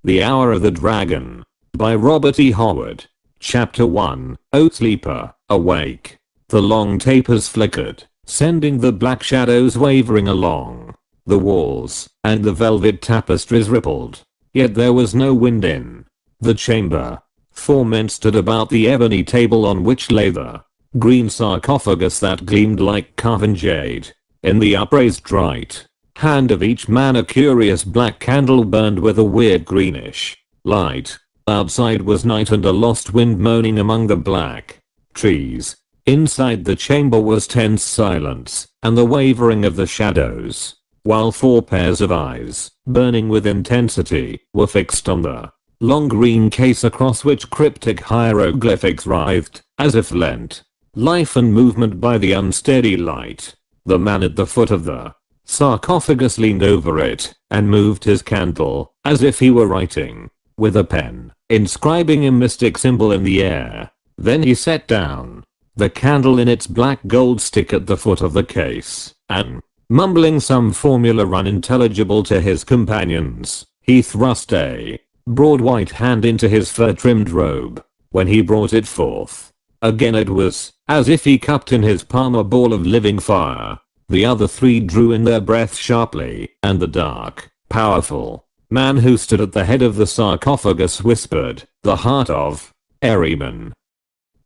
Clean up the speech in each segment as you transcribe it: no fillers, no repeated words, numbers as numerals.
The Hour of the Dragon. By Robert E. Howard. Chapter 1. O Sleeper, awake. The long tapers flickered, sending the black shadows wavering along the walls, and the velvet tapestries rippled. Yet there was no wind in the chamber. 4 men stood about the ebony table on which lay the green sarcophagus that gleamed like carven jade. In the upraised right hand of each man a curious black candle burned with a weird greenish light. Outside was night and a lost wind moaning among the black trees. Inside the chamber was tense silence and the wavering of the shadows, while 4 pairs of eyes, burning with intensity, were fixed on the long green case across which cryptic hieroglyphics writhed, as if lent life and movement by the unsteady light. The man at the foot of the sarcophagus leaned over it and moved his candle, as if he were writing with a pen, inscribing a mystic symbol in the air. Then he set down the candle in its black gold stick at the foot of the case, and, mumbling some formula unintelligible to his companions, he thrust a broad white hand into his fur-trimmed robe. When he brought it forth again, it was as if he cupped in his palm a ball of living fire. The other 3 drew in their breath sharply, and the dark, powerful man who stood at the head of the sarcophagus whispered, "The heart of Ahriman."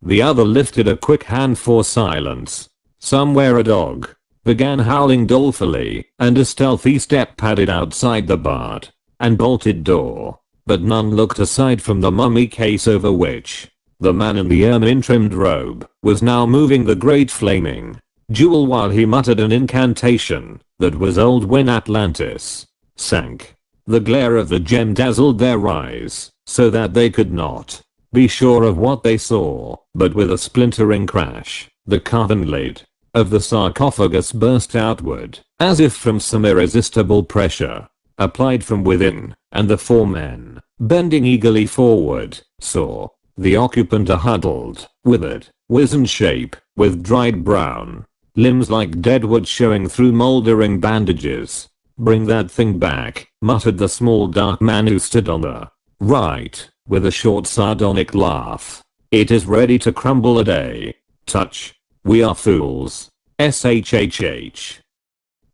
The other lifted a quick hand for silence. Somewhere a dog began howling dolefully, and a stealthy step padded outside the barred and bolted door. But none looked aside from the mummy case over which the man in the ermine-trimmed robe was now moving the great flaming jewel while he muttered an incantation that was old when Atlantis sank. The glare of the gem dazzled their eyes so that they could not be sure of what they saw, but with a splintering crash, the carven lid of the sarcophagus burst outward, as if from some irresistible pressure applied from within, and the 4 men, bending eagerly forward, saw the occupant a huddled, withered, wizened shape, with dried brown limbs like dead wood showing through moldering bandages. "Bring that thing back," muttered the small dark man who stood on the right, with a short sardonic laugh. "It is ready to crumble at a touch. We are fools. SHHH.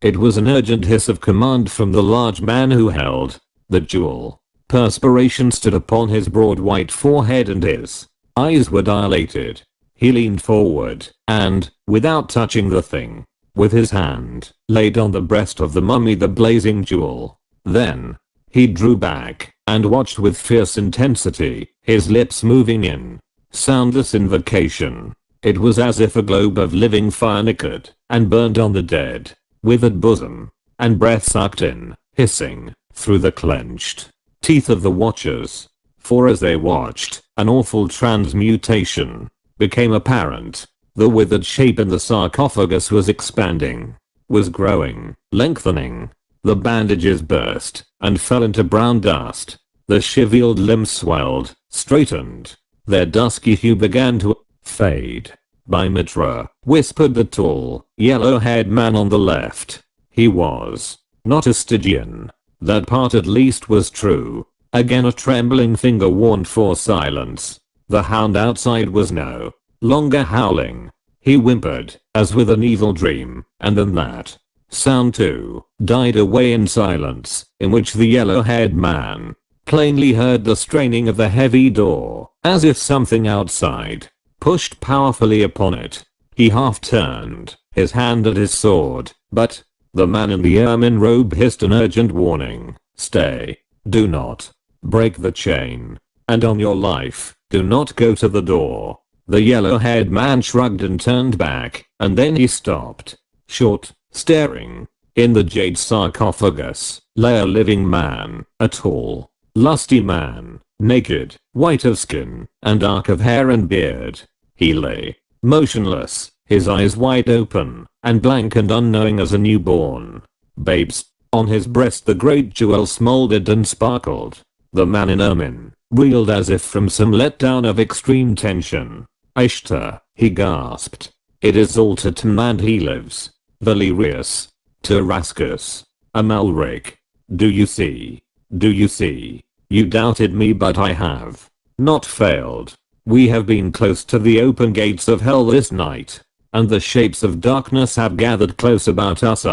It was an urgent hiss of command from the large man who held the jewel. Perspiration stood upon his broad white forehead and his eyes were dilated. He leaned forward and, without touching the thing, with his hand, laid on the breast of the mummy the blazing jewel. Then he drew back and watched with fierce intensity, his lips moving in soundless invocation. It was as if a globe of living fire nickered and burned on the dead, withered bosom, and breath sucked in, hissing, through the clenched teeth of the watchers. For as they watched, an awful transmutation became apparent. The withered shape in the sarcophagus was expanding, was growing, lengthening. The bandages burst and fell into brown dust. The shivered limbs swelled, straightened. Their dusky hue began to fade. "By Mitra," whispered the tall, yellow-haired man on the left. He was not a Stygian. That part at least was true. Again a trembling finger warned for silence. The hound outside was no longer howling. He whimpered, as with an evil dream, and then that sound too died away in silence, in which the yellow-haired man plainly heard the straining of the heavy door, as if something outside pushed powerfully upon it. He half turned, his hand at his sword, but the man in the ermine robe hissed an urgent warning. "Stay. Do not break the chain. And on your life, do not go to the door." The yellow-haired man shrugged and turned back, and then he stopped short, staring. In the jade sarcophagus lay a living man, a tall, lusty man, naked, white of skin, and dark of hair and beard. He lay motionless, his eyes wide open, and blank and unknowing as a newborn babe's. On his breast the great jewel smoldered and sparkled. The man in ermine reeled as if from some letdown of extreme tension. "Ishtar," he gasped. "It is all to Tam, he lives. Valerius. Tarascus. Amalric. Do you see? Do you see?" You doubted me, but I have not failed. We have been close to the open gates of hell this night, and the shapes of darkness have gathered close about us.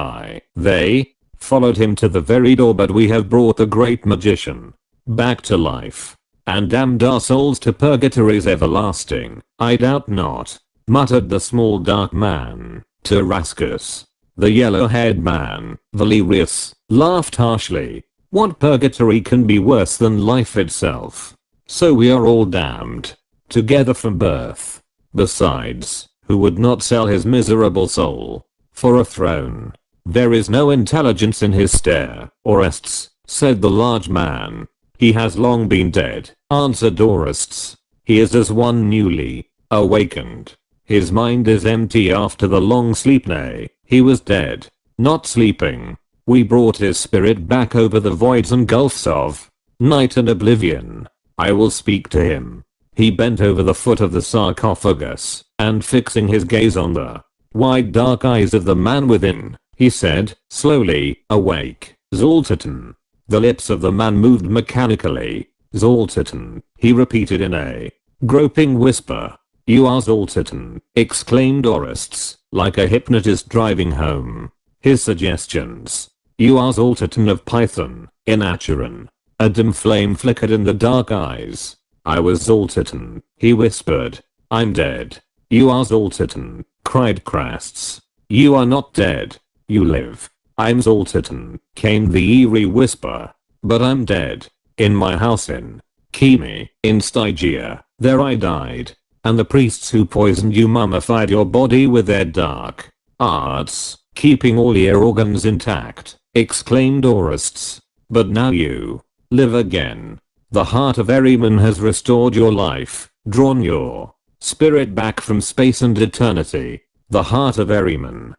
They followed him to the very door, but we have brought the great magician back to life, and damned our souls to purgatories everlasting. I doubt not, muttered the small dark man. Tarascus, the yellow-haired man, Valerius, laughed harshly. What purgatory can be worse than life itself? So we are all damned together from birth. Besides, who would not sell his miserable soul for a throne? There is no intelligence in his stare, Orestes, said the large man. He has long been dead, answered Orestes. He is as one newly awakened. His mind is empty after the long sleep. Nay, he was dead, not sleeping. We brought his spirit back over the voids and gulfs of night and oblivion. I will speak to him. He bent over the foot of the sarcophagus, and fixing his gaze on the wide dark eyes of the man within, he said, slowly, awake, Zoltan. The lips of the man moved mechanically. Zoltan, he repeated in a groping whisper. You are Zoltan, exclaimed Orestes, like a hypnotist driving home his suggestions. You are Zoltan of Python, in Acheron. A dim flame flickered in the dark eyes. I was Zoltan, he whispered. I'm dead. You are Zoltan, cried Crasts. You are not dead. You live. I'm Zoltan, came the eerie whisper. But I'm dead. In my house in Kimi, in Stygia. There I died. And the priests who poisoned you mummified your body with their dark arts, keeping all your organs intact, exclaimed Orestes. But now you live again. The heart of Ahriman has restored your life, drawn your spirit back from space and eternity. The heart of Ahriman.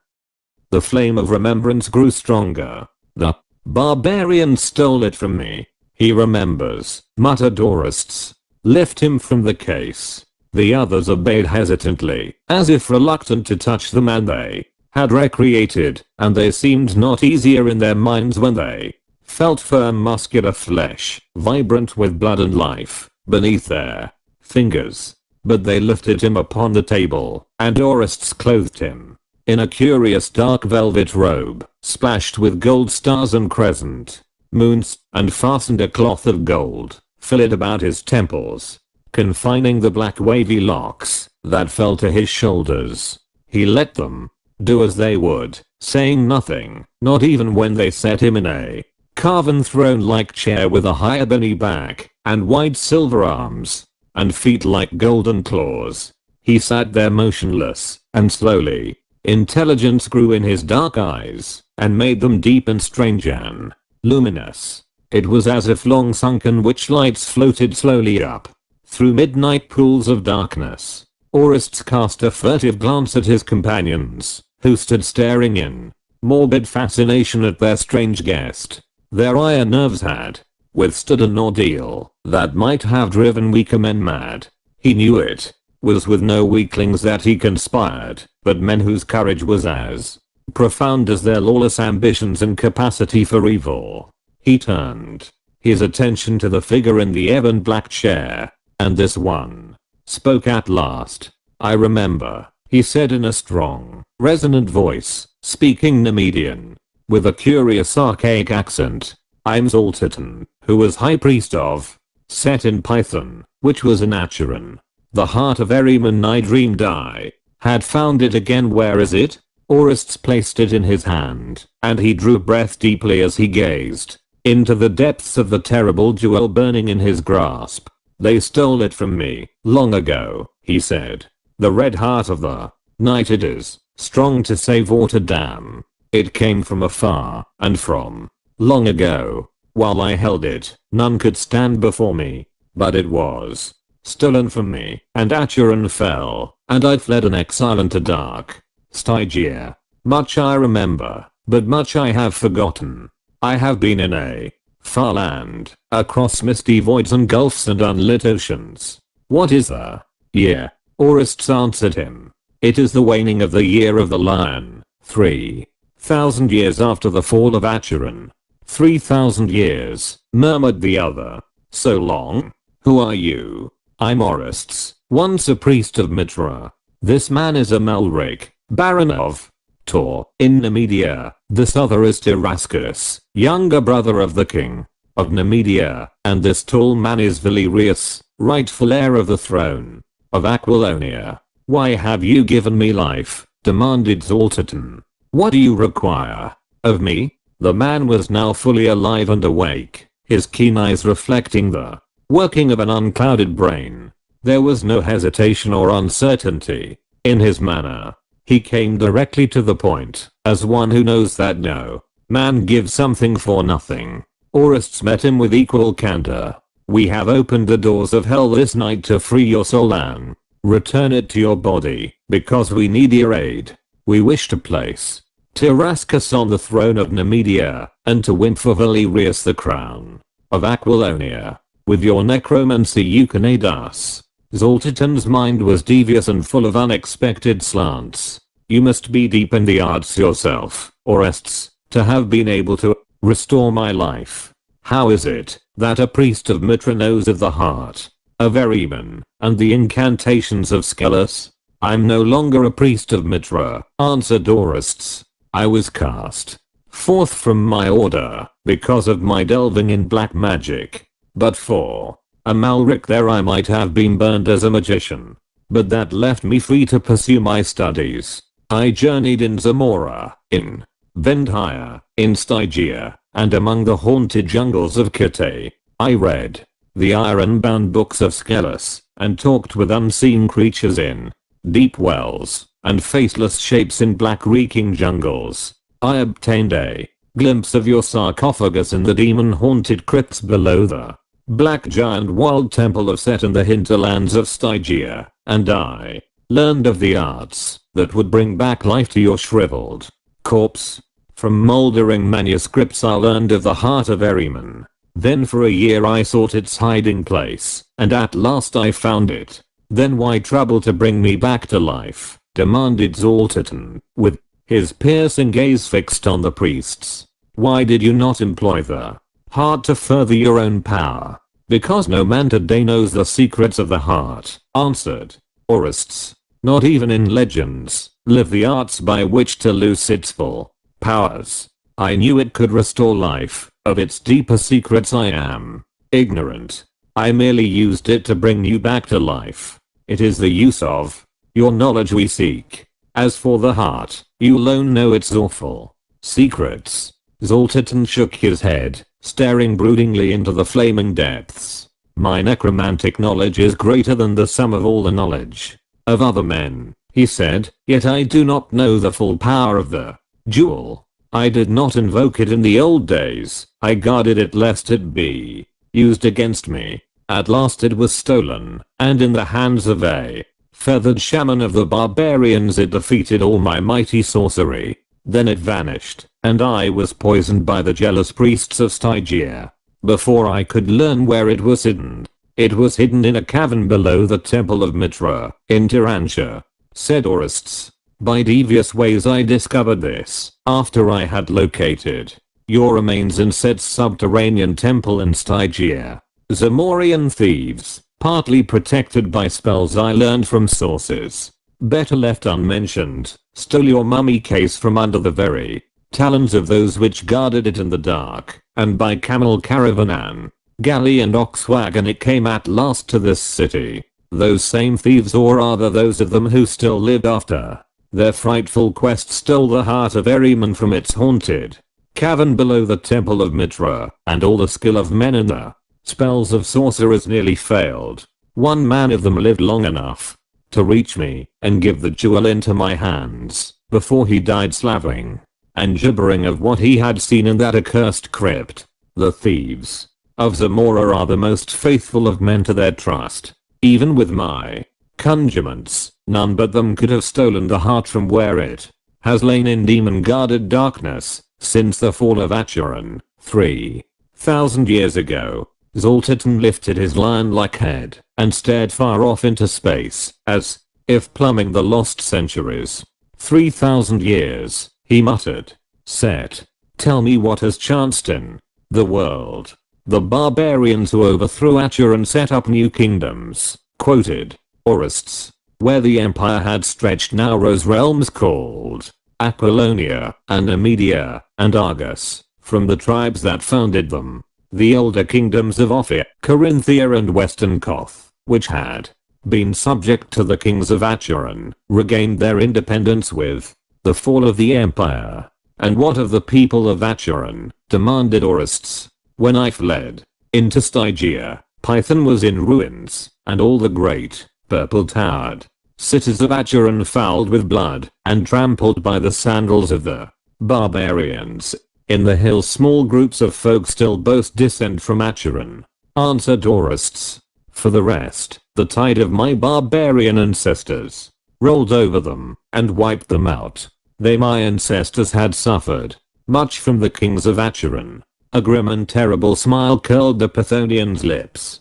The flame of remembrance grew stronger. The barbarian stole it from me. He remembers, muttered Orestes. Lift him from the case. The others obeyed hesitantly, as if reluctant to touch the man they had recreated, and they seemed not easier in their minds when they felt firm muscular flesh, vibrant with blood and life, beneath their fingers. But they lifted him upon the table, and Orestes clothed him in a curious dark velvet robe, splashed with gold stars and crescent moons, and fastened a cloth of gold, fillet about his temples, confining the black wavy locks that fell to his shoulders. He let them do as they would, saying nothing, not even when they set him in a carven throne-like chair with a high ebony back, and wide silver arms, and feet like golden claws. He sat there motionless, and slowly, intelligence grew in his dark eyes, and made them deep and strange and luminous. It was as if long sunken witch lights floated slowly up through midnight pools of darkness. Orestes cast a furtive glance at his companions, who stood staring in morbid fascination at their strange guest. Their iron nerves had withstood an ordeal that might have driven weaker men mad. He knew it was with no weaklings that he conspired, but men whose courage was as profound as their lawless ambitions and capacity for evil. He turned his attention to the figure in the ebon black chair, and this one spoke at last. I remember, he said in a strong, resonant voice, speaking Nemedian, with a curious archaic accent. I'm Zoltan, who was high priest of Set in Python, which was in Acheron. The heart of Ahriman I dreamed I had found it again. Where is it? Orestes placed it in his hand, and he drew breath deeply as he gazed into the depths of the terrible jewel burning in his grasp. They stole it from me long ago, he said. The red heart of the night, it is strong to save or to damn. It came from afar, and from long ago. While I held it, none could stand before me. But it was stolen from me, and Acheron fell, and I fled an exile into dark Stygia. Much I remember, but much I have forgotten. I have been in a far land, across misty voids and gulfs and unlit oceans. What is the year? Orestes answered him. It is the waning of the year of the lion, 3,000 years after the fall of Acheron. 3,000 years, murmured the other. So long. Who are you? I'm Orestes, once a priest of Mitra. This man is Amalric, Baron of Tor in Nemedia. This other is Tyrascus, younger brother of the king of Nemedia, and this tall man is Valerius, rightful heir of the throne of Aquilonia. Why have you given me life? Demanded Zoltaton. What do you require of me? The man was now fully alive and awake, his keen eyes reflecting the working of an unclouded brain. There was no hesitation or uncertainty in his manner. He came directly to the point, as one who knows that no man gives something for nothing. Orestes met him with equal candor. We have opened the doors of hell this night to free your soul and return it to your body, because we need your aid. We wish to place Tyrascus on the throne of Nemedia, and to win for Valerius the crown of Aquilonia. With your necromancy you can aid us. Zoltaton's mind was devious and full of unexpected slants. You must be deep in the arts yourself, Orestes, to have been able to restore my life. How is it that a priest of Mitra knows of the heart of Ahriman and the incantations of Skelos? I'm no longer a priest of Mitra, answered Orestes. I was cast forth from my order because of my delving in black magic. But for Amalric there I might have been burned as a magician. But that left me free to pursue my studies. I journeyed in Zamora, in Vendhya, in Stygia, and among the haunted jungles of Kite. I read the iron-bound books of Skelos, and talked with unseen creatures in deep wells, and faceless shapes in black reeking jungles. I obtained a glimpse of your sarcophagus in the demon-haunted crypts below the black giant walled temple of Set in the hinterlands of Stygia, and I learned of the arts that would bring back life to your shriveled corpse. From moldering manuscripts I learned of the heart of Ahriman. Then for a year I sought its hiding place, and at last I found it. Then why trouble to bring me back to life? Demanded Zoltaton, with his piercing gaze fixed on the priests. Why did you not employ the heart to further your own power? Because no man today knows the secrets of the heart, answered Orestes. Not even in legends live the arts by which to loose its full powers. I knew it could restore life. Of its deeper secrets I am ignorant. I merely used it to bring you back to life. It is the use of your knowledge we seek. As for the heart, you alone know its awful secrets. Zoltaton shook his head, staring broodingly into the flaming depths. My necromantic knowledge is greater than the sum of all the knowledge of other men, he said, yet I do not know the full power of the jewel. I did not invoke it in the old days. I guarded it lest it be used against me. At last it was stolen, and in the hands of a feathered shaman of the barbarians it defeated all my mighty sorcery. Then it vanished, and I was poisoned by the jealous priests of Stygia. Before I could learn where it was hidden in a cavern below the temple of Mitra, in Tyrantia, said Orestes. By devious ways I discovered this, after I had located your remains in Set's subterranean temple in Stygia. Zamorian thieves, partly protected by spells I learned from sources better left unmentioned, stole your mummy case from under the very talons of those which guarded it in the dark, and by camel caravan, galley and ox wagon it came at last to this city. Those same thieves, or rather those of them who still lived after their frightful quest, stole the heart of Ahriman from its haunted cavern below the temple of Mitra, and all the skill of men in the spells of sorcerers nearly failed. One man of them lived long enough to reach me and give the jewel into my hands before he died, slaving and gibbering of what he had seen in that accursed crypt. The thieves of Zamora are the most faithful of men to their trust. Even with my conjurements, none but them could have stolen the heart from where it has lain in demon-guarded darkness since the fall of Acheron, 3,000 years ago. Zoltaton lifted his lion-like head and stared far off into space, as if plumbing the lost centuries. 3,000 years, he muttered. Set, tell me what has chanced in the world. The barbarians who overthrew Acheron set up new kingdoms, quoted Orists, where the empire had stretched now rose realms called Aquilonia and Numidia and Argos, from the tribes that founded them. The older kingdoms of Ophir, Corinthia and Western Koth, which had been subject to the kings of Acheron, regained their independence with the fall of the empire. And what of the people of Acheron, demanded Orists. When I fled into Stygia, Python was in ruins, and all the great, purple-towered cities of Acheron fouled with blood, and trampled by the sandals of the barbarians. In the hills small groups of folk still boast descent from Acheron, answered Orists. For the rest, the tide of my barbarian ancestors rolled over them, and wiped them out. They my ancestors had suffered much from the kings of Acheron. A grim and terrible smile curled the Pythonian's lips.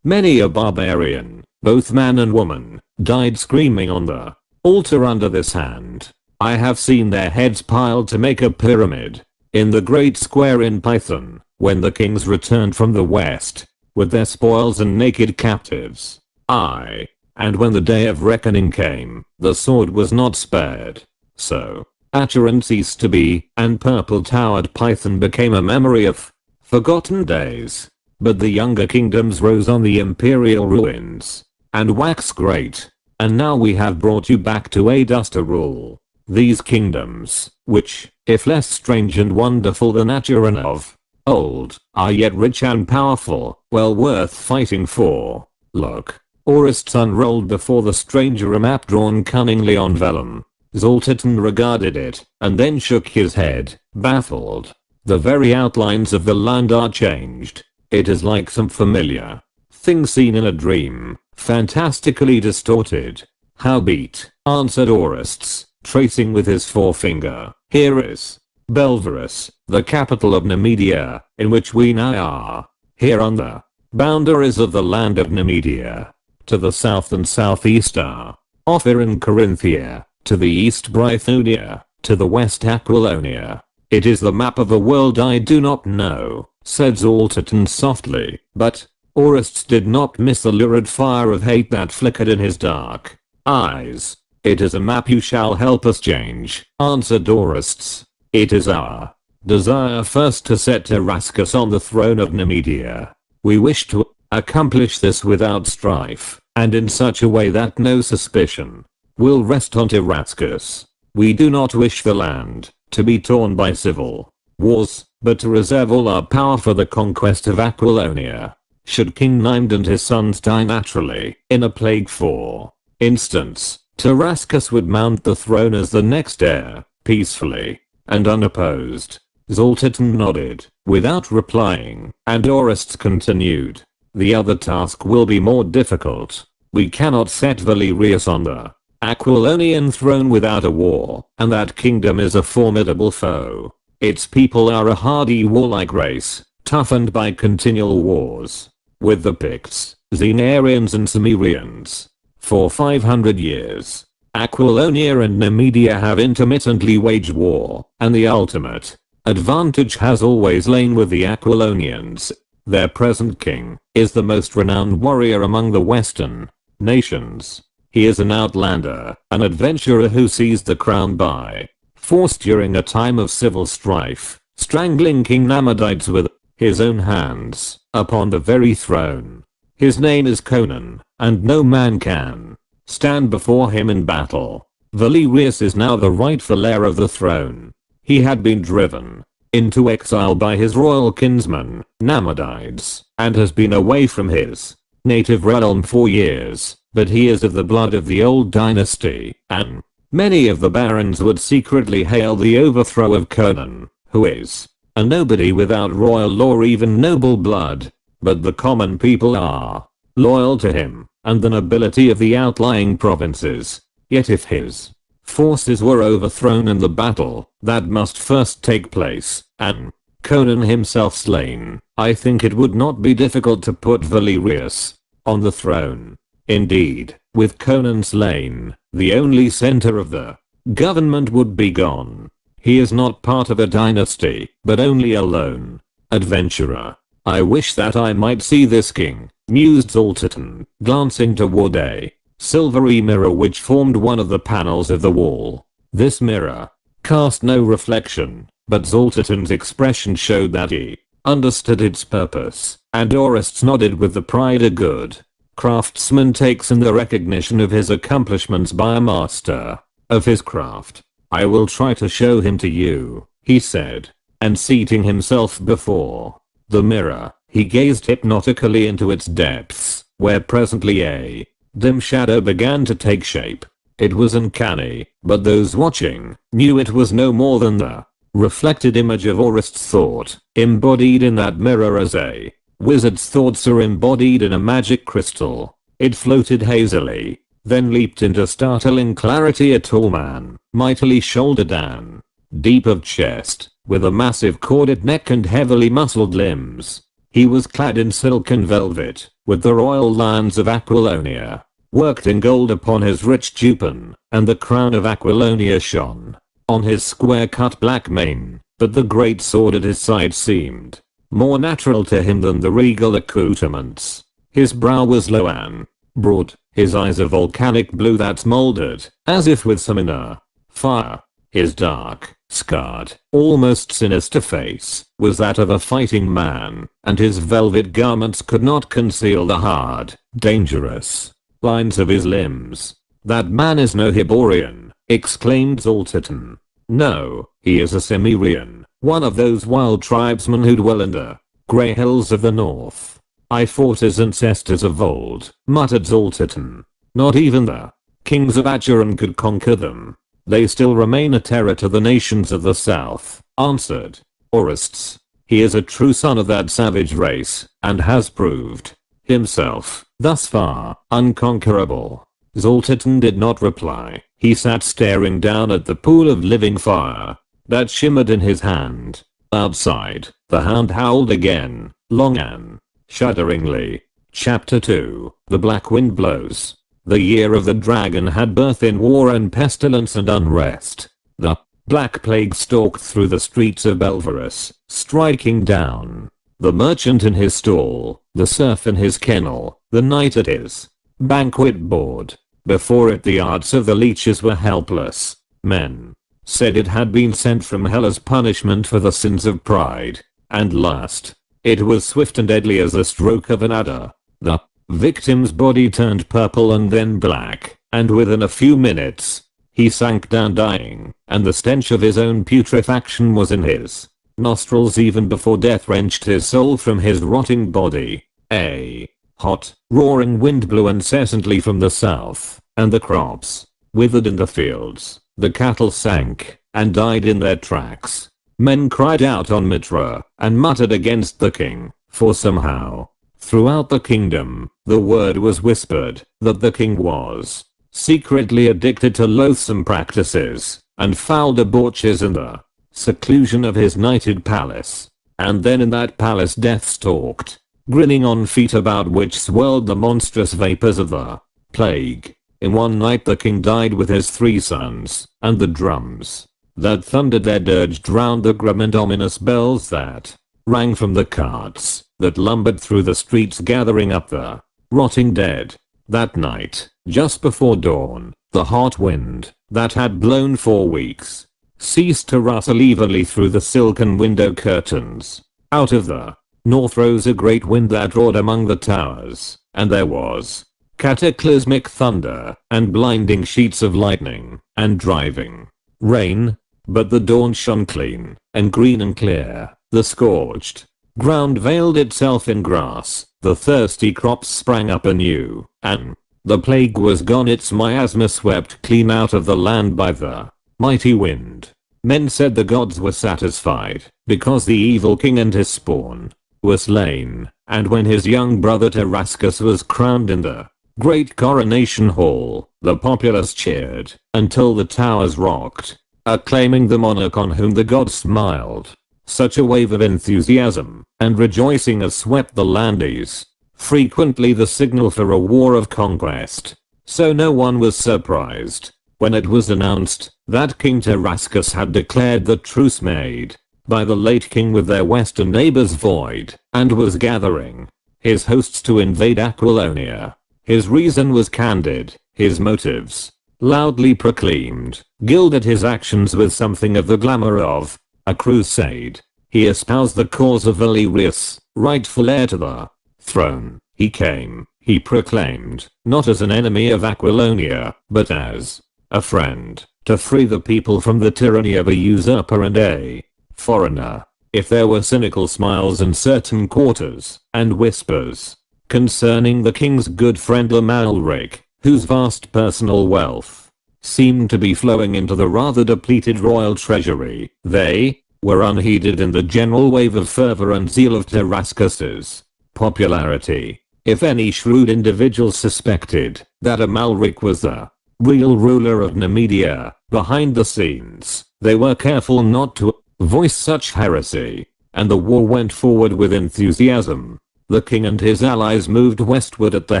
Many a barbarian, both man and woman, died screaming on the altar under this hand. I have seen their heads piled to make a pyramid in the great square in Python, when the kings returned from the west with their spoils and naked captives. And when the day of reckoning came, the sword was not spared. So Acheron ceased to be, and purple-towered Python became a memory of forgotten days. But the younger kingdoms rose on the imperial ruins and waxed great. And now we have brought you back to aid us to rule these kingdoms, which, if less strange and wonderful than Acheron of old, are yet rich and powerful, well worth fighting for. Look. Orists unrolled before the stranger a map drawn cunningly on vellum. Zoltan regarded it, and then shook his head, baffled. The very outlines of the land are changed. It is like some familiar thing seen in a dream, fantastically distorted. Howbeit, answered Orists, tracing with his forefinger, here is Belverus, the capital of Numidia, in which we now are. Here on the boundaries of the land of Numidia. To the south and southeast are Ophir and Corinthia. To the east Brythonia, to the west Aquilonia. It is the map of a world I do not know, said Zoltan softly, but Orists did not miss the lurid fire of hate that flickered in his dark eyes. It is a map you shall help us change, answered Orists. It is our desire first to set Tarascus on the throne of Numidia. We wish to accomplish this without strife, and in such a way that no suspicion will rest on Tarascus. We do not wish the land to be torn by civil wars, but to reserve all our power for the conquest of Aquilonia. Should King Nimed and his sons die naturally in a plague for instance, Tarascus would mount the throne as the next heir, peacefully and unopposed. Zoltan nodded, without replying, and Orists continued. The other task will be more difficult. We cannot set Valerius on the Aquilonian throne without a war, and that kingdom is a formidable foe. Its people are a hardy warlike race, toughened by continual wars with the Picts, Xenarians and Cimmerians. For 500 years, Aquilonia and Numidia have intermittently waged war, and the ultimate advantage has always lain with the Aquilonians. Their present king is the most renowned warrior among the western nations. He is an outlander, an adventurer who seized the crown by force during a time of civil strife, strangling King Namadides with his own hands upon the very throne. His name is Conan, and no man can stand before him in battle. Valerius is now the rightful heir of the throne. He had been driven into exile by his royal kinsman, Namadides, and has been away from his native realm for years. But he is of the blood of the old dynasty, and many of the barons would secretly hail the overthrow of Conan, who is a nobody without royal or even noble blood. But the common people are loyal to him, and the nobility of the outlying provinces. Yet if his forces were overthrown in the battle that must first take place, and Conan himself slain, I think it would not be difficult to put Valerius on the throne. Indeed, with Conan slain, the only center of the government would be gone. He is not part of a dynasty, but only alone. Adventurer. I wish that I might see this king, mused Zoltan, glancing toward a silvery mirror which formed one of the panels of the wall. This mirror cast no reflection, but Zoltan's expression showed that he understood its purpose, and Orest nodded with the pride a good craftsman takes in the recognition of his accomplishments by a master of his craft. I will try to show him to you, he said, and seating himself before the mirror, he gazed hypnotically into its depths, where presently a dim shadow began to take shape. It was uncanny, but those watching knew it was no more than the reflected image of Orest's thought, embodied in that mirror as a wizard's thoughts are embodied in a magic crystal. It floated hazily, then leaped into startling clarity. A tall man, mightily shouldered and deep of chest, with a massive corded neck and heavily muscled limbs. He was clad in silken velvet, with the royal lions of Aquilonia worked in gold upon his rich jupan, and the crown of Aquilonia shone on his square-cut black mane, but the great sword at his side seemed more natural to him than the regal accoutrements. His brow was low and broad, his eyes a volcanic blue that smoldered, as if with some inner fire. His dark, scarred, almost sinister face was that of a fighting man, and his velvet garments could not conceal the hard, dangerous lines of his limbs. That man is no Hyborian, exclaimed Zoltan. No, he is a Cimmerian, one of those wild tribesmen who dwell in the grey hills of the north. I fought his ancestors of old, muttered Zoltan. Not even the kings of Acheron could conquer them. They still remain a terror to the nations of the south, answered Orests. He is a true son of that savage race, and has proved himself, thus far, unconquerable. Zoltan did not reply. He sat staring down at the pool of living fire that shimmered in his hand. Outside, the hound howled again, long and shudderingly. Chapter 2. The Black Wind Blows. The year of the dragon had birth in war and pestilence and unrest. The Black Plague stalked through the streets of Belverus, striking down the merchant in his stall, the serf in his kennel, the knight at his banquet board. Before it the arts of the leeches were helpless. Men said it had been sent from hell as punishment for the sins of pride and lust. It was swift and deadly as the stroke of an adder. The victim's body turned purple and then black, and within a few minutes, he sank down dying, and the stench of his own putrefaction was in his nostrils even before death wrenched his soul from his rotting body. A hot, roaring wind blew incessantly from the south, and the crops withered in the fields. The cattle sank and died in their tracks. Men cried out on Mitra and muttered against the king, for somehow, throughout the kingdom, the word was whispered that the king was secretly addicted to loathsome practices and foul debauches in the seclusion of his nighted palace. And then in that palace death stalked, grinning on feet about which swirled the monstrous vapors of the plague. In one night the king died with his 3 sons, and the drums that thundered their dirge drowned the grim and ominous bells that rang from the carts that lumbered through the streets gathering up the rotting dead. That night, just before dawn, the hot wind that had blown for weeks ceased to rustle evenly through the silken window curtains. Out of the north rose a great wind that roared among the towers, and there was cataclysmic thunder and blinding sheets of lightning and driving rain. But the dawn shone clean and green and clear. The scorched ground veiled itself in grass. The thirsty crops sprang up anew, and the plague was gone. Its miasma swept clean out of the land by the mighty wind. Men said the gods were satisfied because the evil king and his spawn were slain, and when his young brother Tarascus was crowned in the great coronation hall, the populace cheered until the towers rocked, acclaiming the monarch on whom the gods smiled. Such a wave of enthusiasm and rejoicing as swept the landes, frequently the signal for a war of conquest. So no one was surprised when it was announced that King Tarascus had declared the truce made by the late king with their western neighbors void, and was gathering his hosts to invade Aquilonia. His reason was candid, his motives loudly proclaimed, gilded his actions with something of the glamour of a crusade. He espoused the cause of Valerius, rightful heir to the throne. He came, he proclaimed, not as an enemy of Aquilonia, but as a friend, to free the people from the tyranny of a usurper and a foreigner. If there were cynical smiles in certain quarters, and whispers concerning the king's good friend Amalric, whose vast personal wealth seemed to be flowing into the rather depleted royal treasury, they were unheeded in the general wave of fervor and zeal of Tarascus's popularity. If any shrewd individual suspected that Amalric was the real ruler of Nemedia, behind the scenes, they were careful not to voice such heresy, and the war went forward with enthusiasm. The king and his allies moved westward at the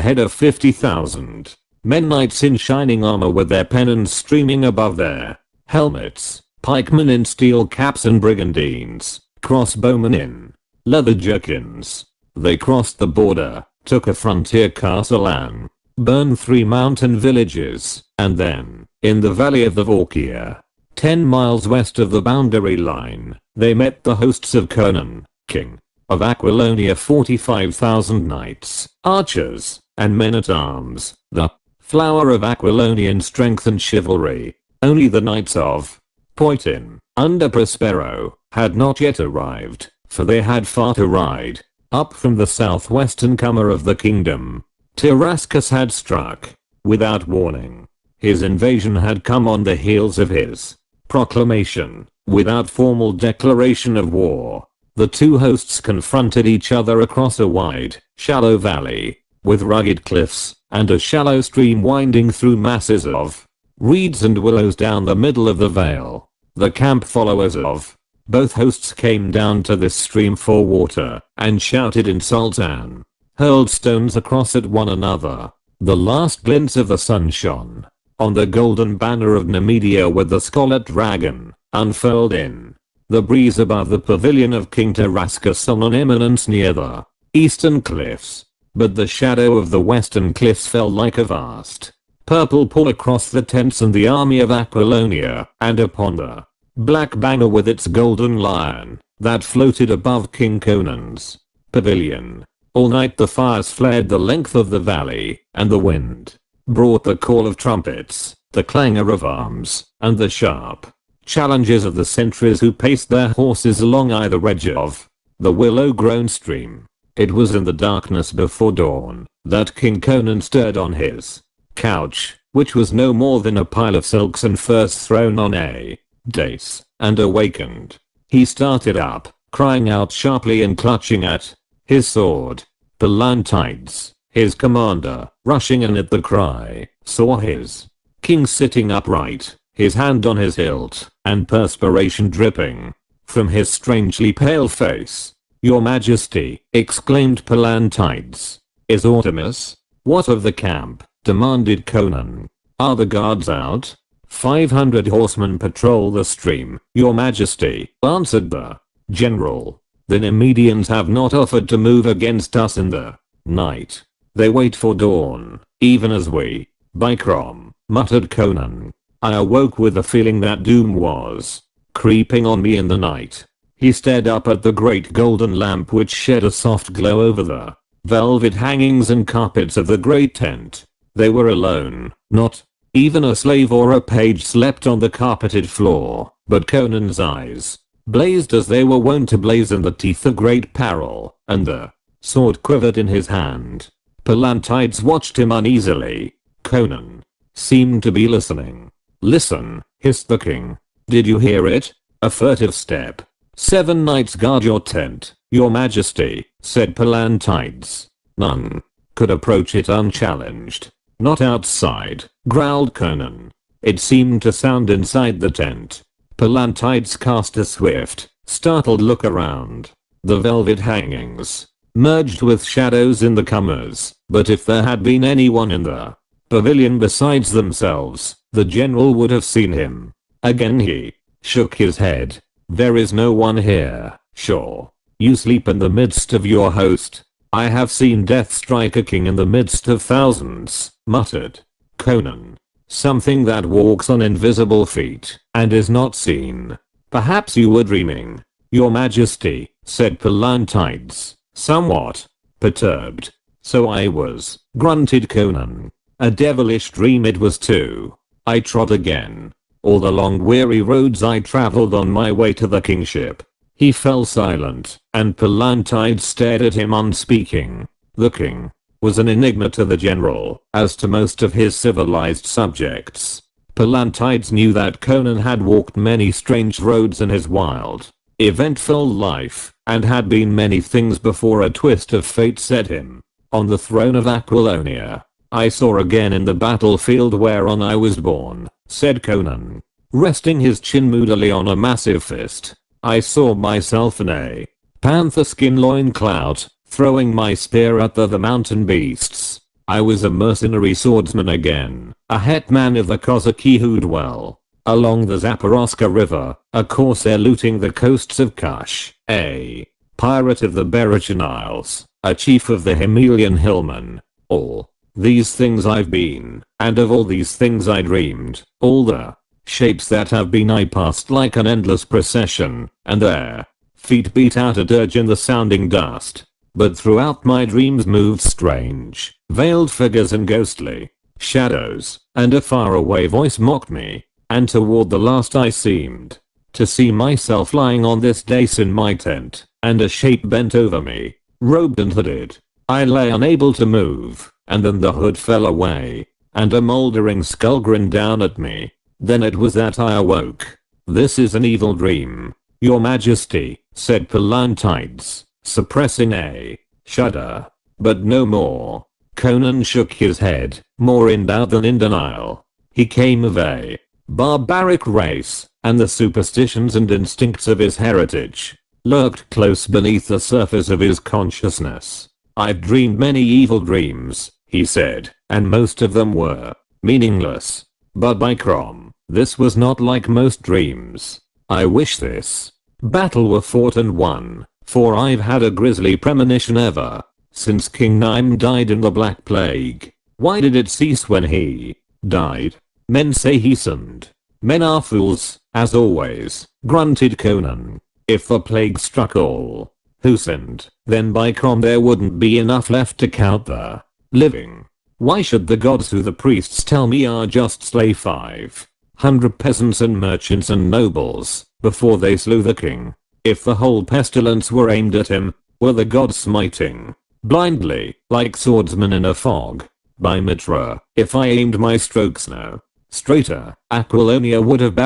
head of 50,000 men, knights in shining armor with their pennons streaming above their helmets, pikemen in steel caps and brigandines, crossbowmen in leather jerkins. They crossed the border, took a frontier castle and burned 3 mountain villages, and then, in the valley of the Vorkia, 10 miles west of the boundary line, they met the hosts of Conan, king of Aquilonia. 45,000 knights, archers, and men-at-arms, the flower of Aquilonian strength and chivalry. Only the knights of Poitin, under Prospero, had not yet arrived, for they had far to ride. Up from the southwestern corner of the kingdom, Tarascus had struck, without warning. His invasion had come on the heels of his proclamation, without formal declaration of war. The two hosts confronted each other across a wide, shallow valley, with rugged cliffs, and a shallow stream winding through masses of reeds and willows down the middle of the vale. The camp followers of both hosts came down to this stream for water, and shouted insults and hurled stones across at one another. The last glints of the sun shone on the golden banner of Nemedia with the scarlet dragon unfurled in the breeze above the pavilion of King Tarascus on an eminence near the eastern cliffs. But the shadow of the western cliffs fell like a vast purple pall across the tents and the army of Aquilonia, and upon the black banner with its golden lion that floated above King Conan's pavilion. All night the fires flared the length of the valley, and the wind brought the call of trumpets, the clangor of arms, and the sharp challenges of the sentries who paced their horses along either edge of the willow-grown stream. It was in the darkness before dawn that King Conan stirred on his couch, which was no more than a pile of silks and furs thrown on a dais, and awakened. He started up, crying out sharply and clutching at his sword. Palantides, his commander, rushing in at the cry, saw his king sitting upright, his hand on his hilt, and perspiration dripping from his strangely pale face. "Your Majesty," exclaimed Palantides, "is Artemis?" "What of the camp?" demanded Conan. "Are the guards out?" 500 horsemen patrol the stream, Your Majesty," answered the general. "The Nemedians have not offered to move against us in the night. They wait for dawn, even as we." "By Crom," muttered Conan, "I awoke with the feeling that doom was creeping on me in the night." He stared up at the great golden lamp which shed a soft glow over the velvet hangings and carpets of the great tent. They were alone. Not even a slave or a page slept on the carpeted floor, but Conan's eyes blazed as they were wont to blaze in the teeth of great peril, and the sword quivered in his hand. Palantides watched him uneasily. Conan seemed to be listening. "Listen," hissed the king. "Did you hear it?" A furtive step. "7 knights guard your tent, Your Majesty," said Palantides. "None could approach it unchallenged." "Not outside," growled Conan. It seemed to sound inside the tent. Palantides cast a swift, startled look around. The velvet hangings merged with shadows in the comers, but if there had been anyone in the pavilion besides themselves, the general would have seen him. Again he shook his head. There is no one here. Sure. You sleep in the midst of your host. I have seen death strike a king in the midst of thousands, muttered Conan. Something that walks on invisible feet and is not seen. Perhaps you were dreaming, your majesty, said Palantides, somewhat perturbed. So I was, grunted Conan. A devilish dream it was too. I trod again. All the long weary roads I traveled on my way to the kingship. He fell silent, and Palantides stared at him unspeaking. The king was an enigma to the general, as to most of his civilized subjects. Palantides knew that Conan had walked many strange roads in his wild, eventful life, and had been many things before a twist of fate set him on the throne of Aquilonia. I saw again in the battlefield whereon I was born, said Conan, resting his chin moodily on a massive fist. I saw myself in a panther skin loincloth, throwing my spear at the mountain beasts. I was a mercenary swordsman again, a hetman of the Kozaki who dwell along the Zaporozhka River, a corsair looting the coasts of Kush, a pirate of the Berichan Isles, a chief of the Himelian hillmen. All these things I've been, and of all these things I dreamed, all the shapes that have been I passed like an endless procession, and their feet beat out a dirge in the sounding dust. But throughout my dreams moved strange, veiled figures and ghostly shadows, and a faraway voice mocked me, and toward the last I seemed to see myself lying on this dais in my tent, and a shape bent over me, robed and hooded. I lay unable to move, and then the hood fell away, and a moldering skull grinned down at me. Then it was that I awoke. This is an evil dream, your majesty, said Palantides, suppressing a shudder. But no more. Conan shook his head, more in doubt than in denial. He came of a barbaric race, and the superstitions and instincts of his heritage lurked close beneath the surface of his consciousness. I've dreamed many evil dreams, he said, and most of them were meaningless. But by Crom, this was not like most dreams. I wish this battle were fought and won, for I've had a grisly premonition ever since King Naim died in the Black Plague. Why did it cease when he died? Men say he sinned. Men are fools, as always, grunted Conan. If the plague struck all who sinned, then by Crom there wouldn't be enough left to count the living. Why should the gods who the priests tell me are just slay 500 peasants and merchants and nobles before they slew the king? If the whole pestilence were aimed at him, were the gods smiting blindly, like swordsmen in a fog? By Mitra, if I aimed my strokes no straighter, Aquilonia would have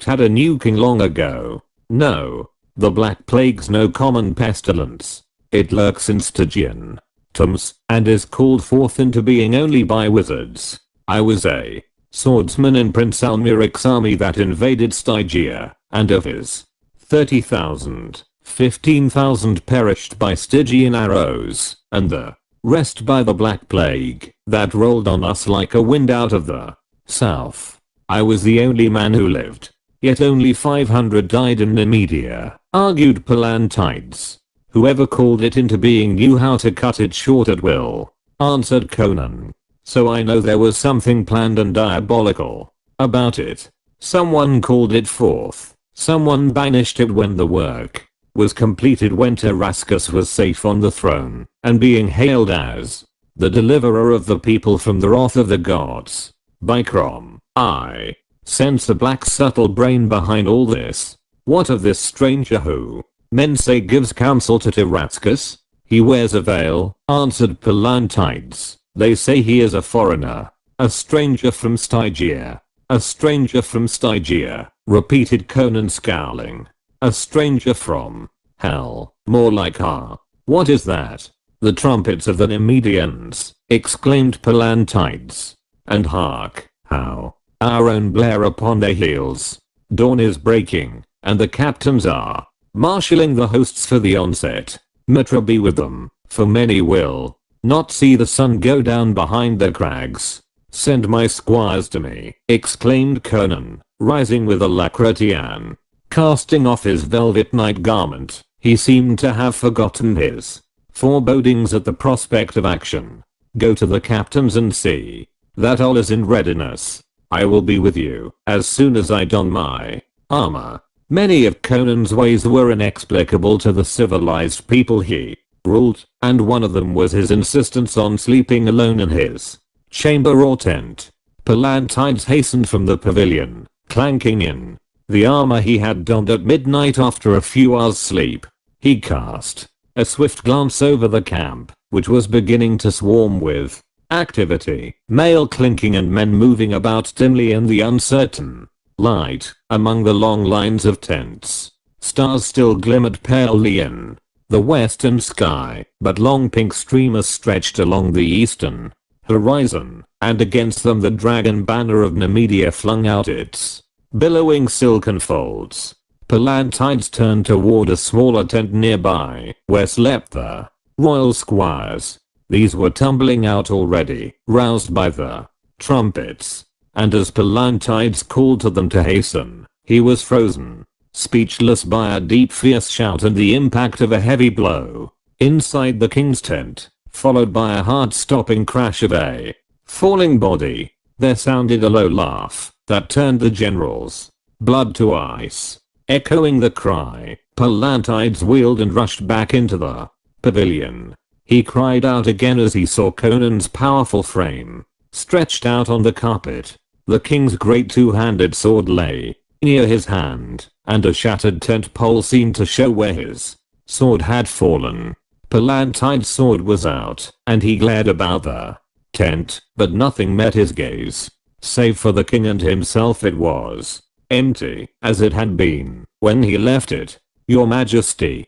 had a new king long ago. No, the Black Plague's no common pestilence. It lurks in Stygian tombs, and is called forth into being only by wizards. I was a swordsman in Prince Almeric's army that invaded Stygia, and of his 30,000, 15,000 perished by Stygian arrows, and the rest by the Black Plague that rolled on us like a wind out of the south. I was the only man who lived, yet only 500 died in Nemedia, argued Palantides. Whoever called it into being knew how to cut it short at will, answered Conan. So I know there was something planned and diabolical about it. Someone called it forth. Someone banished it when the work was completed, when Tarascus was safe on the throne, and being hailed as the deliverer of the people from the wrath of the gods. By Crom, I sense a black subtle brain behind all this. What of this stranger who men say gives counsel to Tarascus? He wears a veil, answered Palantides. They say he is a foreigner, a stranger from Stygia. A stranger from Stygia, repeated Conan scowling. A stranger from hell, more like what is that? The trumpets of the Nemedians, exclaimed Palantides. And hark, how our own blare upon their heels. Dawn is breaking, and the captains are marshalling the hosts for the onset. Mitra be with them, for many will not see the sun go down behind the crags. Send my squires to me, exclaimed Conan, rising with alacrity. Casting off his velvet night garment, he seemed to have forgotten his forebodings at the prospect of action. Go to the captains and see that all is in readiness. I will be with you as soon as I don my armor. Many of Conan's ways were inexplicable to the civilized people he ruled, and one of them was his insistence on sleeping alone in his chamber or tent. Palantides hastened from the pavilion, clanking in the armor he had donned at midnight after a few hours' sleep. He cast a swift glance over the camp, which was beginning to swarm with activity, mail clinking and men moving about dimly in the uncertain light among the long lines of tents. Stars still glimmered palely in the western sky, but long pink streamers stretched along the eastern horizon, and against them the dragon banner of Nemedia flung out its billowing silken folds. Palantides turned toward a smaller tent nearby, where slept the royal squires. These were tumbling out already, roused by the trumpets, and as Palantides called to them to hasten, he was frozen, speechless by a deep fierce shout and the impact of a heavy blow inside the king's tent, followed by a heart-stopping crash of a falling body. There sounded a low laugh that turned the general's blood to ice. Echoing the cry, Palantides wheeled and rushed back into the pavilion. He cried out again as he saw Conan's powerful frame stretched out on the carpet. The king's great two-handed sword lay near his hand, and a shattered tent pole seemed to show where his sword had fallen. Palantides' sword was out, and he glared about the tent, but nothing met his gaze. Save for the king and himself, it was empty, as it had been when he left it. Your Majesty.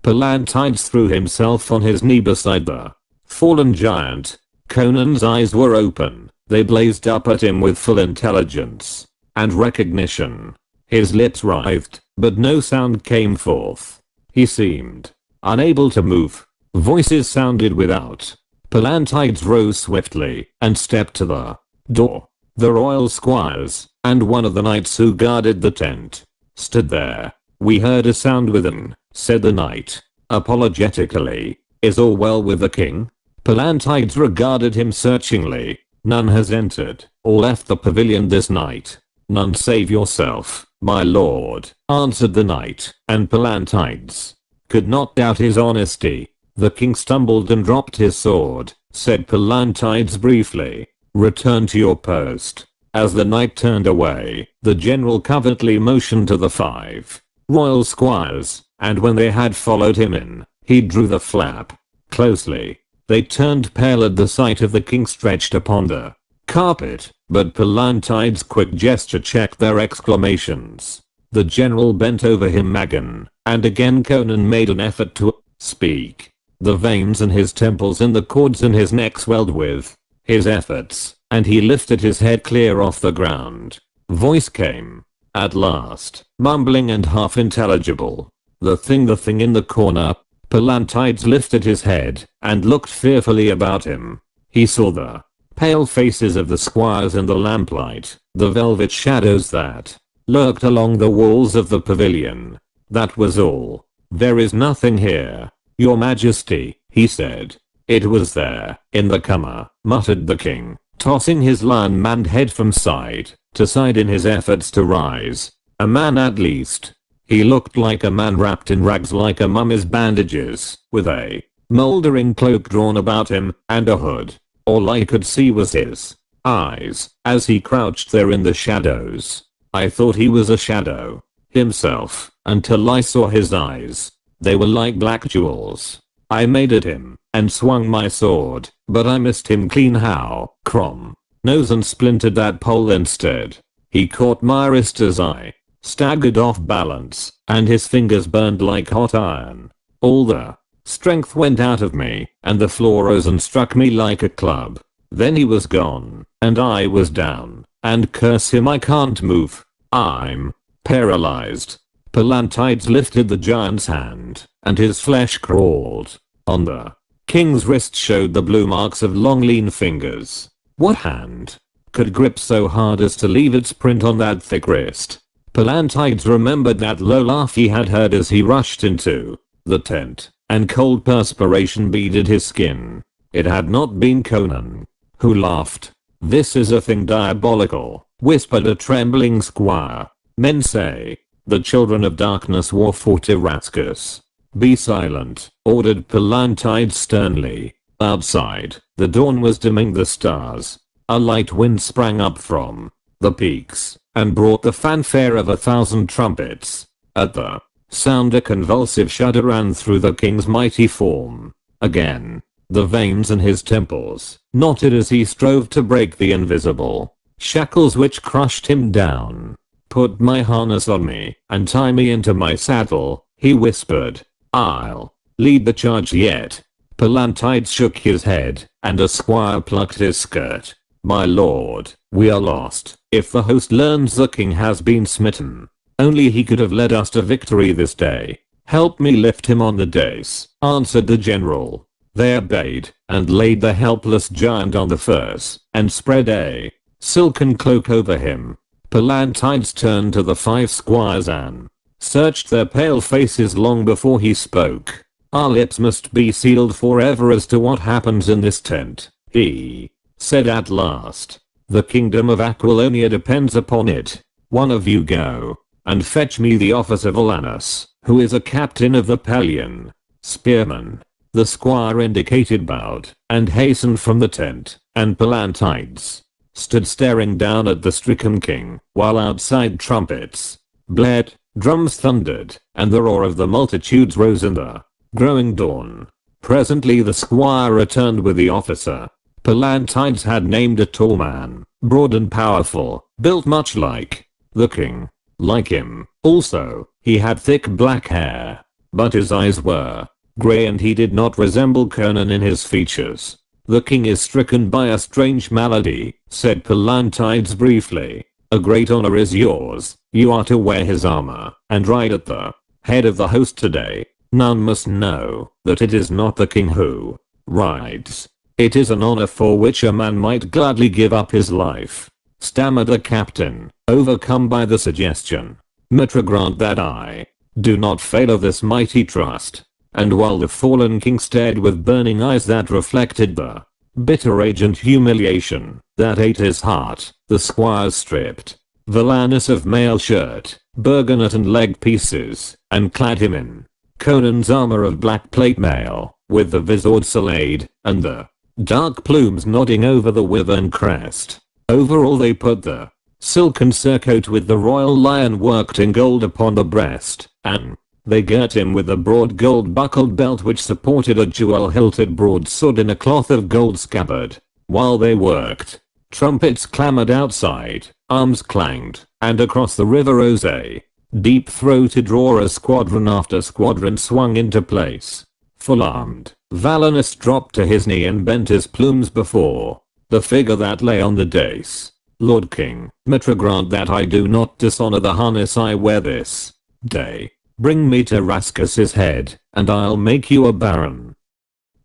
Palantides threw himself on his knee beside the fallen giant. Conan's eyes were open. They blazed up at him with full intelligence and recognition. His lips writhed, but no sound came forth. He seemed unable to move. Voices sounded without. Palantides rose swiftly and stepped to the door. The royal squires and one of the knights who guarded the tent stood there. We heard a sound within, said the knight apologetically. Is all well with the king? Palantides regarded him searchingly. None has entered or left the pavilion this night. None save yourself, my lord, answered the knight, and Palantides could not doubt his honesty. The king stumbled and dropped his sword, said Palantides briefly. Return to your post. As the knight turned away, the general covertly motioned to the 5 royal squires, and when they had followed him in, he drew the flap closely. They turned pale at the sight of the king stretched upon the carpet, but Palantides' quick gesture checked their exclamations. The general bent over him again, and again Conan made an effort to speak. The veins in his temples and the cords in his neck swelled with his efforts, and he lifted his head clear off the ground. Voice came, at last, mumbling and half intelligible. The thing in the corner. Palantides lifted his head and looked fearfully about him. He saw the pale faces of the squires in the lamplight, the velvet shadows that lurked along the walls of the pavilion. That was all. There is nothing here, your majesty, he said. It was there, in the cummer, muttered the king, tossing his lion-maned head from side to side in his efforts to rise. A man at least. He looked like a man wrapped in rags like a mummy's bandages, with a moldering cloak drawn about him, and a hood. All I could see was his eyes, as he crouched there in the shadows. I thought he was a shadow himself, until I saw his eyes. They were like black jewels. I made at him, and swung my sword, but I missed him clean how, crom, nose and splintered that pole instead. He caught my wrist as I staggered off balance, and his fingers burned like hot iron. All the strength went out of me, and the floor rose and struck me like a club. Then he was gone, and I was down, and curse him I can't move. I'm paralyzed. Palantides lifted the giant's hand, and his flesh crawled. On the king's wrist showed the blue marks of long lean fingers. What hand could grip so hard as to leave its print on that thick wrist? Palantides remembered that low laugh he had heard as he rushed into the tent, and cold perspiration beaded his skin. It had not been Conan who laughed. "This is a thing diabolical," whispered a trembling squire. "Men say the children of darkness war for Tyrascus." "Be silent," ordered Palantides sternly. Outside, the dawn was dimming the stars. A light wind sprang up from the peaks and brought the fanfare of 1,000 trumpets. At the sound a convulsive shudder ran through the king's mighty form. Again, the veins in his temples knotted as he strove to break the invisible shackles which crushed him down. "Put my harness on me and tie me into my saddle," he whispered. "I'll lead the charge yet." Palantides shook his head, and a squire plucked his skirt. "My lord, we are lost. If the host learns the king has been smitten, only he could have led us to victory this day." "Help me lift him on the dais," answered the general. They obeyed, and laid the helpless giant on the furs, and spread a silken cloak over him. Palantides turned to the 5 squires and searched their pale faces long before he spoke. "Our lips must be sealed forever as to what happens in this tent," he said at last. "The kingdom of Aquilonia depends upon it. One of you go and fetch me the officer Volanus, who is a captain of the Pelion spearmen." The squire indicated bowed and hastened from the tent, and Palantides stood staring down at the stricken king, while outside trumpets blared, drums thundered, and the roar of the multitudes rose in the growing dawn. Presently the squire returned with the officer. Palantides had named a tall man, broad and powerful, built much like the king. Like him, also, he had thick black hair, but his eyes were gray and he did not resemble Conan in his features. "The king is stricken by a strange malady," said Palantides briefly. "A great honor is yours. You are to wear his armor and ride at the head of the host today. None must know that it is not the king who rides. It is an honor for which a man might gladly give up his life," stammered the captain, overcome by the suggestion. "Mitra grant that I do not fail of this mighty trust." And while the fallen king stared with burning eyes that reflected the bitter rage and humiliation that ate his heart, the squires stripped Volanus of mail shirt, burgonet and leg pieces, and clad him in Conan's armor of black plate mail, with the vizard salade, and the dark plumes nodding over the wyvern crest. Over all they put the silken surcoat with the royal lion worked in gold upon the breast, and they girt him with a broad gold buckled belt which supported a jewel-hilted broadsword in a cloth of gold scabbard. While they worked, trumpets clamored outside, arms clanged, and across the river rose a deep-throated roar as squadron after squadron swung into place. Full armed, Volanus dropped to his knee and bent his plumes before the figure that lay on the dais. "Lord King, Mitra grant that I do not dishonor the harness I wear this day. Bring me to Rascus's head, and I'll make you a baron."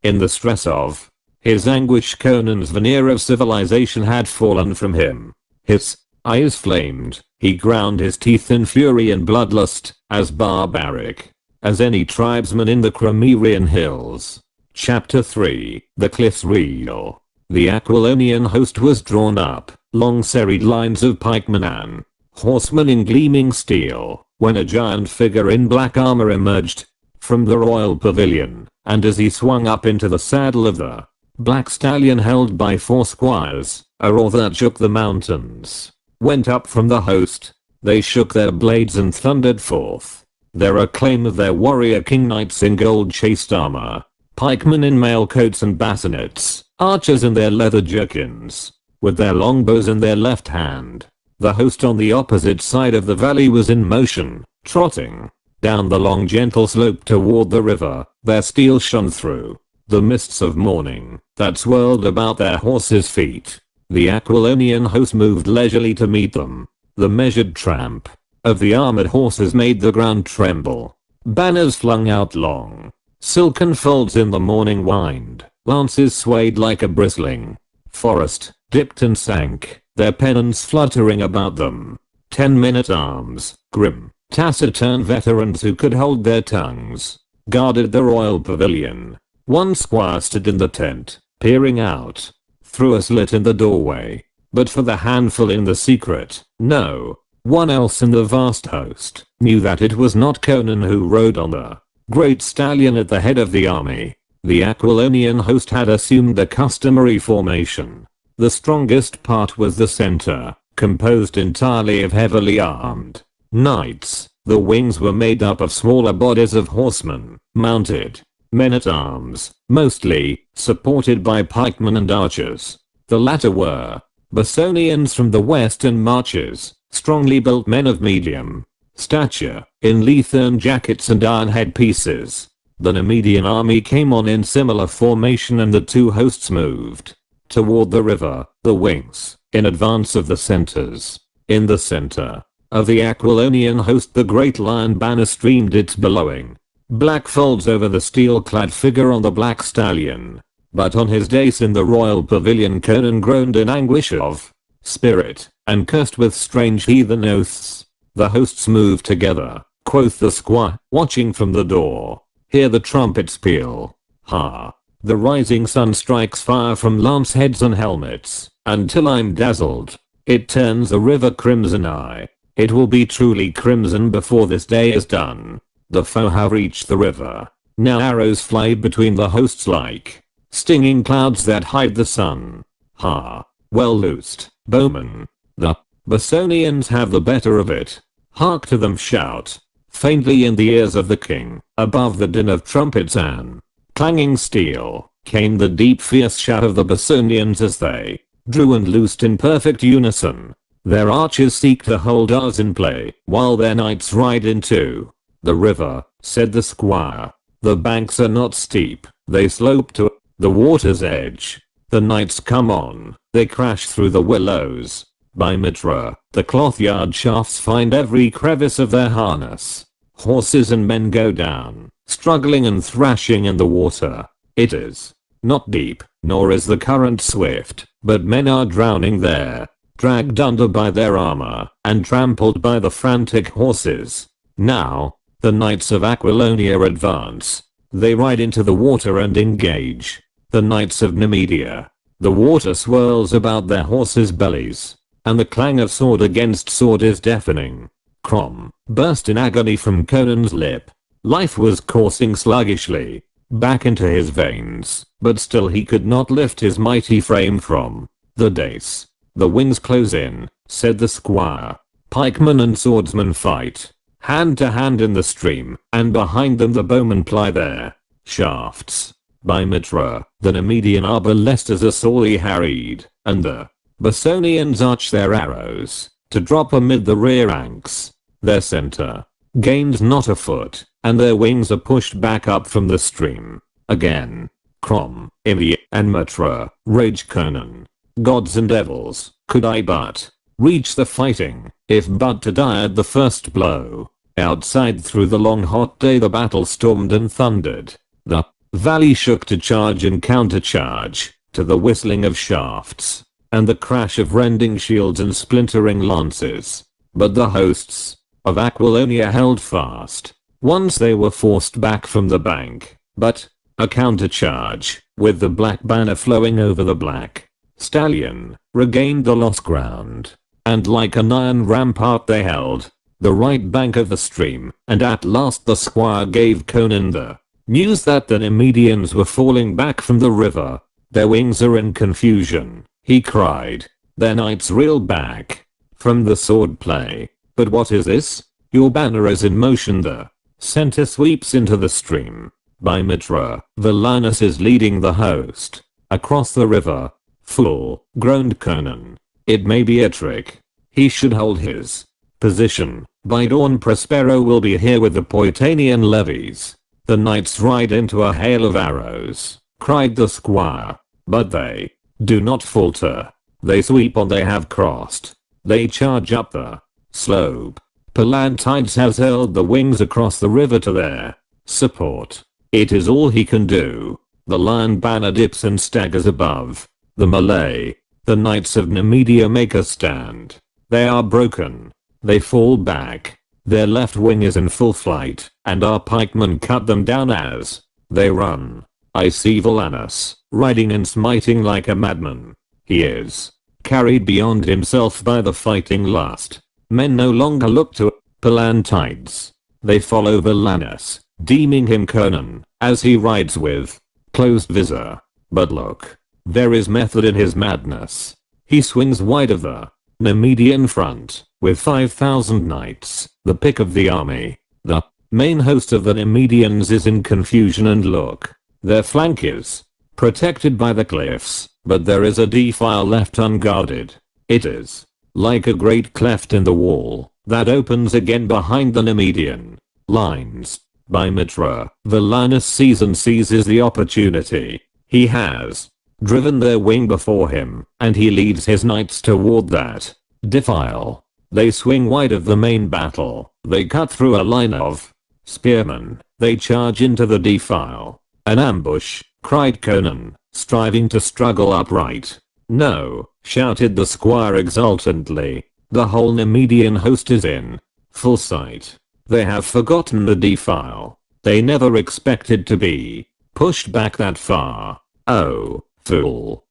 In the stress of his anguish, Conan's veneer of civilization had fallen from him. His eyes flamed, he ground his teeth in fury and bloodlust, as barbaric as any tribesman in the Cromerian hills. Chapter 3: The Cliffs Reel. The Aquilonian host was drawn up, long serried lines of pikemen and horsemen in gleaming steel, when a giant figure in black armor emerged from the royal pavilion, and as he swung up into the saddle of the black stallion held by 4 squires, a roar that shook the mountains went up from the host. They shook their blades and thundered forth their acclaim of their warrior king, knights in gold chased armor, pikemen in mail coats and bassinets, archers in their leather jerkins, with their longbows in their left hand. The host on the opposite side of the valley was in motion, trotting down the long gentle slope toward the river. Their steel shone through the mists of morning that swirled about their horses' feet. The Aquilonian host moved leisurely to meet them. The measured tramp of the armored horses made the ground tremble. Banners flung out long silken folds in the morning wind. Lances swayed like a bristling forest, dipped and sank, their pennons fluttering about them. 10 men-at-arms, grim, taciturn veterans who could hold their tongues, guarded the royal pavilion. One squire stood in the tent, peering out through a slit in the doorway. But for the handful in the secret, no one else in the vast host knew that it was not Conan who rode on the great stallion at the head of the army. The Aquilonian host had assumed the customary formation. The strongest part was the center, composed entirely of heavily armed knights. The wings were made up of smaller bodies of horsemen, mounted men-at-arms, mostly supported by pikemen and archers. The latter were Bessonians from the western marches, strongly built men of medium stature, in leathern jackets and iron headpieces. The Nemedian army came on in similar formation and the two hosts moved toward the river, the wings, in advance of the centers. In the center of the Aquilonian host the great lion banner streamed its billowing black folds over the steel-clad figure on the black stallion. But on his days in the royal pavilion Conan groaned in anguish of spirit, and cursed with strange heathen oaths. The hosts moved together, quoth the squire, watching from the door. Hear the trumpets peal. Ha! The rising sun strikes fire from lance heads and helmets, until I'm dazzled. It turns the river crimson. It will be truly crimson before this day is done. The foe have reached the river. Now arrows fly between the hosts like stinging clouds that hide the sun. Ha! Well loosed, bowmen. The Bessonians have the better of it. Hark to them shout, faintly in the ears of the king. Above the din of trumpets and clanging steel, came the deep fierce shout of the Bessonians as they drew and loosed in perfect unison. Their archers seek to hold ours in play, while their knights ride into the river, said the squire. The banks are not steep, they slope to the water's edge. The knights come on, they crash through the willows. By Mitra, the cloth yard shafts find every crevice of their harness. Horses and men go down, struggling and thrashing in the water. It is not deep, nor is the current swift, but men are drowning there, dragged under by their armor, and trampled by the frantic horses. Now, the knights of Aquilonia advance. They ride into the water and engage the knights of Nemedia. The water swirls about their horses' bellies, and the clang of sword against sword is deafening. Crom burst in agony from Conan's lip. Life was coursing sluggishly back into his veins, but still he could not lift his mighty frame from the dais. The wings close in, said the squire. Pikemen and swordsmen fight hand to hand in the stream, and behind them the bowmen ply their shafts. By Mitra, the Nemedian arbalesters are sorely harried, and the Bessonians arch their arrows to drop amid the rear ranks. Their center gains not a foot, and their wings are pushed back up from the stream. Again, Crom, Imi, and Mitra, rage Conan. Gods and devils, could I but reach the fighting, if but to die at the first blow. Outside through the long hot day the battle stormed and thundered. The valley shook to charge and countercharge, to the whistling of shafts, and the crash of rending shields and splintering lances. But the hosts of Aquilonia held fast. Once they were forced back from the bank, but a countercharge, with the black banner flowing over the black stallion, regained the lost ground, and like an iron rampart they held the right bank of the stream, and at last the squire gave Conan the news that the Nemedians were falling back from the river. Their wings are in confusion, he cried. Their knights reel back from the sword play. But what is this? Your banner is in motion. The center sweeps into the stream. By Mitra, Valinus is leading the host across the river. Fool, groaned Conan. It may be a trick. He should hold his position. By dawn Prospero will be here with the Poetanian levies. The knights ride into a hail of arrows, cried the squire. But they do not falter. They sweep on. They have crossed. They charge up the slope. Palantides has hurled the wings across the river to their support. It is all he can do. The lion banner dips and staggers above the melee. The knights of Nemedia make a stand. They are broken. They fall back. Their left wing is in full flight, and our pikemen cut them down as they run. I see Volanus, riding and smiting like a madman. He is carried beyond himself by the fighting lust. Men no longer look to Palantides. They follow Volanus, deeming him Conan, as he rides with closed visor. But look, there is method in his madness. He swings wide of the Nemedian front, with 5,000 knights, the pick of the army. The main host of the Nemedians is in confusion, and look, their flank is protected by the cliffs, but there is a defile left unguarded. It is like a great cleft in the wall that opens again behind the Nemedian lines. By Mitra, Volanus sees and seizes the opportunity. He has driven their wing before him, and he leads his knights toward that defile. They swing wide of the main battle. They cut through a line of spearmen. They charge into the defile. An ambush, cried Conan, striving to struggle upright. No, shouted the squire exultantly. The whole Nemedian host is in full sight. They have forgotten the defile. They never expected to be pushed back that far. Oh, fool,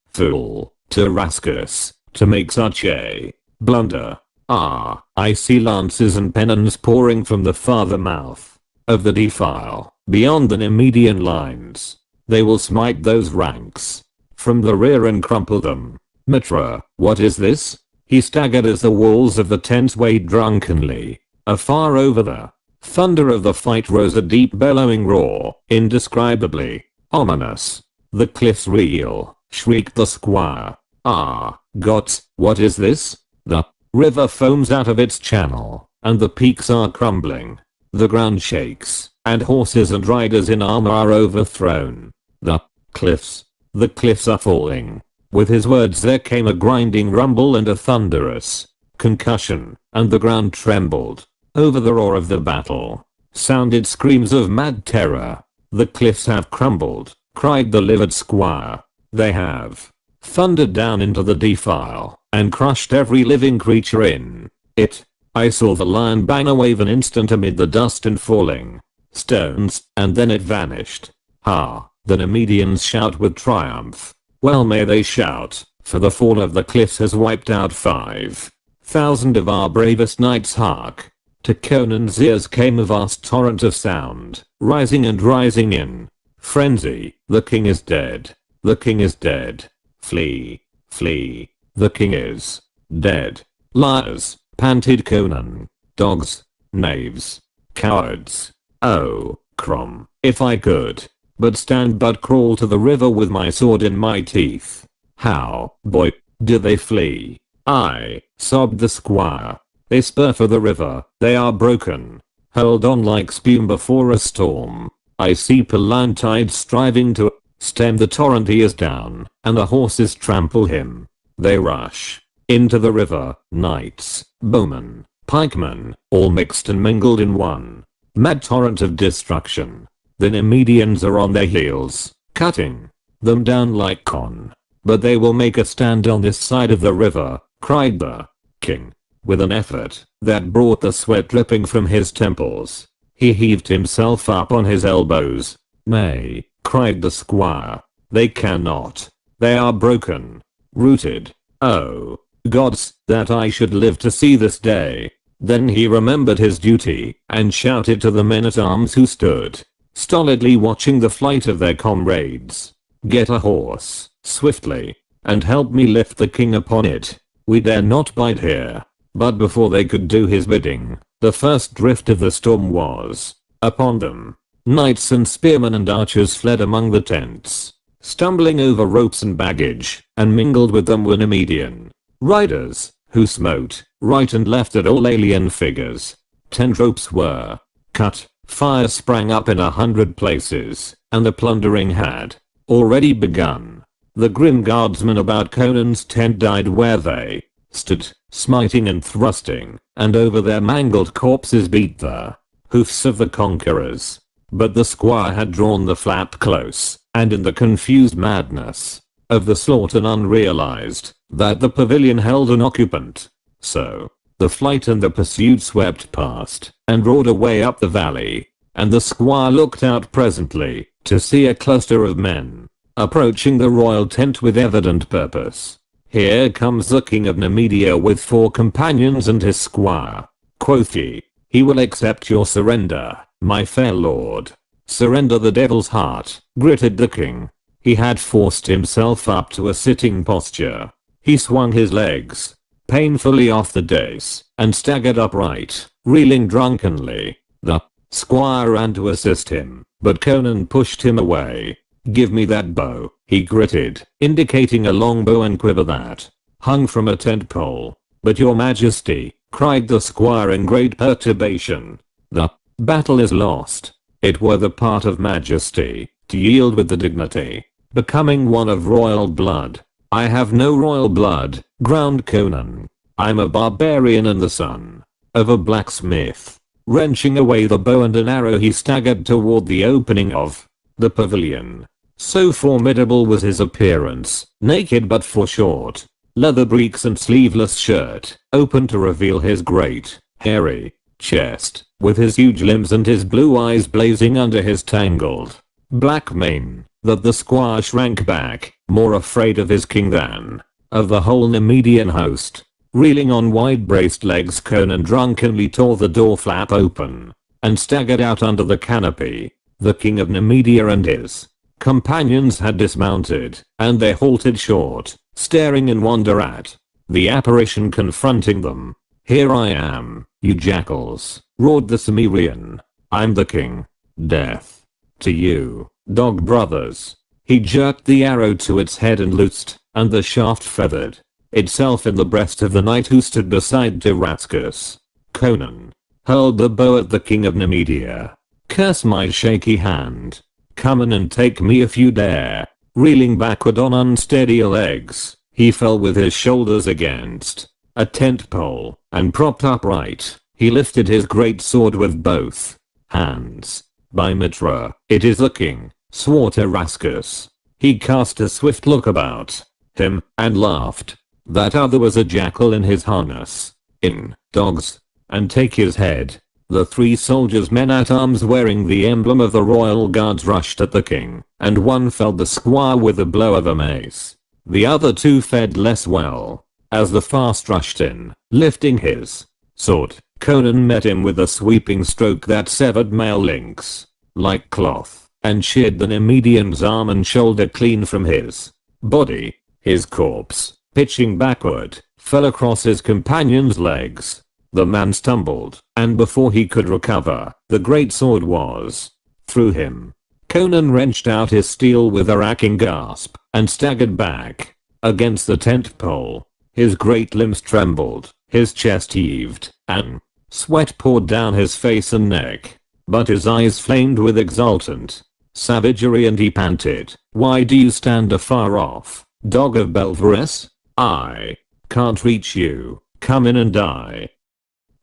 Tarascus, to make such a blunder. Ah, I see lances and pennons pouring from the farther mouth of the defile, beyond the Nemedian lines. They will smite those ranks from the rear and crumple them. Mitra, what is this? He staggered as the walls of the tent swayed drunkenly. Afar over the thunder of the fight rose a deep bellowing roar, indescribably ominous. The cliffs reel, shrieked the squire. Ah, gods, what is this? The river foams out of its channel, and the peaks are crumbling. The ground shakes, and horses and riders in armor are overthrown. The cliffs are falling. With his words there came a grinding rumble and a thunderous concussion, and the ground trembled. Over the roar of the battle sounded screams of mad terror. The cliffs have crumbled, cried the livid squire. They have thundered down into the defile, and crushed every living creature in it. I saw the lion banner wave an instant amid the dust and falling stones, and then it vanished. Ha! The Nemedians shout with triumph. Well may they shout, for the fall of the cliffs has wiped out 5,000 of our bravest knights. Hark! To Conan's ears came a vast torrent of sound, rising and rising in frenzy. The king is dead. The king is dead. Flee, flee. The king is dead. Liars, panted Conan. Dogs, knaves, cowards. Oh, Crom, if I could but stand but crawl to the river with my sword in my teeth. How, boy, do they flee? I, sobbed the squire. They spur for the river. They are broken, hurled on like spume before a storm. I see Palantides striving to stem the torrent. He is down, and the horses trample him. They rush into the river, knights, bowmen, pikemen, all mixed and mingled in one mad torrent of destruction. The Nemedians are on their heels, cutting them down like corn. But they will make a stand on this side of the river, cried the king. With an effort that brought the sweat dripping from his temples, he heaved himself up on his elbows. Nay, cried the squire. They cannot. They are broken, rooted. Oh, gods, that I should live to see this day. Then he remembered his duty, and shouted to the men-at-arms who stood stolidly watching the flight of their comrades. Get a horse, swiftly, and help me lift the king upon it. We dare not bide here. But before they could do his bidding, the first drift of the storm was upon them. Knights and spearmen and archers fled among the tents, stumbling over ropes and baggage, and mingled with them were Nemedian riders, who smote right and left at all alien figures. Tent ropes were cut, fire sprang up in 100 places, and the plundering had already begun. The grim guardsmen about Conan's tent died where they stood, smiting and thrusting, and over their mangled corpses beat the hoofs of the conquerors. But the squire had drawn the flap close, and in the confused madness of the slaughter none realized that the pavilion held an occupant. So The flight and the pursuit swept past and roared away up the valley, and the squire looked out presently to see a cluster of men approaching the royal tent with evident purpose. "Here comes the king of Nemedia with 4 companions and his squire," quoth he. "He will accept your surrender, my fair lord." "Surrender the devil's heart," gritted the king. He had forced himself up to a sitting posture. He swung his legs painfully off the dais and staggered upright, reeling drunkenly. The squire ran to assist him, but Conan pushed him away. "Give me that bow," he gritted, indicating a long bow and quiver that hung from a tent pole. "But your majesty," cried the squire in great perturbation, "the battle is lost. It were the part of majesty to yield with the dignity becoming one of royal blood." "I have no royal blood," groaned Conan. "I'm a barbarian and the son of a blacksmith." Wrenching away the bow and an arrow, he staggered toward the opening of the pavilion. So formidable was his appearance, naked but for short leather breeks and sleeveless shirt, open to reveal his great, hairy chest, with his huge limbs and his blue eyes blazing under his tangled black mane, that the squire shrank back, more afraid of his king than of the whole Nemedian host. Reeling on wide-braced legs, Conan drunkenly tore the door flap open and staggered out under the canopy. The king of Nemedia and his companions had dismounted, and they halted short, staring in wonder at the apparition confronting them. "Here I am, you jackals," roared the Cimmerian. "I'm the king. Death to you, dog brothers." He jerked the arrow to its head and loosed, and the shaft feathered itself in the breast of the knight who stood beside Tarascus. Conan hurled the bow at the king of Nemedia. "Curse my shaky hand. Come in and take me if you dare." Reeling backward on unsteady legs, he fell with his shoulders against a tent pole, and propped upright, he lifted his great sword with both hands. "By Mitra, it is the king," swore Tarascus. He cast a swift look about him, and laughed. "That other was a jackal in his harness. In, dogs, and take his head." The 3 soldiers, men at arms wearing the emblem of the royal guards, rushed at the king, and one felled the squire with a blow of a mace. The other 2 fared less well. As the fast rushed in, lifting his sword, Conan met him with a sweeping stroke that severed male links like cloth, and sheared the Nemedian's arm and shoulder clean from his body. His corpse, pitching backward, fell across his companion's legs. The man stumbled, and before he could recover, the great sword was through him. Conan wrenched out his steel with a racking gasp, and staggered back against the tent pole. His great limbs trembled, his chest heaved, and sweat poured down his face and neck. But his eyes flamed with exultant savagery, and he panted, "Why do you stand afar off, dog of Belverus? I can't reach you. Come in and die."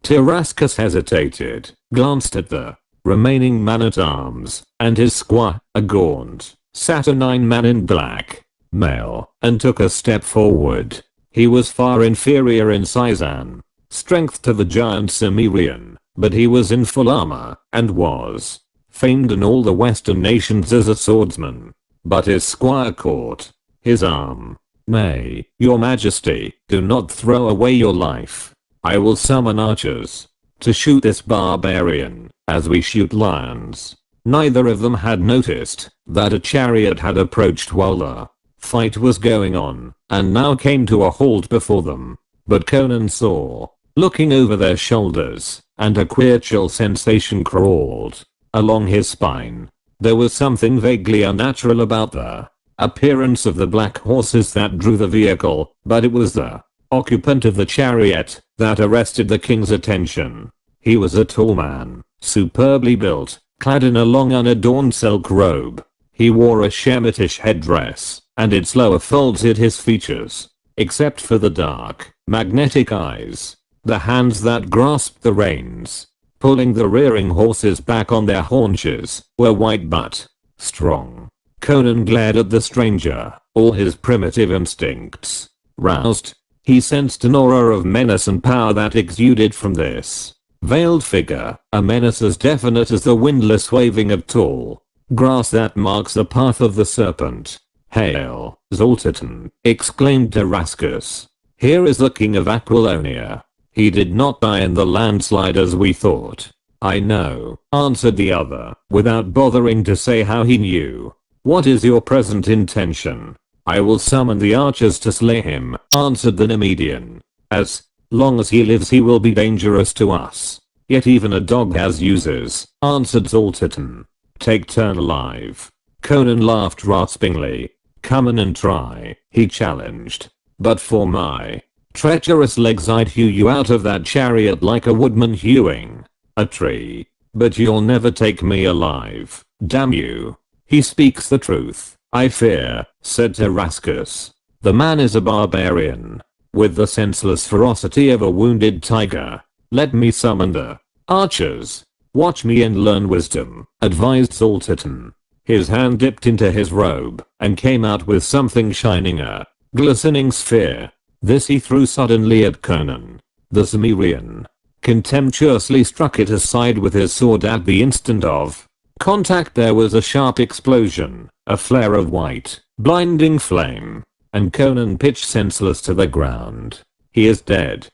Tarascus hesitated, glanced at the remaining man-at-arms, and his squire, a gaunt, saturnine man in black mail, and took a step forward. He was far inferior in size and strength to the giant Cimmerian, but he was in full armor, and was famed in all the western nations as a swordsman. But his squire caught his arm. "Nay, your majesty, do not throw away your life. I will summon archers to shoot this barbarian, as we shoot lions." Neither of them had noticed that a chariot had approached while the fight was going on, and now came to a halt before them. But Conan saw, looking over their shoulders, and a queer chill sensation crawled along his spine. There was something vaguely unnatural about the appearance of the black horses that drew the vehicle, but it was the occupant of the chariot that arrested the king's attention. He was a tall man, superbly built, clad in a long unadorned silk robe. He wore a Shemitish headdress, and its lower folds hid his features, except for the dark, magnetic eyes. The hands that grasped the reins, pulling the rearing horses back on their haunches, were white but strong. Conan glared at the stranger, all his primitive instincts roused. He sensed an aura of menace and power that exuded from this veiled figure, a menace as definite as the windless waving of tall grass that marks the path of the serpent. "Hail, Zoltitan!" exclaimed Tarascus. "Here is the king of Aquilonia. He did not die in the landslide as we thought." "I know," answered the other, without bothering to say how he knew. "What is your present intention?" "I will summon the archers to slay him," answered the Nemedian. "As long as he lives he will be dangerous to us. Yet even a dog has uses," answered Zoltitan. "Take turn alive." Conan laughed raspingly. "Come in and try," he challenged. "But for my treacherous legs I'd hew you out of that chariot like a woodman hewing a tree. But you'll never take me alive, damn you." "He speaks the truth, I fear," said Tarascus. "The man is a barbarian, with the senseless ferocity of a wounded tiger. Let me summon the archers." "Watch me and learn wisdom," advised Zoltitan. His hand dipped into his robe and came out with something shining, a glistening sphere. This he threw suddenly at Conan. The Cimmerian contemptuously struck it aside with his sword. At the instant of contact there was a sharp explosion, a flare of white, blinding flame, and Conan pitched senseless to the ground. "He is dead."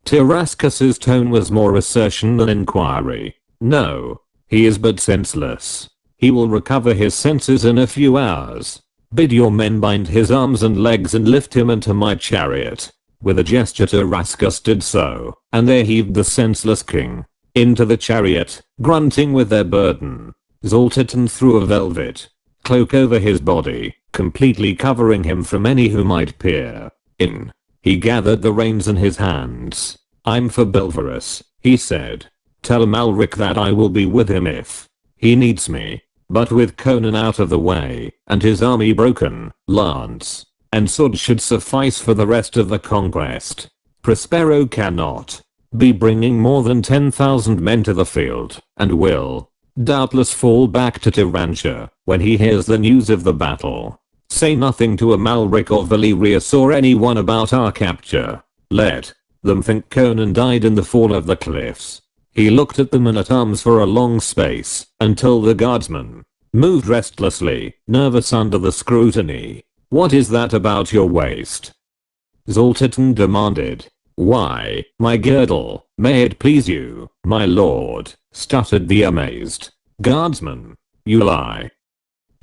Tarascus's tone was more assertion than inquiry. "No, he is but senseless. He will recover his senses in a few hours. Bid your men bind his arms and legs and lift him into my chariot." With a gesture Tarascus did so, and they heaved the senseless king into the chariot, grunting with their burden. Zoltitan threw a velvet cloak over his body, completely covering him from any who might peer in. He gathered the reins in his hands. "I'm for Belverus," he said. "Tell Malric that I will be with him if he needs me." But with Conan out of the way, and his army broken, lance and sword should suffice for the rest of the conquest. Prospero cannot be bringing more than 10,000 men to the field, and will doubtless fall back to Tyrantia when he hears the news of the battle. Say nothing to Amalric or Valerius or anyone about our capture. Let them think Conan died in the fall of the cliffs. He looked at the men-at-arms for a long space, until the guardsman moved restlessly, nervous under the scrutiny. "What is that about your waist?" Zoltitan demanded. "Why, my girdle, may it please you, my lord," stuttered the amazed guardsman. "You lie."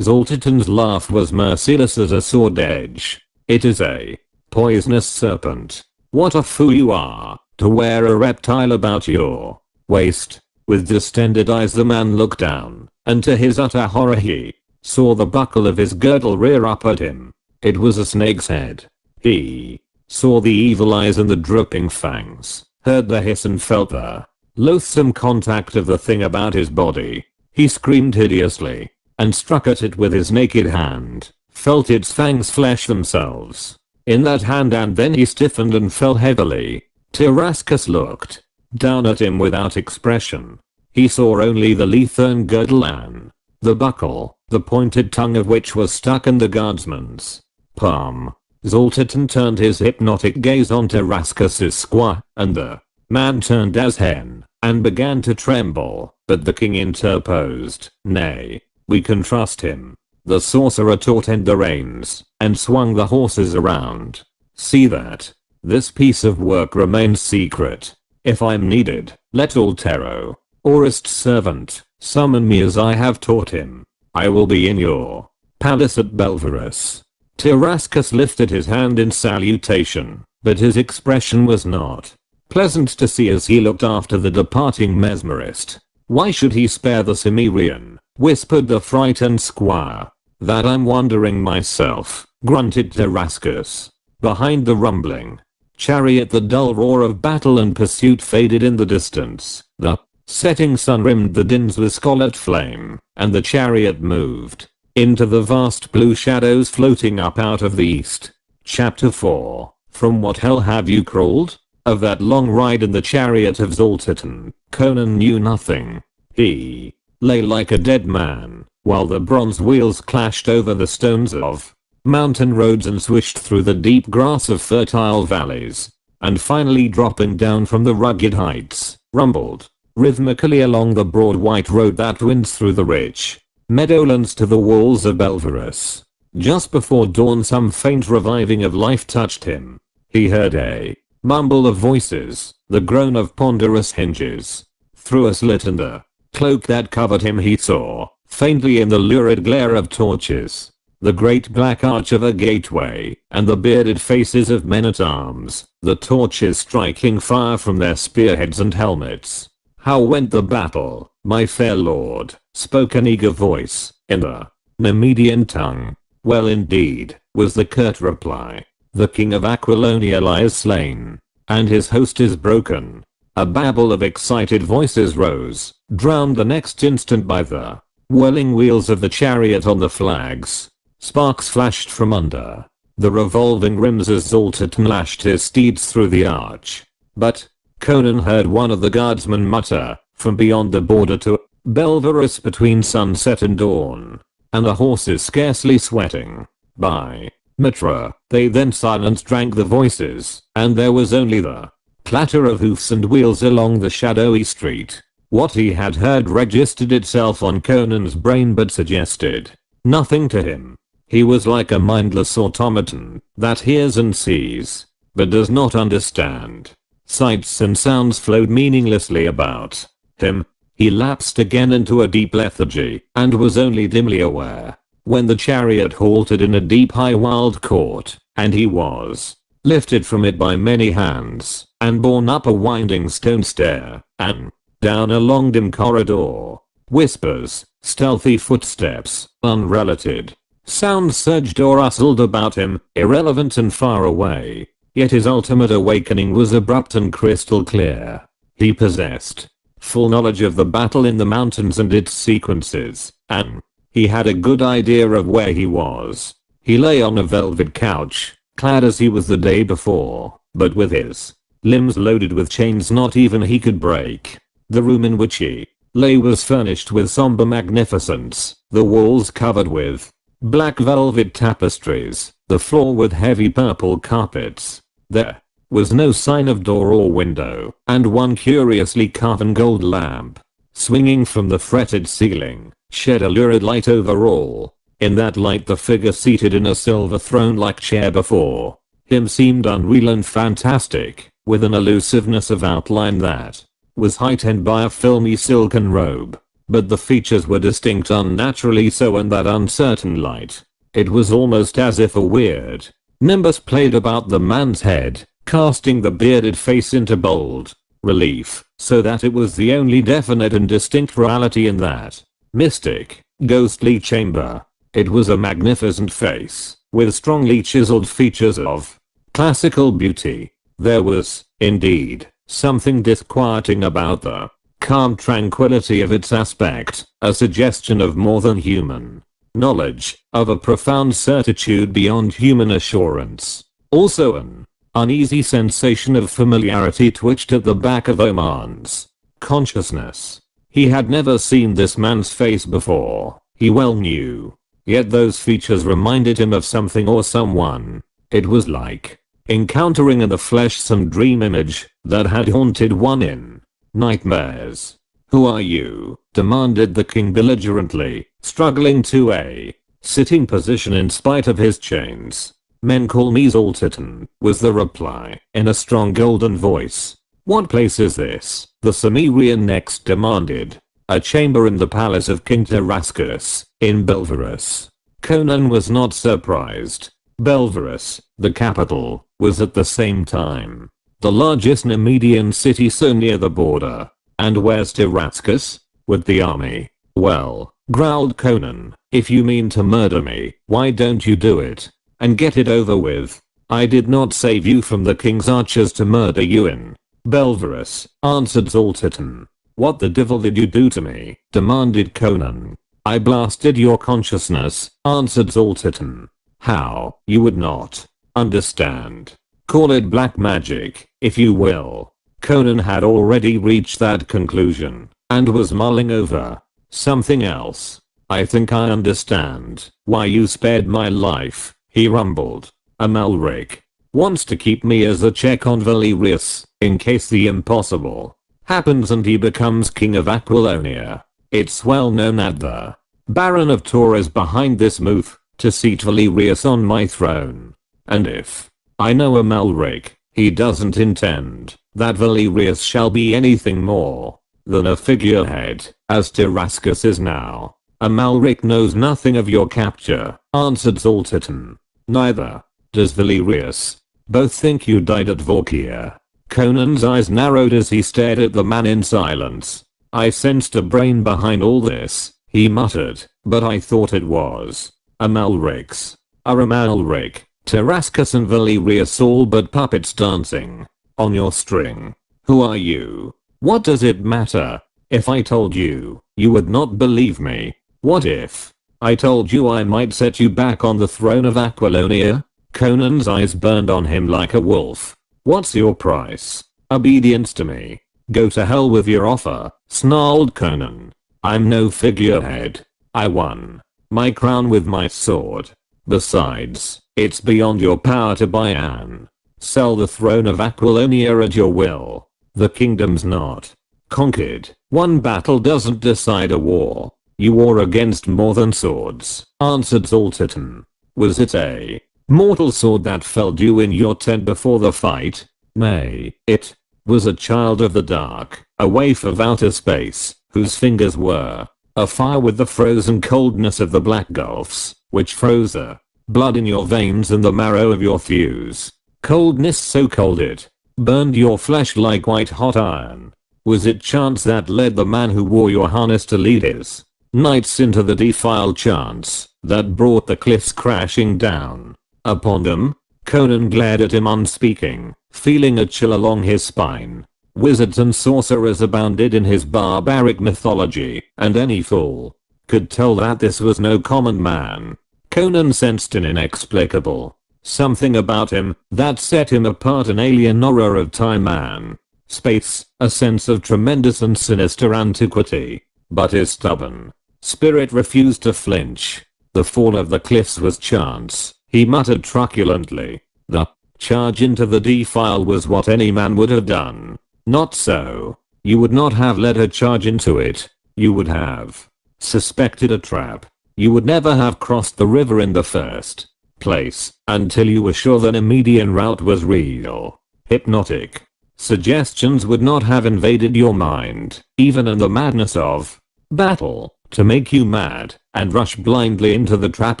Zoltitan's laugh was merciless as a sword edge. "It is a poisonous serpent. What a fool you are, to wear a reptile about your waist." With distended eyes the man looked down, and to his utter horror he saw the buckle of his girdle rear up at him. It was a snake's head. He saw the evil eyes and the dripping fangs, heard the hiss and felt the loathsome contact of the thing about his body. He screamed hideously, and struck at it with his naked hand, felt its fangs flesh themselves in that hand, and then he stiffened and fell heavily. Tarascus looked down at him without expression. He saw only the leathern girdle and the buckle, the pointed tongue of which was stuck in the guardsman's palm. Zoltitan turned his hypnotic gaze on Tarascus's squire, and the man turned as hen, and began to tremble, but the king interposed. "Nay, we can trust him." The sorcerer tautened the reins, and swung the horses around. "See that this piece of work remains secret. If I'm needed, let Altero, Orist's servant, summon me as I have taught him. I will be in your palace at Belverus." Tarascus lifted his hand in salutation, but his expression was not pleasant to see as he looked after the departing mesmerist. "Why should he spare the Cimmerian?" whispered the frightened squire. "That I'm wondering myself," grunted Tarascus. Behind the rumbling chariot the dull roar of battle and pursuit faded in the distance. The setting sun rimmed the dins with scarlet flame, and the chariot moved into the vast blue shadows floating up out of the east. Chapter 4. From what hell have you crawled? Of that long ride in the chariot of Zoltitan, Conan knew nothing. He lay like a dead man, while the bronze wheels clashed over the stones of mountain roads and swished through the deep grass of fertile valleys, and finally dropping down from the rugged heights, rumbled rhythmically along the broad white road that winds through the rich meadowlands to the walls of Belverus. Just before dawn some faint reviving of life touched him. He heard a mumble of voices, the groan of ponderous hinges. Through a slit in the cloak that covered him he saw, faintly in the lurid glare of torches, the great black arch of a gateway, and the bearded faces of men-at-arms, the torches striking fire from their spearheads and helmets. "How went the battle, my fair lord?" spoke an eager voice, in the Nemedian tongue. "Well indeed," was the curt reply. "The king of Aquilonia lies slain, and his host is broken." A babble of excited voices rose, drowned the next instant by the whirling wheels of the chariot on the flags. Sparks flashed from under the revolving rims as Zoltan lashed his steeds through the arch. But Conan heard one of the guardsmen mutter, from beyond the border to Belverus between sunset and dawn, and the horses scarcely sweating. By Mitra, they then silence drank the voices, and there was only the clatter of hoofs and wheels along the shadowy street. What he had heard registered itself on Conan's brain but suggested nothing to him. He was like a mindless automaton that hears and sees, but does not understand. Sights and sounds flowed meaninglessly about him. He lapsed again into a deep lethargy, and was only dimly aware when the chariot halted in a deep high wild court, and he was lifted from it by many hands, and borne up a winding stone stair, and down a long dim corridor. Whispers, stealthy footsteps, unrelated sounds surged or rustled about him, irrelevant and far away. Yet his ultimate awakening was abrupt and crystal clear. He possessed full knowledge of the battle in the mountains and its sequences, and he had a good idea of where he was. He lay on a velvet couch, clad as he was the day before, but with his limbs loaded with chains not even he could break. The room in which he lay was furnished with somber magnificence, the walls covered with black velvet tapestries, the floor with heavy purple carpets. There was no sign of door or window, and one curiously carven gold lamp, swinging from the fretted ceiling, shed a lurid light over all. In that light the figure seated in a silver throne-like chair before him seemed unreal and fantastic, with an elusiveness of outline that was heightened by a filmy silken robe. But the features were distinct unnaturally so in that uncertain light. It was almost as if a weird nimbus played about the man's head, casting the bearded face into bold relief, so that it was the only definite and distinct reality in that mystic, ghostly chamber. It was a magnificent face, with strongly chiseled features of classical beauty. There was, indeed, something disquieting about the calm tranquility of its aspect, a suggestion of more than human knowledge, of a profound certitude beyond human assurance. Also an uneasy sensation of familiarity twitched at the back of Oman's consciousness. He had never seen this man's face before, he well knew. Yet those features reminded him of something or someone. It was like encountering in the flesh some dream image that had haunted one in nightmares. "Who are you?" demanded the king belligerently, struggling to a sitting position in spite of his chains. "Men call me Zoltan," was the reply, in a strong golden voice. "What place is this?" the Cimmerian next demanded. "A chamber in the palace of King Tarascus, in Belverus." Conan was not surprised. Belverus, the capital, was at the same time the largest Nemedian city so near the border. "And where's Tarascus?" "With the army." "Well," growled Conan, "if you mean to murder me, why don't you do it and get it over with? I did not save you from the king's archers to murder you in Belverus," answered Zoltan. "What the devil did you do to me?" demanded Conan. "I blasted your consciousness," answered Zoltan. "How? You would not understand. Call it black magic, if you will." Conan had already reached that conclusion, and was mulling over something else. "I think I understand why you spared my life," he rumbled. Amalric wants to keep me as a check on Valerius, in case the impossible happens and he becomes king of Aquilonia. It's well known that the Baron of Tours is behind this move, to seat Valerius on my throne. And if I know Amalric, he doesn't intend that Valerius shall be anything more than a figurehead, as Tarascus is now. Amalric knows nothing of your capture, answered Zoltan. Neither does Valerius. Both think you died at Vorkia. Conan's eyes narrowed as he stared at the man in silence. I sensed a brain behind all this, he muttered, but I thought it was Amalric's. Amalric, Tarascus and Valerius all but puppets dancing on your string. Who are you? What does it matter? If I told you, you would not believe me. What if I told you I might set you back on the throne of Aquilonia? Conan's eyes burned on him like a wolf. What's your price? Obedience to me. Go to hell with your offer, snarled Conan. I'm no figurehead. I won my crown with my sword. Besides, it's beyond your power to buy and sell the throne of Aquilonia at your will. The kingdom's not conquered. One battle doesn't decide a war. You war against more than swords, answered Zoltan. Was it a mortal sword that felled you in your tent before the fight? Nay, it was a child of the dark, a waif of outer space, whose fingers were afire with the frozen coldness of the black gulfs, which froze the blood in your veins and the marrow of your thews. Coldness so cold it burned your flesh like white hot iron. Was it chance that led the man who wore your harness to lead his knights into the defiled chance that brought the cliffs crashing down upon them? Conan glared at him unspeaking, feeling a chill along his spine. Wizards and sorcerers abounded in his barbaric mythology, and any fool could tell that this was no common man. Conan sensed an inexplicable something about him that set him apart, an alien aura of time and space, a sense of tremendous and sinister antiquity. But his stubborn spirit refused to flinch. The fall of the cliffs was chance, he muttered truculently. The charge into the defile was what any man would have done. Not so. You would not have let her charge into it. You would have suspected a trap. You would never have crossed the river in the first place until you were sure that a median route was real. Hypnotic suggestions would not have invaded your mind, even in the madness of battle, to make you mad and rush blindly into the trap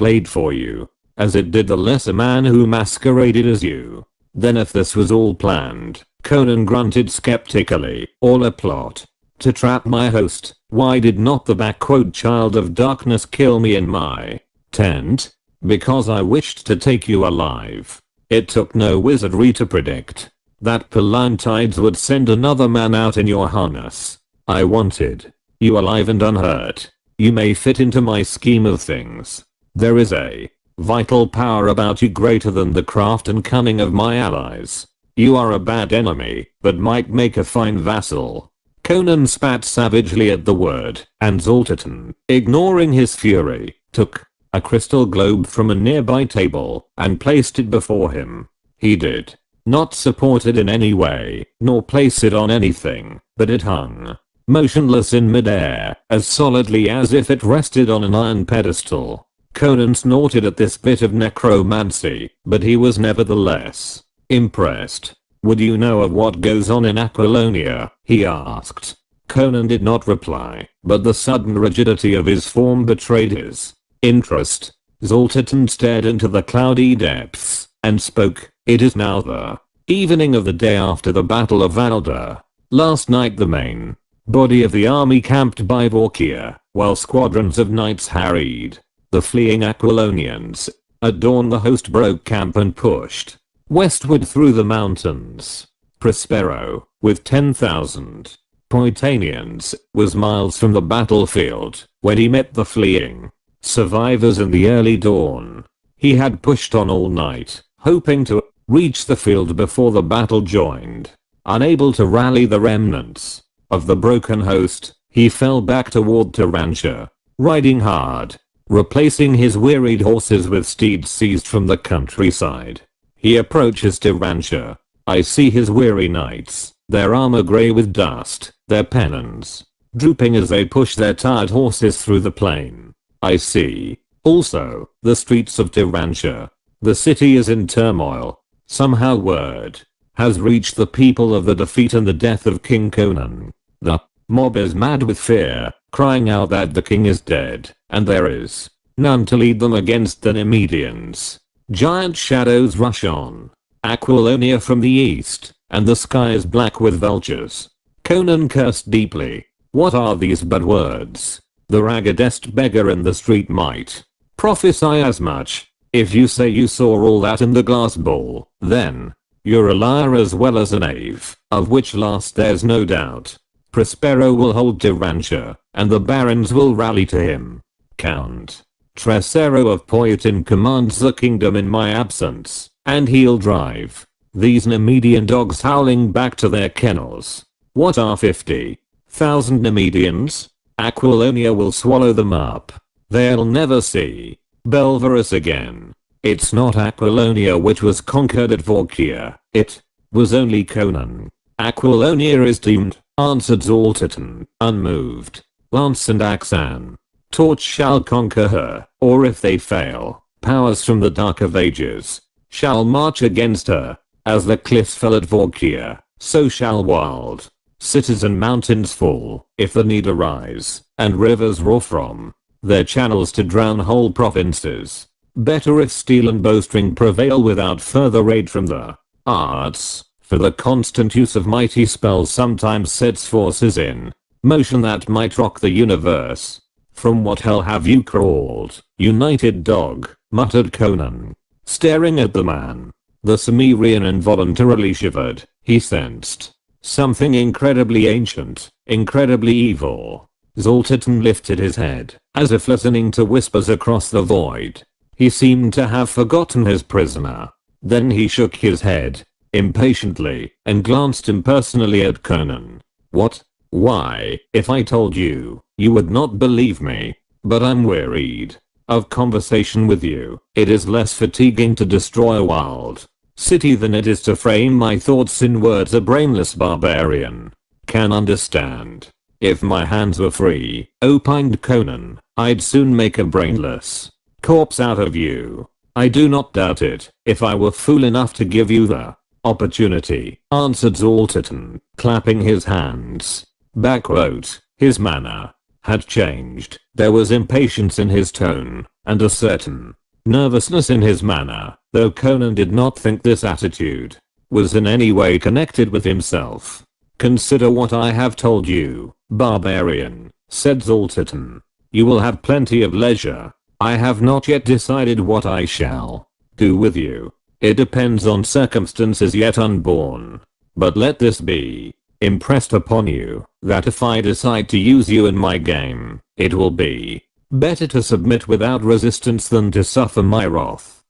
laid for you, as it did the lesser man who masqueraded as you. Then if this was all planned, Conan grunted skeptically, all a plot to trap my host, why did not the child of darkness kill me in my tent? Because I wished to take you alive. It took no wizardry to predict that Palantides would send another man out in your harness. I wanted you alive and unhurt. You may fit into my scheme of things. There is a vital power about you greater than the craft and cunning of my allies. You are a bad enemy, but might make a fine vassal. Conan spat savagely at the word, and Zoltan, ignoring his fury, took a crystal globe from a nearby table and placed it before him. He did not support it in any way, nor place it on anything, but it hung motionless in midair, as solidly as if it rested on an iron pedestal. Conan snorted at this bit of necromancy, but he was nevertheless impressed. Would you know of what goes on in Aquilonia? He asked. Conan did not reply, but the sudden rigidity of his form betrayed his interest. Zoltan stared into the cloudy depths and spoke. It is now the evening of the day after the Battle of Valda. Last night the main body of the army camped by Vorkia, while squadrons of knights harried the fleeing Aquilonians. At dawn the host broke camp and pushed westward through the mountains. Prospero, with 10,000 Poitanians, was miles from the battlefield when he met the fleeing survivors in the early dawn. He had pushed on all night, hoping to reach the field before the battle joined. Unable to rally the remnants of the broken host, he fell back toward Tarantia, riding hard replacing his wearied horses with steeds seized from the countryside. He approaches Tyrantia. I see his weary knights, their armor grey with dust, their pennons drooping as they push their tired horses through the plain. I see, also, the streets of Tyrantia. The city is in turmoil. Somehow word has reached the people of the defeat and the death of King Conan. The mob is mad with fear, crying out that the king is dead, and there is none to lead them against the Nemedians. Giant shadows rush on. Aquilonia from the east, and the sky is black with vultures. Conan cursed deeply. What are these but words? The raggedest beggar in the street might prophesy as much. If you say you saw all that in the glass ball, then you're a liar as well as a knave, of which last there's no doubt. Prospero will hold Tyrantia, and the barons will rally to him. Count Tresero of Poetin commands the kingdom in my absence, and he'll drive these Nemedian dogs howling back to their kennels. What are 50,000 Nemedians? Aquilonia will swallow them up. They'll never see Belverus again. It's not Aquilonia which was conquered at Vorkia, it was only Conan. Aquilonia is doomed, answered Zaltitan, unmoved. Lance and Axan torch shall conquer her, or if they fail, powers from the dark of ages shall march against her. As the cliffs fell at Vorkia, so shall wild cities and mountains fall, if the need arise, and rivers roar from their channels to drown whole provinces. Better if steel and bowstring prevail without further aid from the arts, for the constant use of mighty spells sometimes sets forces in motion that might rock the universe. From what hell have you crawled, united dog? Muttered Conan, staring at the man. The Cimmerian involuntarily shivered. He sensed something incredibly ancient, incredibly evil. Zaltitan lifted his head, as if listening to whispers across the void. He seemed to have forgotten his prisoner. Then he shook his head impatiently and glanced impersonally at Conan. What? Why, if I told you, you would not believe me. But I'm wearied of conversation with you. It is less fatiguing to destroy a wild city than it is to frame my thoughts in words a brainless barbarian can understand. If my hands were free, opined Conan, I'd soon make a brainless corpse out of you. I do not doubt it, if I were fool enough to give you the opportunity, answered Zaltitan, clapping his hands. Backquote, his manner had changed. There was impatience in his tone, and a certain nervousness in his manner, though Conan did not think this attitude was in any way connected with himself. Consider what I have told you, barbarian, said Zaltitan. You will have plenty of leisure. I have not yet decided what I shall do with you. It depends on circumstances yet unborn. But let this be impressed upon you, that if I decide to use you in my game, it will be better to submit without resistance than to suffer my wrath.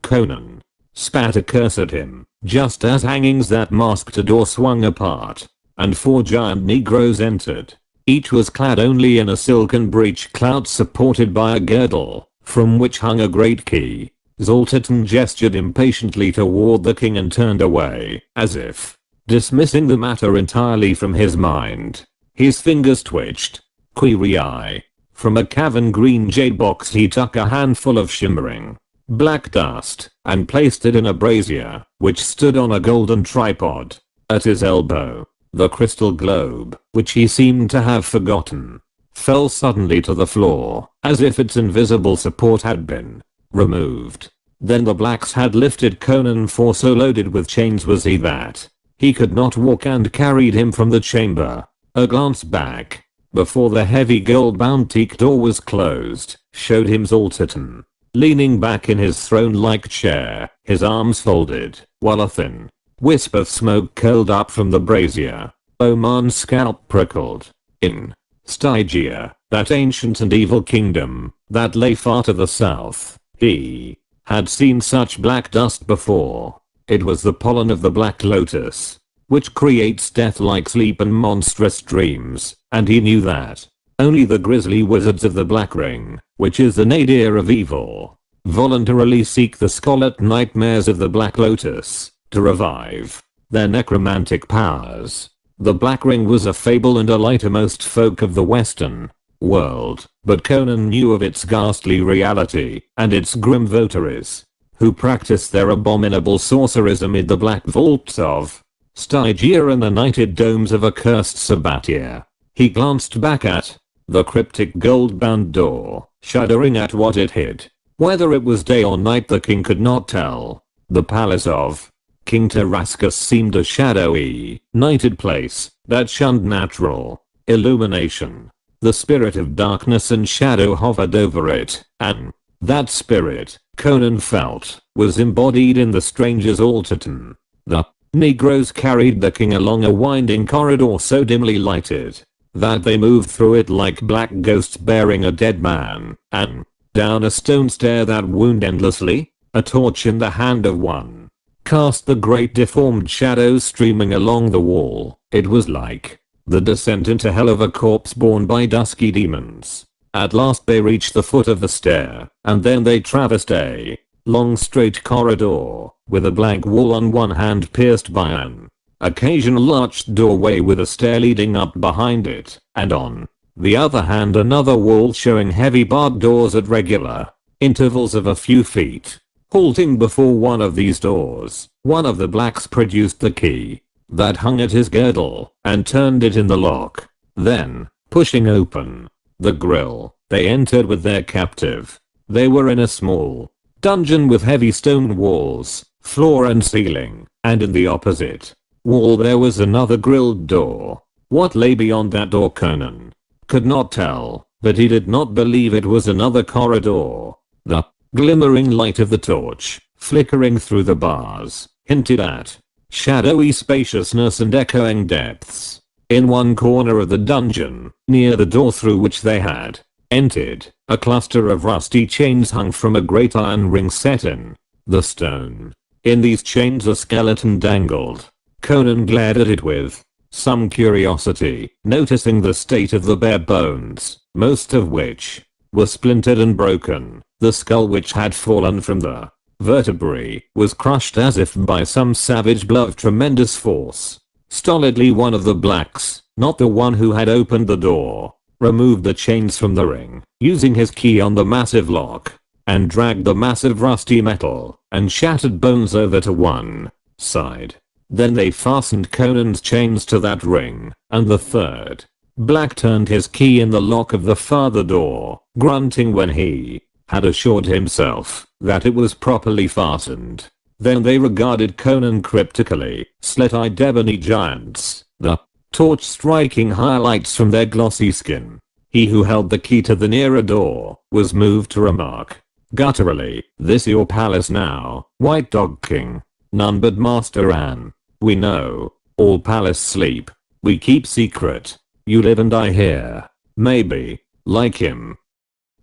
Conan spat a curse at him, just as hangings that masked a door swung apart, and 4 giant negroes entered. Each was clad only in a silken breechclout supported by a girdle, from which hung a great key. Zaltitan gestured impatiently toward the king and turned away, as if dismissing the matter entirely from his mind. His fingers twitched. Query. From a cavern green jade box he took a handful of shimmering black dust, and placed it in a brazier, which stood on a golden tripod at his elbow. The crystal globe, which he seemed to have forgotten, fell suddenly to the floor, as if its invisible support had been removed. Then the blacks had lifted Conan, for so loaded with chains was he that he could not walk, and carried him from the chamber. A glance back, before the heavy gold-bound teak door was closed, showed him Zaltitan, leaning back in his throne-like chair, his arms folded, while a thin wisp of smoke curled up from the brazier. Oman's scalp prickled. In Stygia, that ancient and evil kingdom that lay far to the south, he had seen such black dust before. It was the pollen of the black lotus, which creates death-like sleep and monstrous dreams, and he knew that Only the grisly wizards of the Black Ring, which is the nadir of evil, voluntarily seek the scarlet nightmares of the Black Lotus to revive their necromantic powers. The Black Ring was a fable and a lie to most folk of the Western world, but Conan knew of its ghastly reality and its grim votaries, who practiced their abominable sorceries amid the black vaults of Stygia and the nighted domes of accursed Sabbatia. He glanced back at the cryptic gold-bound door, shuddering at what it hid. Whether it was day or night the king could not tell. The palace of King Tarascus seemed a shadowy, nighted place that shunned natural illumination. The spirit of darkness and shadow hovered over it, and that spirit, Conan felt, was embodied in the stranger's automaton. The Negroes carried the king along a winding corridor so dimly lighted that they moved through it like black ghosts bearing a dead man, and down a stone stair that wound endlessly. A torch in the hand of one cast the great deformed shadows streaming along the wall. It was like the descent into hell of a corpse borne by dusky demons. At last they reached the foot of the stair, and then they traversed a long straight corridor, with a blank wall on one hand pierced by an occasional arched doorway with a stair leading up behind it, and on the other hand another wall showing heavy barred doors at regular intervals of a few feet. Halting before one of these doors, one of the blacks produced the key that hung at his girdle and turned it in the lock. Then, pushing open the grill, they entered with their captive. They were in a small dungeon with heavy stone walls, floor and ceiling, and in the opposite wall there was another grilled door. What lay beyond that door Conan could not tell, but he did not believe it was another corridor. The glimmering light of the torch, flickering through the bars, hinted at shadowy spaciousness and echoing depths. In one corner of the dungeon, near the door through which they had entered, a cluster of rusty chains hung from a great iron ring set in the stone. In these chains a skeleton dangled. Conan glared at it with some curiosity, noticing the state of the bare bones, most of which were splintered and broken. The skull, which had fallen from the vertebrae, was crushed as if by some savage blow of tremendous force. Stolidly one of the blacks, not the one who had opened the door, removed the chains from the ring, using his key on the massive lock, and dragged the massive rusty metal and shattered bones over to one side. Then they fastened Conan's chains to that ring, and the third black turned his key in the lock of the farther door, grunting when he had assured himself that it was properly fastened. Then they regarded Conan cryptically, slit-eyed ebony giants, the torch striking highlights from their glossy skin. He who held the key to the nearer door was moved to remark gutturally, "This your palace now, White Dog King? None but Master An. We know. All palace sleep. We keep secret. You live and die here. Maybe, like him."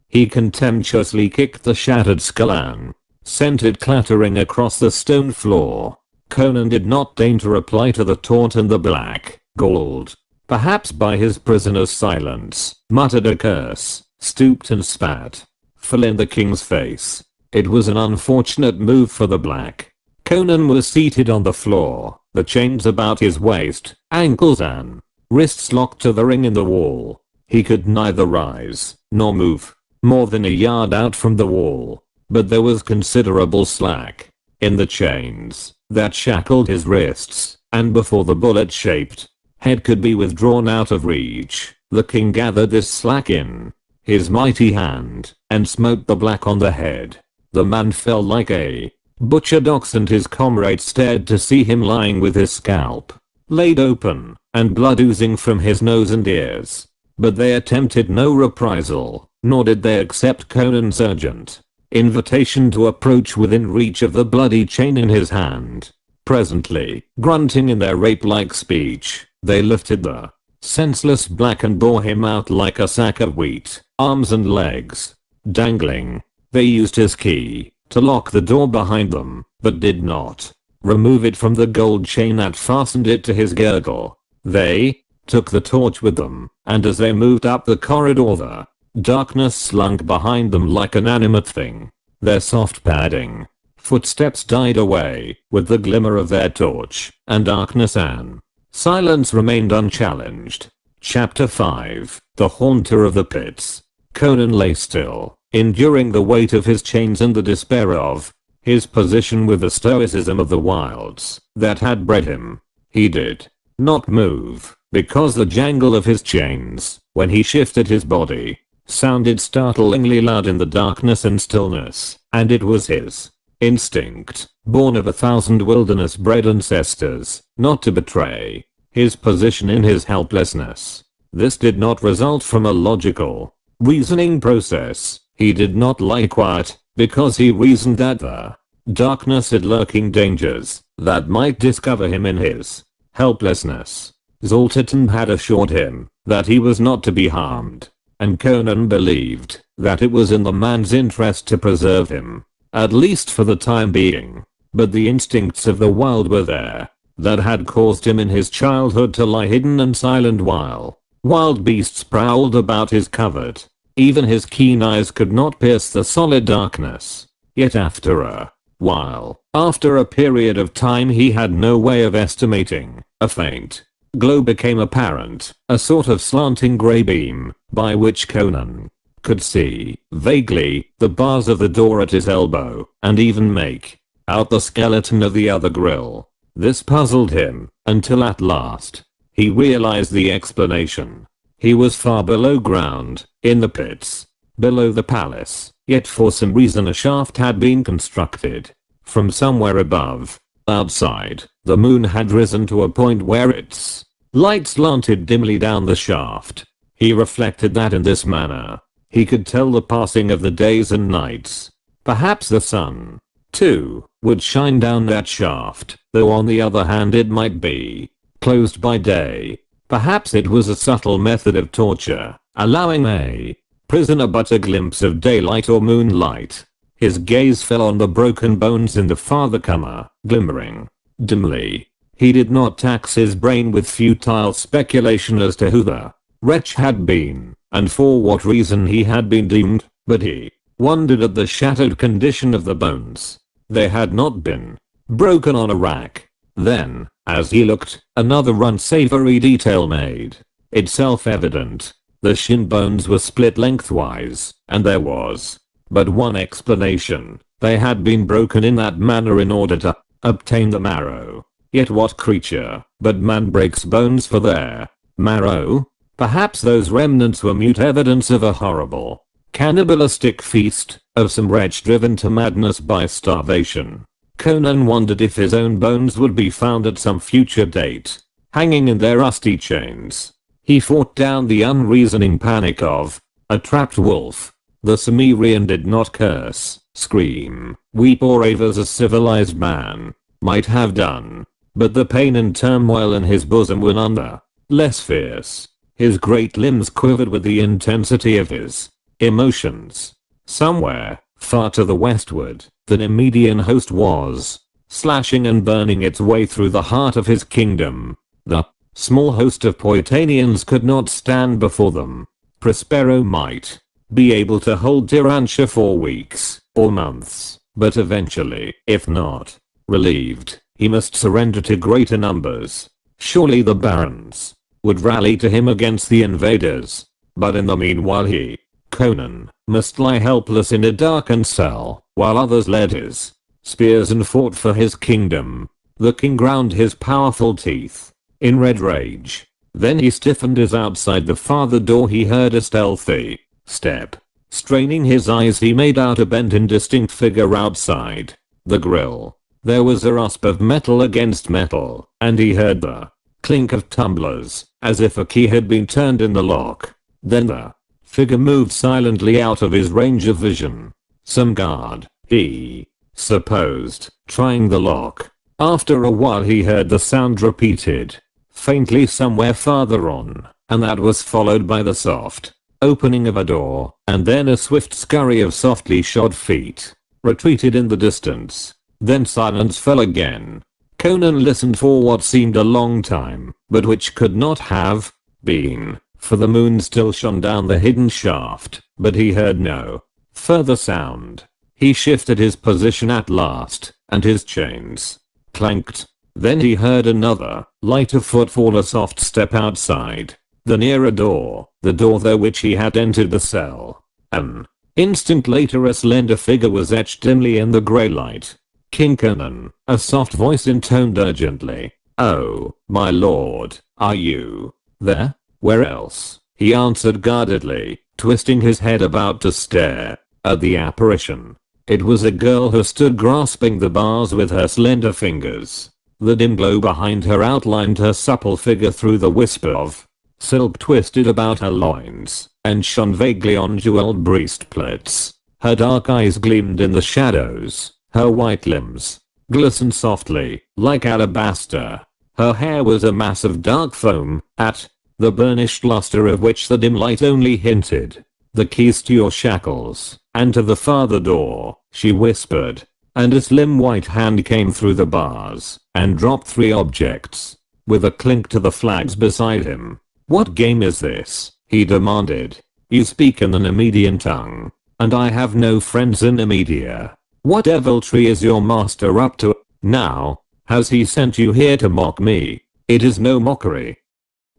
He contemptuously kicked the shattered skull and sent it clattering across the stone floor. Conan did not deign to reply to the taunt, and the black, galled, perhaps by his prisoner's silence, muttered a curse, stooped and spat full in the king's face. It was an unfortunate move for the black. Conan was seated on the floor, the chains about his waist, ankles and wrists locked to the ring in the wall. He could neither rise nor move more than a yard out from the wall, but there was considerable slack in the chains that shackled his wrists, and before the bullet-shaped head could be withdrawn out of reach, the king gathered this slack in his mighty hand and smote the black on the head. The man fell like a butchered ox, and his comrades stared to see him lying with his scalp laid open and blood oozing from his nose and ears. But they attempted no reprisal, nor did they accept Conan's urgent invitation to approach within reach of the bloody chain in his hand. Presently, grunting in their rape-like speech, they lifted the senseless black and bore him out like a sack of wheat, arms and legs dangling. They used his key to lock the door behind them, but did not remove it from the gold chain that fastened it to his girdle. They took the torch with them, and as they moved up the corridor the darkness slunk behind them like an animate thing. Their soft padding footsteps died away with the glimmer of their torch, and darkness and silence remained unchallenged. Chapter 5. The Haunter of the Pits. Conan lay still, enduring the weight of his chains and the despair of his position with the stoicism of the wilds that had bred him. He did not move, because the jangle of his chains, when he shifted his body, sounded startlingly loud in the darkness and stillness, and it was his instinct, born of 1,000 wilderness-bred ancestors, not to betray his position in his helplessness. This did not result from a logical reasoning process. He did not lie quiet, because he reasoned that the darkness had lurking dangers that might discover him in his helplessness. Zoltan had assured him that he was not to be harmed, and Conan believed that it was in the man's interest to preserve him, at least for the time being. But the instincts of the wild were there, that had caused him in his childhood to lie hidden and silent while wild beasts prowled about his covert. Even his keen eyes could not pierce the solid darkness. Yet after a while, after a period of time he had no way of estimating, a faint glow became apparent, a sort of slanting grey beam, by which Conan could see, vaguely, the bars of the door at his elbow, and even make out the skeleton of the other grille. This puzzled him, until at last he realized the explanation. He was far below ground, in the pits, below the palace, yet for some reason a shaft had been constructed from somewhere above. Outside, the moon had risen to a point where its light slanted dimly down the shaft. He reflected that in this manner he could tell the passing of the days and nights. Perhaps the sun, too, would shine down that shaft, though on the other hand it might be closed by day. Perhaps it was a subtle method of torture, allowing a prisoner but a glimpse of daylight or moonlight. His gaze fell on the broken bones in the farther corner, glimmering dimly. He did not tax his brain with futile speculation as to who the wretch had been, and for what reason he had been doomed, but he wondered at the shattered condition of the bones. They had not been broken on a rack. Then, as he looked, another unsavory detail made itself evident. The shin bones were split lengthwise, and there was but one explanation. They had been broken in that manner in order to obtain the marrow. Yet what creature but man breaks bones for their marrow? Perhaps those remnants were mute evidence of a horrible cannibalistic feast, of some wretch driven to madness by starvation. Conan wondered if his own bones would be found at some future date, hanging in their rusty chains. He fought down the unreasoning panic of a trapped wolf. The Cimmerian did not curse, scream, weep or rave as a civilized man might have done, but the pain and turmoil in his bosom were none the less fierce. His great limbs quivered with the intensity of his emotions. Somewhere, far to the westward, the Nemedian host was slashing and burning its way through the heart of his kingdom. The small host of Poitanians could not stand before them. Prospero might be able to hold Tirancia for weeks or months, but eventually, if not relieved, he must surrender to greater numbers. Surely the barons would rally to him against the invaders. But in the meanwhile he, Conan, must lie helpless in a darkened cell, while others led his spears and fought for his kingdom. The king ground his powerful teeth in red rage. Then he stiffened as outside the farther door he heard a stealthy step. Straining his eyes he made out a bent indistinct figure outside the grill. There was a rasp of metal against metal, and he heard the clink of tumblers, as if a key had been turned in the lock. Then the figure moved silently out of his range of vision. Some guard, he supposed, trying the lock. After a while he heard the sound repeated, faintly somewhere farther on, and that was followed by the soft opening of a door, and then a swift scurry of softly shod feet retreated in the distance. Then silence fell again. Conan listened for what seemed a long time, but which could not have been, for the moon still shone down the hidden shaft, but he heard no further sound. He shifted his position at last, and his chains clanked. Then he heard another, lighter footfall, a soft step outside the nearer door, the door through which he had entered the cell. An instant later a slender figure was etched dimly in the grey light. King Conan, a soft voice intoned urgently. "Oh, my lord, are you there?" "Where else?" he answered guardedly, twisting his head about to stare at the apparition. It was a girl who stood grasping the bars with her slender fingers. The dim glow behind her outlined her supple figure through the wisp of silk twisted about her loins and shone vaguely on jeweled breastplates. Her dark eyes gleamed in the shadows. Her white limbs glistened softly, like alabaster. Her hair was a mass of dark foam, at the burnished luster of which the dim light only hinted. "The keys to your shackles, and to the farther door," she whispered, and a slim white hand came through the bars and dropped 3 objects with a clink to the flags beside him. "What game is this?" he demanded. "You speak in the Nemedian tongue, and I have no friends in Nemedia. What deviltry is your master up to now? Has he sent you here to mock me?" "It is no mockery."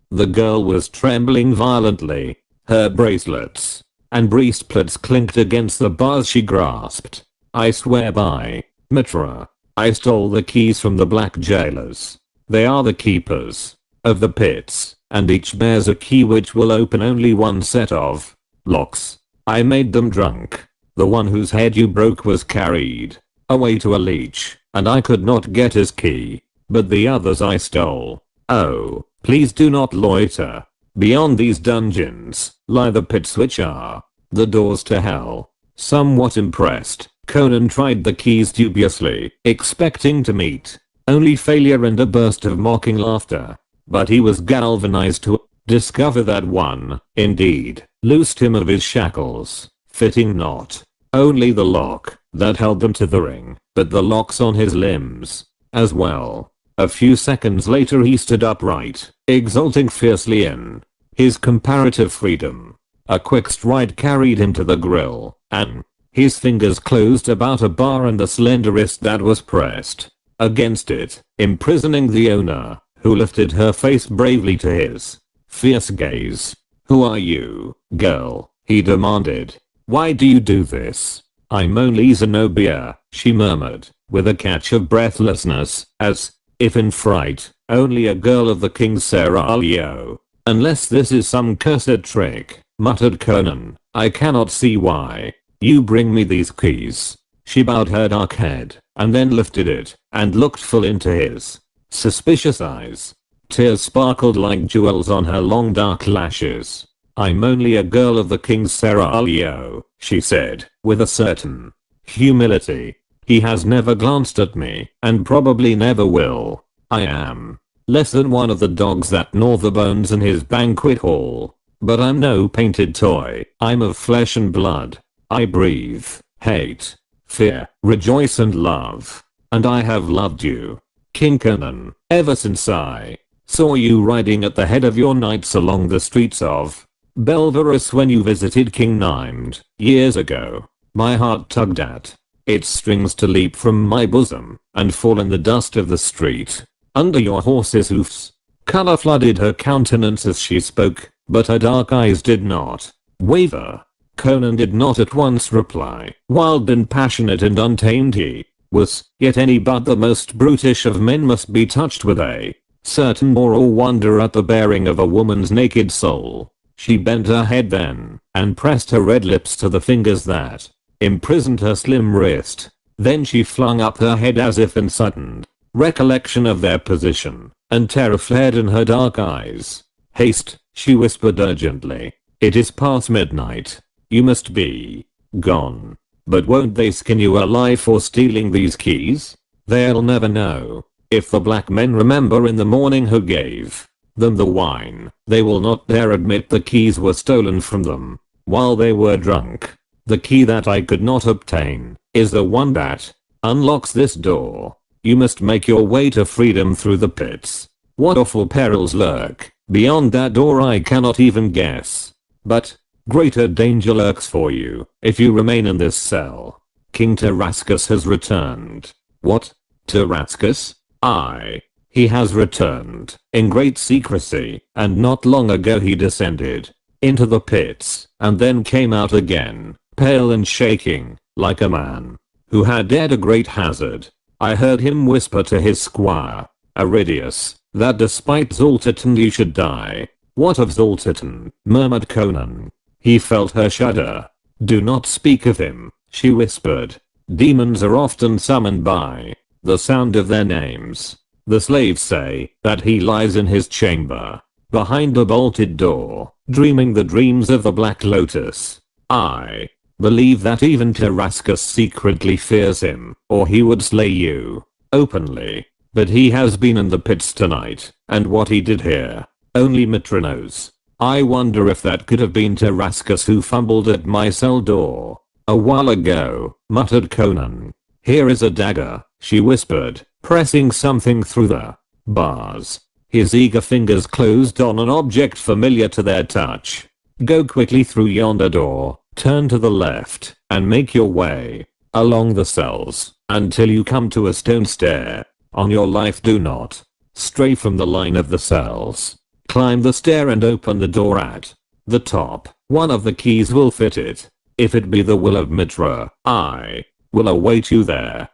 The girl was trembling violently. Her bracelets and breastplates clinked against the bars she grasped. "I swear by Mitra, I stole the keys from the black jailers. They are the keepers of the pits, and each bears a key which will open only one set of locks. I made them drunk. The one whose head you broke was carried away to a leech, and I could not get his key, but the others I stole. Oh, please do not loiter. Beyond these dungeons lie the pits which are the doors to hell." Somewhat impressed, Conan tried the keys dubiously, expecting to meet only failure and a burst of mocking laughter. But he was galvanized to discover that one, indeed, loosed him of his shackles, fitting not only the lock that held them to the ring, but the locks on his limbs as well. A few seconds later he stood upright, exulting fiercely in his comparative freedom. A quick stride carried him to the grill, and his fingers closed about a bar and the slender wrist that was pressed against it, imprisoning the owner, who lifted her face bravely to his fierce gaze. "Who are you, girl?" he demanded. "Why do you do this?" "I'm only Zenobia," she murmured, with a catch of breathlessness, as if in fright. "Only a girl of the King Seraglio. Unless this is some cursed trick," muttered Conan, "I cannot see why you bring me these keys." She bowed her dark head, and then lifted it, and looked full into his suspicious eyes. Tears sparkled like jewels on her long dark lashes. "I'm only a girl of the King Seraglio," she said, with a certain humility. "He has never glanced at me, and probably never will. I am less than one of the dogs that gnaw the bones in his banquet hall. But I'm no painted toy. I'm of flesh and blood. I breathe hate, fear, rejoice and love. And I have loved you, King Conan, ever since I saw you riding at the head of your knights along the streets of Belverus when you visited King Nimed years ago. My heart tugged at its strings to leap from my bosom and fall in the dust of the street under your horse's hoofs." Color flooded her countenance as she spoke, but her dark eyes did not waver. Conan did not at once reply. Wild and passionate and untamed he was, yet any but the most brutish of men must be touched with a certain moral wonder at the bearing of a woman's naked soul. She bent her head then, and pressed her red lips to the fingers that imprisoned her slim wrist. Then she flung up her head as if in sudden recollection of their position, and terror flared in her dark eyes. "Haste," she whispered urgently. "It is past midnight. You must be gone." "But won't they skin you alive for stealing these keys?" "They'll never know. If the black men remember in the morning who gave them the wine, they will not dare admit the keys were stolen from them while they were drunk. The key that I could not obtain is the one that unlocks this door. You must make your way to freedom through the pits. What awful perils lurk beyond that door I cannot even guess. But greater danger lurks for you if you remain in this cell. King Tarascus has returned. What? Tarascus? Aye. He has returned in great secrecy, and not long ago he descended into the pits and then came out again, pale and shaking, like a man who had dared a great hazard. I heard him whisper to his squire, Aridius, that despite Zoltaton you should die. What of Zoltaton? Murmured Conan. He felt her shudder. Do not speak of him, she whispered. Demons are often summoned by the sound of their names. The slaves say that he lies in his chamber, behind a bolted door, dreaming the dreams of the Black Lotus. I believe that even Tarascus secretly fears him, or he would slay you openly. But he has been in the pits tonight, and what he did here, only Mitra knows. I wonder if that could have been Tarascus who fumbled at my cell door a while ago, muttered Conan. Here is a dagger, she whispered, pressing something through the bars. His eager fingers closed on an object familiar to their touch. Go quickly through yonder door, turn to the left, and make your way along the cells until you come to a stone stair. On your life do not stray from the line of the cells. Climb the stair and open the door at the top. One of the keys will fit it. If it be the will of Mitra, I will await you there.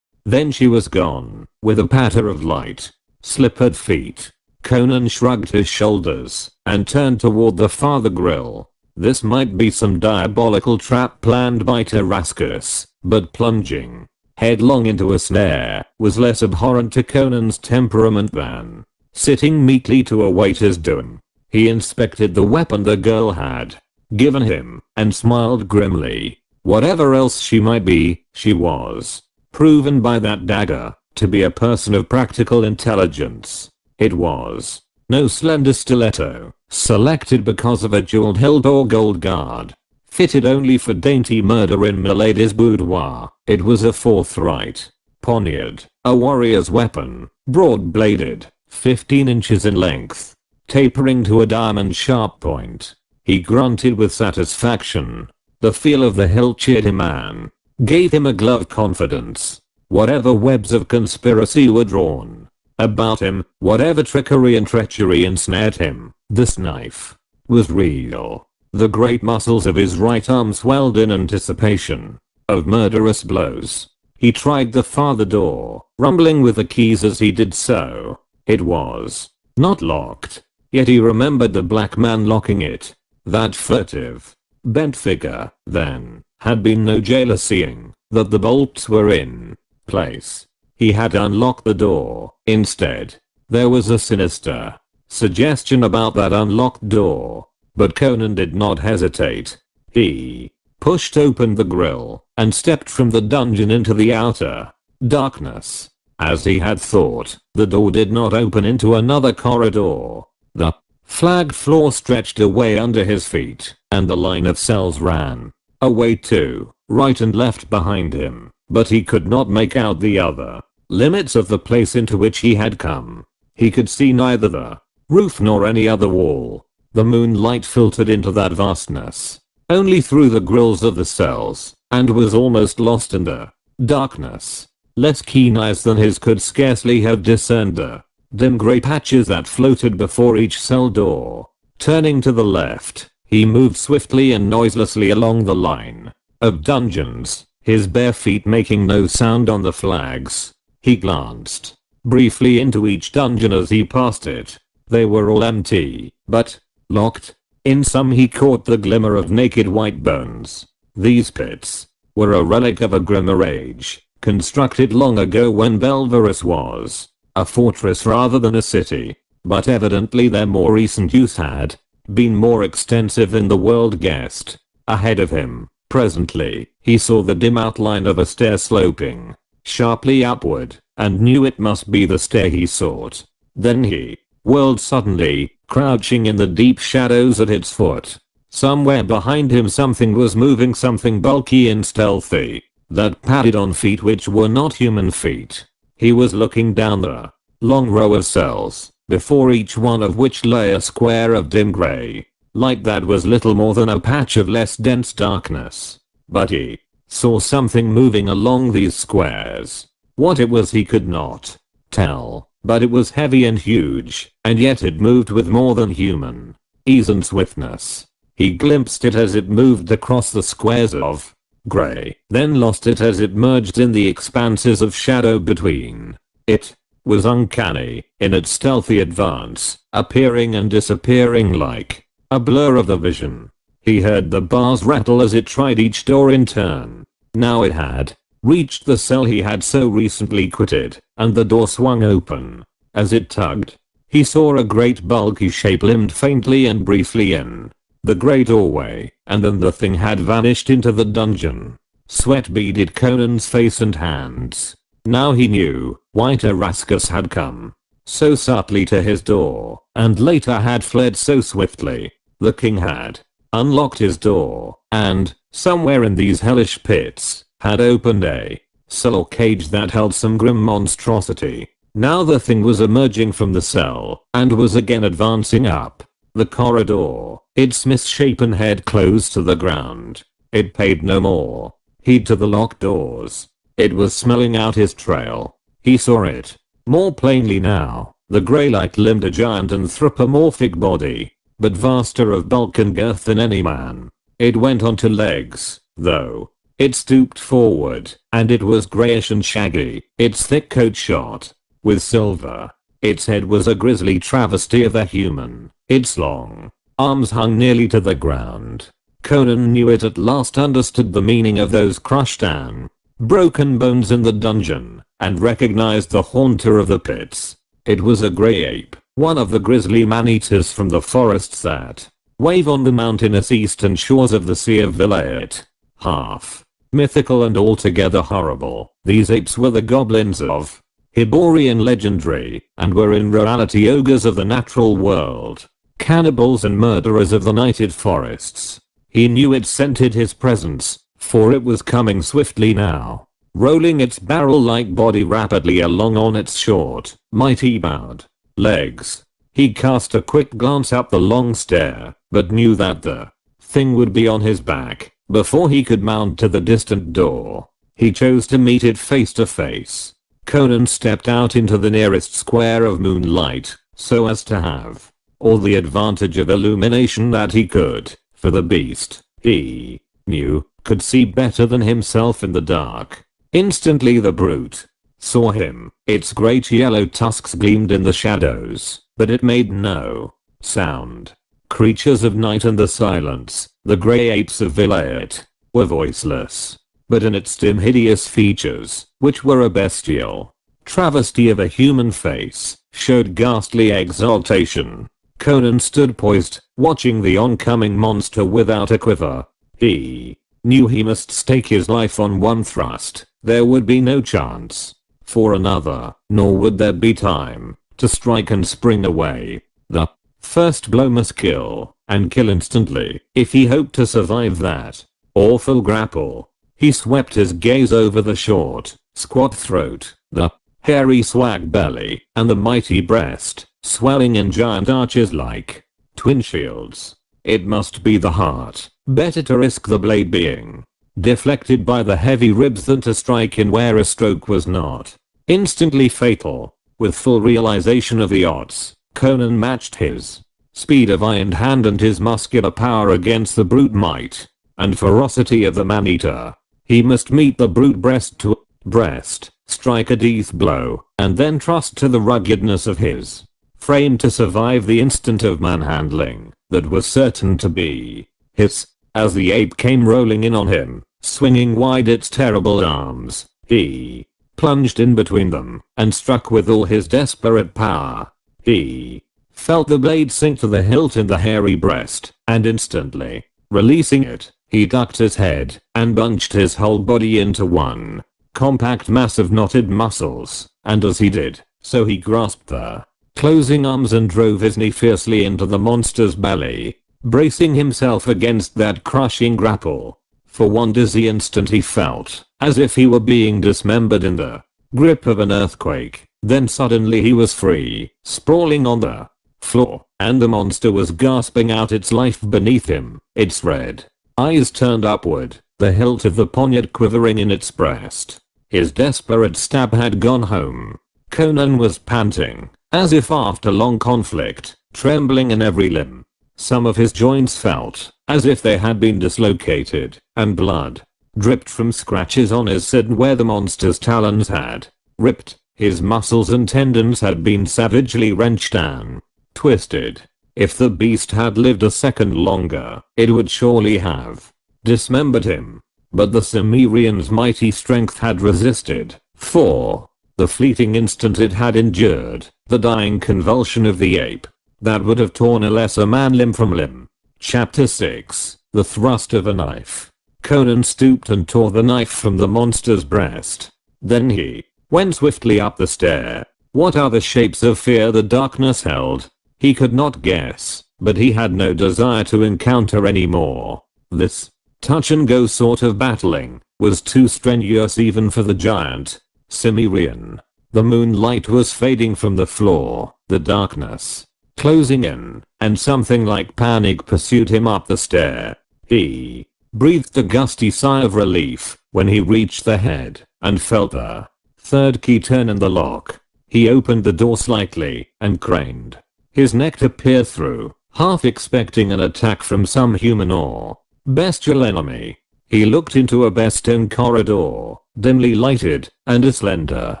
Then she was gone, with a patter of light, slippered feet. Conan shrugged his shoulders and turned toward the farther grill. This might be some diabolical trap planned by Tarascus, but plunging headlong into a snare was less abhorrent to Conan's temperament than sitting meekly to await his doom. He inspected the weapon the girl had given him and smiled grimly. Whatever else she might be, she was proven by that dagger to be a person of practical intelligence. It was no slender stiletto, selected because of a jeweled hilt or gold guard, fitted only for dainty murder in milady's boudoir. It was a forthright poniard, a warrior's weapon, broad-bladed, 15 inches in length, tapering to a diamond-sharp point. He grunted with satisfaction. The feel of the hilt cheered him on, gave him a glow of confidence. Whatever webs of conspiracy were drawn about him, whatever trickery and treachery ensnared him, this knife was real. The great muscles of his right arm swelled in anticipation of murderous blows. He tried the farther door, rumbling with the keys as he did so. It was not locked, yet he remembered the black man locking it. That furtive, bent figure, then, had been no jailer seeing that the bolts were in place. He had unlocked the door. Instead, there was a sinister suggestion about that unlocked door. But Conan did not hesitate. He pushed open the grill and stepped from the dungeon into the outer darkness. As he had thought, the door did not open into another corridor. The flagged floor stretched away under his feet, and the line of cells ran away to right and left behind him, but he could not make out the other limits of the place into which he had come. He could see neither the roof nor any other wall. The moonlight filtered into that vastness only through the grills of the cells, and was almost lost in the darkness. Less keen eyes than his could scarcely have discerned the dim grey patches that floated before each cell door. Turning to the left, he moved swiftly and noiselessly along the line of dungeons, his bare feet making no sound on the flags. He glanced briefly into each dungeon as he passed it. They were all empty, but locked. In some he caught the glimmer of naked white bones. These pits were a relic of a grimmer age, constructed long ago when Belverus was a fortress rather than a city, but evidently their more recent use had been more extensive than the world guessed. Ahead of him, presently, he saw the dim outline of a stair sloping sharply upward, and knew it must be the stair he sought. Then he whirled suddenly, crouching in the deep shadows at its foot. Somewhere behind him something was moving, something bulky and stealthy, that padded on feet which were not human feet. He was looking down the long row of cells, before each one of which lay a square of dim gray light that was little more than a patch of less dense darkness. But he saw something moving along these squares. What it was he could not tell, but it was heavy and huge, and yet it moved with more than human ease and swiftness. He glimpsed it as it moved across the squares of gray, then lost it as it merged in the expanses of shadow between. It was uncanny in its stealthy advance, appearing and disappearing like a blur of the vision. He heard the bars rattle as it tried each door in turn. Now it had reached the cell he had so recently quitted, and the door swung open. As it tugged, he saw a great bulky shape limned faintly and briefly in the grey doorway, and then the thing had vanished into the dungeon. Sweat beaded Conan's face and hands. Now he knew why Tarascus had come so subtly to his door, and later had fled so swiftly. The king had unlocked his door, and, somewhere in these hellish pits, had opened a cell or cage that held some grim monstrosity. Now the thing was emerging from the cell, and was again advancing up the corridor, its misshapen head close to the ground. It paid no more heed to the locked doors. It was smelling out his trail. He saw it more plainly now. The grey light limbed a giant anthropomorphic body, but vaster of bulk and girth than any man. It went on to legs, though. It stooped forward, and it was greyish and shaggy, its thick coat shot with silver. Its head was a grisly travesty of a human. Its long arms hung nearly to the ground. Conan knew it at last understood the meaning of those crushed and broken bones in the dungeon, and recognized the haunter of the pits. It was a grey ape, one of the grisly man-eaters from the forests that wave on the mountainous eastern shores of the Sea of Vilayet. Half mythical and altogether horrible, these apes were the goblins of Hyborian legendary, and were in reality ogres of the natural world, cannibals and murderers of the nighted forests. He knew it scented his presence, for it was coming swiftly now, rolling its barrel-like body rapidly along on its short, mighty bowed legs. He cast a quick glance up the long stair, but knew that the thing would be on his back before he could mount to the distant door. He chose to meet it face to face. Conan stepped out into the nearest square of moonlight, so as to have all the advantage of illumination that he could, for the beast, he knew, could see better than himself in the dark. Instantly the brute saw him. Its great yellow tusks gleamed in the shadows, but it made no sound. Creatures of night and the silence, the grey apes of Vilayet, were voiceless. But in its dim hideous features, which were a bestial travesty of a human face, showed ghastly exaltation. Conan stood poised, watching the oncoming monster without a quiver. He knew he must stake his life on one thrust. There would be no chance for another, nor would there be time to strike and spring away. The first blow must kill, and kill instantly, if he hoped to survive that awful grapple. He swept his gaze over the short, squat throat, the hairy swag belly, and the mighty breast, swelling in giant arches like twin shields. It must be the heart. Better to risk the blade being deflected by the heavy ribs than to strike in where a stroke was not instantly fatal. With full realization of the odds, Conan matched his speed of eye and hand and his muscular power against the brute might and ferocity of the man-eater. He must meet the brute breast to breast, strike a death blow, and then trust to the ruggedness of his frame to survive the instant of manhandling that was certain to be his. As the ape came rolling in on him, swinging wide its terrible arms, he plunged in between them and struck with all his desperate power. He felt the blade sink to the hilt in the hairy breast, and instantly releasing it, he ducked his head and bunched his whole body into one compact mass of knotted muscles, and as he did so he grasped the closing arms and drove his knee fiercely into the monster's belly, bracing himself against that crushing grapple. For one dizzy instant he felt as if he were being dismembered in the grip of an earthquake. Then suddenly he was free, sprawling on the floor, and the monster was gasping out its life beneath him, its red eyes turned upward, the hilt of the poniard quivering in its breast. His desperate stab had gone home. Conan was panting, as if after long conflict, trembling in every limb. Some of his joints felt as if they had been dislocated, and blood dripped from scratches on his side where the monster's talons had ripped. His muscles and tendons had been savagely wrenched and twisted. If the beast had lived a second longer, it would surely have dismembered him. But the Cimmerian's mighty strength had resisted. For the fleeting instant it had endured, the dying convulsion of the ape that would have torn a lesser man limb from limb. Chapter 6. The Thrust of a Knife. Conan stooped and tore the knife from the monster's breast. Then he went swiftly up the stair. What other shapes of fear the darkness held, he could not guess, but he had no desire to encounter any more. This touch-and-go sort of battling was too strenuous even for the giant Cimmerian. The moonlight was fading from the floor, the darkness closing in, and something like panic pursued him up the stair. He breathed a gusty sigh of relief when he reached the head and felt the third key turn in the lock. He opened the door slightly and craned his neck to peer through, half expecting an attack from some human or bestial enemy. He looked into a bare stone corridor, dimly lighted, and a slender,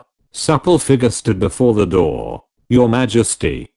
supple figure stood before the door. "Your Majesty."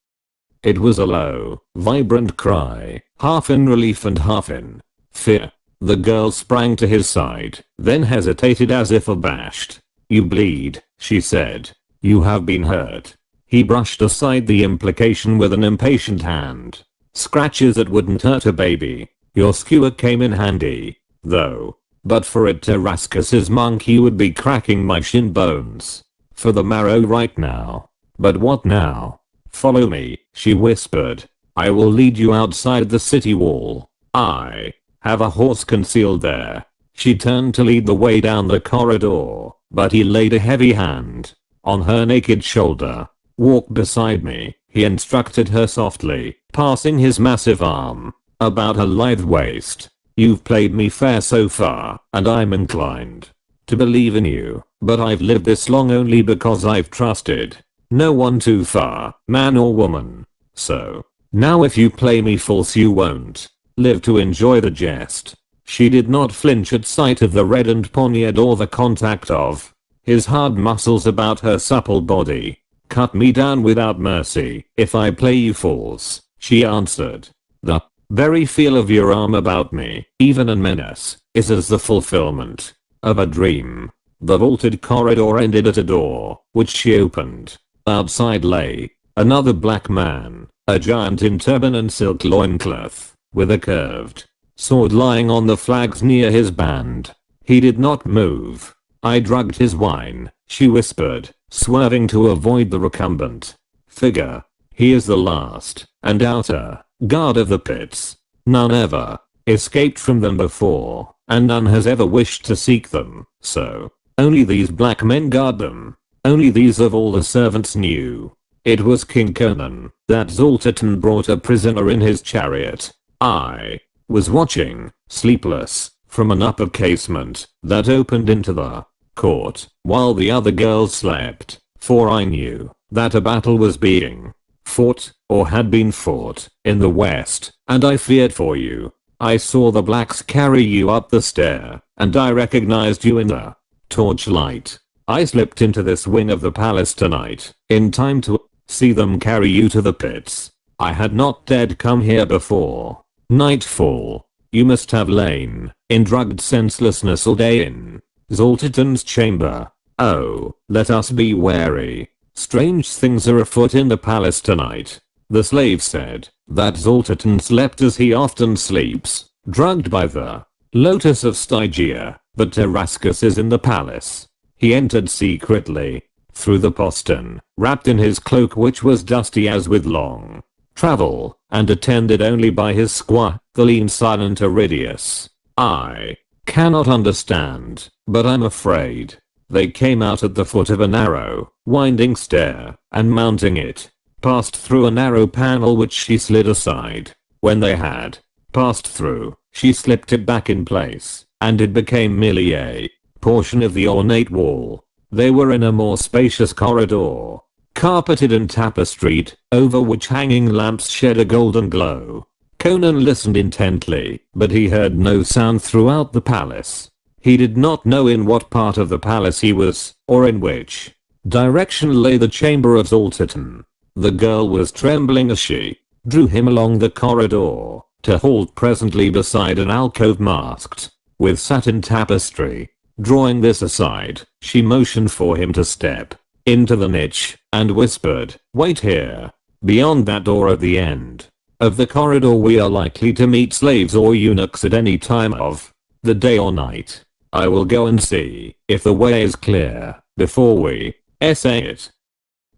It was a low, vibrant cry, half in relief and half in fear. The girl sprang to his side, then hesitated as if abashed. "You bleed," she said. "You have been hurt." He brushed aside the implication with an impatient hand. "Scratches that wouldn't hurt a baby. Your skewer came in handy, though. But for it, Tarascus's monkey would be cracking my shin bones for the marrow right now." "But what now?" "Follow me," she whispered. "I will lead you outside the city wall. I have a horse concealed there." She turned to lead the way down the corridor, but he laid a heavy hand on her naked shoulder. "Walk beside me," he instructed her softly, passing his massive arm about her lithe waist. "You've played me fair so far, and I'm inclined to believe in you, but I've lived this long only because I've trusted no one too far, man or woman. So now if you play me false you won't live to enjoy the jest." She did not flinch at sight of the reddened poniard or the contact of his hard muscles about her supple body. "Cut me down without mercy if I play you false," she answered. "The very feel of your arm about me, even in menace, is as the fulfillment of a dream." The vaulted corridor ended at a door, which she opened. Outside lay another black man, a giant in turban and silk loincloth, with a curved sword lying on the flags near his band. He did not move. "I drugged his wine," she whispered, swerving to avoid the recumbent figure. "He is the last and outer guard of the pits. None ever escaped from them before, and none has ever wished to seek them, so only these black men guard them. Only these of all the servants knew. It was King Conan that Zoltan brought a prisoner in his chariot. I was watching, sleepless, from an upper casement that opened into the court, while the other girls slept, for I knew that a battle was being fought, or had been fought, in the west, and I feared for you. I saw the blacks carry you up the stair, and I recognized you in the torchlight. I slipped into this wing of the palace tonight, in time to see them carry you to the pits. I had not dared come here before nightfall. You must have lain in drugged senselessness all day in Zoltan's chamber. Oh, let us be wary. Strange things are afoot in the palace tonight." The slave said that Zoltan slept as he often sleeps, drugged by the lotus of Stygia, but Tarascus is in the palace. He entered secretly through the postern, wrapped in his cloak which was dusty as with long travel, and attended only by his squire, the lean silent Aridius. "I cannot understand, but I'm afraid They came out at the foot of a narrow, winding stair, and mounting it, passed through a narrow panel which she slid aside. When they had passed through, she slipped it back in place, and it became merely a portion of the ornate wall. They were in a more spacious corridor, carpeted and tapestried, over which hanging lamps shed a golden glow. Conan listened intently, but he heard no sound throughout the palace. He did not know in what part of the palace he was, or in which direction lay the chamber of Zoltan. The girl was trembling as she drew him along the corridor, to halt presently beside an alcove masked with satin tapestry. Drawing this aside, she motioned for him to step into the niche, and whispered, "Wait here. Beyond that door at the end of the corridor we are likely to meet slaves or eunuchs at any time of the day or night. I will go and see if the way is clear before we essay it."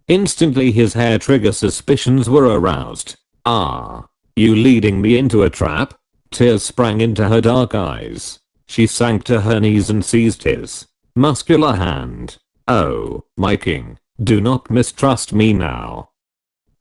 Instantly his hair-trigger suspicions were aroused. "Are you leading me into a trap?" Tears sprang into her dark eyes. She sank to her knees and seized his muscular hand. "Oh, my king, do not mistrust me now."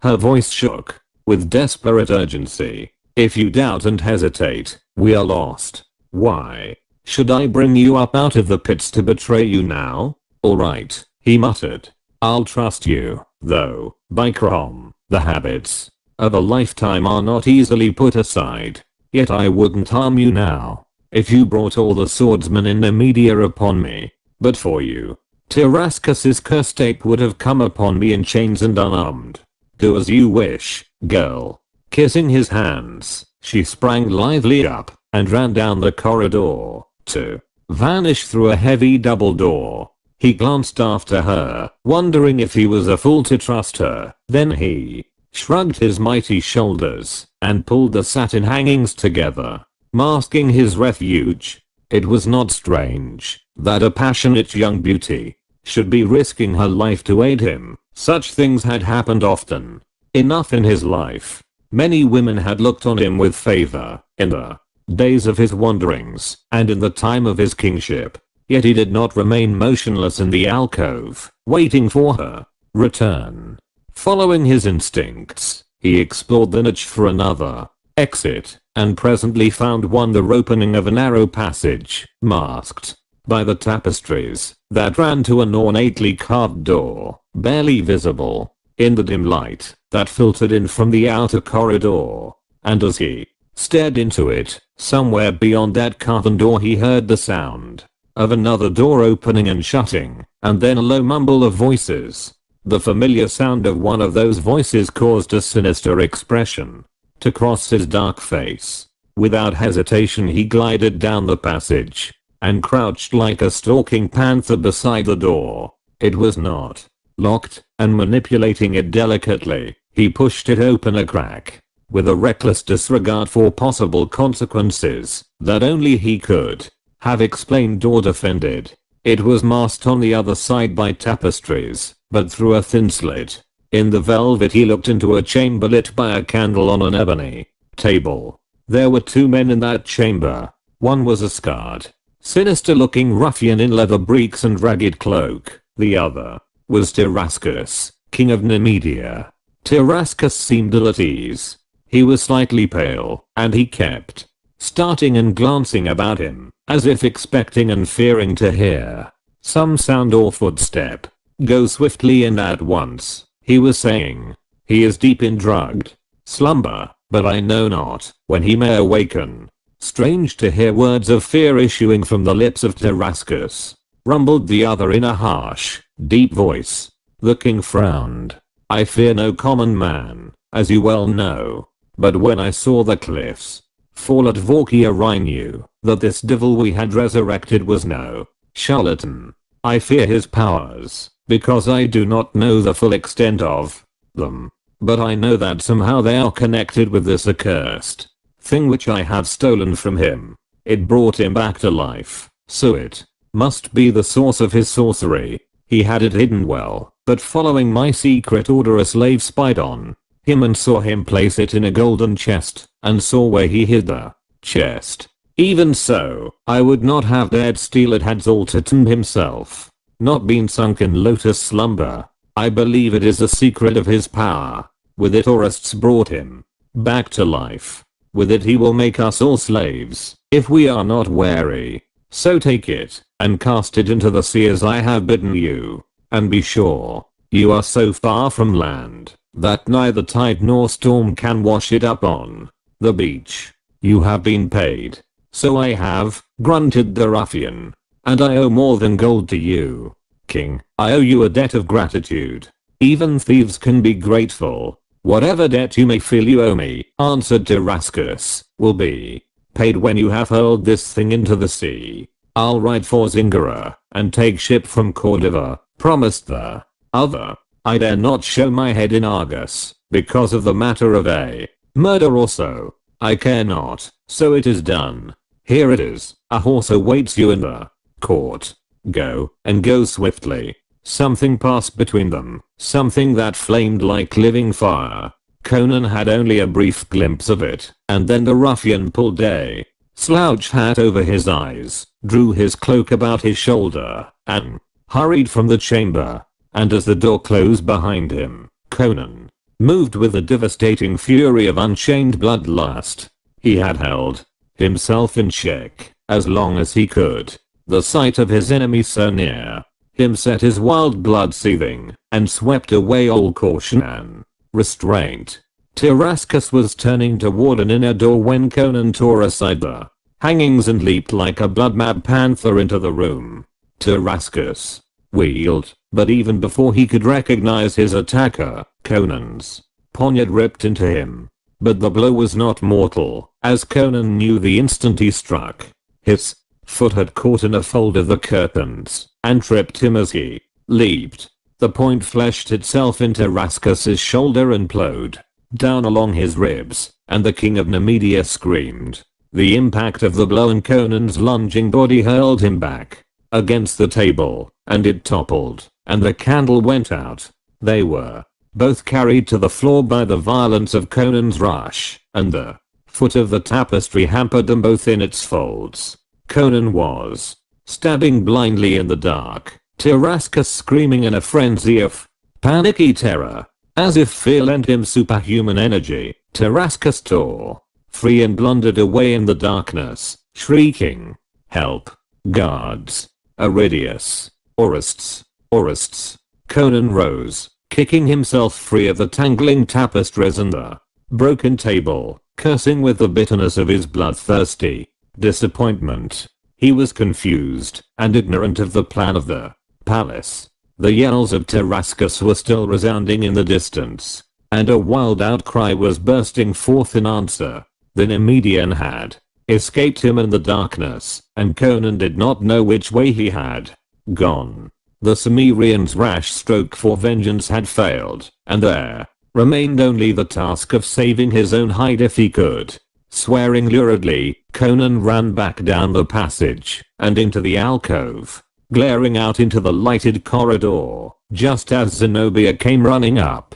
Her voice shook with desperate urgency. "If you doubt and hesitate, we are lost. Why should I bring you up out of the pits to betray you now?" "All right," he muttered. "I'll trust you, though, by Crom, the habits of a lifetime are not easily put aside. Yet I wouldn't harm you now, if you brought all the swordsmen in the media upon me. But for you, Tarascus's cursed ape would have come upon me in chains and unarmed. Do as you wish, girl." Kissing his hands, she sprang lithely up, and ran down the corridor, to vanish through a heavy double door. He glanced after her, wondering if he was a fool to trust her. Then he shrugged his mighty shoulders, and pulled the satin hangings together, masking his refuge. It was not strange that a passionate young beauty should be risking her life to aid him. Such things had happened often enough in his life. Many women had looked on him with favor in the days of his wanderings and in the time of his kingship. Yet he did not remain motionless in the alcove, waiting for her return. Following his instincts, he explored the niche for another exit, and presently found one, the opening of a narrow passage, masked by the tapestries, that ran to an ornately carved door, barely visible in the dim light that filtered in from the outer corridor. And as he stared into it, somewhere beyond that carven door he heard the sound of another door opening and shutting, and then a low mumble of voices. The familiar sound of one of those voices caused a sinister expression to cross his dark face. Without hesitation he glided down the passage, and crouched like a stalking panther beside the door. It was not locked, and manipulating it delicately, he pushed it open a crack, with a reckless disregard for possible consequences that only he could have explained or defended. It was masked on the other side by tapestries, but through a thin slit in the velvet he looked into a chamber lit by a candle on an ebony table. There were two men in that chamber. One was a scarred, sinister-looking ruffian in leather breeks and ragged cloak. The other was Tarascus, king of Nemedia. Tarascus seemed ill at ease. He was slightly pale, and he kept starting and glancing about him, as if expecting and fearing to hear some sound or footstep. "Go swiftly and at once," he was saying. "He is deep in drugged slumber, but I know not when he may awaken." Strange to hear words of fear issuing from the lips of Tarascus, rumbled the other in a harsh, deep voice. The king frowned. "I fear no common man, as you well know. But when I saw the cliffs fall at Vorkia, I knew that this devil we had resurrected was no charlatan. I fear his powers, because I do not know the full extent of them. But I know that somehow they are connected with this accursed thing which I have stolen from him. It brought him back to life, so it must be the source of his sorcery. He had it hidden well, but following my secret order a slave spied on him and saw him place it in a golden chest, and saw where he hid the chest. Even so, I would not have dared steal it had Zoltan himself not been sunk in lotus slumber. I believe it is a secret of his power. With it Aurists brought him back to life. With it he will make us all slaves, if we are not wary. So take it, and cast it into the sea as I have bidden you. And be sure, you are so far from land, that neither tide nor storm can wash it up on the beach. You have been paid. So I have, grunted the ruffian. And I owe more than gold to you, king. I owe you a debt of gratitude. Even thieves can be grateful. Whatever debt you may feel you owe me, answered Tarascus, will be paid when you have hurled this thing into the sea. I'll ride for Zingara, and take ship from Cordova, promised the other. I dare not show my head in Argus, because of the matter of a murder or so. I care not, so it is done. Here it is, a horse awaits you in the court. Go, and go swiftly. Something passed between them, something that flamed like living fire. Conan had only a brief glimpse of it, and then the ruffian pulled a slouch hat over his eyes, drew his cloak about his shoulder, and hurried from the chamber. And as the door closed behind him, Conan, moved with the devastating fury of unchained bloodlust, he had held himself in check as long as he could. The sight of his enemy so near him set his wild blood seething, and swept away all caution and restraint. Tarascus was turning toward an inner door when Conan tore aside the hangings and leaped like a blood-mad panther into the room. Tarascus wheeled, but even before he could recognize his attacker, Conan's poniard ripped into him. But the blow was not mortal, as Conan knew the instant he struck. His foot had caught in a fold of the curtains, and tripped him as he leaped. The point fleshed itself into Tarascus's shoulder and plowed down along his ribs, and the king of Nemedia screamed. The impact of the blow and Conan's lunging body hurled him back against the table, and it toppled, and the candle went out. They were both carried to the floor by the violence of Conan's rush, and the foot of the tapestry hampered them both in its folds. Conan was stabbing blindly in the dark, Tarascus screaming in a frenzy of panicky terror. As if fear lent him superhuman energy, Tarascus tore free and blundered away in the darkness, shrieking, "Help! Guards! Aridius! Aurists! Aurists!" Conan rose, kicking himself free of the tangling tapestries and the broken table, cursing with the bitterness of his bloodthirsty disappointment. He was confused and ignorant of the plan of the palace. The yells of Tarascus were still resounding in the distance, and a wild outcry was bursting forth in answer. The Nemedian had escaped him in the darkness, and Conan did not know which way he had gone. The Cimmerian's rash stroke for vengeance had failed, and there remained only the task of saving his own hide if he could. Swearing luridly, Conan ran back down the passage and into the alcove, glaring out into the lighted corridor, just as Zenobia came running up.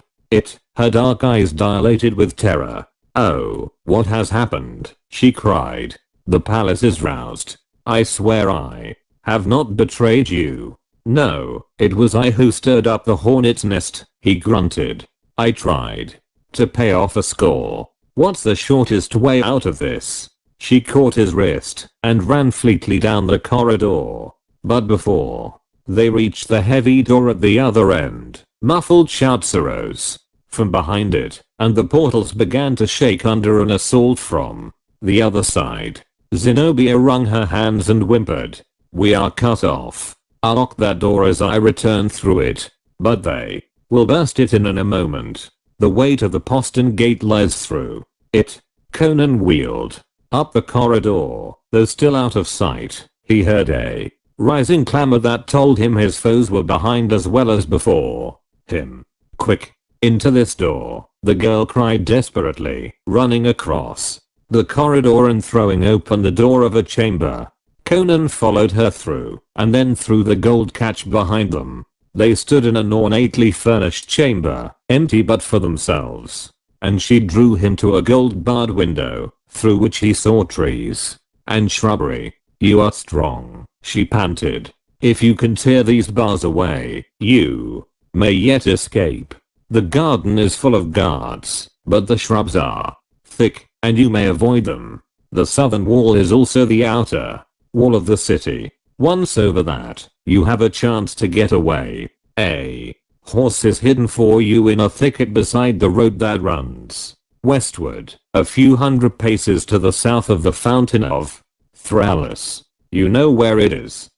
Her dark eyes dilated with terror. "Oh, what has happened?" she cried. "The palace is roused. I swear I have not betrayed you." "No, it was I who stirred up the hornet's nest," he grunted. "I tried to pay off a score. What's the shortest way out of this?" She caught his wrist and ran fleetly down the corridor. But before they reached the heavy door at the other end, muffled shouts arose from behind it, and the portals began to shake under an assault from the other side. Zenobia wrung her hands and whimpered, "We are cut off. I'll lock that door as I return through it, but they will burst it in a moment. The way to the postern gate lies through it." Conan wheeled up the corridor. Though still out of sight, he heard a rising clamor that told him his foes were behind as well as before him. "Quick! Into this door!" the girl cried desperately, running across the corridor and throwing open the door of a chamber. Conan followed her through, and then through the gold catch behind them. They stood in an ornately furnished chamber, empty but for themselves, and she drew him to a gold-barred window, through which he saw trees and shrubbery. "You are strong," she panted. If you can tear these bars away, you may yet escape. The garden is full of guards, but the shrubs are thick, and you may avoid them. The southern wall is also the outer wall of the city. Once over that, you have a chance to get away. A horse is hidden for you in a thicket beside the road that runs westward, a few hundred paces to the south of the Fountain of Thrallus. You know where it is.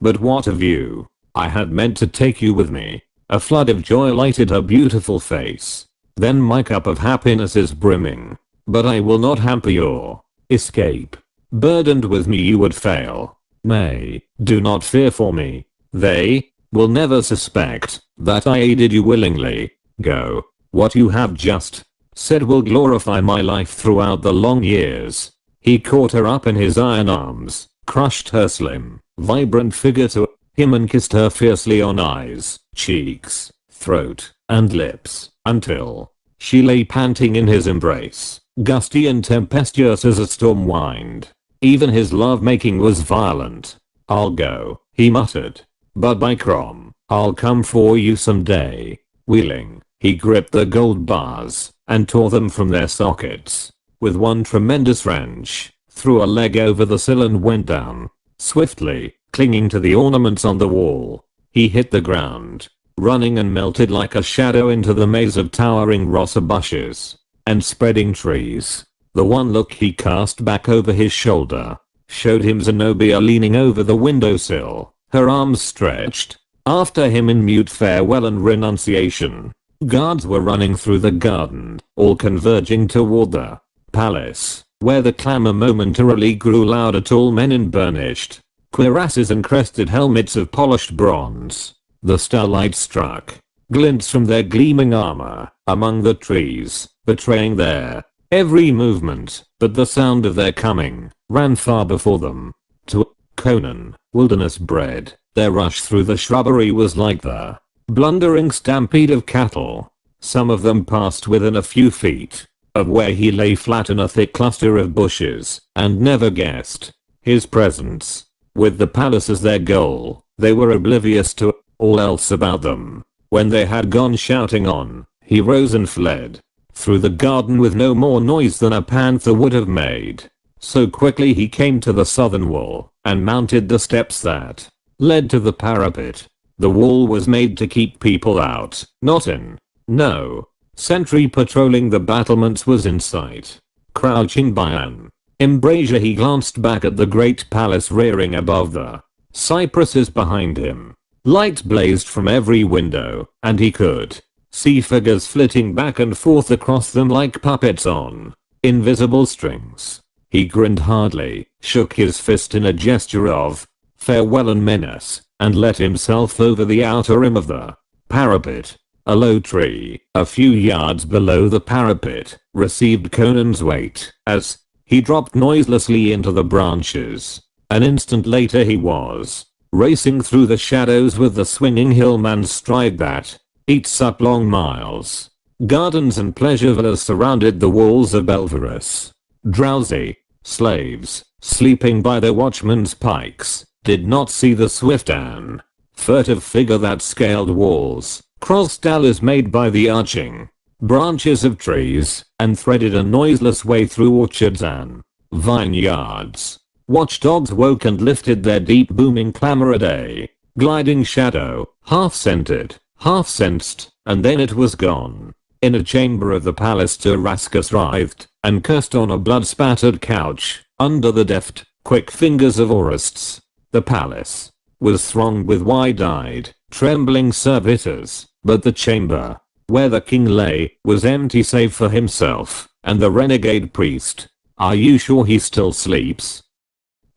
But what of you? I had meant to take you with me. A flood of joy lighted her beautiful face. Then my cup of happiness is brimming. But I will not hamper your escape. Burdened with me you would fail. Nay, do not fear for me. They will never suspect that I aided you willingly. Go. What you have just said will glorify my life throughout the long years. He caught her up in his iron arms, crushed her slim, vibrant figure to him and kissed her fiercely on eyes, cheeks, throat, and lips, until she lay panting in his embrace, gusty and tempestuous as a storm wind. Even his love-making was violent. I'll go, he muttered. But by Crom, I'll come for you someday. Wheeling, he gripped the gold bars and tore them from their sockets. With one tremendous wrench, threw a leg over the sill and went down. Swiftly, clinging to the ornaments on the wall, he hit the ground, running and melted like a shadow into the maze of towering rossa bushes and spreading trees. The one look he cast back over his shoulder showed him Zenobia leaning over the windowsill, her arms stretched after him in mute farewell and renunciation. Guards were running through the garden, all converging toward the palace, where the clamor momentarily grew louder. Tall men in burnished cuirasses and crested helmets of polished bronze. The starlight struck glints from their gleaming armor among the trees, betraying their every movement, but the sound of their coming ran far before them. To Conan, wilderness bred, their rush through the shrubbery was like the blundering stampede of cattle. Some of them passed within a few feet of where he lay flat in a thick cluster of bushes, and never guessed his presence. With the palace as their goal, they were oblivious to all else about them. When they had gone shouting on, he rose and fled through the garden with no more noise than a panther would have made. So quickly he came to the southern wall, and mounted the steps that led to the parapet. The wall was made to keep people out, not in. No sentry patrolling the battlements was in sight. Crouching by an embrasure, he glanced back at the great palace rearing above the cypresses behind him. Light blazed from every window, and he could see figures flitting back and forth across them like puppets on invisible strings. He grinned hardly, shook his fist in a gesture of farewell and menace, and let himself over the outer rim of the parapet. A low tree, a few yards below the parapet, received Conan's weight as he dropped noiselessly into the branches. An instant later he was racing through the shadows with the swinging hillman's stride that eats up long miles. Gardens and pleasure villas surrounded the walls of Belverus. Drowsy slaves, sleeping by their watchmen's pikes, did not see the swift and furtive figure that scaled walls, crossed alleys made by the arching branches of trees, and threaded a noiseless way through orchards and vineyards. Watchdogs woke and lifted their deep booming clamor at a gliding shadow, half scented, half sensed, and then it was gone. In a chamber of the palace Tarascus writhed and cursed on a blood-spattered couch, under the deft, quick fingers of aurists. The palace was thronged with wide-eyed, trembling servitors, but the chamber where the king lay was empty save for himself and the renegade priest. Are you sure he still sleeps?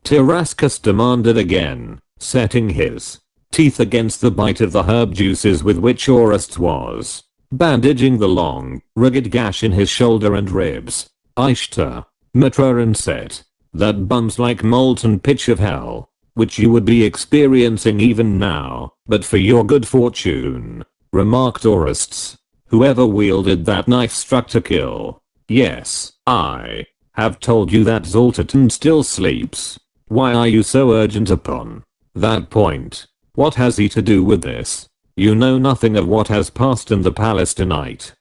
Tarascus demanded again, setting his teeth against the bite of the herb juices with which Orest was bandaging the long, rugged gash in his shoulder and ribs. Ishtar, Matron said, that bums like molten pitch of hell, which you would be experiencing even now, but for your good fortune, remarked Orestes. Whoever wielded that knife struck to kill. Yes, I have told you that Zoltan still sleeps. Why are you so urgent upon That point. What has he to do with this? You know nothing of what has passed in the palace tonight.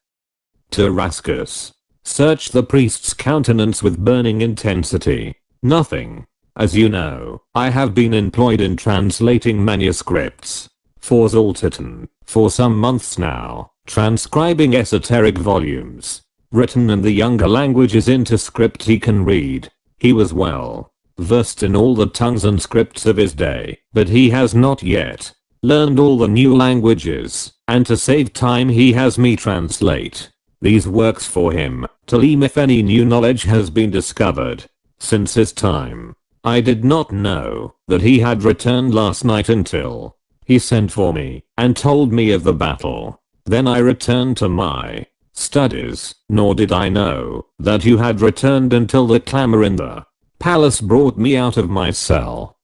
Tarascus. Searched the priest's countenance with burning intensity. Nothing. As you know, I have been employed in translating manuscripts for Zoltitan for some months now, transcribing esoteric volumes written in the younger languages into script he can read. He was well versed in all the tongues and scripts of his day, but he has not yet learned all the new languages, and to save time he has me translate these works for him, to learn if any new knowledge has been discovered since his time. I did not know that he had returned last night until he sent for me and told me of the battle. Then I returned to my studies, nor did I know that you had returned until the clamor in the palace brought me out of my cell.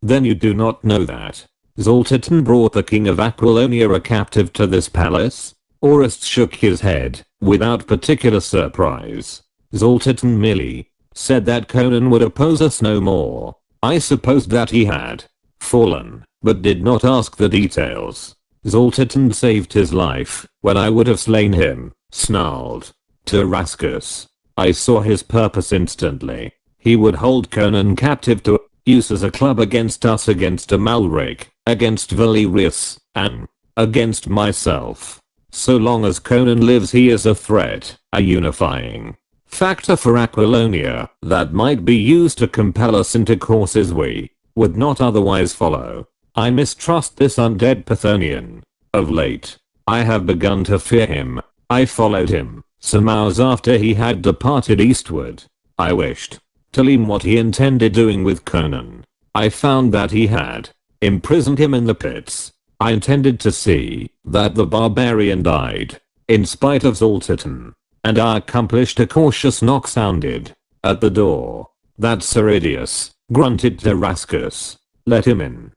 Then you do not know that Zoltitan brought the king of Aquilonia a captive to this palace? Orest shook his head, without particular surprise. Zoltitan merely said that Conan would oppose us no more. I supposed that he had fallen, but did not ask the details. Zoltitan saved his life when I would have slain him, snarled Tarascus. I saw his purpose instantly. He would hold Conan captive to use as a club against us, against Amalric, against Valerius, and against myself. So long as Conan lives, he is a threat, a unifying factor for Aquilonia that might be used to compel us into courses we would not otherwise follow. I mistrust this undead Pythonian. Of late, I have begun to fear him. I followed him some hours after he had departed eastward. I wished to learn what he intended doing with Conan. I found that he had imprisoned him in the pits. I intended to see that the barbarian died, in spite of Zoltitan, and I accomplished. A cautious knock sounded at the door. That's Ceridius, grunted Tarascus. Let him in.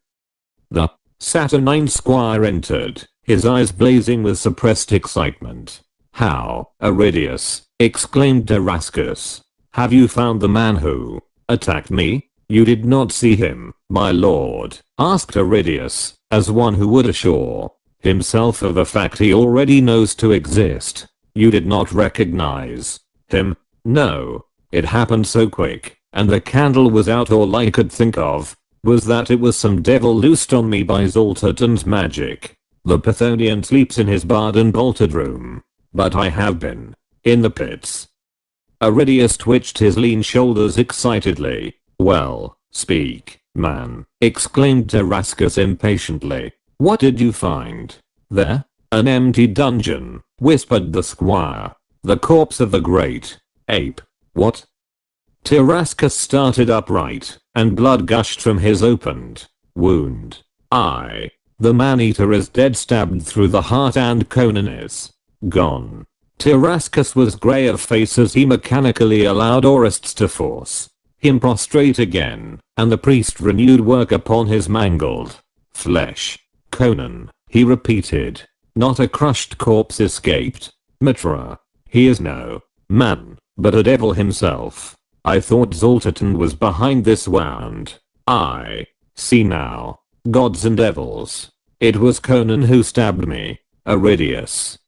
The saturnine squire entered, his eyes blazing with suppressed excitement. How, Aridius, exclaimed Tarascus. Have you found the man who attacked me? You did not see him, my lord, asked Aridius, as one who would assure himself of a fact he already knows to exist. You did not recognize him? No. It happened so quick, and the candle was out. All I could think of was that it was some devil loosed on me by Zoltitan's magic. The Pythonian sleeps in his barred and bolted room, but I have been in the pits. Aridius twitched his lean shoulders excitedly. Well, speak, man, exclaimed Tarascus impatiently. What did you find there? An empty dungeon, whispered the squire. The corpse of the great ape. What? Tarascus started upright, and blood gushed from his opened wound. The man-eater is dead, stabbed through the heart, and Conan is gone. Tarascus was grey of face as he mechanically allowed Orests to force him prostrate again, and the priest renewed work upon his mangled flesh. Conan, he repeated. Not a crushed corpse escaped. Mitra. He is no man, but a devil himself. I thought Zoltitan was behind this wound. I see now. Gods and devils. It was Conan who stabbed me. Aridius.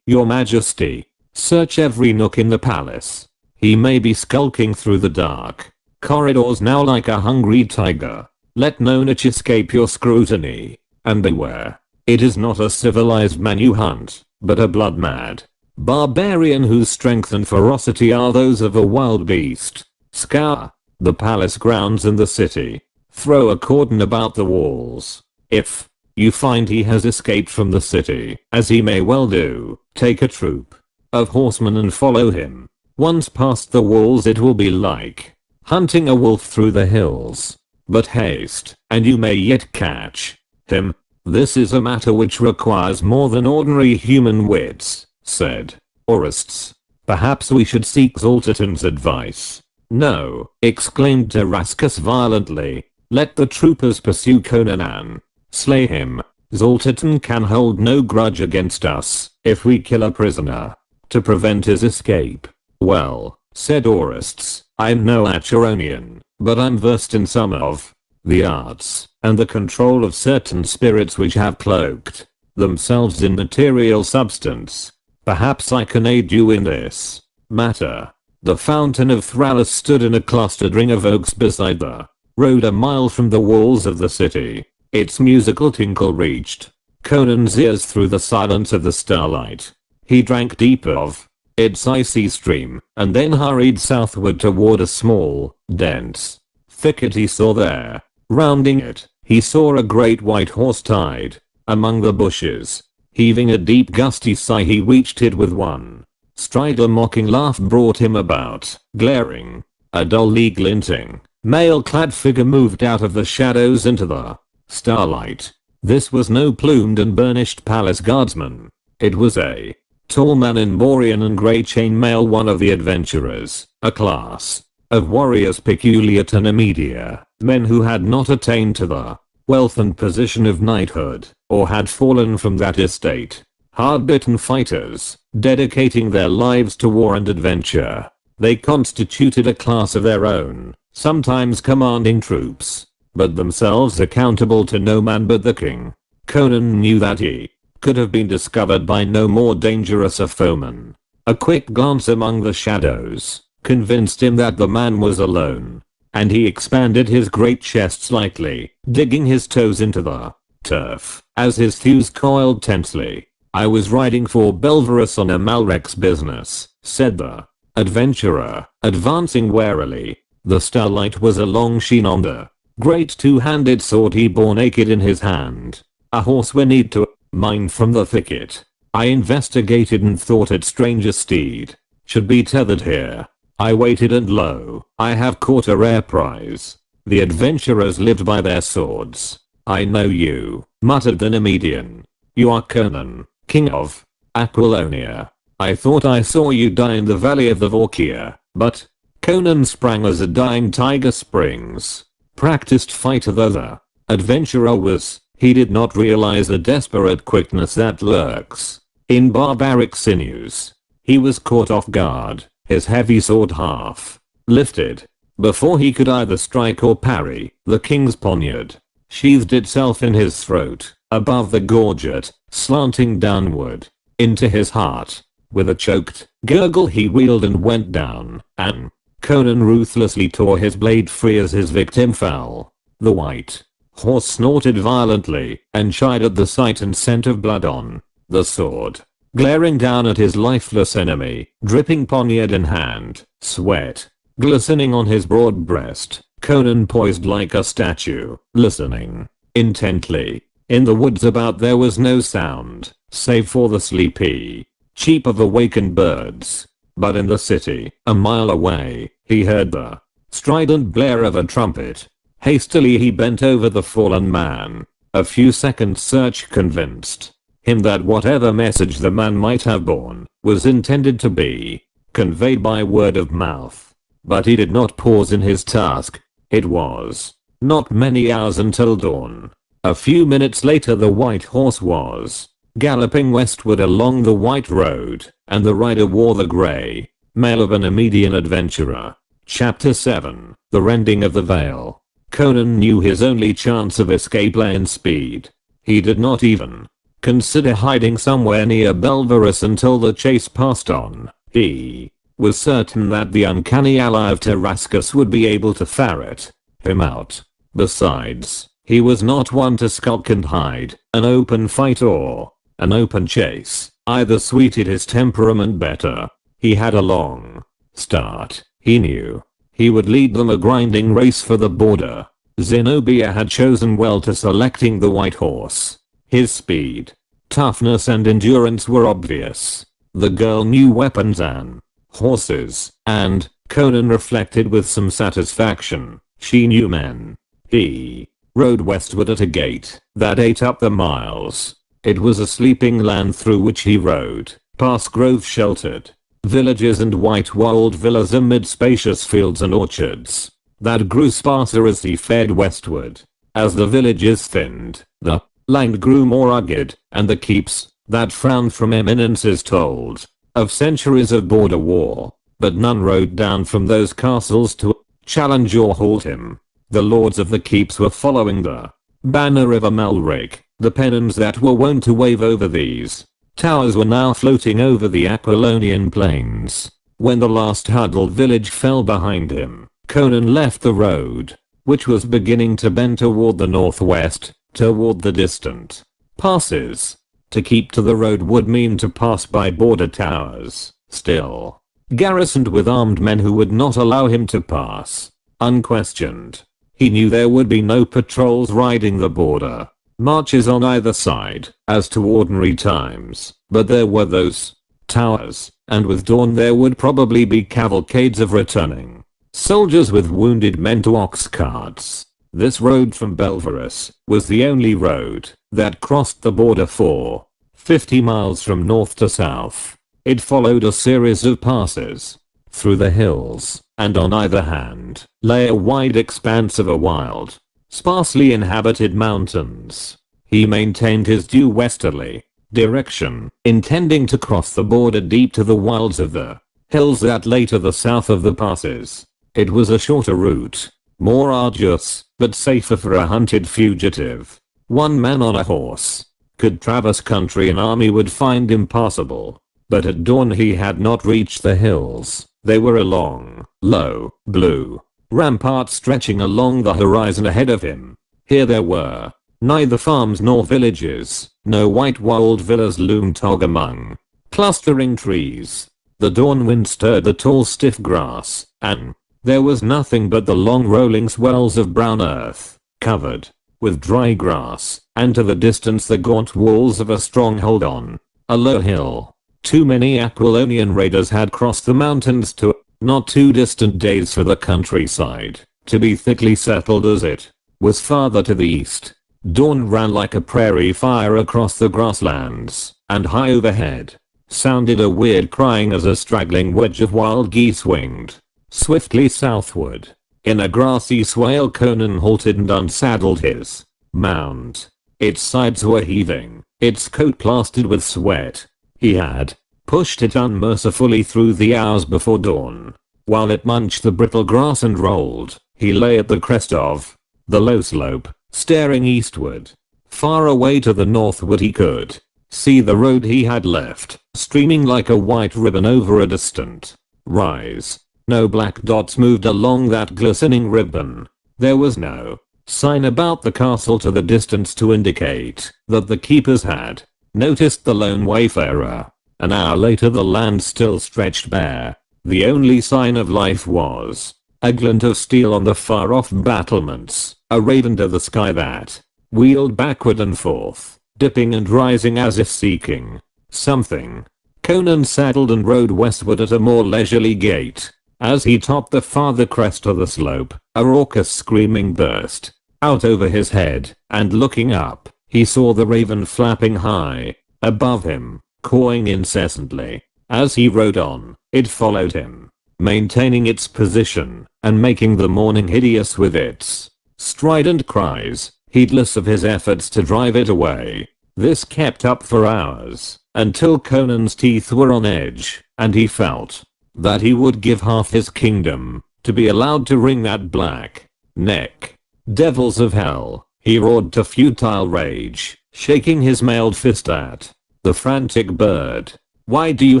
Your majesty. Search every nook in the palace. He may be skulking through the dark corridors now like a hungry tiger. Let no niche escape your scrutiny. And beware. It is not a civilized man you hunt, but a blood-mad barbarian whose strength and ferocity are those of a wild beast. Scour the palace grounds and the city. Throw a cordon about the walls. If you find he has escaped from the city, as he may well do, take a troop of horsemen and follow him. Once past the walls it will be like hunting a wolf through the hills. But haste, and you may yet catch him. This is a matter which requires more than ordinary human wits, said Orests. Perhaps we should seek Zoltitan's advice. No, exclaimed Tarascus violently. Let the troopers pursue Conan and slay him. Zoltitan can hold no grudge against us if we kill a prisoner to prevent his escape. Well, said Orests, I'm no Acheronian, but I'm versed in some of the arts, and the control of certain spirits which have cloaked themselves in material substance. Perhaps I can aid you in this matter. The fountain of Thrallus stood in a clustered ring of oaks beside the road a mile from the walls of the city. Its musical tinkle reached Conan's ears through the silence of the starlight. He drank deep of its icy stream, and then hurried southward toward a small, dense thicket he saw there. Rounding it, he saw a great white horse tied among the bushes. Heaving a deep gusty sigh, he reached it with one stride. A mocking laugh brought him about. Glaring, a dully glinting, mail-clad figure moved out of the shadows into the starlight. This was no plumed and burnished palace guardsman. It was a tall man in Borean and grey chainmail, one of the adventurers, a class of warriors peculiar to Nemedia, men who had not attained to the wealth and position of knighthood, or had fallen from that estate. Hard-bitten fighters, dedicating their lives to war and adventure. They constituted a class of their own, sometimes commanding troops, but themselves accountable to no man but the king. Conan knew that he could have been discovered by no more dangerous a foeman. A quick glance among the shadows convinced him that the man was alone, and he expanded his great chest slightly, digging his toes into the turf as his thews coiled tensely. I was riding for Belverus on a Malrex business, said the adventurer, advancing warily. The starlight was a long sheen on the great two-handed sword he bore naked in his hand. A horse whinnied to mine from the thicket. I investigated and thought it strange a steed should be tethered here. I waited, and lo, I have caught a rare prize. The adventurers lived by their swords. I know you, muttered the Nemedian. You are Conan, king of Aquilonia. I thought I saw you die in the valley of the Vorkia, but Conan sprang as a dying tiger springs. Practiced fighter though the adventurer was, he did not realize the desperate quickness that lurks in barbaric sinews. He was caught off guard, his heavy sword half lifted. Before he could either strike or parry, the king's poniard sheathed itself in his throat, above the gorget, slanting downward into his heart. With a choked gurgle he reeled and went down, and Conan ruthlessly tore his blade free as his victim fell. The white horse snorted violently and shied at the sight and scent of blood on the sword. Glaring down at his lifeless enemy, dripping poniard in hand, sweat glistening on his broad breast, Conan poised like a statue, listening intently. In the woods about there was no sound, save for the sleepy cheep of awakened birds. But in the city, a mile away, he heard the strident blare of a trumpet. Hastily he bent over the fallen man. A few seconds search convinced him that whatever message the man might have borne was intended to be conveyed by word of mouth. But he did not pause in his task. It was not many hours until dawn. A few minutes later the white horse was galloping westward along the white road, and the rider wore the grey mail of an Nemedian adventurer. Chapter 7. The Rending of the Veil. Conan knew his only chance of escape lay in speed. He did not even consider hiding somewhere near Belverus until the chase passed on. He was certain that the uncanny ally of Tarascus would be able to ferret him out. Besides, he was not one to skulk and hide. An open fight or an open chase either suited his temperament better. He had a long start. He knew he would lead them a grinding race for the border. Zenobia had chosen well to selecting the white horse. His speed, toughness and endurance were obvious. The girl knew weapons and horses, and, Conan reflected with some satisfaction, she knew men. He rode westward at a gait that ate up the miles. It was a sleeping land through which he rode, past grove-sheltered villages and white-walled villas amid spacious fields and orchards that grew sparser as he fared westward. As the villages thinned, the land grew more rugged, and the keeps that frowned from eminences told of centuries of border war. But none rode down from those castles to challenge or halt him. The lords of the keeps were following the banner of Amalric. The pennons that were wont to wave over these towers were now floating over the Aquilonian plains. When the last huddled village fell behind him, Conan left the road, which was beginning to bend toward the northwest, toward the distant passes. To keep to the road would mean to pass by border towers, still garrisoned with armed men who would not allow him to pass unquestioned. He knew there would be no patrols riding the border marches on either side, as to ordinary times, but there were those towers, and with dawn there would probably be cavalcades of returning soldiers with wounded men to ox carts. This road from Belverus was the only road that crossed the border for 50 miles from north to south. It followed a series of passes through the hills, and on either hand lay a wide expanse of a wild, sparsely inhabited mountains. He maintained his due westerly direction, intending to cross the border deep to the wilds of the hills that lay to the south of the passes. It was a shorter route, more arduous, but safer for a hunted fugitive. One man on a horse could traverse country an army would find impassable. But at dawn he had not reached the hills. They were a long, low, blue rampart stretching along the horizon ahead of him. Here there were neither farms nor villages. No white-walled villas loomed tog among clustering trees. The dawn wind stirred the tall stiff grass, and there was nothing but the long rolling swells of brown earth, covered with dry grass, and to the distance the gaunt walls of a stronghold on a low hill. Too many Aquilonian raiders had crossed the mountains to not too distant days for the countryside to be thickly settled as it was farther to the east. Dawn ran like a prairie fire across the grasslands, and high overhead sounded a weird crying as a straggling wedge of wild geese winged swiftly southward. In a grassy swale Conan halted and unsaddled his mount. Its sides were heaving, its coat plastered with sweat. He had pushed it unmercifully through the hours before dawn. While it munched the brittle grass and rolled, he lay at the crest of the low slope, staring eastward. Far away to the northward he could see the road he had left, streaming like a white ribbon over a distant rise. No black dots moved along that glistening ribbon. There was no sign about the castle to the distance to indicate that the keepers had noticed the lone wayfarer. An hour later the land still stretched bare. The only sign of life was a glint of steel on the far-off battlements, a raven to the sky that wheeled backward and forth, dipping and rising as if seeking something. Conan saddled and rode westward at a more leisurely gait. As he topped the farther crest of the slope, a raucous screaming burst out over his head, and looking up, he saw the raven flapping high above him, cawing incessantly. As he rode on, it followed him, maintaining its position and making the morning hideous with its strident cries, heedless of his efforts to drive it away. This kept up for hours, until Conan's teeth were on edge, and he felt that he would give half his kingdom to be allowed to wring that black neck. Devils of hell, he roared to futile rage, shaking his mailed fist at the frantic bird. Why do you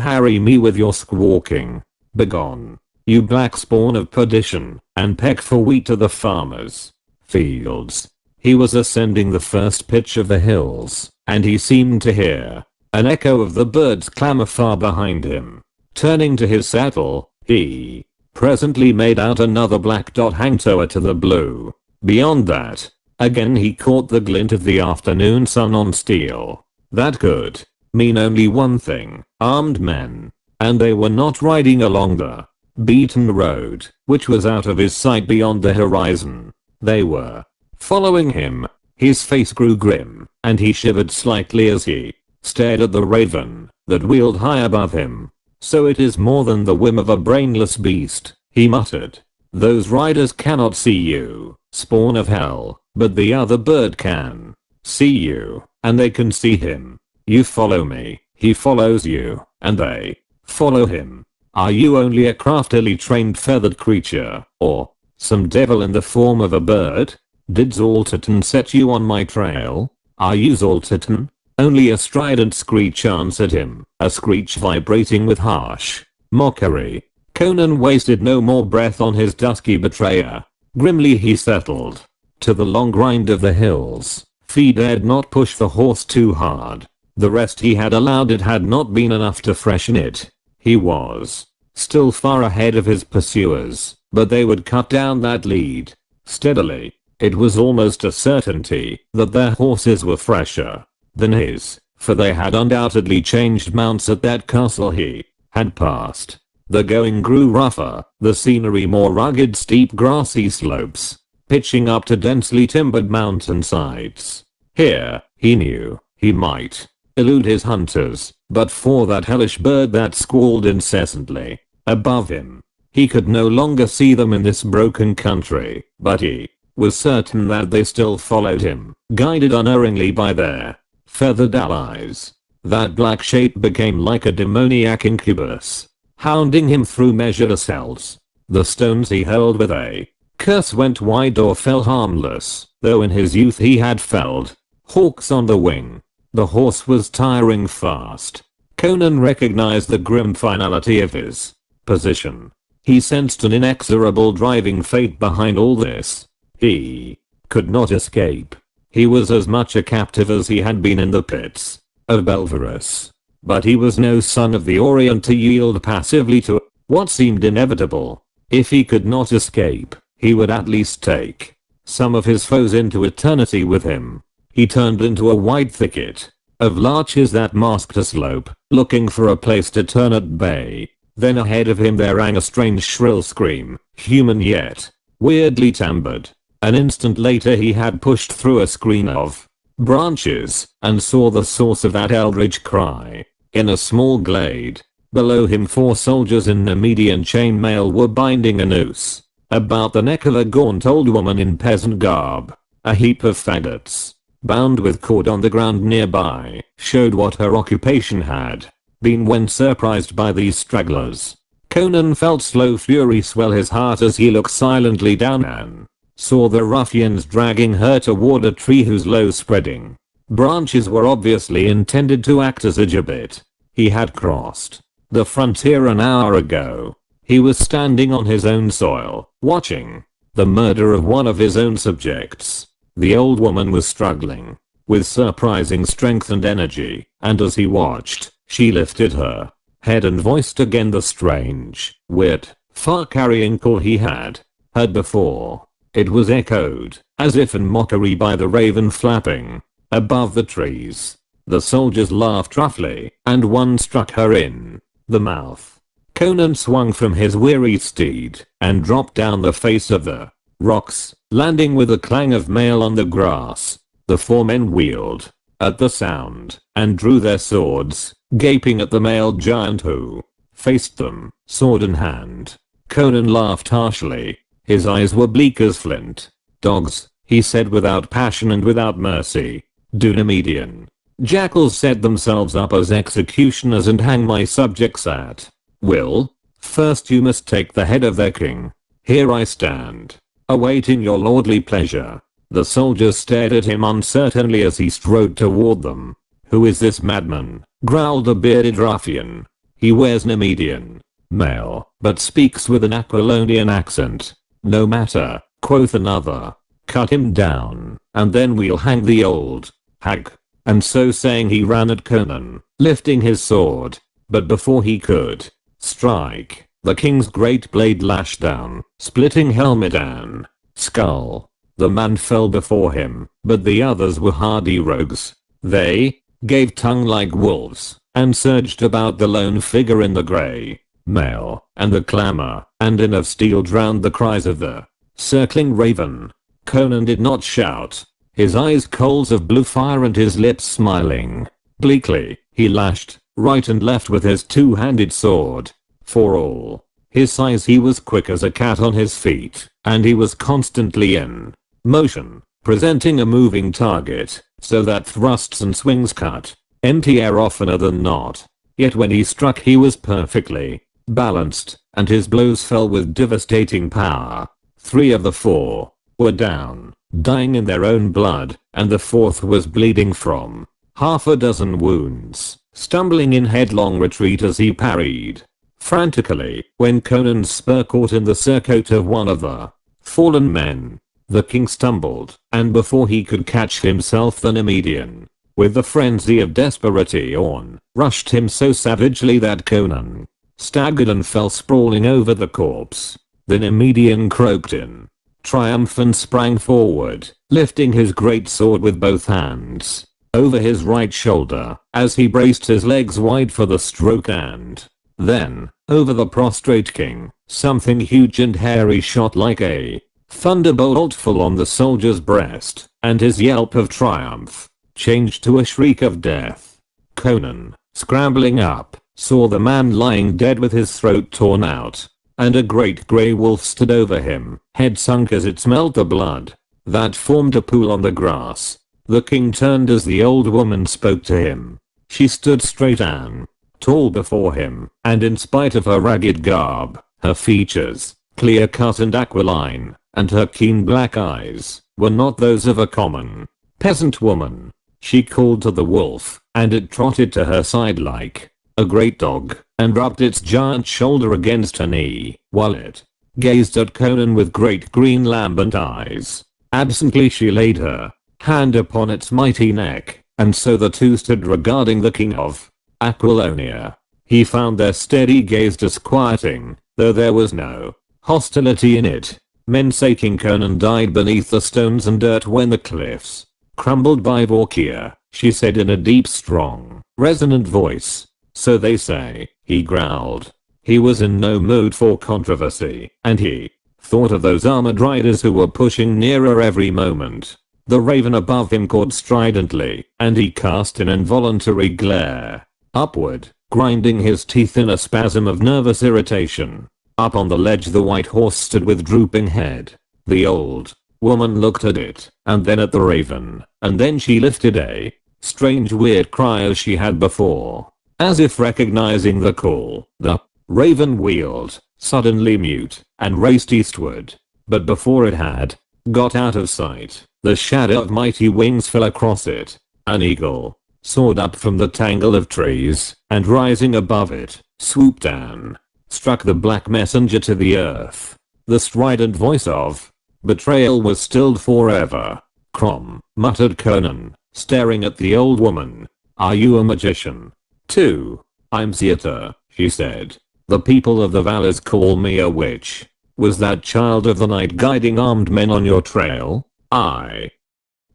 harry me with your squawking? Begone, you black spawn of perdition, and peck for wheat to the farmers' fields. He was ascending the first pitch of the hills, and he seemed to hear an echo of the bird's clamor far behind him. Turning to his saddle, he presently made out another black dot hang toward to the blue. Beyond that, again he caught the glint of the afternoon sun on steel. That could mean only one thing: armed men. And they were not riding along the beaten road, which was out of his sight beyond the horizon. They were following him. His face grew grim, and he shivered slightly as he stared at the raven that wheeled high above him. So it is more than the whim of a brainless beast, he muttered. Those riders cannot see you, spawn of hell, but the other bird can see you, and they can see him. You follow me, he follows you, and they follow him. Are you only a craftily trained feathered creature, or Some devil in the form of a bird? Did Zoltitan set you on my trail? Are you Zoltitan? Only a strident screech answered him, a screech vibrating with harsh mockery. Conan wasted no more breath on his dusky betrayer. Grimly he settled to the long grind of the hills. He dared not push the horse too hard. The rest he had allowed it had not been enough to freshen it. He was still far ahead of his pursuers, but they would cut down that lead steadily. It was almost a certainty that their horses were fresher than his, for they had undoubtedly changed mounts at that castle he had passed. The going grew rougher, the scenery more rugged, steep grassy slopes, pitching up to densely timbered mountainsides. Here, he knew, he might elude his hunters, but for that hellish bird that squalled incessantly above him. He could no longer see them in this broken country, but he was certain that they still followed him, guided unerringly by their feathered allies. That black shape became like a demoniac incubus, hounding him through measureless hells. The stones he hurled with a curse went wide or fell harmless, though in his youth he had felled hawks on the wing. The horse was tiring fast. Conan recognized the grim finality of his position. He sensed an inexorable driving fate behind all this. He could not escape. He was as much a captive as he had been in the pits of Belverus. But he was no son of the Orient to yield passively to what seemed inevitable. If he could not escape, he would at least take some of his foes into eternity with him. He turned into a wide thicket of larches that masked a slope, looking for a place to turn at bay. Then ahead of him there rang a strange shrill scream, human yet weirdly timbre. An instant later he had pushed through a screen of branches and saw the source of that eldritch cry. In a small glade below him 4 soldiers in Nemedian chainmail were binding a noose about the neck of a gaunt old woman in peasant garb. A heap of faggots, bound with cord on the ground nearby, showed what her occupation had been when surprised by these stragglers. Conan felt slow fury swell his heart as he looked silently down and saw the ruffians dragging her toward a tree whose low spreading branches were obviously intended to act as a gibbet. He had crossed the frontier an hour ago. He was standing on his own soil, watching the murder of one of his own subjects. The old woman was struggling with surprising strength and energy, and as he watched, she lifted her head and voiced again the strange, weird, far-carrying call he had heard before. It was echoed, as if in mockery, by the raven flapping above the trees. The soldiers laughed roughly, and one struck her in the mouth. Conan swung from his weary steed and dropped down the face of the rocks, landing with a clang of mail on the grass. The 4 men wheeled at the sound and drew their swords, gaping at the mailed giant who faced them, sword in hand. Conan laughed harshly. His eyes were bleak as flint. Dogs, he said without passion and without mercy. Do Nemedian jackals set themselves up as executioners and hang my subjects at will? First you must take the head of their king. Here I stand, awaiting your lordly pleasure. The soldiers stared at him uncertainly as he strode toward them. Who is this madman? Growled the bearded ruffian. He wears Nemedian mail, but speaks with an Aquilonian accent. No matter, quoth another. Cut him down, and then we'll hang the old hag. And so saying he ran at Conan, lifting his sword. But before he could strike, the king's great blade lashed down, splitting helmet and skull. The man fell before him, but the others were hardy rogues. They gave tongue like wolves, and surged about the lone figure in the grey mail, and the clamor and din of steel drowned the cries of the circling raven. Conan did not shout, his eyes coals of blue fire and his lips smiling. Bleakly, he lashed right and left with his 2-handed sword. For all his size he was quick as a cat on his feet, and he was constantly in motion, presenting a moving target, so that thrusts and swings cut empty air oftener than not. Yet when he struck he was perfectly balanced, and his blows fell with devastating power. 3 of the 4 were down, dying in their own blood, and the 4th was bleeding from half a dozen wounds, stumbling in headlong retreat as he parried frantically when Conan's spur caught in the surcoat of one of the fallen men. The king stumbled, and before he could catch himself the Nemedian, with the frenzy of desperation, rushed him so savagely that Conan staggered and fell sprawling over the corpse. The Nemedian croaked in triumph and sprang forward, lifting his great sword with both hands over his right shoulder as he braced his legs wide for the stroke, and then, over the prostrate king, something huge and hairy shot like a thunderbolt full on the soldier's breast, and his yelp of triumph changed to a shriek of death. Conan, scrambling up, saw the man lying dead with his throat torn out, and a great grey wolf stood over him, head sunk as it smelled the blood that formed a pool on the grass. The king turned as the old woman spoke to him. She stood straight and tall before him, and in spite of her ragged garb, her features, clear-cut and aquiline, and her keen black eyes, were not those of a common peasant woman. She called to the wolf, and it trotted to her side like a great dog, and rubbed its giant shoulder against her knee, while it gazed at Conan with great green lambent eyes. Absently she laid her hand upon its mighty neck, and so the two stood regarding the king of Aquilonia. He found their steady gaze disquieting, though there was no hostility in it. Men say King Conan died beneath the stones and dirt when the cliffs crumbled by Vorkia, she said in a deep, strong, resonant voice. So they say, he growled. He was in no mood for controversy, and he thought of those armored riders who were pushing nearer every moment. The raven above him cawed stridently, and he cast an involuntary glare upward, grinding his teeth in a spasm of nervous irritation. Up on the ledge the white horse stood with drooping head. The old woman looked at it, and then at the raven, and then she lifted a strange weird cry as she had before. As if recognizing the call, the raven wheeled, suddenly mute, and raced eastward. But before it had got out of sight, the shadow of mighty wings fell across it. An eagle soared up from the tangle of trees, and rising above it, swooped down, struck the black messenger to the earth. The strident voice of betrayal was stilled forever. "Crom," muttered Conan, staring at the old woman. "Are you a magician?" "Too. I'm Zieta," she said. "The people of the valleys call me a witch. Was that child of the night guiding armed men on your trail?"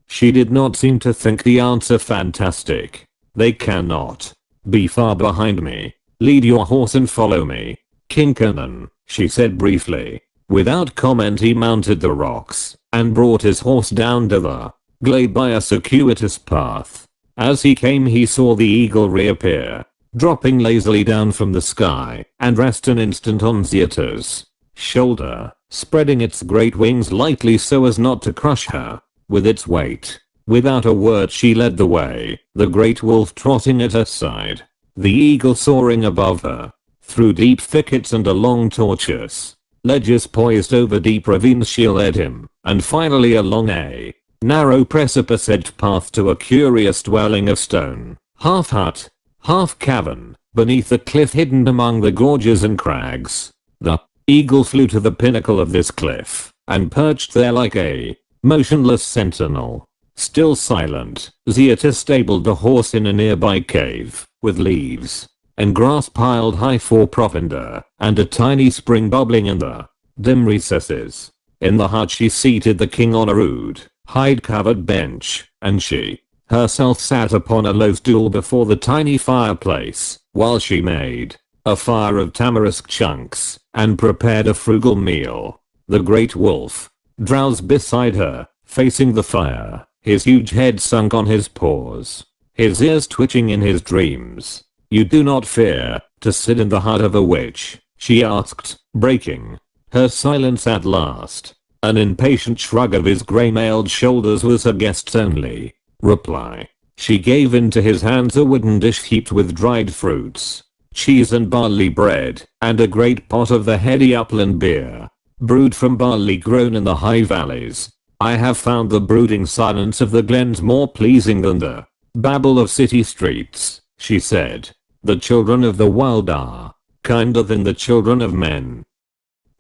She did not seem to think the answer fantastic. "They cannot be far behind me. Lead your horse and follow me, King Conan," she said briefly. Without comment he mounted the rocks, and brought his horse down to the glade by a circuitous path. As he came he saw the eagle reappear, dropping lazily down from the sky, and rest an instant on Zieta's shoulder, spreading its great wings lightly so as not to crush her with its weight. Without a word she led the way, the great wolf trotting at her side, the eagle soaring above her. Through deep thickets and along tortuous ledges poised over deep ravines she led him, and finally along a narrow precipice-edged path to a curious dwelling of stone, half hut, half cavern, beneath the cliff hidden among the gorges and crags. The eagle flew to the pinnacle of this cliff, and perched there like a motionless sentinel. Still silent, Zieta stabled the horse in a nearby cave, with leaves and grass piled high for provender, and a tiny spring bubbling in the dim recesses. In the hut she seated the king on a rude, hide-covered bench, and she herself sat upon a low stool before the tiny fireplace, while she made a fire of tamarisk chunks, and prepared a frugal meal. The great wolf drowsed beside her, facing the fire, his huge head sunk on his paws, his ears twitching in his dreams. "You do not fear to sit in the hut of a witch?" she asked, breaking her silence at last. An impatient shrug of his grey-mailed shoulders was her guest's only reply. She gave into his hands a wooden dish heaped with dried fruits, cheese and barley bread, and a great pot of the heady upland beer. brewed from barley grown in the high valleys. I have found the brooding silence of the glens more pleasing than the babble of city streets, she said. The children of the wild are kinder than the children of men.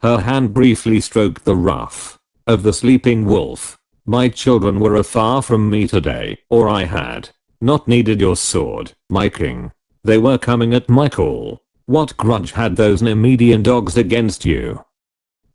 Her hand briefly stroked the ruff of the sleeping wolf. My children were afar from me today, or I had not needed your sword, my king. They were coming at my call. What grudge had those Nemedian dogs against you?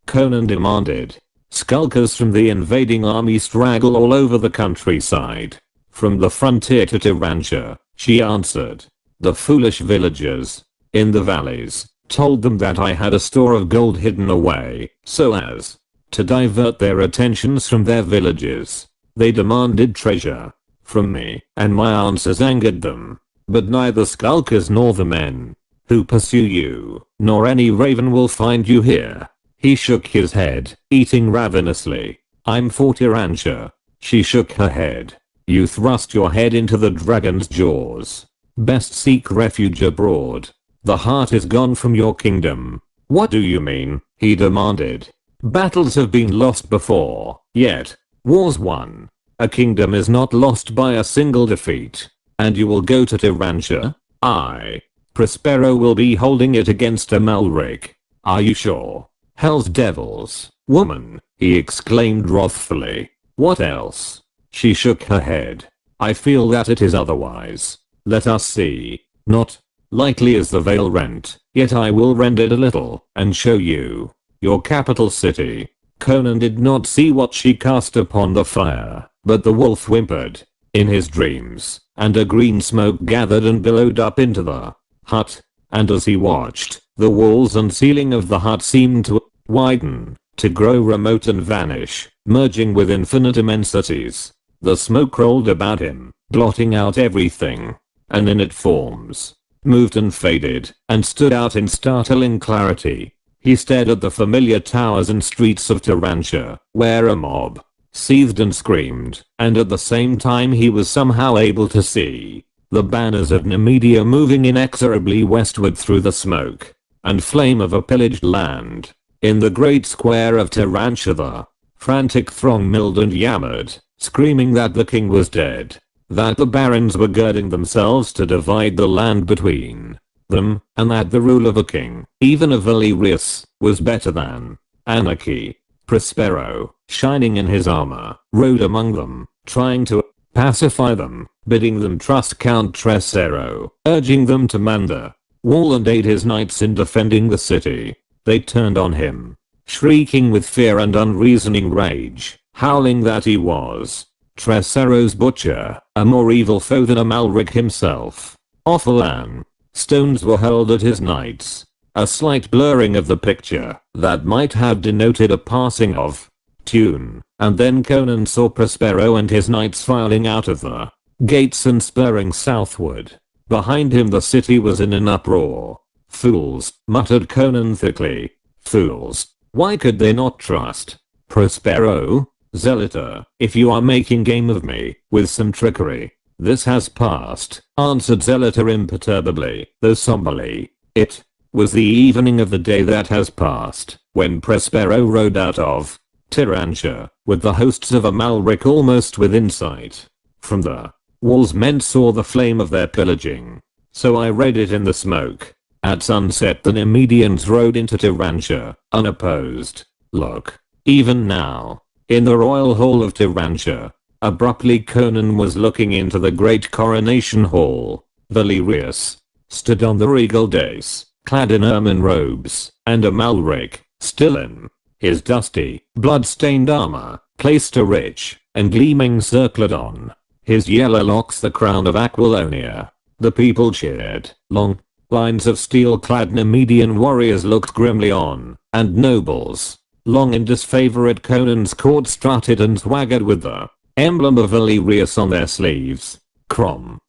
Conan demanded. Skulkers from the invading army straggle all over the countryside. From the frontier to Tyrantia, she answered. The foolish villagers in the valleys told them that I had a store of gold hidden away, so as to divert their attentions from their villages. They demanded treasure from me, and my answers angered them. But neither skulkers nor the men who pursue you, nor any raven will find you here. He shook his head, eating ravenously. I'm for Tyrantia. She shook her head. You thrust your head into the dragon's jaws. Best seek refuge abroad. The heart is gone from your kingdom. What do you mean? He demanded. Battles have been lost before, yet wars won. A kingdom is not lost by a single defeat. And you will go to Tyrantia? I, Prospero, will be holding it against Amalric. Are you sure? Hell's devils, woman, he exclaimed wrathfully. What else? She shook her head. I feel that it is otherwise. Let us see. Not lightly is the veil rent, yet I will rend it a little and show you your capital city. Conan did not see what she cast upon the fire, but the wolf whimpered in his dreams, and a green smoke gathered and billowed up into the hut, and as he watched, the walls and ceiling of the hut seemed to widen, to grow remote and vanish, merging with infinite immensities. The smoke rolled about him, blotting out everything, and in it forms moved and faded, and stood out in startling clarity. He stared at the familiar towers and streets of Tyrantia, where a mob seethed and screamed, and at the same time he was somehow able to see the banners of Nemedia moving inexorably westward through the smoke and flame of a pillaged land. In the great square of Tyrantia the frantic throng milled and yammered, screaming that the king was dead, that the barons were girding themselves to divide the land between them, and that the rule of a king, even of Valerius, was better than anarchy. Prospero, shining in his armor, rode among them, trying to pacify them, bidding them trust Count Tresero, urging them to man the wall and aid his knights in defending the city. They turned on him, shrieking with fear and unreasoning rage, howling that he was Tresero's butcher, a more evil foe than Amalric himself. Awful an stones were hurled at his knights. A slight blurring of the picture that might have denoted a passing of tune, and then Conan saw Prospero and his knights filing out of the gates and spurring southward. Behind him the city was in an uproar. Fools, muttered Conan thickly. Fools. Why could they not trust Prospero? Zelator, if you are making game of me with some trickery. This has passed, answered Zelator imperturbably, though somberly. It was the evening of the day that has passed, when Prospero rode out of Tyrantia, with the hosts of Amalric almost within sight. From the walls men saw the flame of their pillaging. So I read it in the smoke. At sunset the Nemedians rode into Tyrantia, unopposed. Look. Even now, in the royal hall of Tyrantia. Abruptly Conan was looking into the great coronation hall. Valerius stood on the regal dais, clad in ermine robes, and Amalric, still in his dusty, blood-stained armor, placed a rich and gleaming circlet on his yellow locks, the crown of Aquilonia. The people cheered. Long lines of steel-clad Nemedian warriors looked grimly on, and nobles, long in disfavor at Conan's court, strutted and swaggered with the emblem of Valerius on their sleeves. Crom.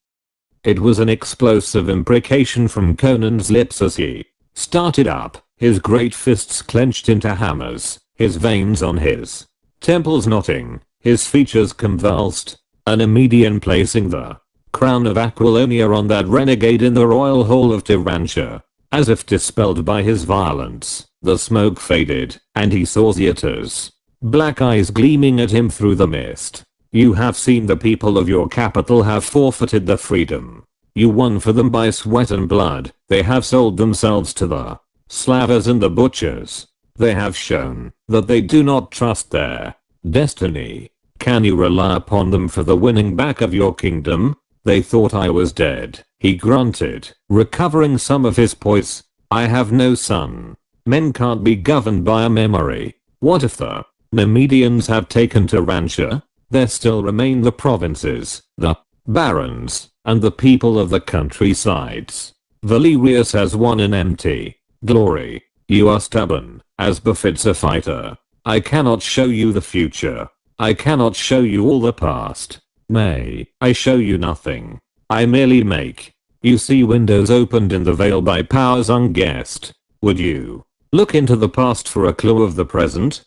It was an explosive imprecation from Conan's lips as he started up, his great fists clenched into hammers, his veins on his temples knotting, his features convulsed. An Nemedian placing the crown of Aquilonia on that renegade in the royal hall of Tyrantia, as if dispelled by his violence. The smoke faded, and he saw Zeeta's black eyes gleaming at him through the mist. You have seen the people of your capital have forfeited their freedom. You won for them by sweat and blood. They have sold themselves to the slavers and the butchers. They have shown that they do not trust their destiny. Can you rely upon them for the winning back of your kingdom? They thought I was dead, he grunted, recovering some of his poise. I have no son. Men can't be governed by a memory. What if the Nemedians have taken Tarantia? There still remain the provinces, the barons, and the people of the countrysides. Valerius has won in empty glory. You are stubborn, as befits a fighter. I cannot show you the future. I cannot show you all the past. May I show you nothing. I merely make you see windows opened in the veil by powers unguessed. Would you look into the past for a clue of the present?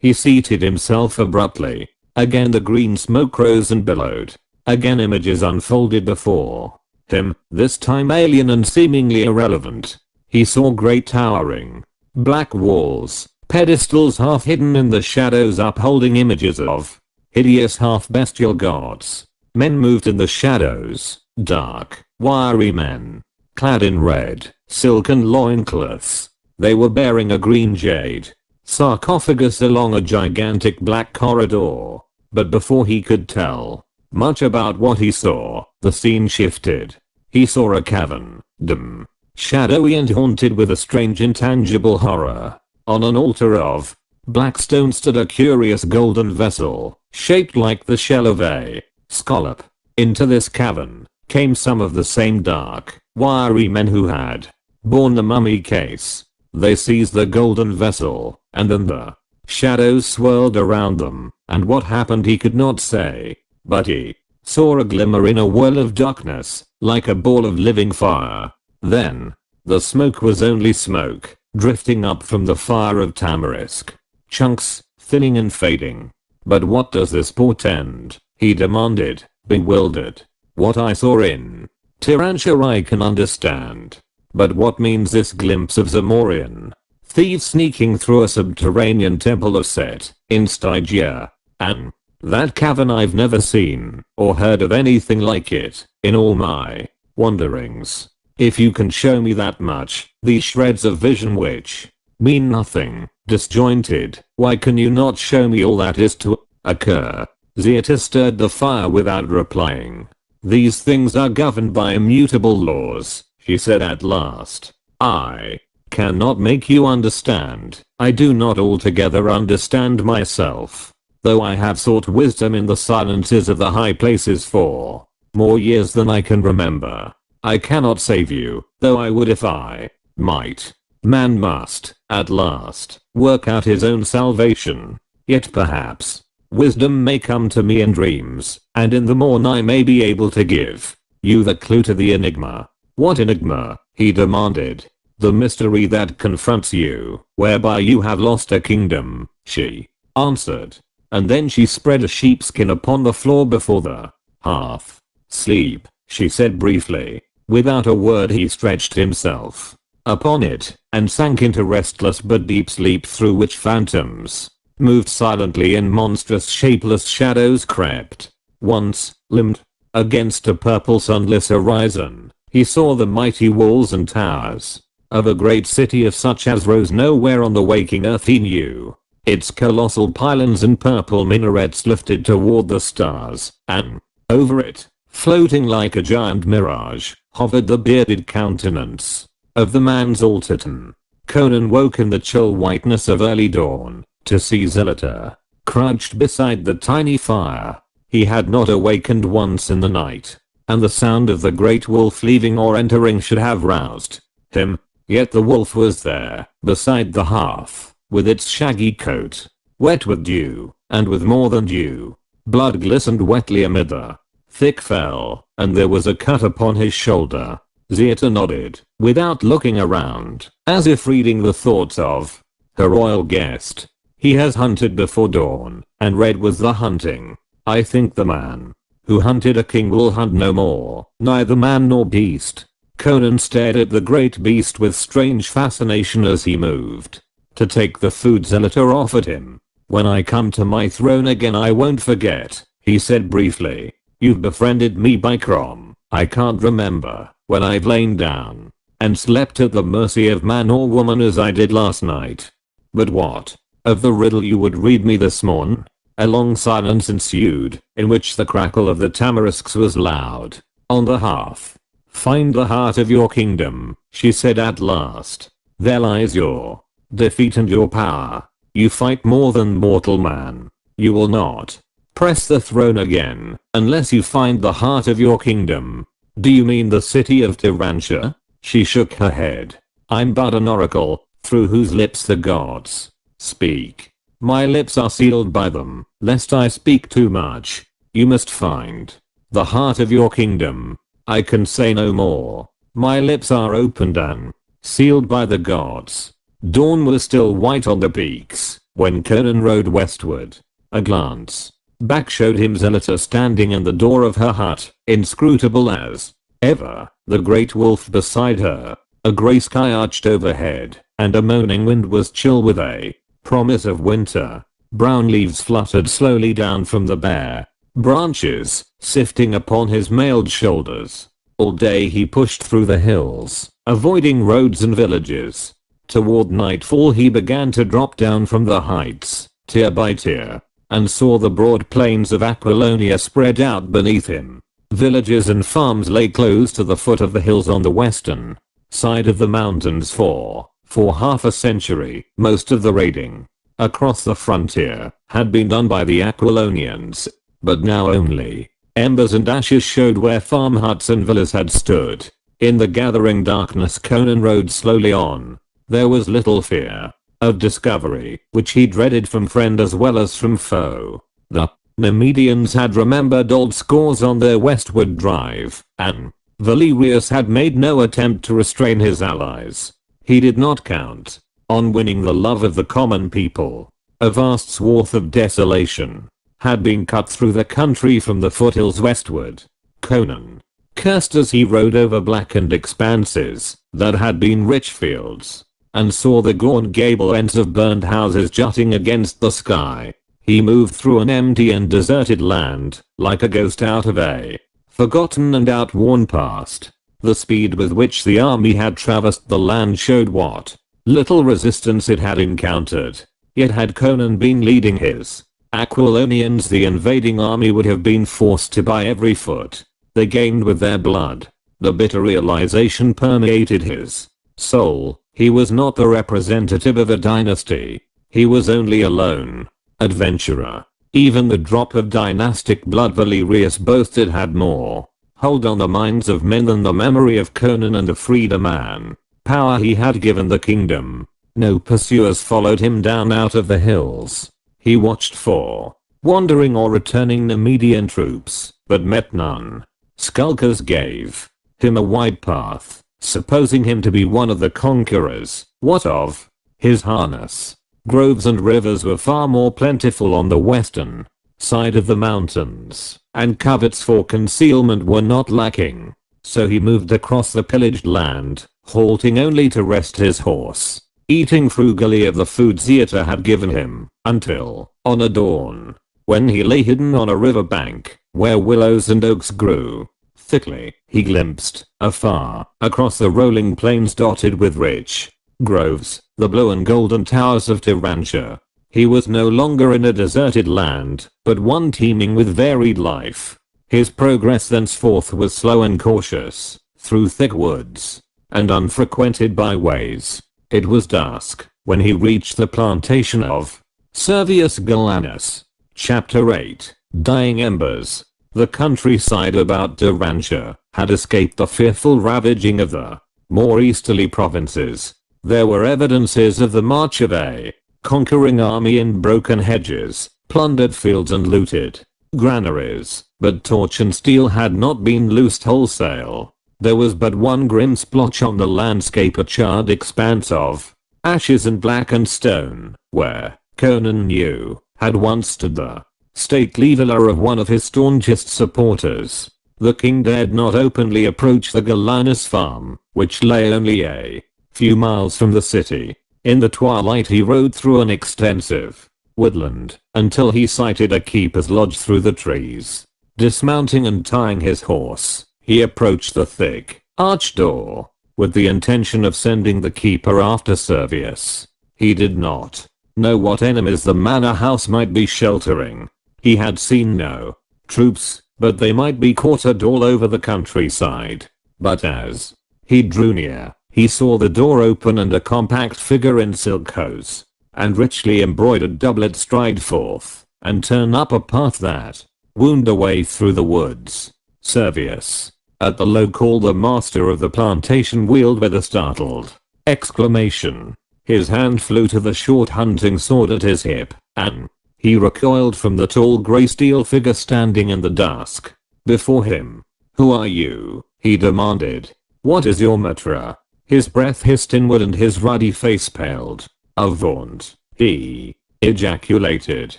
He seated himself abruptly. Again the green smoke rose and billowed. Again images unfolded before him, this time alien and seemingly irrelevant. He saw great towering black walls, pedestals half hidden in the shadows upholding images of hideous half-bestial gods. Men moved in the shadows, dark, wiry men, clad in red, silken loincloths. They were bearing a green jade sarcophagus along a gigantic black corridor. But before he could tell much about what he saw, the scene shifted. He saw a cavern, dim, shadowy and haunted with a strange intangible horror. On an altar of black stone stood a curious golden vessel, shaped like the shell of a scallop. Into this cavern came some of the same dark, wiry men who had borne the mummy case. They seized the golden vessel, and then the shadows swirled around them, and what happened he could not say, but he saw a glimmer in a whirl of darkness, like a ball of living fire. Then, the smoke was only smoke, drifting up from the fire of tamarisk. Chunks, thinning and fading. But what does this portend? He demanded, bewildered. What I saw in Tarantia I can understand. But what means this glimpse of Zamorian thieves sneaking through a subterranean temple of Set in Stygia? And that cavern I've never seen or heard of anything like it in all my wanderings. If you can show me that much, these shreds of vision which mean nothing, disjointed, why can you not show me all that is to occur? Zeeta stirred the fire without replying. These things are governed by immutable laws, she said at last. I cannot make you understand. I do not altogether understand myself. Though I have sought wisdom in the silences of the high places for more years than I can remember. I cannot save you, though I would if I might. Man must, at last, work out his own salvation. Yet perhaps, wisdom may come to me in dreams, and in the morn I may be able to give you the clue to the enigma. What enigma? He demanded. The mystery that confronts you, whereby you have lost a kingdom, she answered. And then she spread a sheepskin upon the floor before the hearth. Sleep, she said briefly. Without a word he stretched himself upon it, and sank into restless but deep sleep through which phantoms moved silently and monstrous shapeless shadows crept. Once, limned against a purple sunless horizon, he saw the mighty walls and towers of a great city of such as rose nowhere on the waking earth he knew. Its colossal pylons and purple minarets lifted toward the stars, and over it, floating like a giant mirage, hovered the bearded countenance of the man's Altitan. Conan woke in the chill whiteness of early dawn to see Zelata crouched beside the tiny fire. He had not awakened once in the night, and the sound of the great wolf leaving or entering should have roused him. Yet the wolf was there, beside the hearth, with its shaggy coat wet with dew, and with more than dew. Blood glistened wetly amid the thick fell, and there was a cut upon his shoulder. Zeeta nodded, without looking around, as if reading the thoughts of her royal guest. He has hunted before dawn, and red was the hunting. I think the man who hunted a king will hunt no more, neither man nor beast. Conan stared at the great beast with strange fascination as he moved to take the food Zelator offered him. "When I come to my throne again I won't forget," he said briefly. "You've befriended me by Crom. I can't remember when I've lain down and slept at the mercy of man or woman as I did last night. But what of the riddle you would read me this morn?" A long silence ensued, in which the crackle of the tamarisks was loud. On the hearth. "Find the heart of your kingdom," she said at last. "There lies your defeat and your power. You fight more than mortal man. You will not press the throne again unless you find the heart of your kingdom." "Do you mean the city of Tyrantia?" She shook her head. "I'm but an oracle, through whose lips the gods speak. My lips are sealed by them, lest I speak too much. You must find the heart of your kingdom. I can say no more. My lips are opened and sealed by the gods." Dawn was still white on the peaks when Conan rode westward. A glance back showed him Zelator standing in the door of her hut, inscrutable as ever, the great wolf beside her. A grey sky arched overhead, and a moaning wind was chill with a promise of winter. Brown leaves fluttered slowly down from the bare branches, sifting upon his mailed shoulders. All day he pushed through the hills, avoiding roads and villages. Toward nightfall he began to drop down from the heights, tier by tier, and saw the broad plains of Aquilonia spread out beneath him. Villages and farms lay close to the foot of the hills on the western side of the mountains for half a century. Most of the raiding across the frontier had been done by the Aquilonians, but now only embers and ashes showed where farm huts and villas had stood. In the gathering darkness Conan rode slowly on. There was little fear of discovery, which he dreaded from friend as well as from foe. The Nemedians had remembered old scores on their westward drive, and Valerius had made no attempt to restrain his allies. He did not count on winning the love of the common people. A vast swath of desolation had been cut through the country from the foothills westward. Conan cursed as he rode over blackened expanses that had been rich fields, and saw the gaunt gable ends of burned houses jutting against the sky. He moved through an empty and deserted land, like a ghost out of a forgotten and outworn past. The speed with which the army had traversed the land showed what little resistance it had encountered. Yet had Conan been leading his Aquilonians, the invading army would have been forced to by every foot they gained with their blood. The bitter realization permeated his soul. He was not the representative of a dynasty. He was only a lone adventurer. Even the drop of dynastic blood Valerius boasted had more hold on the minds of men than the memory of Conan and the freedom and power he had given the kingdom. No pursuers followed him down out of the hills. He watched for wandering or returning Nemedian troops, but met none. Skulkers gave him a wide path, supposing him to be one of the conquerors. What of his harness? Groves and rivers were far more plentiful on the western side of the mountains, and coverts for concealment were not lacking. So he moved across the pillaged land, halting only to rest his horse, eating frugally of the food Zelator had given him, until, on a dawn, when he lay hidden on a river bank, where willows and oaks grew thickly, he glimpsed, afar, across the rolling plains dotted with rich groves, the blue and golden towers of Tyrantia. He was no longer in a deserted land, but one teeming with varied life. His progress thenceforth was slow and cautious, through thick woods and unfrequented byways. It was dusk when he reached the plantation of Servius Gallanus. Chapter 8. Dying Embers. The countryside about Tyrantia had escaped the fearful ravaging of the more easterly provinces. There were evidences of the march of a conquering army in broken hedges, plundered fields and looted granaries, but torch and steel had not been loosed wholesale. There was but one grim splotch on the landscape, a charred expanse of ashes and blackened stone, where, Conan knew, had once stood the stately villa of one of his staunchest supporters. The king dared not openly approach the Galanus farm, which lay only a few miles from the city. In the twilight he rode through an extensive woodland until he sighted a keeper's lodge through the trees. Dismounting and tying his horse, he approached the thick, arched door with the intention of sending the keeper after Servius. He did not know what enemies the manor house might be sheltering. He had seen no troops, but they might be quartered all over the countryside. But as he drew near, he saw the door open and a compact figure in silk hose and richly embroidered doublet stride forth and turn up a path that wound a way through the woods. Servius, at the low call the master of the plantation wheeled with a startled exclamation. His hand flew to the short hunting sword at his hip, and he recoiled from the tall grey steel figure standing in the dusk before him. "Who are you?" he demanded. "What is your matra?" His breath hissed inward and his ruddy face paled. "Avaunt," he ejaculated.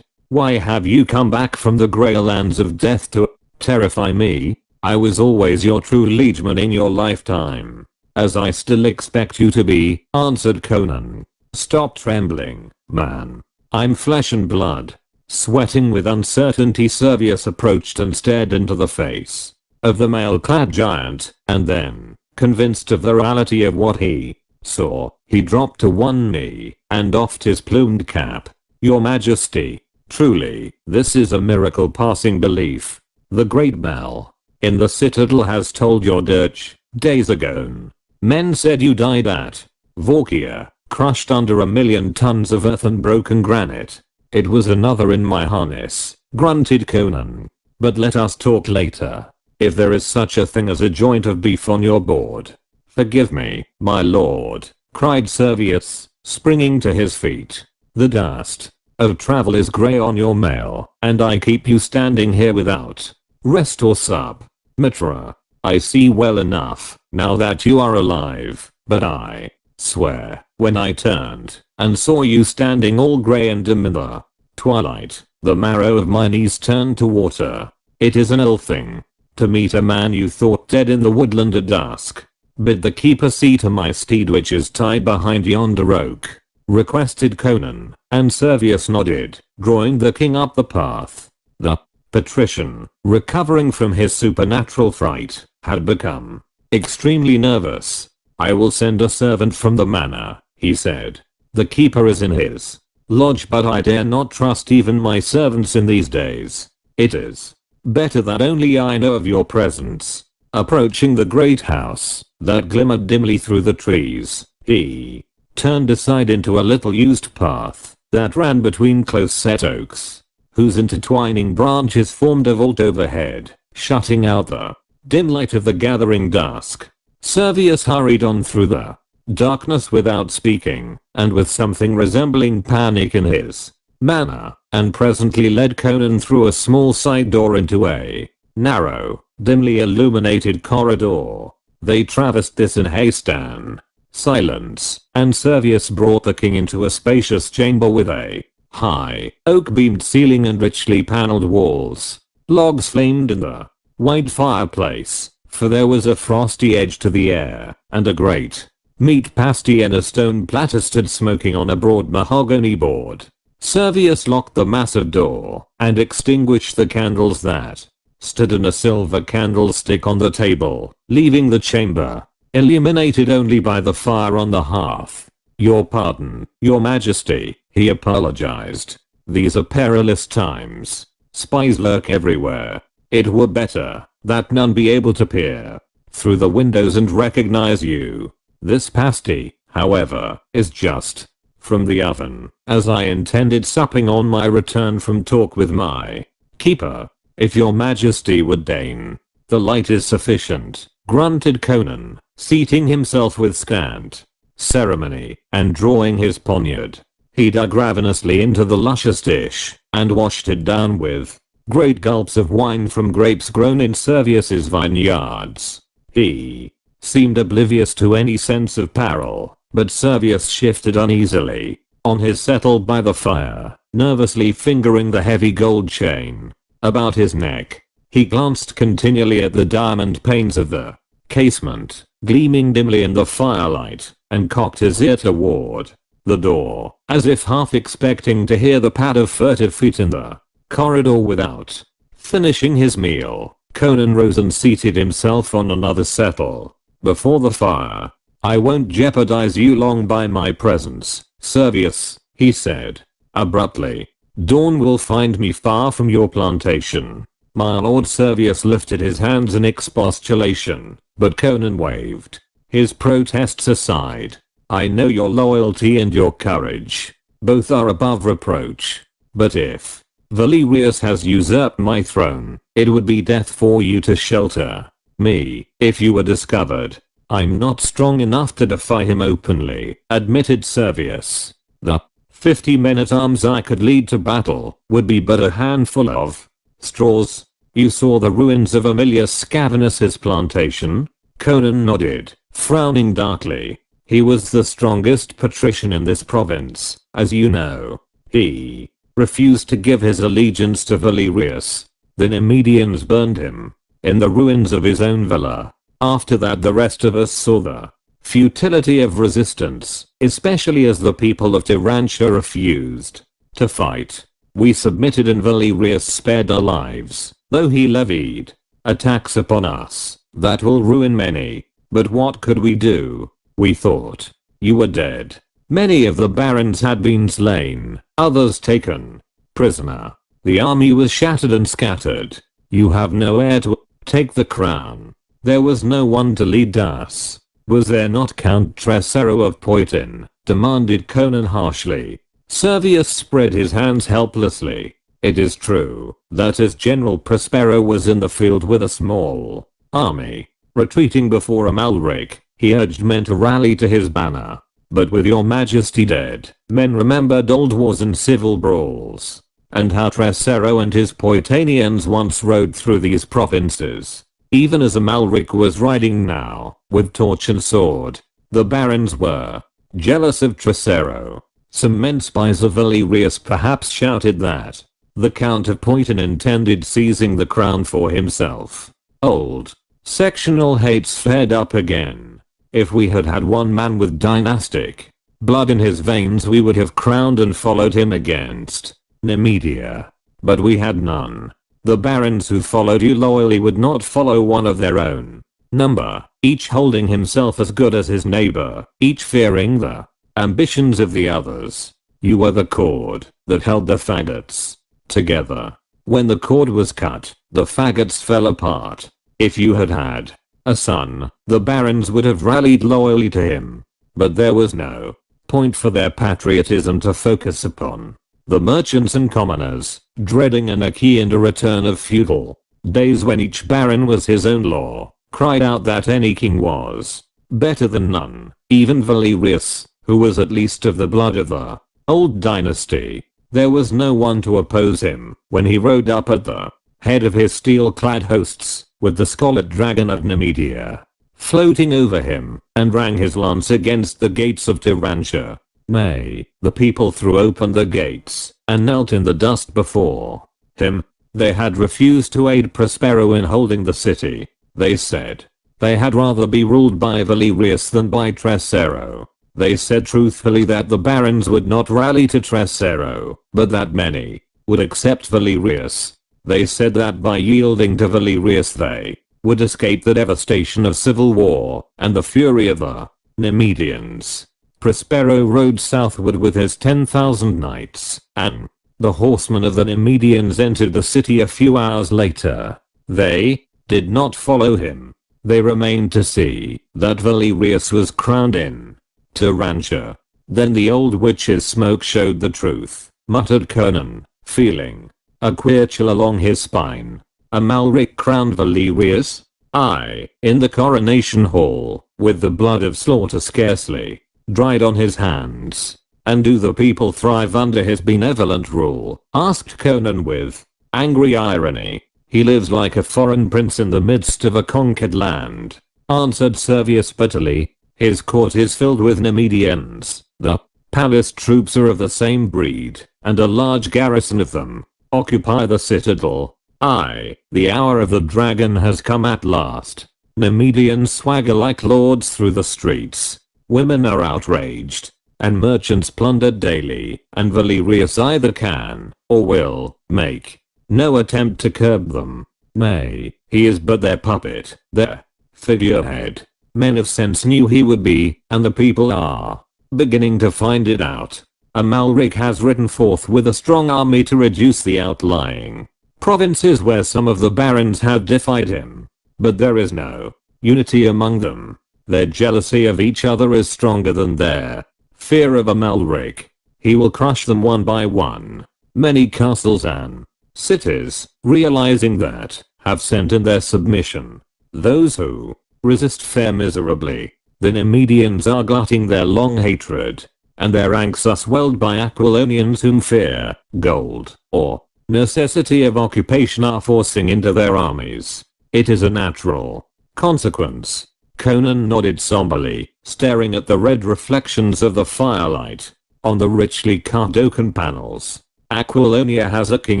"Why have you come back from the grey lands of death to terrify me? I was always your true liegeman in your lifetime, as I still expect you to be," answered Conan. "Stop trembling, man. I'm flesh and blood." Sweating with uncertainty, Servius approached and stared into the face of the mail-clad giant, and then, convinced of the reality of what he saw, he dropped to one knee and doffed his plumed cap. "Your Majesty, truly, this is a miracle passing belief. The great bell in the citadel has told your dirge. Days ago, men said you died at Vorkia, crushed under 1,000,000 tons of earth and broken granite." "It was another in my harness," grunted Conan. "But let us talk later. If there is such a thing as a joint of beef on your board." "Forgive me, my lord," cried Servius, springing to his feet. "The dust of travel is grey on your mail, and I keep you standing here without rest or sup. Mitra, I see well enough now that you are alive, but I swear, when I turned and saw you standing all grey and dim in the twilight, the marrow of my knees turned to water. It is an ill thing to meet a man you thought dead in the woodland at dusk. Bid the keeper see to my steed which is tied behind yonder oak," requested Conan, and Servius nodded, drawing the king up the path. The patrician, recovering from his supernatural fright, had become extremely nervous. "I will send a servant from the manor," he said. "The keeper is in his lodge, but I dare not trust even my servants in these days. It is better that only I know of your presence." Approaching the great house that glimmered dimly through the trees, he turned aside into a little used path that ran between close-set oaks, whose intertwining branches formed a vault overhead, shutting out the dim light of the gathering dusk. Servius hurried on through the darkness without speaking, and with something resembling panic in his manner, and presently led Conan through a small side door into a narrow, dimly illuminated corridor. They traversed this in haste and silence, and Servius brought the king into a spacious chamber with a high, oak-beamed ceiling and richly paneled walls. Logs flamed in the wide fireplace, for there was a frosty edge to the air, and a great meat pasty in a stone platter stood smoking on a broad mahogany board. Servius locked the massive door and extinguished the candles that stood in a silver candlestick on the table, leaving the chamber illuminated only by the fire on the hearth. "Your pardon, your majesty," he apologized. "These are perilous times. Spies lurk everywhere. It were better that none be able to peer through the windows and recognize you. This pasty, however, is just from the oven, as I intended supping on my return from talk with my keeper. If your majesty would deign." "The light is sufficient," grunted Conan, seating himself with scant ceremony, and drawing his poniard. He dug ravenously into the luscious dish, and washed it down with great gulps of wine from grapes grown in Servius's vineyards. He seemed oblivious to any sense of peril, but Servius shifted uneasily on his settle by the fire, nervously fingering the heavy gold chain about his neck. He glanced continually at the diamond panes of the casement, gleaming dimly in the firelight, and cocked his ear toward the door, as if half expecting to hear the pad of furtive feet in the corridor without. Finishing his meal, Conan rose and seated himself on another settle before the fire. "I won't jeopardize you long by my presence, Servius," he said abruptly. "Dawn will find me far from your plantation." My lord. Servius lifted his hands in expostulation, but Conan waved his protests aside. "I know your loyalty and your courage. Both are above reproach. But if Valerius has usurped my throne, it would be death for you to shelter me if you were discovered." "I'm not strong enough to defy him openly," admitted Servius. "The 50 men-at-arms I could lead to battle would be but a handful of straws." "You saw the ruins of Aemilius Scavenus's plantation?" Conan nodded, frowning darkly. "He was the strongest patrician in this province, as you know. He refused to give his allegiance to Valerius. The Nemedians burned him in the ruins of his own villa. After that the rest of us saw the futility of resistance, especially as the people of Tyrantia refused to fight. We submitted and Valerius spared our lives, though he levied a tax upon us that will ruin many. But what could we do? We thought you were dead. Many of the barons had been slain, others taken prisoner. The army was shattered and scattered. You have no heir to take the crown. There was no one to lead us." "Was there not Count Tresero of Poitin?" demanded Conan harshly. Servius spread his hands helplessly. "It is true that as General Prospero was in the field with a small army, retreating before Amalric, he urged men to rally to his banner. But with your majesty dead, men remembered old wars and civil brawls, and how Tresero and his Poitanians once rode through these provinces. Even as Amalric was riding now, with torch and sword. The barons were jealous of Tresero. Some men spies of Valerius perhaps shouted that the Count of Poitin intended seizing the crown for himself. Old sectional hates flared up again. If we had had one man with dynastic blood in his veins we would have crowned and followed him against Nemedia. But we had none. The barons who followed you loyally would not follow one of their own number, each holding himself as good as his neighbor, each fearing the ambitions of the others. You were the cord that held the faggots together. When the cord was cut, the faggots fell apart. If you had had a son, the barons would have rallied loyally to him. But there was no point for their patriotism to focus upon. The merchants and commoners, dreading anarchy and a return of feudal days when each baron was his own law, cried out that any king was better than none, even Valerius, who was at least of the blood of the old dynasty. There was no one to oppose him when he rode up at the head of his steel-clad hosts, with the scarlet dragon of Nemedia floating over him, and rang his lance against the gates of Tyrantia. Nay, the people threw open the gates, and knelt in the dust before him. They had refused to aid Prospero in holding the city. They said they had rather be ruled by Valerius than by Tresero. They said truthfully that the barons would not rally to Tresero, but that many would accept Valerius. They said that by yielding to Valerius they would escape the devastation of civil war and the fury of the Nemedians. Prospero rode southward with his 10,000 knights, and the horsemen of the Nemedians entered the city a few hours later. They did not follow him. They remained to see that Valerius was crowned in Tyrantia. Then the old witch's smoke showed the truth, muttered Conan, feeling a queer chill along his spine. Amalric crowned Valerius? Aye, in the coronation hall, with the blood of slaughter scarcely dried on his hands. And do the people thrive under his benevolent rule? Asked Conan with angry irony. He lives like a foreign prince in the midst of a conquered land, answered Servius bitterly. His court is filled with Nemedians. The palace troops are of the same breed, and a large garrison of them occupy the citadel. Aye, the hour of the dragon has come at last. Nemedians swagger like lords through the streets. Women are outraged. And merchants plundered daily, and Valerius either can, or will, make no attempt to curb them. Nay, he is but their puppet, their figurehead. Men of sense knew he would be, and the people are beginning to find it out. Amalric has ridden forth with a strong army to reduce the outlying provinces where some of the barons had defied him. But there is no unity among them. Their jealousy of each other is stronger than their fear of Amalric. He will crush them one by one. Many castles and cities, realizing that, have sent in their submission. Those who resist fare miserably. The Nemedians are glutting their long hatred, and their ranks are swelled by Aquilonians whom fear, gold, or necessity of occupation are forcing into their armies. It is a natural consequence. Conan nodded somberly, staring at the red reflections of the firelight on the richly carved oaken panels. Aquilonia has a king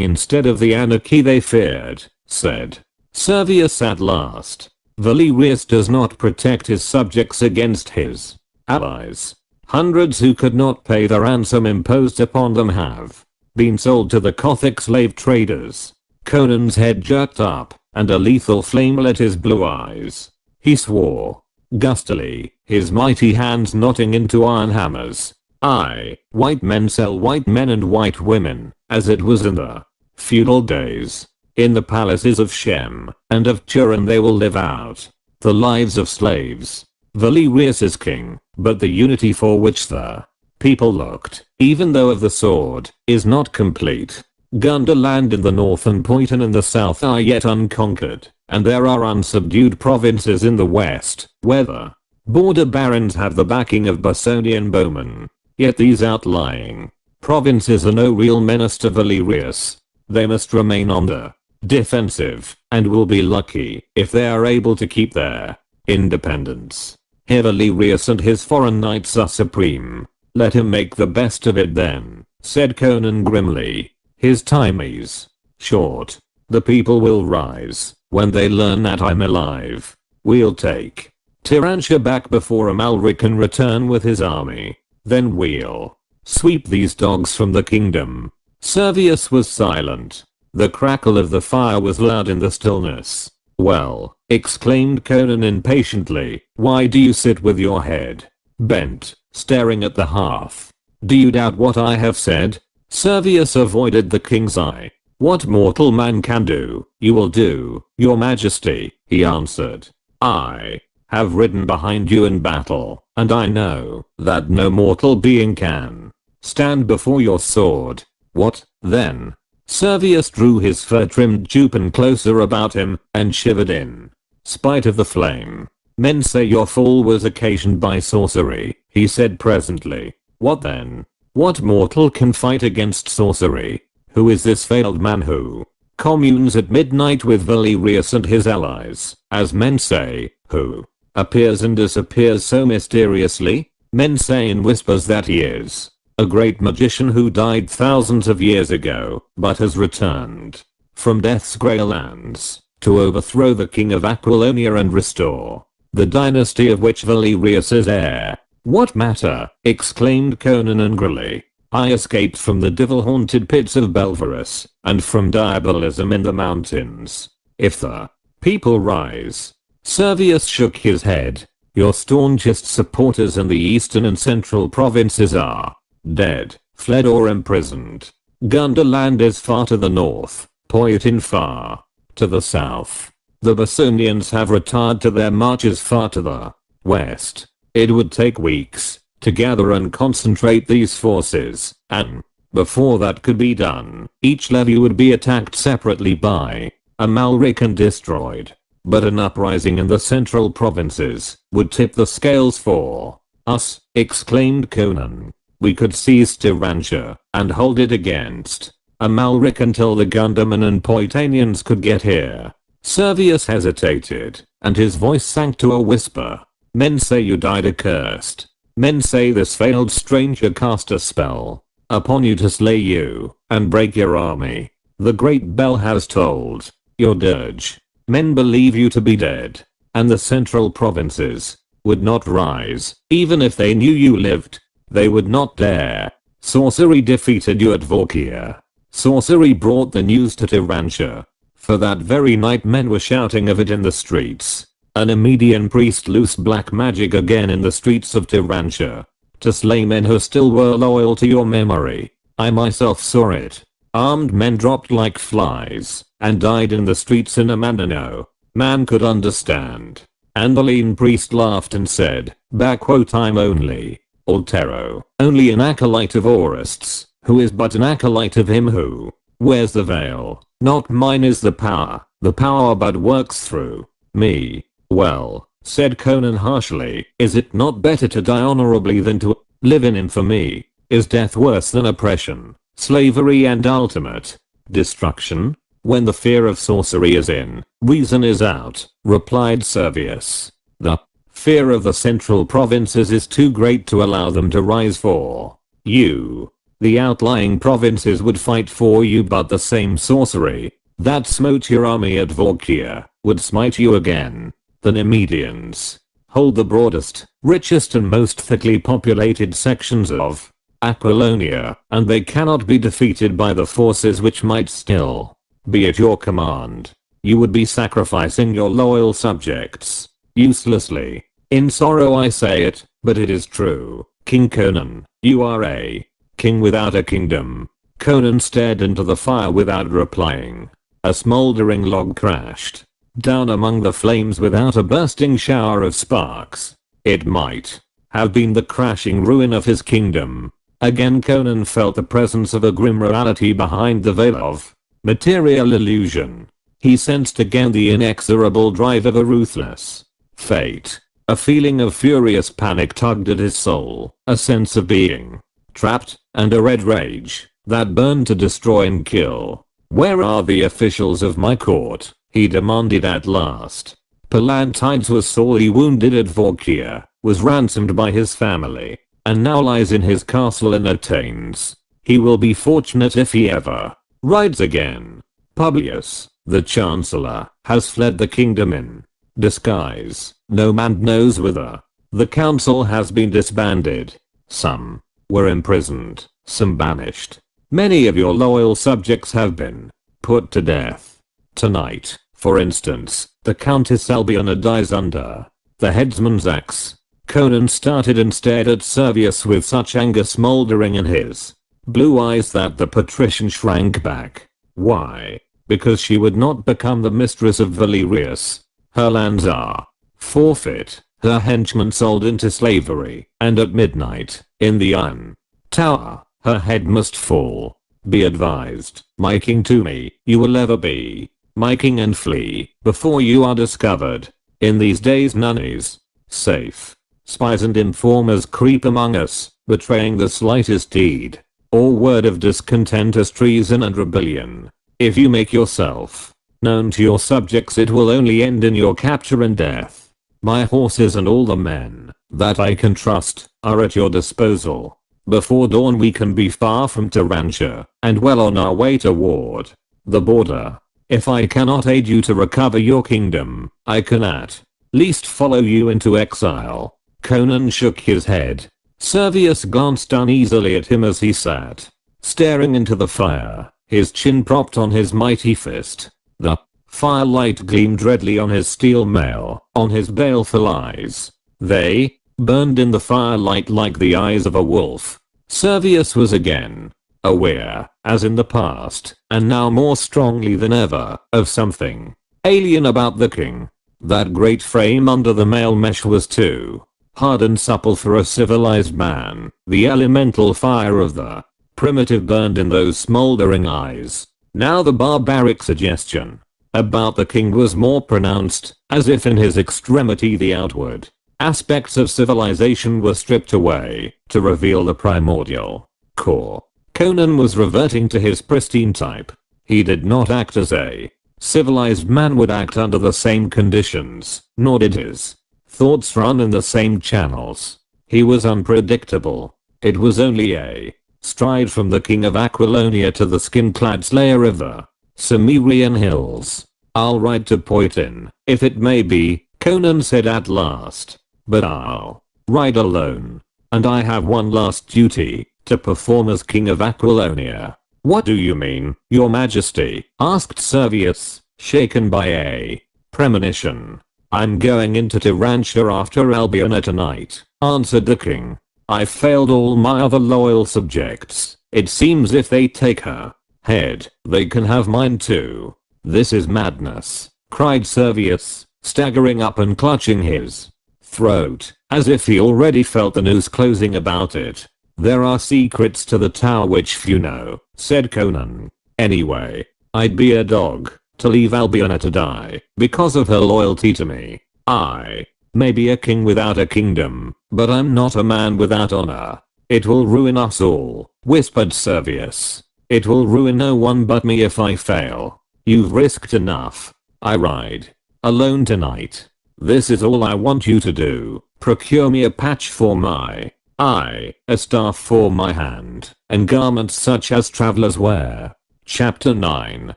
instead of the anarchy they feared, said Servius at last. Valerius does not protect his subjects against his allies. Hundreds who could not pay the ransom imposed upon them have been sold to the Gothic slave traders. Conan's head jerked up, and a lethal flame lit his blue eyes. He swore gustily, his mighty hands knotting into iron hammers. Aye, white men sell white men and white women, as it was in the feudal days. In the palaces of Shem and of Turin they will live out the lives of slaves. Valerius is king, but the unity for which the people looked, even though of the sword, is not complete. Gunderland in the north and Poiton in the south are yet unconquered, and there are unsubdued provinces in the west, where the border barons have the backing of Bosonian bowmen. Yet these outlying provinces are no real menace to Valerius. They must remain on the defensive, and will be lucky if they are able to keep their independence. Here Valerius and his foreign knights are supreme. Let him make the best of it then, said Conan grimly. His time is short. The people will rise when they learn that I'm alive. We'll take Tyrantia back before Amalric can return with his army. Then we'll sweep these dogs from the kingdom. Servius was silent. The crackle of the fire was loud in the stillness. Well, exclaimed Conan impatiently, why do you sit with your head bent, staring at the hearth? Do you doubt what I have said? Servius avoided the king's eye. What mortal man can do, you will do, your majesty, he answered. I have ridden behind you in battle, and I know that no mortal being can stand before your sword. What, then? Servius drew his fur-trimmed jupan closer about him, and shivered in spite of the flame. Men say your fall was occasioned by sorcery, he said presently. What then? What mortal can fight against sorcery? Who is this veiled man who communes at midnight with Valerius and his allies, as men say, who appears and disappears so mysteriously? Men say in whispers that he is a great magician who died thousands of years ago, but has returned from death's grey lands to overthrow the king of Aquilonia and restore the dynasty of which Valerius is heir. What matter? Exclaimed Conan angrily. I escaped from the devil-haunted pits of Belverus, and from diabolism in the mountains. If the people rise. Servius shook his head. Your staunchest supporters in the eastern and central provinces are dead, fled or imprisoned. Gunderland is far to the north, Poitin far to the south. The Bosonians have retired to their marches far to the west. It would take weeks to gather and concentrate these forces, and before that could be done, each levy would be attacked separately by Amalric and destroyed. But an uprising in the central provinces would tip the scales for us, exclaimed Conan. We could seize Tyrantia and hold it against Amalric until the Gundermen and Poitanians could get here. Servius hesitated, and his voice sank to a whisper. Men say you died accursed. Men say this veiled stranger cast a spell upon you to slay you and break your army. The great bell has tolled. Your dirge. Men believe you to be dead. And the central provinces would not rise. Even if they knew you lived, they would not dare. Sorcery defeated you at Vorkia. Sorcery brought the news to Tyrantia. For that very night men were shouting of it in the streets. An Emedian priest loosed black magic again in the streets of Tyrantia. To slay men who still were loyal to your memory. I myself saw it. Armed men dropped like flies and died in the streets in Amanino. Man could understand. And the lean priest laughed and said, "I'm only Altero, only an acolyte of Orist's, who is but an acolyte of him who wears the veil. Not mine is the power but works through me." "Well," said Conan harshly, "is it not better to die honorably than to live in infamy? Is death worse than oppression, slavery and ultimate destruction? When the fear of sorcery is in, reason is out," replied Servius. "The fear of the central provinces is too great to allow them to rise for you. The outlying provinces would fight for you, but the same sorcery that smote your army at Vorkia would smite you again. The Nemedians hold the broadest, richest and most thickly populated sections of Apollonia, and they cannot be defeated by the forces which might still be at your command. You would be sacrificing your loyal subjects uselessly. In sorrow I say it, but it is true. King Conan, you are a king without a kingdom." Conan stared into the fire without replying. A smoldering log crashed down among the flames without a bursting shower of sparks. It might have been the crashing ruin of his kingdom. Again Conan felt the presence of a grim reality behind the veil of material illusion. He sensed again the inexorable drive of a ruthless fate. A feeling of furious panic tugged at his soul, a sense of being trapped, and a red rage that burned to destroy and kill. "Where are the officials of my court?" he demanded at last. Palantides was sorely wounded at Vorkia, was ransomed by his family, and now lies in his castle in Athens. He will be fortunate if he ever rides again. Publius, the chancellor, has fled the kingdom in disguise. No man knows whither. The council has been disbanded. Some were imprisoned, some banished. Many of your loyal subjects have been put to death. Tonight, for instance, the Countess Albiona dies under the headsman's axe. Conan started and stared at Servius with such anger smoldering in his blue eyes that the patrician shrank back. Why? Because she would not become the mistress of Valerius. Her lands are forfeit, her henchmen sold into slavery, and at midnight, in the Iron Tower, her head must fall. Be advised, my king, to me, you will ever be my king, and flee before you are discovered. In these days none is safe. Spies and informers creep among us, betraying the slightest deed or word of discontent as treason and rebellion. If you make yourself known to your subjects, it will only end in your capture and death. My horses and all the men that I can trust are at your disposal. Before dawn we can be far from Tyrantia and well on our way toward the border. If I cannot aid you to recover your kingdom, I can at least follow you into exile." Conan shook his head. Servius glanced uneasily at him as he sat staring into the fire, his chin propped on his mighty fist. The firelight gleamed redly on his steel mail, on his baleful eyes. They burned in the firelight like the eyes of a wolf. Servius was again aware, as in the past, and now more strongly than ever, of something alien about the king. That great frame under the mail mesh was too hard and supple for a civilized man. The elemental fire of the primitive burned in those smoldering eyes. Now the barbaric suggestion about the king was more pronounced, as if in his extremity the outward aspects of civilization were stripped away to reveal the primordial core. Conan was reverting to his pristine type. He did not act as a civilized man would act under the same conditions, nor did his thoughts run in the same channels. He was unpredictable. It was only a stride from the king of Aquilonia to the skin-clad slayer of the Cimmerian hills. I'll ride to Poitin, if it may be, Conan said at last. But I'll ride alone. And I have one last duty, to perform as king of Aquilonia. What do you mean, your majesty? Asked Servius, shaken by a premonition. I'm going into Tyrantia after Albiona tonight, answered the king. I've failed all my other loyal subjects. It seems if they take her head, they can have mine too. This is madness, cried Servius, staggering up and clutching his throat, as if he already felt the news closing about it. There are secrets to the tower which few know, said Conan. Anyway, I'd be a dog to leave Albiona to die because of her loyalty to me. I may be a king without a kingdom, but I'm not a man without honor. It will ruin us all, whispered Servius. It will ruin no one but me if I fail. You've risked enough. I ride alone tonight. This is all I want you to do. Procure me a patch for my eye, a staff for my hand, and garments such as travelers wear. Chapter 9.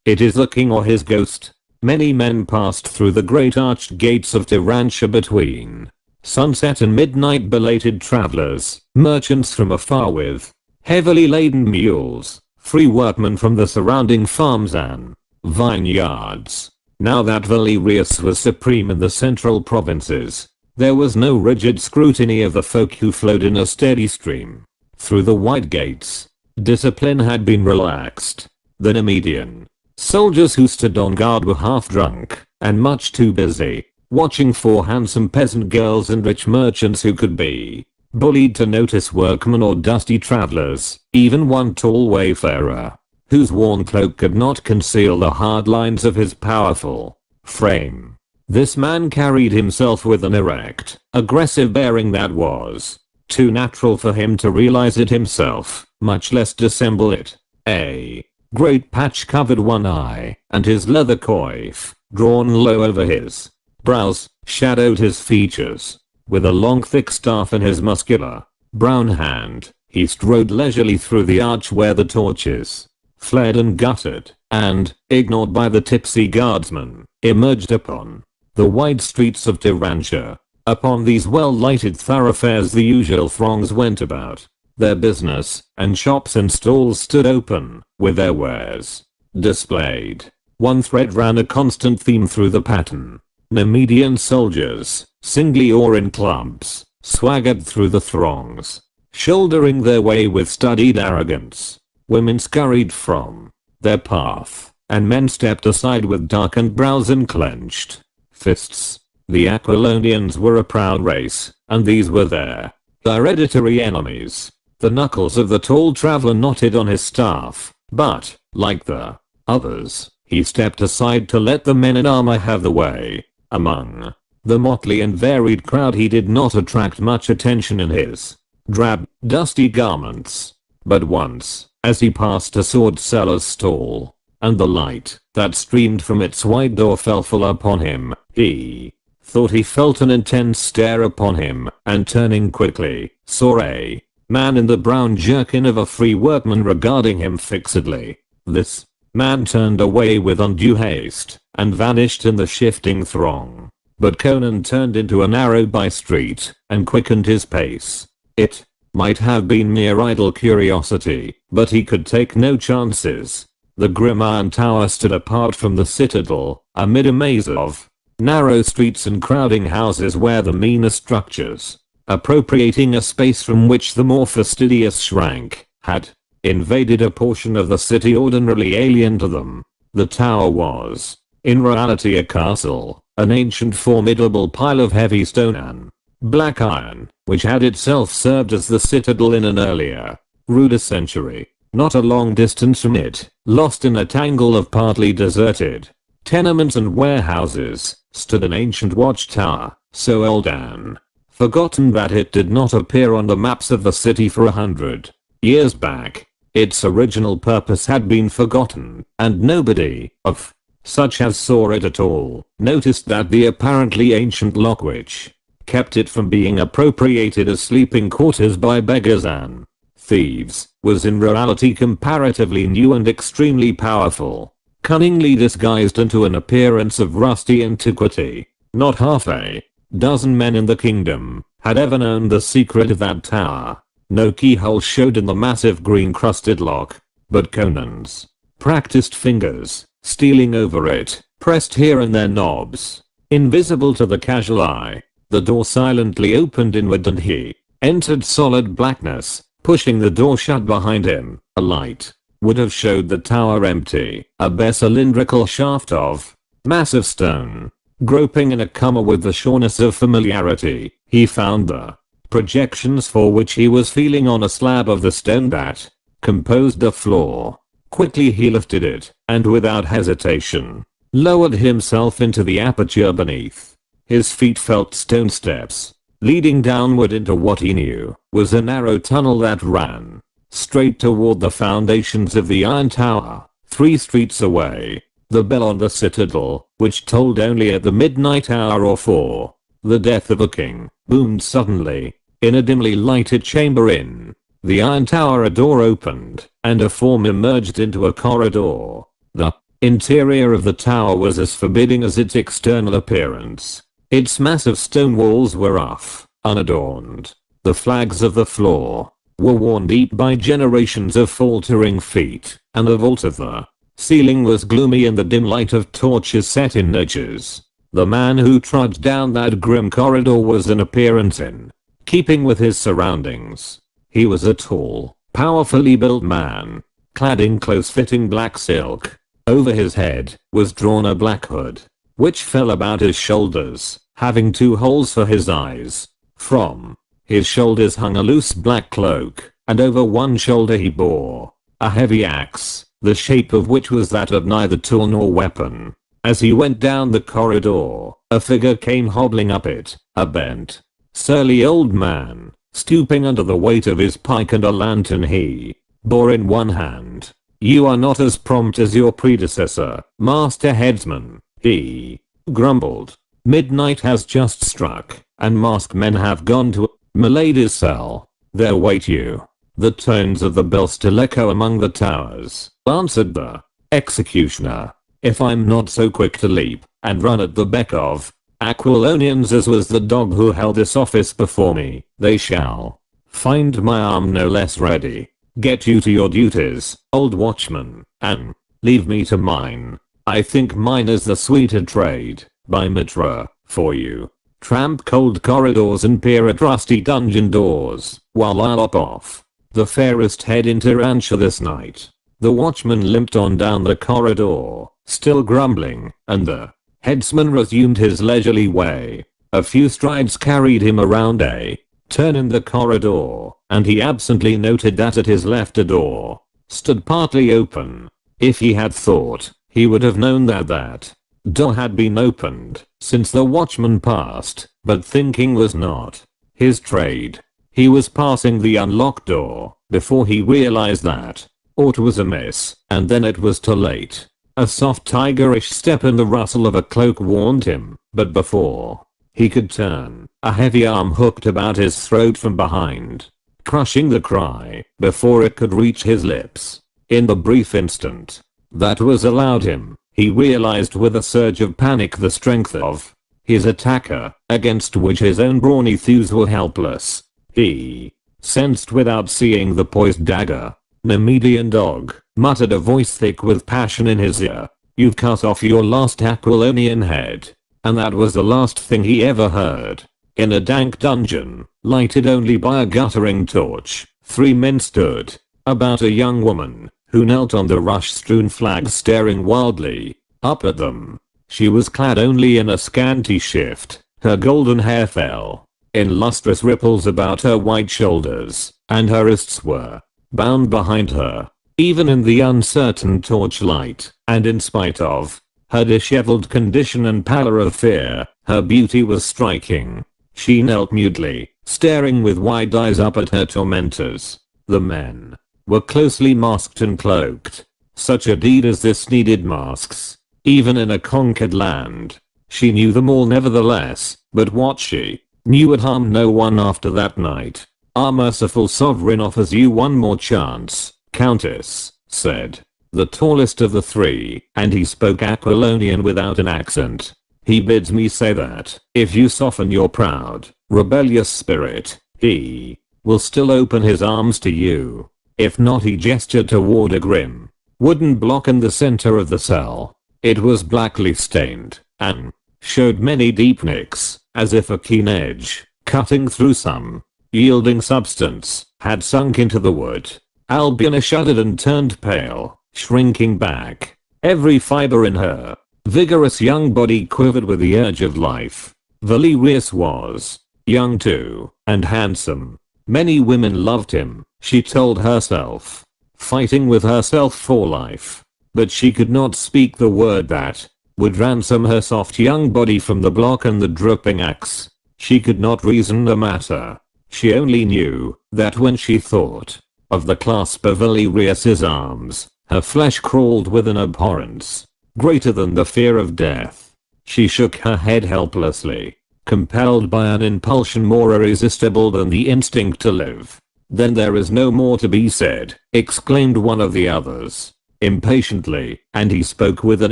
It is the king or his ghost. Many men passed through the great arched gates of Tyrantia between sunset and midnight. Belated travelers, merchants from afar with heavily laden mules, free workmen from the surrounding farms and vineyards. Now that Valerius was supreme in the central provinces, there was no rigid scrutiny of the folk who flowed in a steady stream through the wide gates. Discipline had been relaxed. The Nemedian soldiers who stood on guard were half drunk and much too busy watching for handsome peasant girls and rich merchants who could be bullied to notice workmen or dusty travelers, even one tall wayfarer whose worn cloak could not conceal the hard lines of his powerful frame. This man carried himself with an erect, aggressive bearing that was too natural for him to realize it himself, much less dissemble it. A great patch covered one eye, and his leather coif, drawn low over his brows, shadowed his features. With a long thick staff in his muscular brown hand, he strode leisurely through the arch where the torches flared and guttered, and, ignored by the tipsy guardsmen, emerged upon the wide streets of Tyrantia. Upon these well-lighted thoroughfares the usual throngs went about their business, and shops and stalls stood open, with their wares displayed. One thread ran a constant theme through the pattern. Nemedian soldiers, singly or in clubs, swaggered through the throngs, shouldering their way with studied arrogance. Women scurried from their path, and men stepped aside with darkened brows and clenched fists. The Aquilonians were a proud race, and these were their hereditary enemies. The knuckles of the tall traveler knotted on his staff, but, like the others, he stepped aside to let the men in armor have the way. Among the motley and varied crowd he did not attract much attention in his drab, dusty garments. But once, as he passed a sword seller's stall, and the light that streamed from its wide door fell full upon him, he thought he felt an intense stare upon him, and turning quickly, saw a man in the brown jerkin of a free workman regarding him fixedly. This man turned away with undue haste, and vanished in the shifting throng. But Conan turned into a narrow by-street, and quickened his pace. It might have been mere idle curiosity, but he could take no chances. The grim iron tower stood apart from the citadel, amid a maze of narrow streets and crowding houses where the meaner structures, appropriating a space from which the more fastidious shrank, had invaded a portion of the city ordinarily alien to them. The tower was, in reality, a castle, an ancient formidable pile of heavy stone and black iron, which had itself served as the citadel in an earlier, ruder century. Not a long distance from it, lost in a tangle of partly deserted tenements and warehouses, stood an ancient watchtower, so old and forgotten that it did not appear on the maps of the city for 100 years back. Its original purpose had been forgotten, and nobody, of such as saw it at all, noticed that the apparently ancient lock which kept it from being appropriated as sleeping quarters by beggars and thieves, was in reality comparatively new and extremely powerful, cunningly disguised into an appearance of rusty antiquity. Not half a dozen men in the kingdom had ever known the secret of that tower. No keyhole showed in the massive green-crusted lock, but Conan's practiced fingers, stealing over it, pressed here and there knobs. Invisible to the casual eye, the door silently opened inward and he entered solid blackness, pushing the door shut behind him. A light would have showed the tower empty, a bare cylindrical shaft of massive stone. Groping in a coma with the sureness of familiarity, he found the projections for which he was feeling on a slab of the stone that composed the floor. Quickly he lifted it, and without hesitation, lowered himself into the aperture beneath. His feet felt stone steps, leading downward into what he knew was a narrow tunnel that ran straight toward the foundations of the Iron Tower. 3 streets away, the bell on the citadel, which tolled only at the midnight hour or 4, the death of a king, boomed suddenly. In a dimly lighted chamber in the Iron Tower, a door opened, and a form emerged into a corridor. The interior of the tower was as forbidding as its external appearance. Its massive stone walls were rough, unadorned. The flags of the floor were worn deep by generations of faltering feet, and the vault of the ceiling was gloomy in the dim light of torches set in niches. The man who trudged down that grim corridor was an appearance in keeping with his surroundings. He was a tall, powerfully built man, clad in close-fitting black silk. Over his head was drawn a black hood, which fell about his shoulders, having 2 holes for his eyes. From his shoulders hung a loose black cloak, and over one shoulder he bore a heavy axe, the shape of which was that of neither tool nor weapon. As he went down the corridor, a figure came hobbling up it, a bent, surly old man, stooping under the weight of his pike and a lantern he bore in one hand. "You are not as prompt as your predecessor, Master Headsman," he grumbled. "Midnight has just struck, and masked men have gone to Milady's cell. There wait you." "The tones of the bell still echo among the towers," answered the executioner. "If I'm not so quick to leap and run at the beck of Aquilonians as was the dog who held this office before me, they shall find my arm no less ready. Get you to your duties, old watchman, and leave me to mine. I think mine is the sweeter trade, by Mitra, for you. Tramp cold corridors and peer at rusty dungeon doors, while I lop off the fairest head into Rancher this night." The watchman limped on down the corridor, still grumbling, and the headsman resumed his leisurely way. A few strides carried him around a turn in the corridor, and he absently noted that at his left a door stood partly open. If he had thought, he would have known that that door had been opened since the watchman passed, but thinking was not his trade. He was passing the unlocked door before he realized that aught was amiss, and then it was too late. A soft tigerish step and the rustle of a cloak warned him, but before he could turn, a heavy arm hooked about his throat from behind, crushing the cry before it could reach his lips. In the brief instant that was allowed him, he realized with a surge of panic the strength of his attacker, against which his own brawny thews were helpless. He sensed without seeing the poised dagger. "Nemedian dog," muttered a voice thick with passion in his ear. "You've cut off your last Aquilonian head." And that was the last thing he ever heard. In a dank dungeon, lighted only by a guttering torch, 3 men stood about a young woman who knelt on the rush-strewn flags staring wildly up at them. She was clad only in a scanty shift. Her golden hair fell in lustrous ripples about her white shoulders, and her wrists were bound behind her. Even in the uncertain torchlight, and in spite of her disheveled condition and pallor of fear, her beauty was striking. She knelt mutely, staring with wide eyes up at her tormentors. The men were closely masked and cloaked. Such a deed as this needed masks, even in a conquered land. She knew them all nevertheless, but what she knew would harm no one after that night. Our merciful sovereign offers you one more chance, Countess, said the tallest of the three, and he spoke Aquilonian without an accent. He bids me say that, if you soften your proud, rebellious spirit, he will still open his arms to you. If not, he gestured toward a grim wooden block in the center of the cell. It was blackly stained, and showed many deep nicks, as if a keen edge, cutting through some yielding substance, had sunk into the wood. Albiona shuddered and turned pale, shrinking back. Every fiber in her vigorous young body quivered with the urge of life. Valerius was young too, and handsome. Many women loved him, she told herself, fighting with herself for life. But she could not speak the word that would ransom her soft young body from the block and the dripping axe. She could not reason the matter. She only knew that when she thought of the clasp of Valerius's arms, her flesh crawled with an abhorrence greater than the fear of death. She shook her head helplessly, compelled by an impulsion more irresistible than the instinct to live. Then there is no more to be said, exclaimed one of the others impatiently, and he spoke with an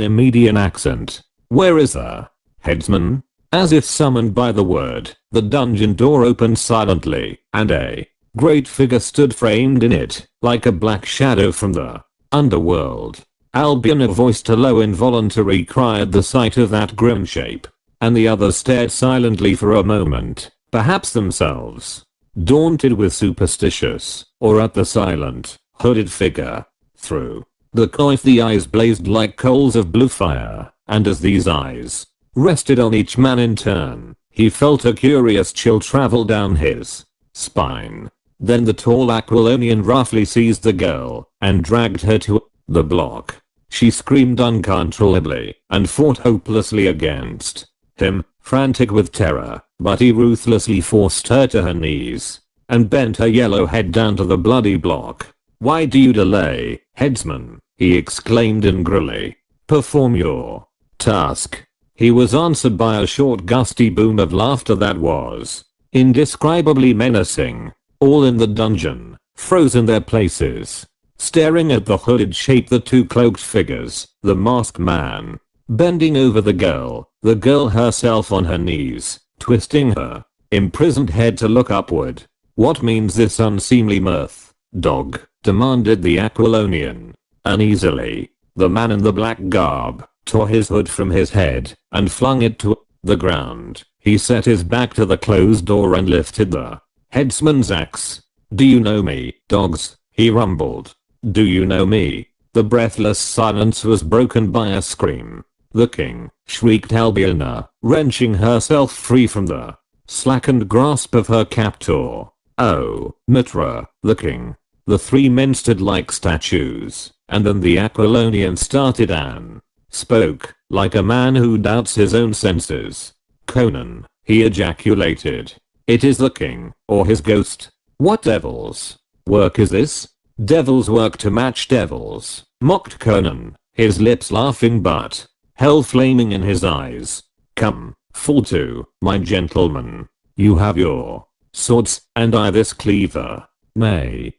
Immedian accent. Where is the headsman? As if summoned by the word, the dungeon door opened silently, and a great figure stood framed in it, like a black shadow from the underworld. Albiona voiced a low involuntary cry at the sight of that grim shape, and the others stared silently for a moment, perhaps themselves daunted with superstitious, or at the silent, hooded figure. Through the coif the eyes blazed like coals of blue fire, and as these eyes rested on each man in turn, he felt a curious chill travel down his spine. Then the tall Aquilonian roughly seized the girl and dragged her to the block. She screamed uncontrollably and fought hopelessly against him, frantic with terror, but he ruthlessly forced her to her knees and bent her yellow head down to the bloody block. Why do you delay, headsman? He exclaimed angrily. Perform your task. He was answered by a short gusty boom of laughter that was indescribably menacing. All in the dungeon froze in their places, staring at the hooded shape, the two cloaked figures, the masked man bending over the girl herself on her knees, twisting her imprisoned head to look upward. What means this unseemly mirth, dog? Demanded the Aquilonian uneasily. The man in the black garb tore his hood from his head and flung it to the ground. He set his back to the closed door and lifted the headsman's axe. Do you know me, dogs? He rumbled. Do you know me? The breathless silence was broken by a scream. The king, shrieked Albiona, wrenching herself free from the slackened grasp of her captor. Oh, Mitra, the king. The three men stood like statues, and then the Aquilonian started and spoke like a man who doubts his own senses. Conan, he ejaculated. It is the king, or his ghost. What devil's work is this? Devil's work to match devils, mocked Conan, his lips laughing but hell flaming in his eyes. Come, fall to, my gentlemen. You have your swords, and I this cleaver.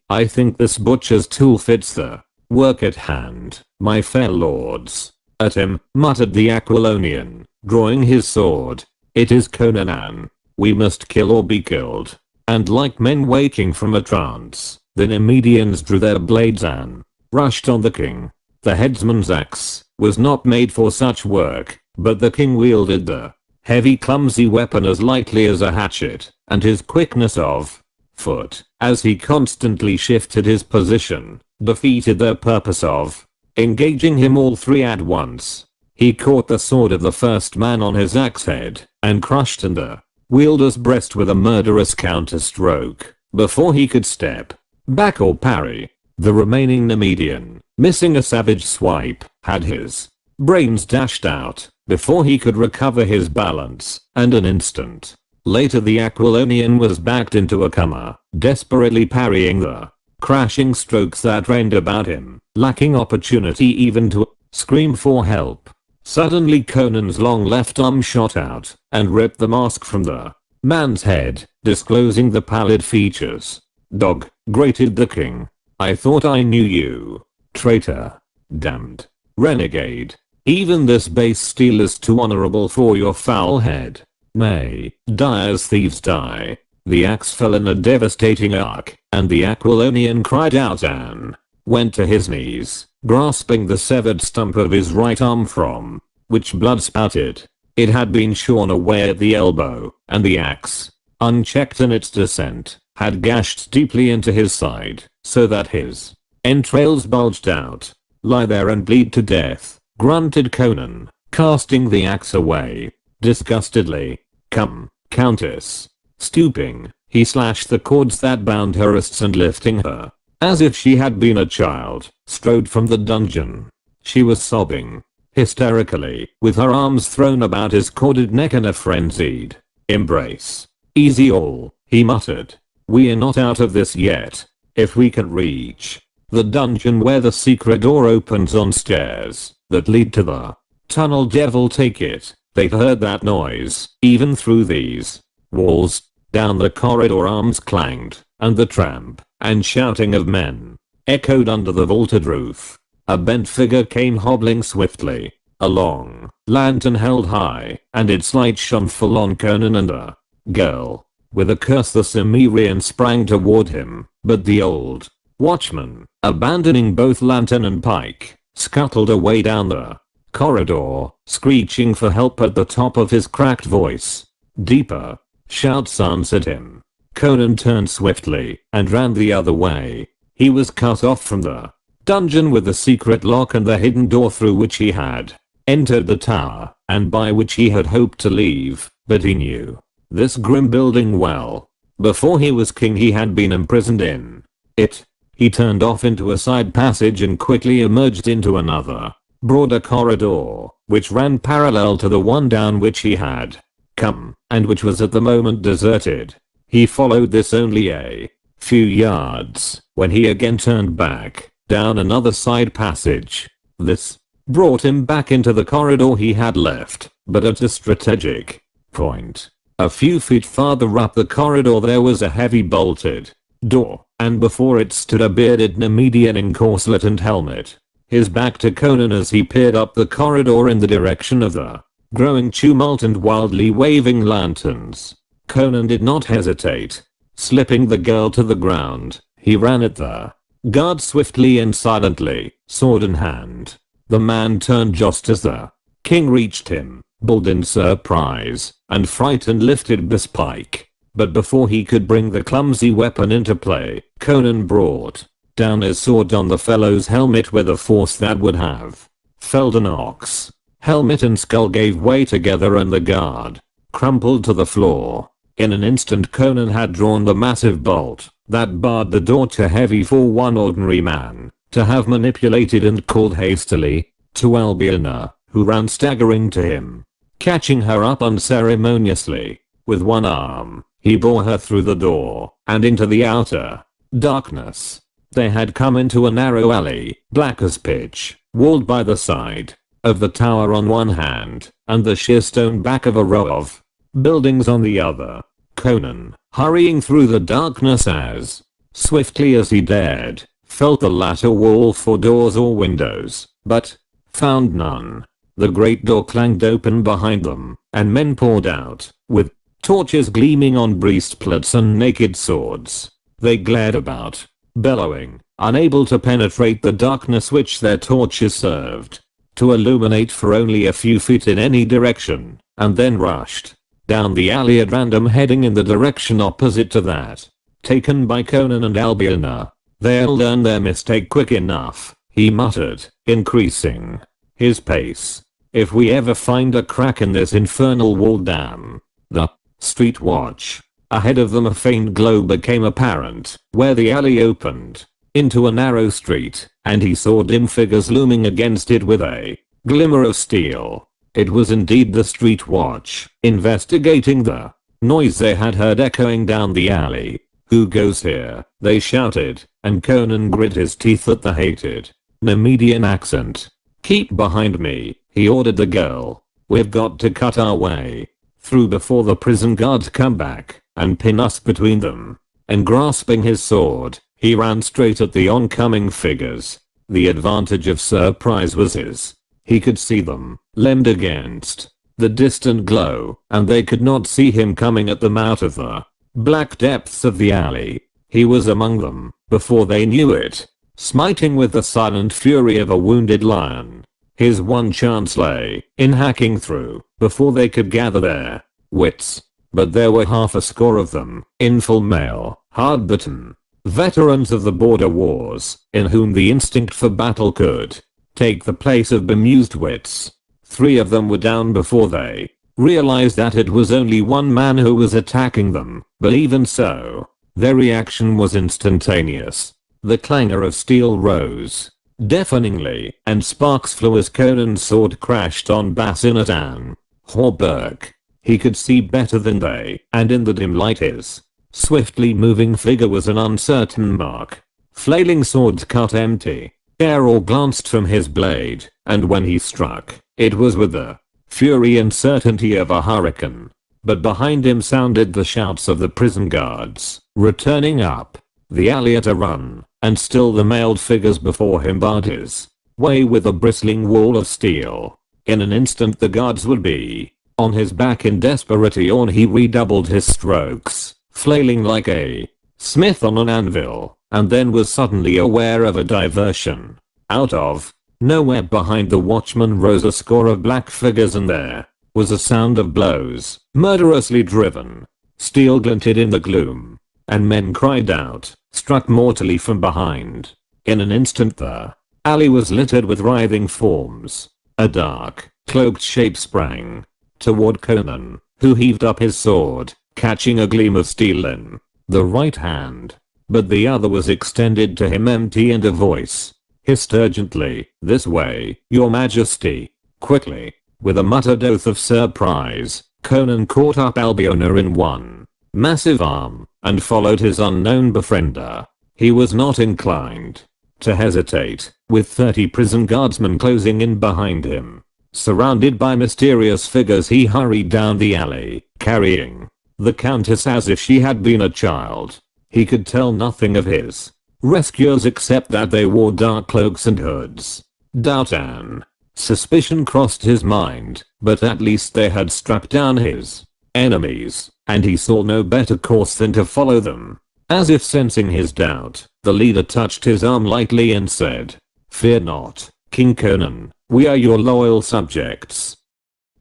I think this butcher's tool fits the work at hand, my fair lords. At him, muttered the Aquilonian, drawing his sword. It is Conan. We must kill or be killed. And like men waking from a trance, the Nemedians drew their blades and rushed on the king. The headsman's axe was not made for such work, but the king wielded the heavy clumsy weapon as lightly as a hatchet, and his quickness of foot, as he constantly shifted his position, defeated their purpose of engaging him all three at once. He caught the sword of the first man on his axe head and crushed in the wielder's breast with a murderous counterstroke. Before he could step back or parry, the remaining Nemedian, missing a savage swipe, had his brains dashed out before he could recover his balance, and an instant later the Aquilonian was backed into a coma, desperately parrying the crashing strokes that rained about him, lacking opportunity even to scream for help. Suddenly Conan's long left arm shot out and ripped the mask from the man's head, disclosing the pallid features. "Dog," grated the king. "I thought I knew you. Traitor. Damned. Renegade. Even this base steel is too honorable for your foul head. May die as thieves die." The axe fell in a devastating arc, and the Aquilonian cried out and went to his knees, grasping the severed stump of his right arm from which blood spouted. It had been shorn away at the elbow, and the axe, unchecked in its descent, had gashed deeply into his side, so that his entrails bulged out. "Lie there and bleed to death," grunted Conan, casting the axe away disgustedly. "Come, Countess." Stooping, he slashed the cords that bound her wrists and lifting her, as if she had been a child, strode from the dungeon. She was sobbing hysterically, with her arms thrown about his corded neck in a frenzied embrace. "Easy all," he muttered. "We are not out of this yet. If we can reach the dungeon where the secret door opens on stairs that lead to the tunnel, devil take it, they've heard that noise, even through these walls." Down the corridor arms clanged, and the tramp and shouting of men echoed under the vaulted roof. A bent figure came hobbling swiftly, a long lantern held high, and its light shone full on Conan and a girl. With a curse the Cimmerian sprang toward him, but the old watchman, abandoning both lantern and pike, scuttled away down the corridor, screeching for help at the top of his cracked voice. Deeper shouts answered him. Conan turned swiftly and ran the other way. He was cut off from the dungeon with the secret lock and the hidden door through which he had entered the tower, and by which he had hoped to leave, but he knew this grim building well. Before he was king he had been imprisoned in it. He turned off into a side passage and quickly emerged into another, broader corridor, which ran parallel to the one down which he had come, and which was at the moment deserted. He followed this only a few yards, when he again turned back, down another side passage. This brought him back into the corridor he had left, but at a strategic point. A few feet farther up the corridor there was a heavy bolted door, and before it stood a bearded Nemedian in corselet and helmet, his back to Conan as he peered up the corridor in the direction of the growing tumult and wildly waving lanterns. Conan did not hesitate. Slipping the girl to the ground, he ran at the guard swiftly and silently, sword in hand. The man turned just as the king reached him, bald in surprise and fright, and lifted his pike. But before he could bring the clumsy weapon into play, Conan brought down his sword on the fellow's helmet with a force that would have felled an ox. Helmet and skull gave way together and the guard crumpled to the floor. In an instant Conan had drawn the massive bolt that barred the door, too heavy for one ordinary man to have manipulated, and called hastily to Albiona, who ran staggering to him. Catching her up unceremoniously with one arm, he bore her through the door and into the outer darkness. They had come into a narrow alley, black as pitch, walled by the side of the tower on one hand, and the sheer stone back of a row of buildings on the other. Conan, hurrying through the darkness as swiftly as he dared, felt the latter wall for doors or windows, but found none. The great door clanged open behind them, and men poured out, with torches gleaming on breastplates and naked swords. They glared about, bellowing, unable to penetrate the darkness which their torches served to illuminate for only a few feet in any direction, and then rushed down the alley at random, heading in the direction opposite to that taken by Conan and Albiona. "They'll learn their mistake quick enough," he muttered, increasing his pace. "If we ever find a crack in this infernal wall, damn the street watch." Ahead of them a faint glow became apparent, where the alley opened into a narrow street, and he saw dim figures looming against it with a glimmer of steel. It was indeed the street watch, investigating the noise they had heard echoing down the alley. "Who goes here?" they shouted, and Conan grit his teeth at the hated Nemedian accent. "Keep behind me," he ordered the girl. "We've got to cut our way through before the prison guards come back and pin us between them. And grasping his sword, he ran straight at the oncoming figures. The advantage of surprise was his. He could see them, limned against the distant glow, and they could not see him coming at them out of the black depths of the alley. He was among them, before they knew it, smiting with the silent fury of a wounded lion. His one chance lay in hacking through, before they could gather their wits. But there were half a score of them, in full mail, hard-bitten veterans of the border wars, in whom the instinct for battle could take the place of bemused wits. 3 of them were down before they realized that it was only one man who was attacking them, but even so, their reaction was instantaneous. The clangor of steel rose deafeningly, and sparks flew as Conan's sword crashed on bassinet an hauberk. He could see better than they, and in the dim light his swiftly moving figure was an uncertain mark. Flailing swords cut empty air or glanced from his blade, and when he struck, it was with the fury and certainty of a hurricane. But behind him sounded the shouts of the prison guards, returning up the alley at a run, and still the mailed figures before him barred his way with a bristling wall of steel. In an instant the guards would be on his back in desperation. He redoubled his strokes, flailing like a smith on an anvil, and then was suddenly aware of a diversion. Out of nowhere behind the watchman rose a score of black figures, and there was a sound of blows, murderously driven. Steel glinted in the gloom, and men cried out, struck mortally from behind. In an instant the alley was littered with writhing forms. A dark, cloaked shape sprang toward Conan, who heaved up his sword, catching a gleam of steel in the right hand. But the other was extended to him empty, and a voice hissed urgently, "This way, your majesty." Quickly, with a muttered oath of surprise, Conan caught up Albiona in one massive arm, and followed his unknown befriender. He was not inclined to hesitate, with 30 prison guardsmen closing in behind him. Surrounded by mysterious figures, he hurried down the alley, carrying the countess as if she had been a child. He could tell nothing of his rescuers except that they wore dark cloaks and hoods. Doubt and suspicion crossed his mind, but at least they had struck down his enemies, and he saw no better course than to follow them. As if sensing his doubt, the leader touched his arm lightly and said, "Fear not, King Conan, we are your loyal subjects."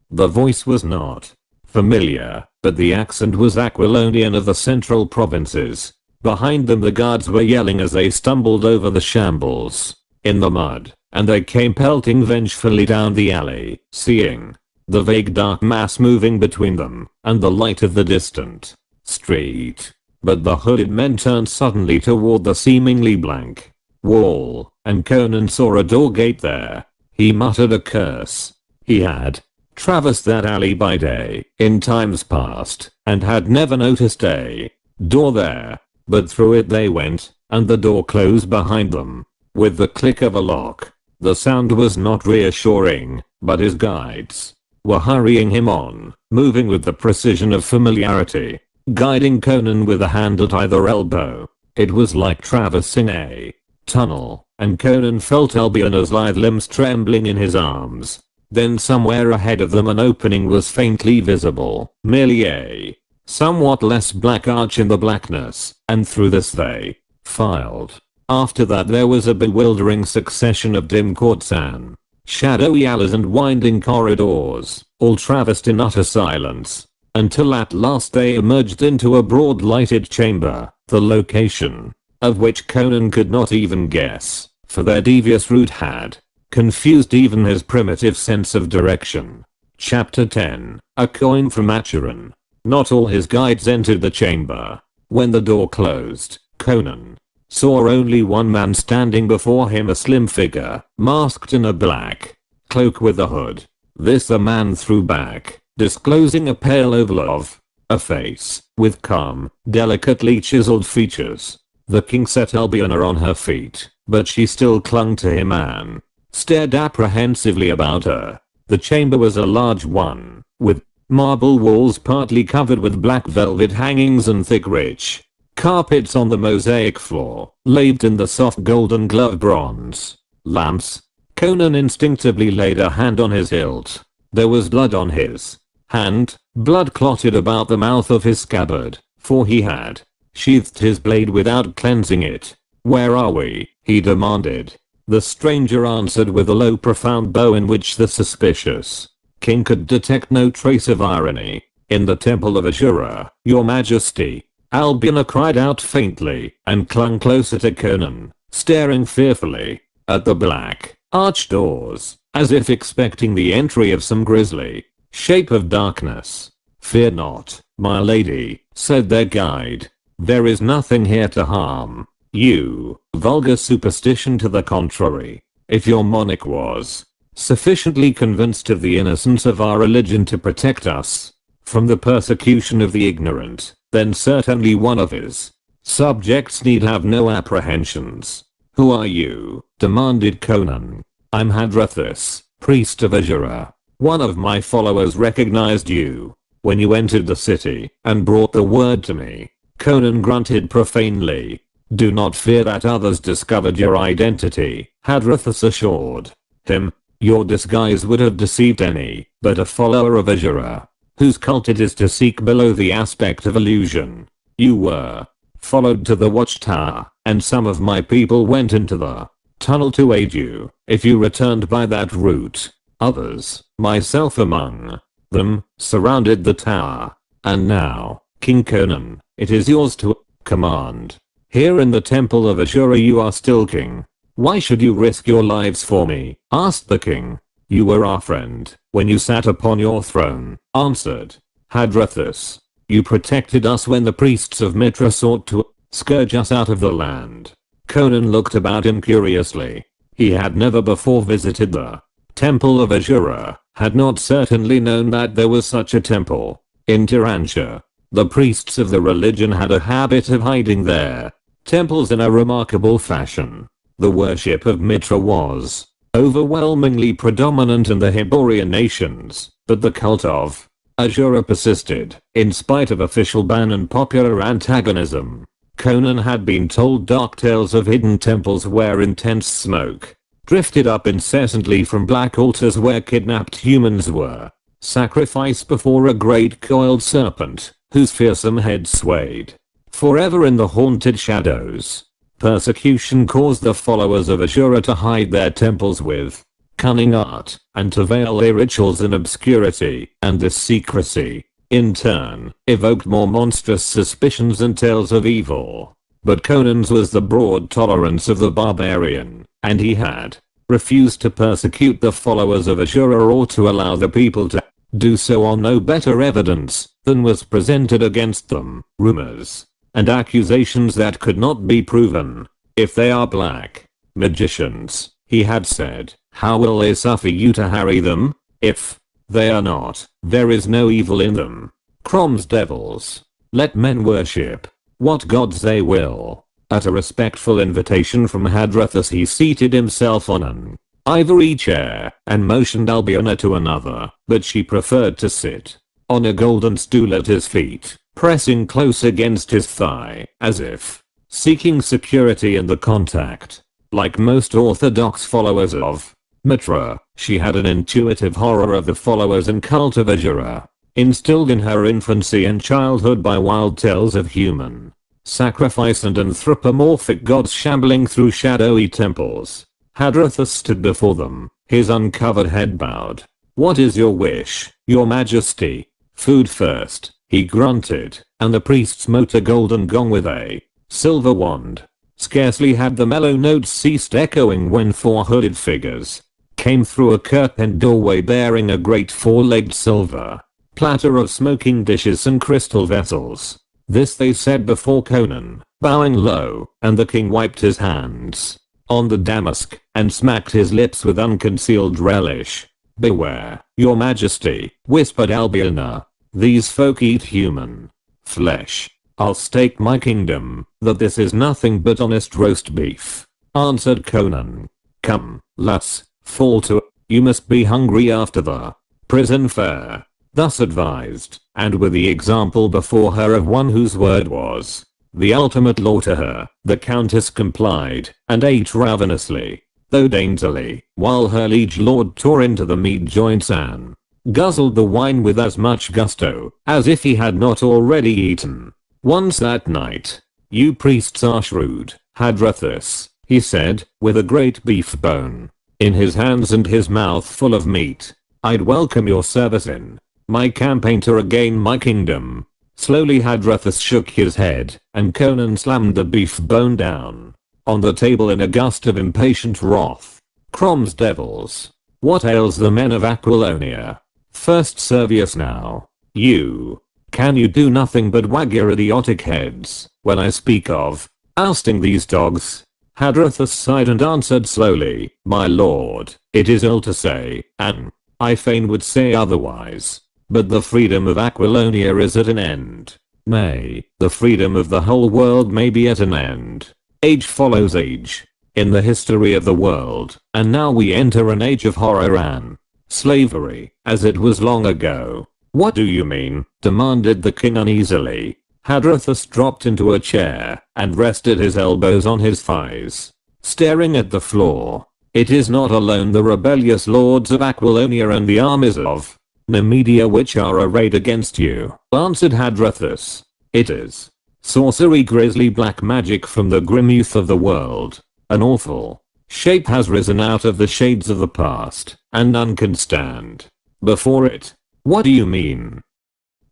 The voice was not familiar, but the accent was Aquilonian of the central provinces. Behind them the guards were yelling as they stumbled over the shambles in the mud, and they came pelting vengefully down the alley, seeing the vague dark mass moving between them and the light of the distant street. But the hooded men turned suddenly toward the seemingly blank wall, and Conan saw a door gate there. He muttered a curse. He had traversed that alley by day in times past, and had never noticed a door there. But through it they went, and the door closed behind them with the click of a lock. The sound was not reassuring, but his guides were hurrying him on, moving with the precision of familiarity, guiding Conan with a hand at either elbow. It was like traversing a tunnel, and Conan felt Albiona's lithe limbs trembling in his arms. Then somewhere ahead of them an opening was faintly visible, merely a somewhat less black arch in the blackness, and through this they filed. After that there was a bewildering succession of dim courts and shadowy alleys and winding corridors, all traversed in utter silence, until at last they emerged into a broad lighted chamber, the location of which Conan could not even guess, for their devious route had confused even his primitive sense of direction. Chapter 10. A coin from Acheron. Not all his guides entered the chamber. When the door closed, Conan saw only one man standing before him, a slim figure, masked in a black cloak with a hood. This the man threw back, disclosing a pale oval of a face, with calm, delicately chiseled features. The king set Albiona on her feet, but she still clung to him and stared apprehensively about her. The chamber was a large one, with Marble walls partly covered with black velvet hangings and thick rich carpets on the mosaic floor, laved in the soft golden glove bronze. Lamps. Conan instinctively laid a hand on his hilt. There was blood on his hand, blood clotted about the mouth of his scabbard, for he had sheathed his blade without cleansing it. "Where are we?" he demanded. The stranger answered with a low profound bow in which the suspicious king could detect no trace of irony. "In the temple of Ashura, your majesty." Albina cried out faintly and clung closer to Conan, staring fearfully at the black arched doors, as if expecting the entry of some grisly shape of darkness. "Fear not, my lady," said their guide. "There is nothing here to harm you." Vulgar superstition to the contrary. If your monarch was sufficiently convinced of the innocence of our religion to protect us from the persecution of the ignorant, then certainly one of his subjects need have no apprehensions. "Who are you?" demanded Conan. "I'm Hadrathus, priest of Ashura. One of my followers recognized you when you entered the city and brought the word to me." Conan grunted profanely. "Do not fear that others discovered your identity," Hadrathus assured him. "Your disguise would have deceived any but a follower of Ashura, whose cult it is to seek below the aspect of illusion. You were followed to the watchtower, and some of my people went into the tunnel to aid you. If you returned by that route, others, myself among them, surrounded the tower. And now, King Conan, it is yours to command. Here in the temple of Ashura you are still king. Why should you risk your lives for me?" asked the king. "You were our friend when you sat upon your throne," answered Hadrathus. "You protected us when the priests of Mitra sought to scourge us out of the land." Conan looked about him curiously. He had never before visited the temple of Ashura, had not certainly known that there was such a temple in Tiransha. The priests of the religion had a habit of hiding their temples in a remarkable fashion. The worship of Mitra was overwhelmingly predominant in the Hyborian nations, but the cult of Ashura persisted, in spite of official ban and popular antagonism. Conan had been told dark tales of hidden temples where intense smoke drifted up incessantly from black altars where kidnapped humans were sacrificed before a great coiled serpent, whose fearsome head swayed forever in the haunted shadows. Persecution caused the followers of Ashura to hide their temples with cunning art and to veil their rituals in obscurity, and this secrecy, in turn, evoked more monstrous suspicions and tales of evil. But Conan's was the broad tolerance of the barbarian, and he had refused to persecute the followers of Ashura or to allow the people to do so on no better evidence than was presented against them. Rumors and accusations that could not be proven. "If they are black magicians," he had said, "how will they suffer you to harry them? If they are not, there is no evil in them. Crom's devils. Let men worship what gods they will." At a respectful invitation from Hadrathus he seated himself on an ivory chair and motioned Albina to another, but she preferred to sit on a golden stool at his feet, pressing close against his thigh, as if seeking security in the contact. Like most orthodox followers of Mitra, she had an intuitive horror of the followers and cult of Ashura, instilled in her infancy and childhood by wild tales of human sacrifice and anthropomorphic gods shambling through shadowy temples. Hadrathus stood before them, his uncovered head bowed. "What is your wish, your majesty?" "Food first," he grunted, and the priest smote a golden gong with a silver wand. Scarcely had the mellow notes ceased echoing when four hooded figures came through a curtained doorway bearing a great four-legged silver platter of smoking dishes and crystal vessels. This they set before Conan, bowing low, and the king wiped his hands on the damask and smacked his lips with unconcealed relish. "Beware, your majesty," whispered Albina. "These folk eat human flesh." "I'll stake my kingdom that this is nothing but honest roast beef," answered Conan. "Come, let's fall to it. You must be hungry after the prison fare." thus advised, and with the example before her of one whose word was the ultimate law to her, the countess complied, and ate ravenously, though daintily, while her liege lord tore into the meat joints and guzzled the wine with as much gusto as if he had not already eaten. Once that night, "You priests are shrewd, Hadrathus," he said, with a great beef bone in his hands and his mouth full of meat. "I'd welcome your service in my campaign to regain my kingdom." Slowly Hadrathus shook his head, and Conan slammed the beef bone down on the table in a gust of impatient wrath. "Crom's devils. What ails the men of Aquilonia? First Servius now. You. Can you do nothing but wag your idiotic heads when I speak of ousting these dogs?" Hadrathus sighed and answered slowly, "My lord, it is ill to say, and I fain would say otherwise, but the freedom of Aquilonia is at an end. Nay, the freedom of the whole world may be at an end. Age follows age in the history of the world, and now we enter an age of horror and slavery, as it was long ago." "What do you mean?" demanded the king uneasily. Hadrathus dropped into a chair and rested his elbows on his thighs, staring at the floor. "It is not alone the rebellious lords of Aquilonia and the armies of Nemedia which are arrayed against you," answered Hadrathus. "It is sorcery, grisly black magic from the grim youth of the world. An awful shape has risen out of the shades of the past, and none can stand before it." "What do you mean?"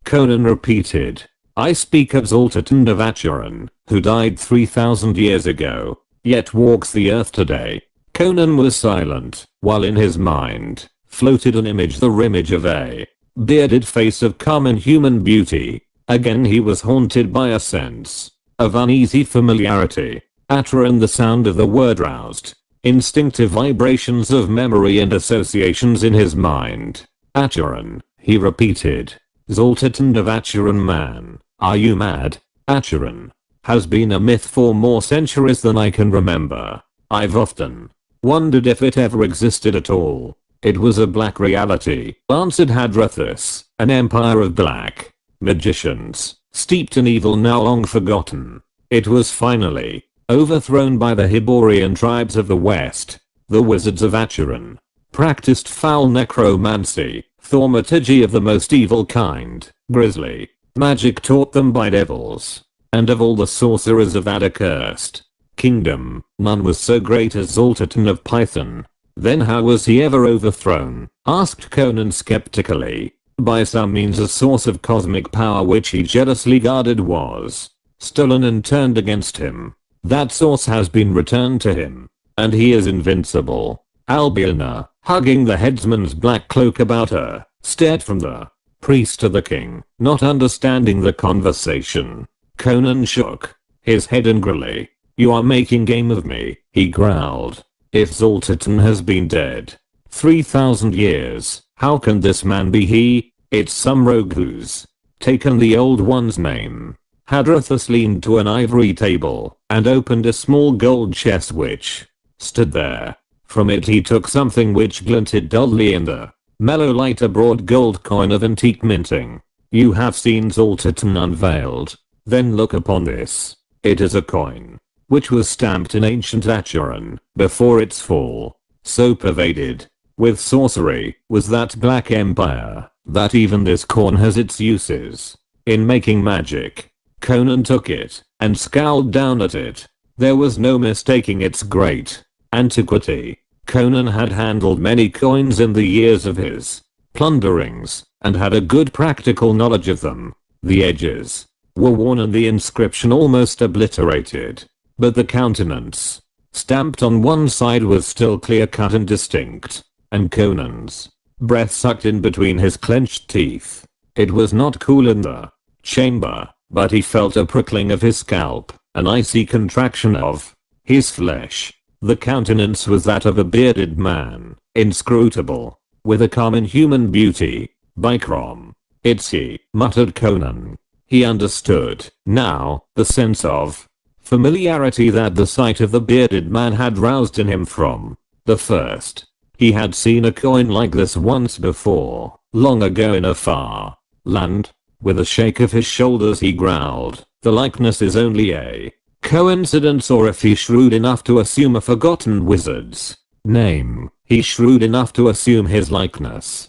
Conan repeated. "I speak of Zoltan of Acheron, who died 3,000 years ago, yet walks the earth today." Conan was silent, while in his mind floated an image, the image of a bearded face of common human beauty. Again he was haunted by a sense of uneasy familiarity. Acheron, the sound of the word roused instinctive vibrations of memory and associations in his mind. "Acheron," he repeated. "Zoltan of Acheron, man, are you mad? Acheron has been a myth for more centuries than I can remember. I've often wondered if it ever existed at all." "It was a black reality," answered Hadrathus, "an empire of black magicians, steeped in evil now long forgotten. It was finally overthrown by the Hyborian tribes of the west. The wizards of Acheron practiced foul necromancy, thaumaturgy of the most evil kind, grisly magic taught them by devils. And of all the sorcerers of that accursed kingdom, none was so great as Zoltan of Python." "Then how was he ever overthrown?" asked Conan skeptically. "By some means a source of cosmic power which he jealously guarded was stolen and turned against him. That source has been returned to him, and he is invincible." Albiona, hugging the headsman's black cloak about her, stared from the priest to the king, not understanding the conversation. Conan shook his head angrily. "You are making game of me," he growled. "If Zoltan has been dead 3,000 years, how can this man be he? It's some rogue who's taken the old one's name." Hadrathus leaned to an ivory table and opened a small gold chest which stood there. From it he took something which glinted dully in the mellow light, a broad gold coin of antique minting. "You have seen Zoltan unveiled. Then look upon this. It is a coin which was stamped in ancient Acheron before its fall. So pervaded with sorcery was that black empire that even this coin has its uses in making magic." Conan took it and scowled down at it. There was no mistaking its great antiquity. Conan had handled many coins in the years of his plunderings and had a good practical knowledge of them. The edges were worn and the inscription almost obliterated, but the countenance stamped on one side was still clear-cut and distinct, and Conan's breath sucked in between his clenched teeth. It was not cool in the chamber, but he felt a prickling of his scalp, an icy contraction of his flesh. The countenance was that of a bearded man, inscrutable, with a common human beauty. "By Crom, it's he," muttered Conan. He understood now the sense of familiarity that the sight of the bearded man had roused in him from the first. He had seen a coin like this once before, long ago in a far land. With a shake of his shoulders he growled, the likeness is only a coincidence, or if he's shrewd enough to assume a forgotten wizard's name, he's shrewd enough to assume his likeness.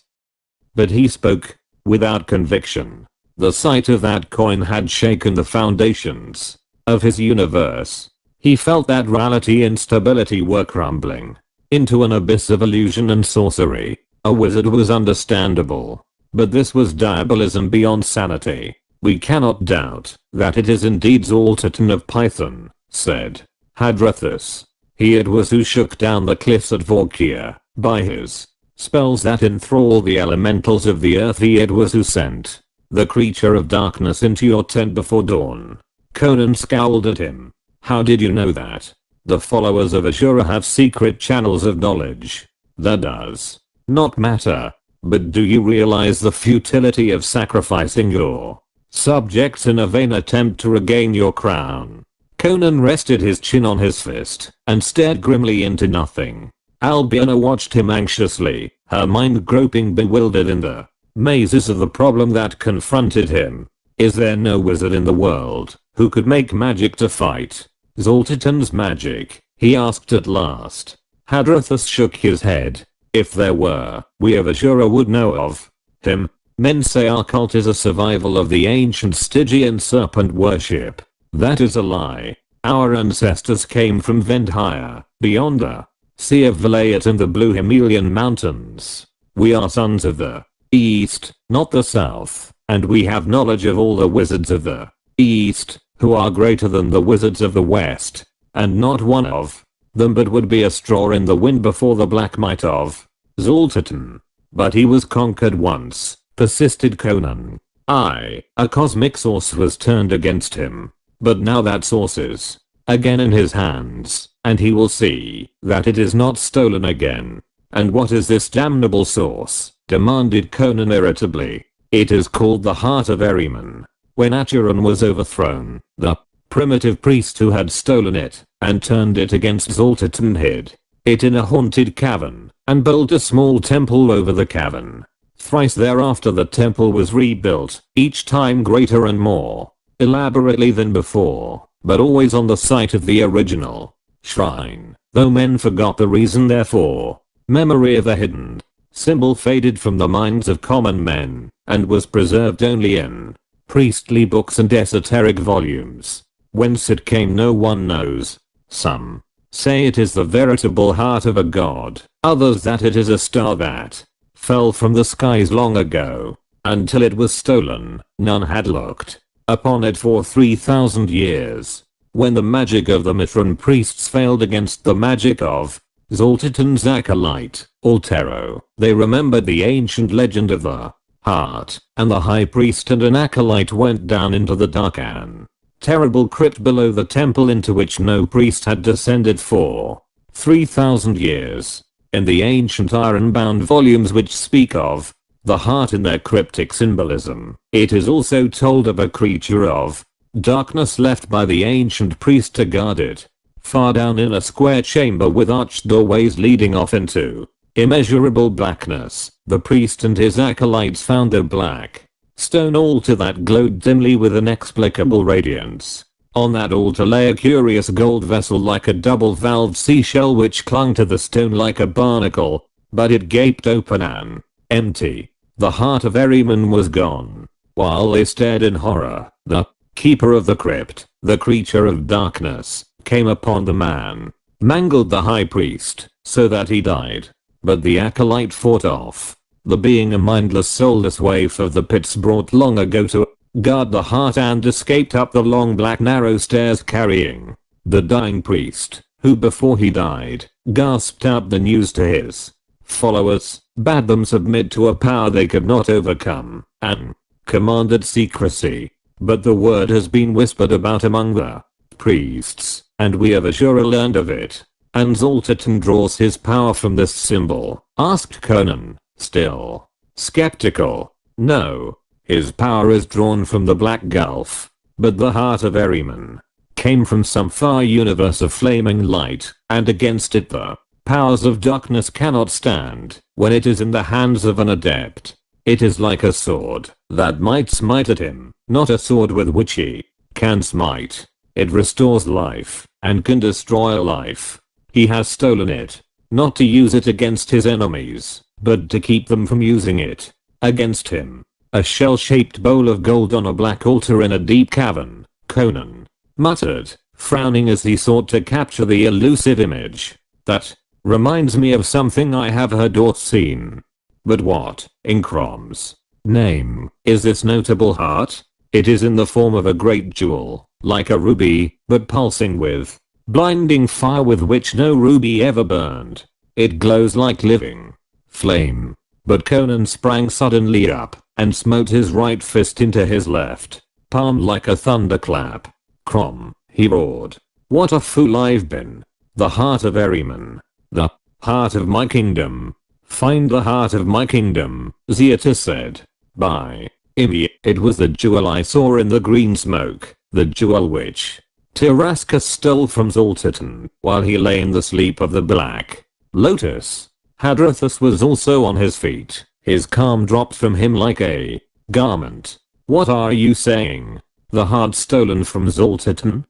But he spoke without conviction. The sight of that coin had shaken the foundations of his universe. He felt that reality and stability were crumbling into an abyss of illusion and sorcery. A wizard was understandable, but this was diabolism beyond sanity. We cannot doubt that it is indeed Zoltan of Python, said Hadrathus. He it was who shook down the cliffs at Vorkia. By his spells that enthrall the elementals of the earth, he it was who sent the creature of darkness into your tent before dawn. Conan scowled at him. How did you know that? The followers of Ashura have secret channels of knowledge. That does not matter. But do you realize the futility of sacrificing your subjects in a vain attempt to regain your crown? Conan rested his chin on his fist and stared grimly into nothing. Albiona watched him anxiously, her mind groping bewildered in the mazes of the problem that confronted him. Is there no wizard in the world who could make magic to fight Zoltan's magic? He asked at last. Hadrathus shook his head. If there were, we of Ashura would know of him. Men say our cult is a survival of the ancient Stygian serpent worship. That is a lie. Our ancestors came from Vendhya, beyond the Sea of Vilayet and the Blue Himalayan mountains. We are sons of the East, not the South, and we have knowledge of all the wizards of the East, who are greater than the wizards of the West, and not one of them but would be a straw in the wind before the black might of Zoltan. But he was conquered once, persisted Conan. A cosmic source was turned against him. But now that source is again in his hands, and he will see that it is not stolen again. And what is this damnable source? Demanded Conan irritably. It is called the Heart of Ahriman. When Acheron was overthrown, the primitive priest who had stolen it and turned it against Zoltan hid it in a haunted cavern and built a small temple over the cavern. Thrice thereafter the temple was rebuilt, each time greater and more elaborately than before, but always on the site of the original shrine. Though men forgot the reason therefore, memory of the hidden symbol faded from the minds of common men and was preserved only in priestly books and esoteric volumes. Whence it came no one knows. Some say it is the veritable heart of a god, others that it is a star that fell from the skies long ago. Until it was stolen, none had looked upon it for 3,000 years. When the magic of the Mithran priests failed against the magic of Zoltan's acolyte, Altero, they remembered the ancient legend of the heart, and the high priest and an acolyte went down into the dark and terrible crypt below the temple into which no priest had descended for 3,000 years. In the ancient iron-bound volumes which speak of the heart in their cryptic symbolism, it is also told of a creature of darkness left by the ancient priest to guard it. Far down in a square chamber with arched doorways leading off into immeasurable blackness, the priest and his acolytes found a black stone altar that glowed dimly with inexplicable radiance. On that altar lay a curious gold vessel like a double-valved seashell which clung to the stone like a barnacle, but it gaped open and empty. The heart of Ahriman was gone. While they stared in horror, the keeper of the crypt, the creature of darkness, came upon the man, mangled the high priest, so that he died. But the acolyte fought off the being, a mindless soulless waif of the pits brought long ago to guard the heart, and escaped up the long black narrow stairs carrying the dying priest, who before he died, gasped out the news to his followers, bade them submit to a power they could not overcome, and commanded secrecy. But the word has been whispered about among the priests, and we of Ashura learned of it. And Zoltan draws his power from this symbol? Asked Conan, still skeptical. No, his power is drawn from the Black Gulf. But the heart of Ahriman came from some far universe of flaming light, and against it the powers of darkness cannot stand when it is in the hands of an adept. It is like a sword that might smite at him, not a sword with which he can smite. It restores life and can destroy life. He has stolen it, not to use it against his enemies, but to keep them from using it against him. A shell-shaped bowl of gold on a black altar in a deep cavern, Conan muttered, frowning as he sought to capture the elusive image. That reminds me of something I have heard or seen. But what, in Crom's name, is this notable heart? It is in the form of a great jewel, like a ruby, but pulsing with blinding fire with which no ruby ever burned. It glows like living flame. But Conan sprang suddenly up and smote his right fist into his left palm like a thunderclap. Crom, he roared. What a fool I've been. The heart of Ahriman. The heart of my kingdom. Find the heart of my kingdom, Zeata said. By Imi, it was the jewel I saw in the green smoke, the jewel which Tirascus stole from Zoltitan while he lay in the sleep of the Black Lotus. Hadrathus was also on his feet, his calm dropped from him like a garment. What are you saying? The heart stolen from Zoltitan?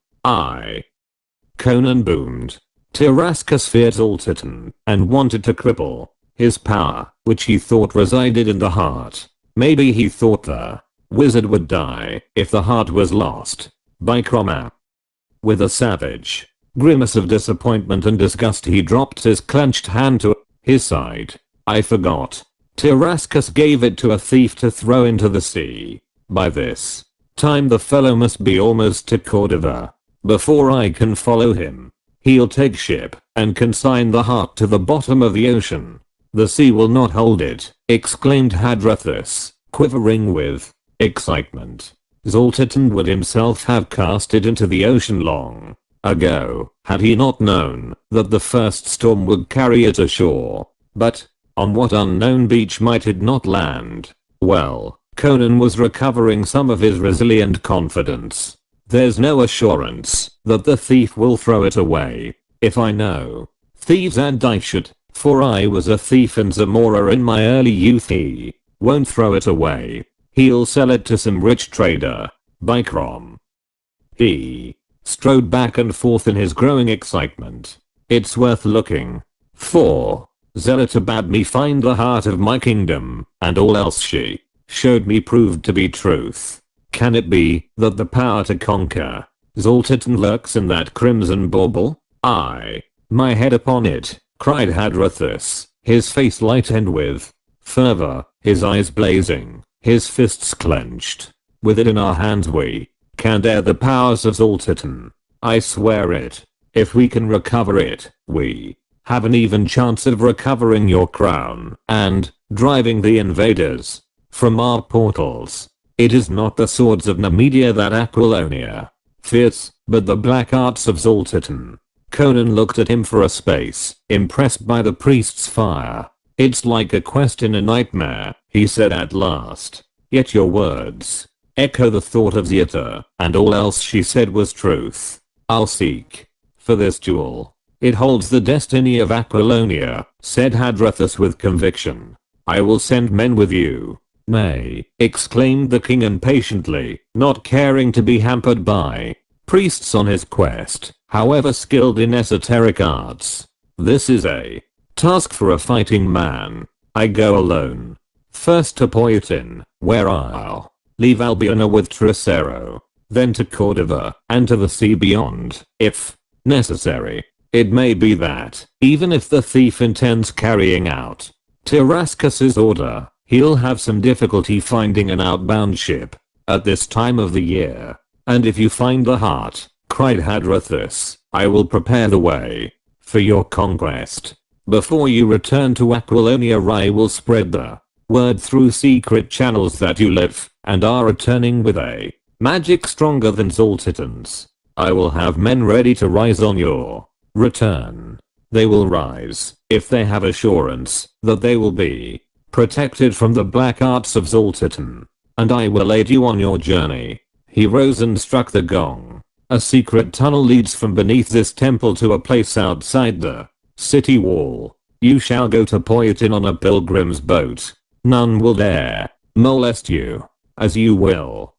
Conan boomed. Tirascus feared Zoltitan and wanted to cripple his power, which he thought resided in the heart. Maybe he thought the wizard would die if the heart was lost. By Cromap. With a savage grimace of disappointment and disgust he dropped his clenched hand to his side. I forgot. Tirascus gave it to a thief to throw into the sea. By this time the fellow must be almost to Cordova. Before I can follow him, he'll take ship and consign the heart to the bottom of the ocean. The sea will not hold it, exclaimed Hadrathus, quivering with excitement. Zoltitan would himself have cast it into the ocean long ago, had he not known that the first storm would carry it ashore. But on what unknown beach might it not land? Well, Conan was recovering some of his resilient confidence. There's no assurance that the thief will throw it away. If I know thieves, and I should, for I was a thief in Zamora in my early youth, he won't throw it away. He'll sell it to some rich trader. By Crom. He strode back and forth in his growing excitement. It's worth looking for. Zelata bade me find the heart of my kingdom, and all else she showed me proved to be truth. Can it be that the power to conquer Zoltitan lurks in that crimson bauble? My head upon it, cried Hadrathus, his face lightened with fervor, his eyes blazing, his fists clenched. With it in our hands we can dare the powers of Zoltitan. I swear it. If we can recover it, we have an even chance of recovering your crown and driving the invaders from our portals. It is not the swords of Nemedia that Aquilonia fears, but the black arts of Zoltitan. Conan looked at him for a space, impressed by the priest's fire. It's like a quest in a nightmare, he said at last. Yet your words echo the thought of Zeata, and all else she said was truth. I'll seek for this jewel. It holds the destiny of Aquilonia, said Hadrathus with conviction. I will send men with you. May, exclaimed the king impatiently, not caring to be hampered by priests on his quest, however skilled in esoteric arts. This is a task for a fighting man. I go alone. First to Poetin, where I'll leave Albiona with Tricero, then to Cordova, and to the sea beyond, if necessary. It may be that, even if the thief intends carrying out Tirascus's order, he'll have some difficulty finding an outbound ship at this time of the year. And if you find the heart, cried Hadrathus, I will prepare the way for your conquest. Before you return to Aquilonia, I will spread the word through secret channels that you live and are returning with a magic stronger than Zoltitan's. I will have men ready to rise on your return. They will rise if they have assurance that they will be protected from the black arts of Zoltitan. And I will aid you on your journey. He rose and struck the gong. A secret tunnel leads from beneath this temple to a place outside the city wall. You shall go to Poetin on a pilgrim's boat. None will dare molest you, as you will.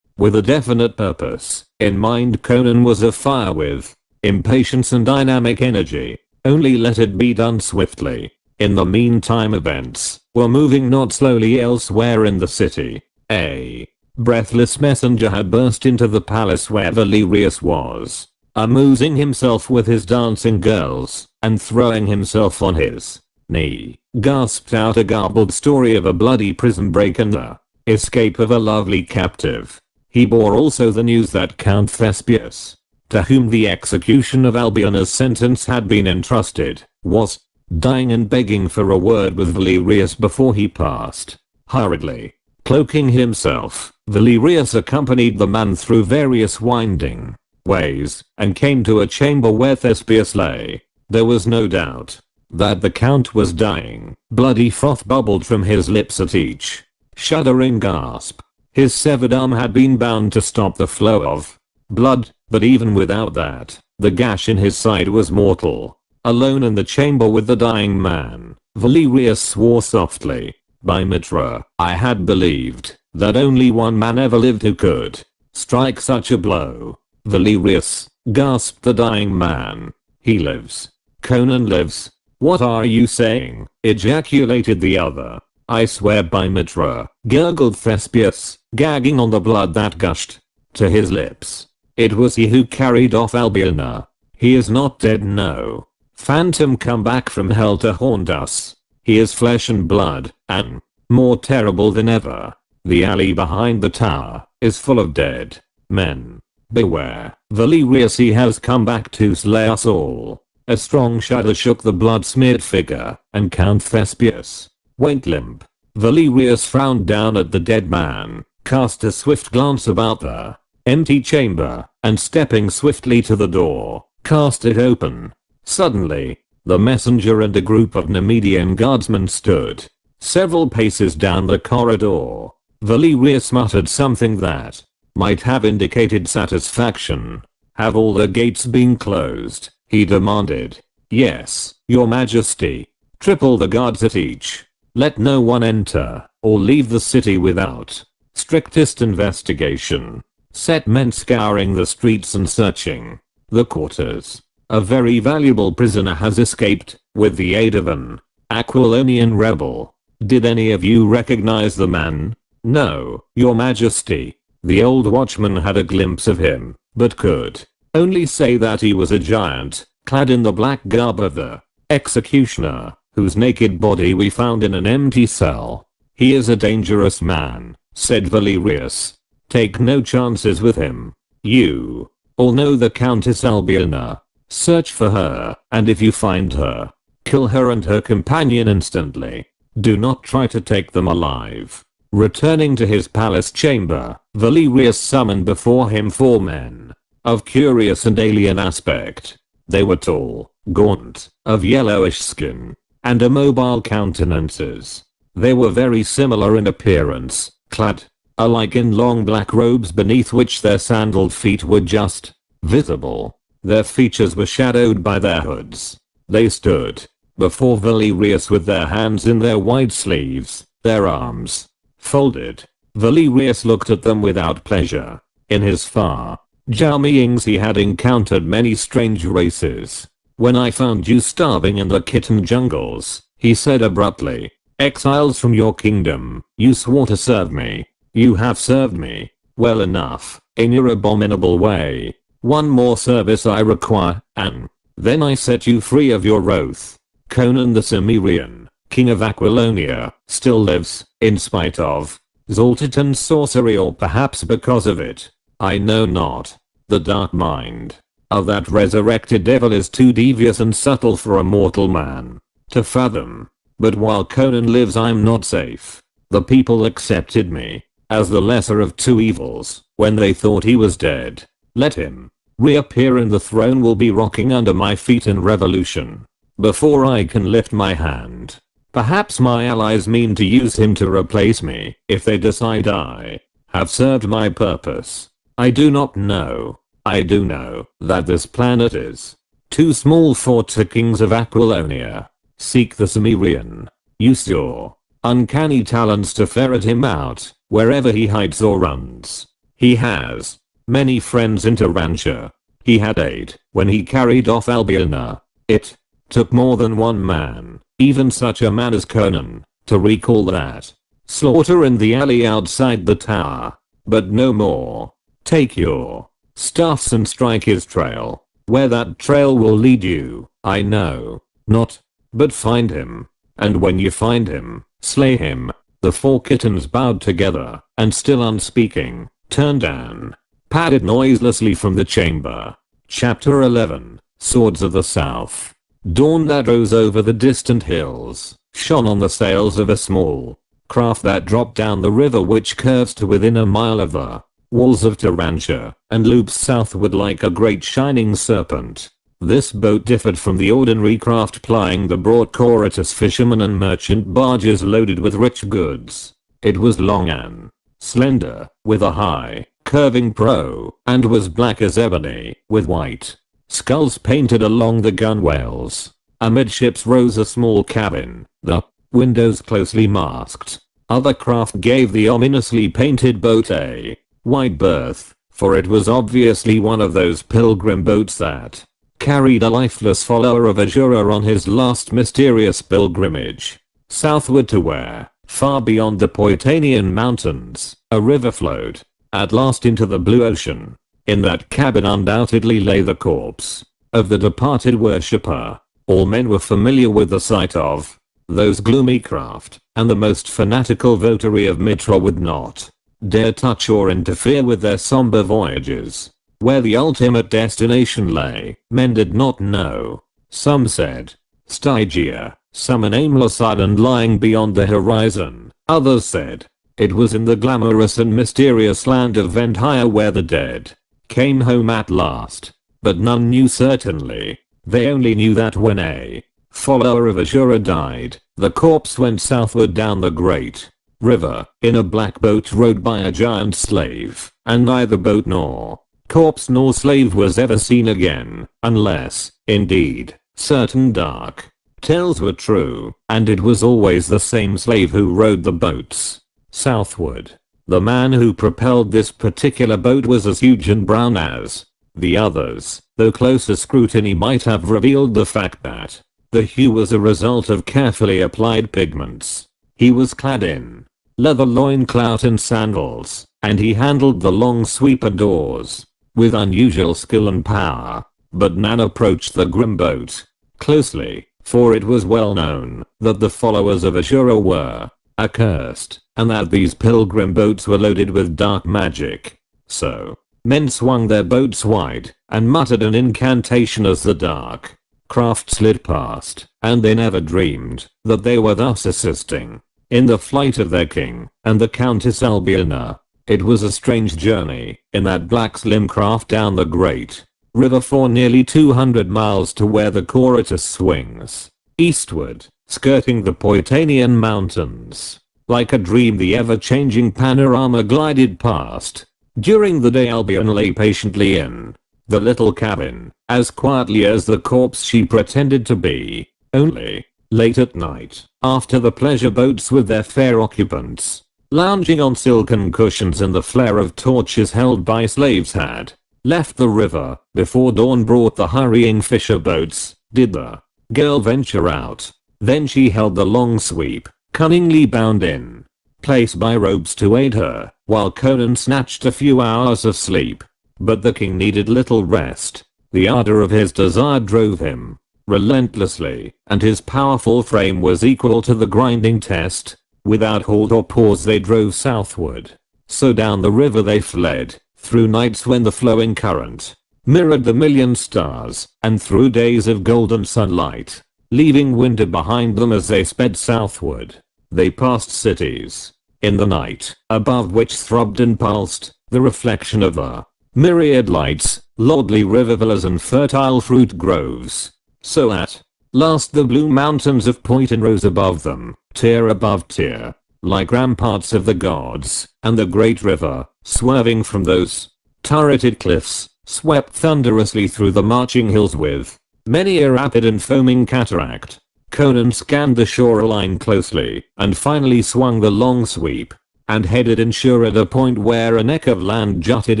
With a definite purpose in mind, Conan was afire with impatience and dynamic energy. Only let it be done swiftly. In the meantime, events were moving not slowly elsewhere in the city. A breathless messenger had burst into the palace where Valerius was, amusing himself with his dancing girls, and throwing himself on his knee, gasped out a garbled story of a bloody prison break and the escape of a lovely captive. He bore also the news that Count Thespius, to whom the execution of Albina's sentence had been entrusted, was dying and begging for a word with Valerius before he passed. Hurriedly cloaking himself, Valerius accompanied the man through various winding ways and came to a chamber where Thespius lay. There was no doubt that the count was dying. Bloody froth bubbled from his lips at each shuddering gasp. His severed arm had been bound to stop the flow of blood, but even without that, the gash in his side was mortal. Alone in the chamber with the dying man, Valerius swore softly, "By Mitra, I had believed that only one man ever lived who could strike such a blow." "Valerius," gasped the dying man. "He lives. Conan lives." "What are you saying?" ejaculated the other. "I swear by Mitra," gurgled Thespius, gagging on the blood that gushed to his lips. "It was he who carried off Albina. He is not dead, no. Phantom come back from hell to haunt us. He is flesh and blood, and more terrible than ever. The alley behind the tower is full of dead men. Beware, Valerius, he has come back to slay us all." A strong shudder shook the blood-smeared figure, and Count Thespius went limp. Valerius frowned down at the dead man, cast a swift glance about the empty chamber, and stepping swiftly to the door, cast it open. Suddenly, the messenger and a group of Nemedian guardsmen stood several paces down the corridor. Valerius muttered something that might have indicated satisfaction. "Have all the gates been closed?" he demanded. "Yes, your majesty. Triple the guards at each. Let no one enter or leave the city without strictest investigation. Set men scouring the streets and searching the quarters. A very valuable prisoner has escaped with the aid of an Aquilonian rebel. Did any of you recognize the man?" "No, your majesty." The old watchman had a glimpse of him, but could only say that he was a giant, clad in the black garb of the executioner, whose naked body we found in an empty cell. "He is a dangerous man," said Valerius. "Take no chances with him. You all know the Countess Albina. Search for her, and if you find her, kill her and her companion instantly. Do not try to take them alive." Returning to his palace chamber, Valerius summoned before him 4 men of curious and alien aspect. They were tall, gaunt, of yellowish skin, and immobile countenances. They were very similar in appearance, clad alike in long black robes beneath which their sandaled feet were just visible. Their features were shadowed by their hoods. They stood before Valerius with their hands in their wide sleeves, their arms folded. Valerius looked at them without pleasure. In his far journeyings he had encountered many strange races. "When I found you starving in the kitten jungles," he said abruptly, "exiles from your kingdom, you swore to serve me. You have served me well enough, in your abominable way. One more service I require, and then I set you free of your oath." Conan the Cimmerian, king of Aquilonia, still lives, in spite of Zoltatan's sorcery, or perhaps because of it. I know not. The dark mind of that resurrected devil is too devious and subtle for a mortal man to fathom. But while Conan lives, I'm not safe. The people accepted me as the lesser of 2 evils when they thought he was dead. Let him reappear and the throne will be rocking under my feet in revolution before I can lift my hand. Perhaps my allies mean to use him to replace me if they decide I have served my purpose. I do not know. I do know that this planet is too small for 2 kings of Aquilonia. Seek the Cimmerian. Use your uncanny talents to ferret him out wherever he hides or runs. He has many friends in Tarantia. He had 8 when he carried off Albiona. It took more than one man, even such a man as Conan, to recall that slaughter in the alley outside the tower. But no more. Take your stuffs and strike his trail. Where that trail will lead you, I know not. But find him. And when you find him, slay him. The 4 kittens bowed together, and still unspeaking, turned and padded noiselessly from the chamber. Chapter 11. Swords of the South. Dawn that rose over the distant hills shone on the sails of a small craft that dropped down the river, which curves to within a mile of the walls of Tarantia and loops southward like a great shining serpent. This boat differed from the ordinary craft plying the broad Corytus fishermen and merchant barges loaded with rich goods. It was long and slender, with a high, curving prow, and was black as ebony, with white skulls painted along the gunwales. Amidships rose a small cabin, the windows closely masked. Other craft gave the ominously painted boat a wide berth, for it was obviously one of those pilgrim boats that carried a lifeless follower of Azura on his last mysterious pilgrimage southward to where, far beyond the Poitanian mountains, a river flowed at last into the blue ocean. In that cabin undoubtedly lay the corpse of the departed worshipper. All men were familiar with the sight of those gloomy craft, and the most fanatical votary of Mitra would not dare touch or interfere with their somber voyages. Where the ultimate destination lay, men did not know. Some said Stygia, some an aimless island lying beyond the horizon. Others said it was in the glamorous and mysterious land of Ventia where the dead came home at last. But none knew certainly. They only knew that when a follower of Azura died, the corpse went southward down the great river in a black boat rowed by a giant slave, and neither boat nor corpse nor slave was ever seen again, unless, indeed, certain dark tales were true, and it was always the same slave who rowed the boats southward. The man who propelled this particular boat was as huge and brown as the others, though closer scrutiny might have revealed the fact that the hue was a result of carefully applied pigments. He was clad in leather loincloth and sandals, and he handled the long sweeper doors with unusual skill and power. But none approached the grim boat closely, for it was well known that the followers of Azura were accursed, and that these pilgrim boats were loaded with dark magic. So, men swung their boats wide and muttered an incantation as the dark craft slid past, and they never dreamed that they were thus assisting in the flight of their king and the Countess Albiona. It was a strange journey in that black slim craft down the great river for nearly 200 miles to where the Corytus swings eastward, skirting the Poitanian mountains. Like a dream the ever-changing panorama glided past. During the day Albion lay patiently in the little cabin, as quietly as the corpse she pretended to be. Only, late at night, after the pleasure boats with their fair occupants lounging on silken cushions and the flare of torches held by slaves had left the river before dawn brought the hurrying fisher boats, did the girl venture out. Then she held the long sweep, cunningly bound in place by ropes to aid her, while Conan snatched a few hours of sleep. But the king needed little rest. The ardor of his desire drove him relentlessly, and his powerful frame was equal to the grinding test. Without halt or pause they drove southward. So down the river they fled, through nights when the flowing current mirrored the million stars, and through days of golden sunlight, leaving winter behind them as they sped southward. They passed cities in the night, above which throbbed and pulsed the reflection of the myriad lights, lordly river villas and fertile fruit groves. So at last the blue mountains of Poitin rose above them, tier above tier, like ramparts of the gods, and the great river, swerving from those turreted cliffs, swept thunderously through the marching hills with many a rapid and foaming cataract. Conan scanned the shoreline closely and finally swung the long sweep and headed inshore at a point where a neck of land jutted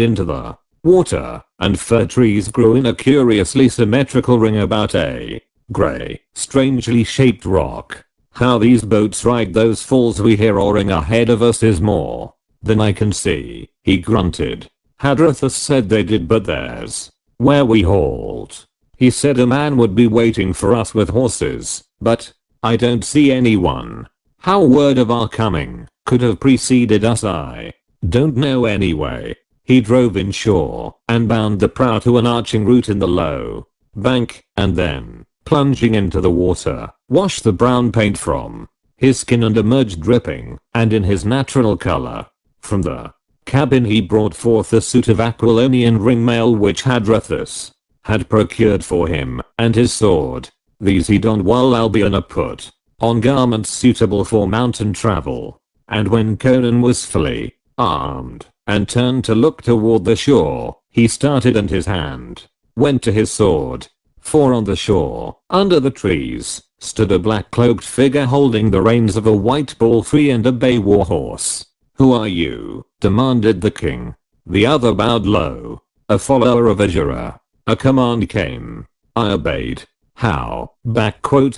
into the water and fir trees grew in a curiously symmetrical ring about a grey, strangely shaped rock. How these boats ride those falls we hear roaring ahead of us is more than I can see, he grunted. Hadrathus said they did, but there's where we halt. He said a man would be waiting for us with horses, but I don't see anyone. How word of our coming could have preceded us I don't know anyway. He drove inshore and bound the prow to an arching root in the low bank and then, plunging into the water, washed the brown paint from his skin and emerged dripping and in his natural color. From the cabin he brought forth a suit of Aquilonian ringmail which Hadrathus had procured for him and his sword. These he donned while Albiona put on garments suitable for mountain travel. And when Conan was fully armed and turned to look toward the shore, he started and his hand went to his sword. For on the shore, under the trees, stood a black-cloaked figure holding the reins of a white palfrey and a bay warhorse. "Who are you?" demanded the king. The other bowed low. "A follower of Azura." A command came. I obeyed. "How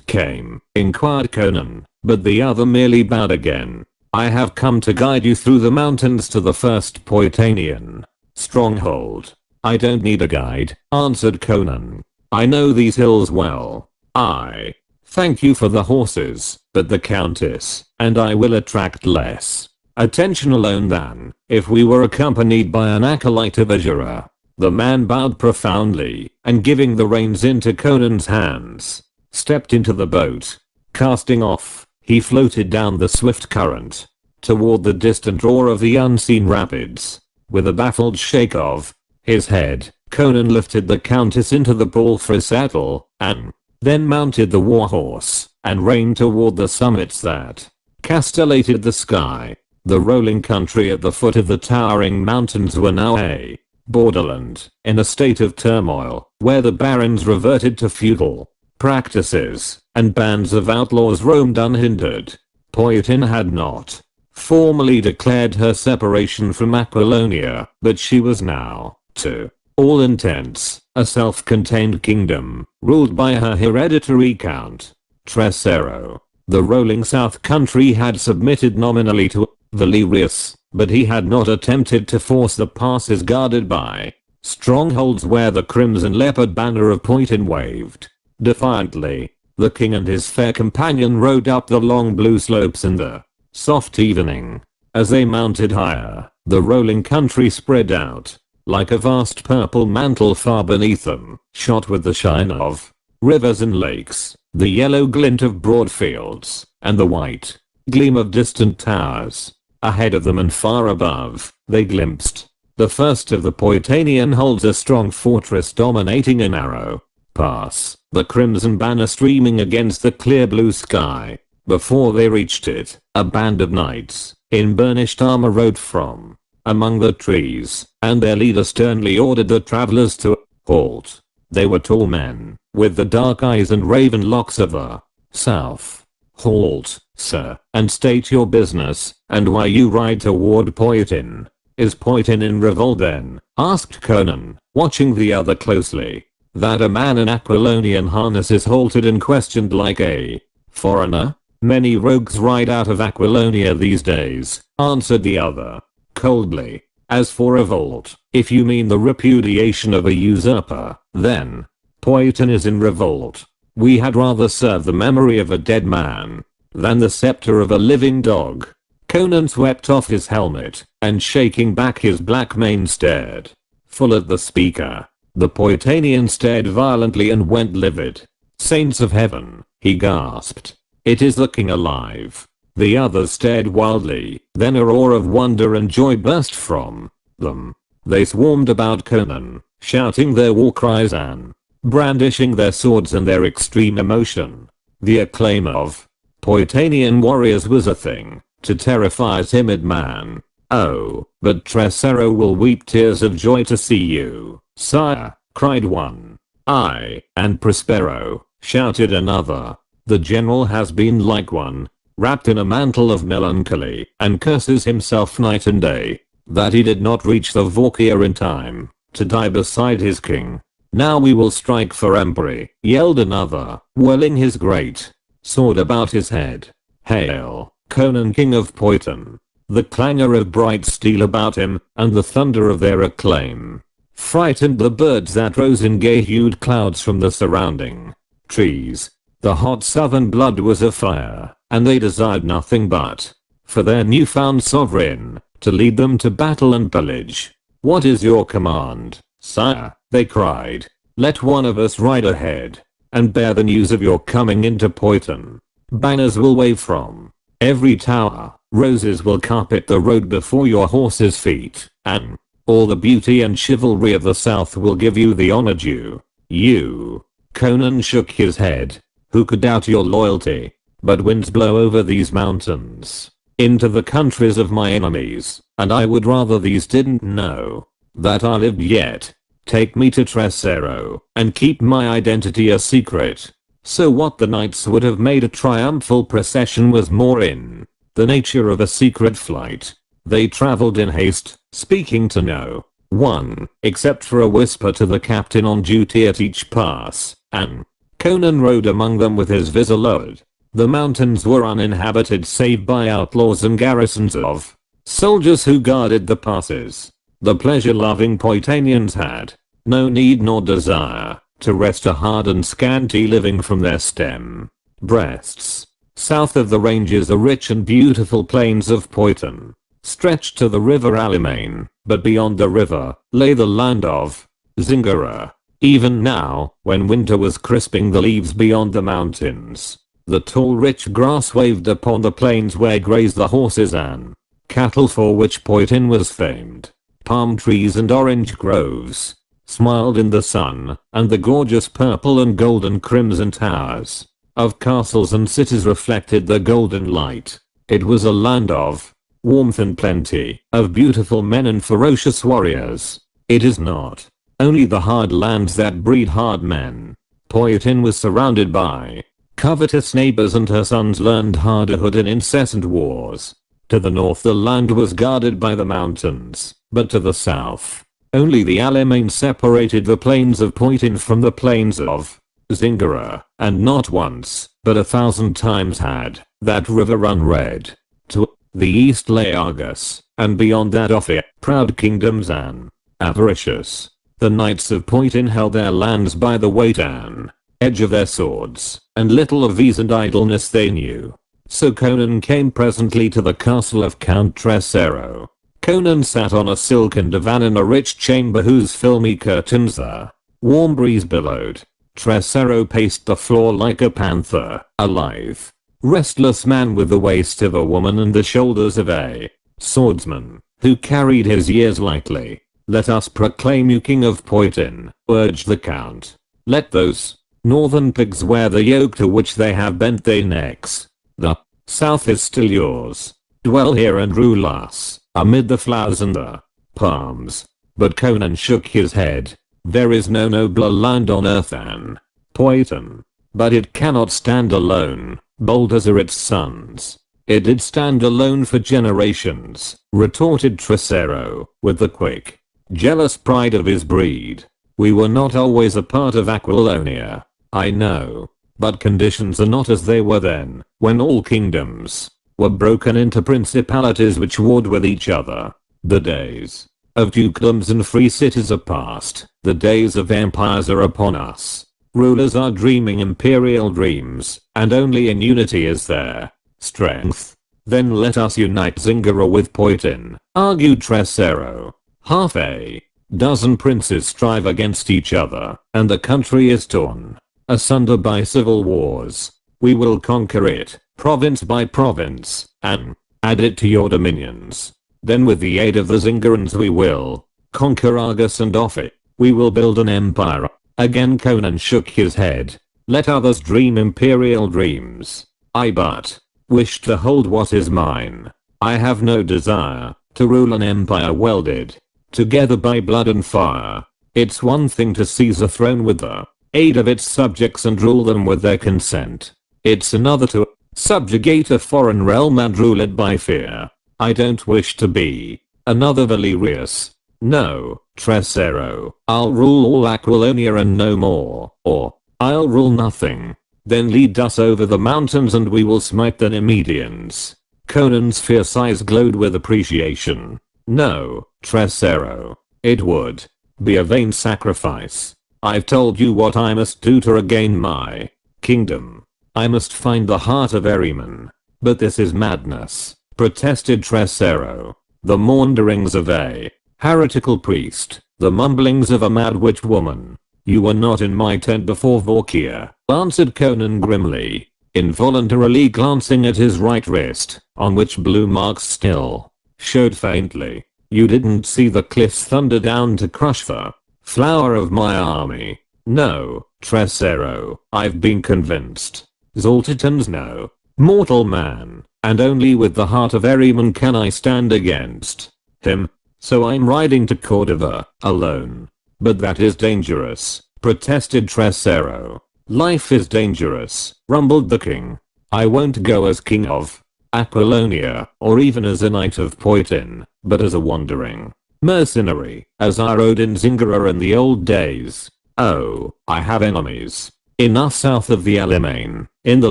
came?" inquired Conan, but the other merely bowed again. "I have come to guide you through the mountains to the first Poitanian stronghold." "I don't need a guide," answered Conan. "I know these hills well. I thank you for the horses, but the Countess and I will attract less attention alone than if we were accompanied by an acolyte of Azura." The man bowed profoundly and giving the reins into Conan's hands, stepped into the boat. Casting off, he floated down the swift current toward the distant roar of the unseen rapids. With a baffled shake of his head, Conan lifted the Countess into the palfrey saddle and then mounted the warhorse and reined toward the summits that castellated the sky. The rolling country at the foot of the towering mountains were now a borderland in a state of turmoil where the barons reverted to feudal practices and bands of outlaws roamed unhindered. Poitin had not formally declared her separation from Aquilonia, but she was now, to all intents, a self-contained kingdom ruled by her hereditary count, Tresero. The rolling south country had submitted nominally to Valerius, but he had not attempted to force the passes guarded by strongholds where the crimson leopard banner of Poitin waved defiantly. The king and his fair companion rode up the long blue slopes in the soft evening. As they mounted higher, the rolling country spread out like a vast purple mantle far beneath them, shot with the shine of rivers and lakes, the yellow glint of broad fields, and the white gleam of distant towers. Ahead of them and far above, they glimpsed the first of the Poitanian holds, a strong fortress dominating a narrow pass, the crimson banner streaming against the clear blue sky. Before they reached it, a band of knights in burnished armor rode from among the trees, and their leader sternly ordered the travelers to halt. They were tall men with the dark eyes and raven locks of the south. "Halt, sir, and state your business, and why you ride toward Poitin." "Is Poitin in revolt then?" asked Conan, watching the other closely. "That a man in Aquilonian harnesses halted and questioned like a foreigner?" "Many rogues ride out of Aquilonia these days," answered the other coldly. "As for revolt, if you mean the repudiation of a usurper, then Poitin is in revolt. We had rather serve the memory of a dead man than the scepter of a living dog." Conan swept off his helmet and shaking back his black mane stared full at the speaker. The Poitanian stared violently and went livid. "Saints of heaven," he gasped. "It is the king alive." The others stared wildly, then a roar of wonder and joy burst from them. They swarmed about Conan, shouting their war cries and brandishing their swords in their extreme emotion. The acclaim of Poitanian warriors was a thing to terrify a timid man. "Oh, but Tresero will weep tears of joy to see you, sire," cried one. "Aye, and Prospero," shouted another. The general has been like one, wrapped in a mantle of melancholy, and curses himself night and day, that he did not reach the Vorkia in time, to die beside his king. Now we will strike for Empery, yelled another, whirling his great sword about his head. Hail, Conan, king of Poiton. The clangor of bright steel about him, and the thunder of their acclaim, frightened the birds that rose in gay-hued clouds from the surrounding trees. The hot southern blood was afire, and they desired nothing but for their newfound sovereign to lead them to battle and pillage. What is your command, sire? They cried. Let one of us ride ahead and bear the news of your coming into Poiton. Banners will wave from every tower, roses will carpet the road before your horse's feet, and all the beauty and chivalry of the south will give you the honor due you. Conan shook his head. Who could doubt your loyalty? But winds blow over these mountains into the countries of my enemies, and I would rather these didn't know that I lived yet. Take me to Tresero and keep my identity a secret. So what the knights would have made a triumphal procession was more in the nature of a secret flight. They traveled in haste, speaking to no one, except for a whisper to the captain on duty at each pass, and Conan rode among them with his visor lowered. The mountains were uninhabited save by outlaws and garrisons of soldiers who guarded the passes. The pleasure-loving Poitanians had no need nor desire to wrest a hard and scanty living from their stem breasts. South of the ranges the rich and beautiful plains of Poiton stretched to the river Alimane, but beyond the river lay the land of Zingara. Even now, when winter was crisping the leaves beyond the mountains, the tall rich grass waved upon the plains where grazed the horses and cattle for which Poiton was famed. Palm trees and orange groves smiled in the sun, and the gorgeous purple and golden crimson towers of castles and cities reflected the golden light. It was a land of warmth and plenty, of beautiful men and ferocious warriors. It is not only the hard lands that breed hard men. Poiton was surrounded by covetous neighbors, and her sons learned hardihood in incessant wars. To the north the land was guarded by the mountains, but to the south, only the Alimane separated the plains of Poiton from the plains of Zingara, and not once, but 1,000 times had that river run red. To the east lay Argus, and beyond that Ophir, proud kingdoms and avaricious. The knights of Poiton held their lands by the weight and edge of their swords, and little of ease and idleness they knew. So Conan came presently to the castle of Count Tresero. Conan sat on a silken divan in a rich chamber whose filmy curtains the warm breeze billowed. Tresero paced the floor like a panther, a lithe, restless man with the waist of a woman and the shoulders of a swordsman who carried his years lightly. Let us proclaim you king of Poiton, urged the count. Let those northern pigs wear the yoke to which they have bent their necks. The south is still yours. Dwell here and rule us, amid the flowers and the palms. But Conan shook his head. There is no nobler land on earth than Poiton. But it cannot stand alone, bold as are its sons. It did stand alone for generations, retorted Tresero, with the quick, jealous pride of his breed. We were not always a part of Aquilonia, I know. But conditions are not as they were then, when all kingdoms were broken into principalities which warred with each other. The days of dukedoms and free cities are past. The days of empires are upon us. Rulers are dreaming imperial dreams, and only in unity is there strength. Then let us unite Zingara with Poiton, argued Tresero. Half a dozen princes strive against each other, and the country is torn asunder by civil wars. We will conquer it, province by province, and add it to your dominions. Then with the aid of the Zingarans we will conquer Argus and Ophir. We will build an empire. Again Conan shook his head. Let others dream imperial dreams. I but wish to hold what is mine. I have no desire to rule an empire welded together by blood and fire. It's one thing to seize a throne with the aid of its subjects and rule them with their consent. It's another to subjugate a foreign realm and rule it by fear. I don't wish to be another Valerius. No, Tresero. I'll rule all Aquilonia and no more. Or, I'll rule nothing. Then lead us over the mountains and we will smite the Nemedians. Conan's fierce eyes glowed with appreciation. No, Tresero. It would be a vain sacrifice. I've told you what I must do to regain my kingdom. I must find the heart of Ahriman. But this is madness, protested Tresero. The maunderings of a heretical priest, the mumblings of a mad witch woman. You were not in my tent before Vorkia, answered Conan grimly, involuntarily glancing at his right wrist, on which blue marks still showed faintly. You didn't see the cliffs thunder down to crush the flower of my army. No, Tresero, I've been convinced. Zoltitans no mortal man, and only with the heart of Ahriman can I stand against him. So I'm riding to Cordova, alone. But that is dangerous, protested Tresero. Life is dangerous, rumbled the king. I won't go as king of Aquilonia, or even as a knight of Poitin, but as a wandering mercenary, as I rode in Zingara in the old days. Oh, I have enemies. Enough south of the Alamein, in the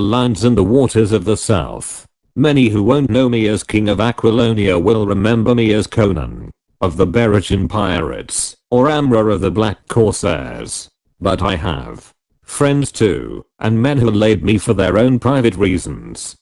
lands and the waters of the south. Many who won't know me as king of Aquilonia will remember me as Conan of the Berichan pirates, or Amra of the Black Corsairs. But I have friends too, and men who laid me for their own private reasons.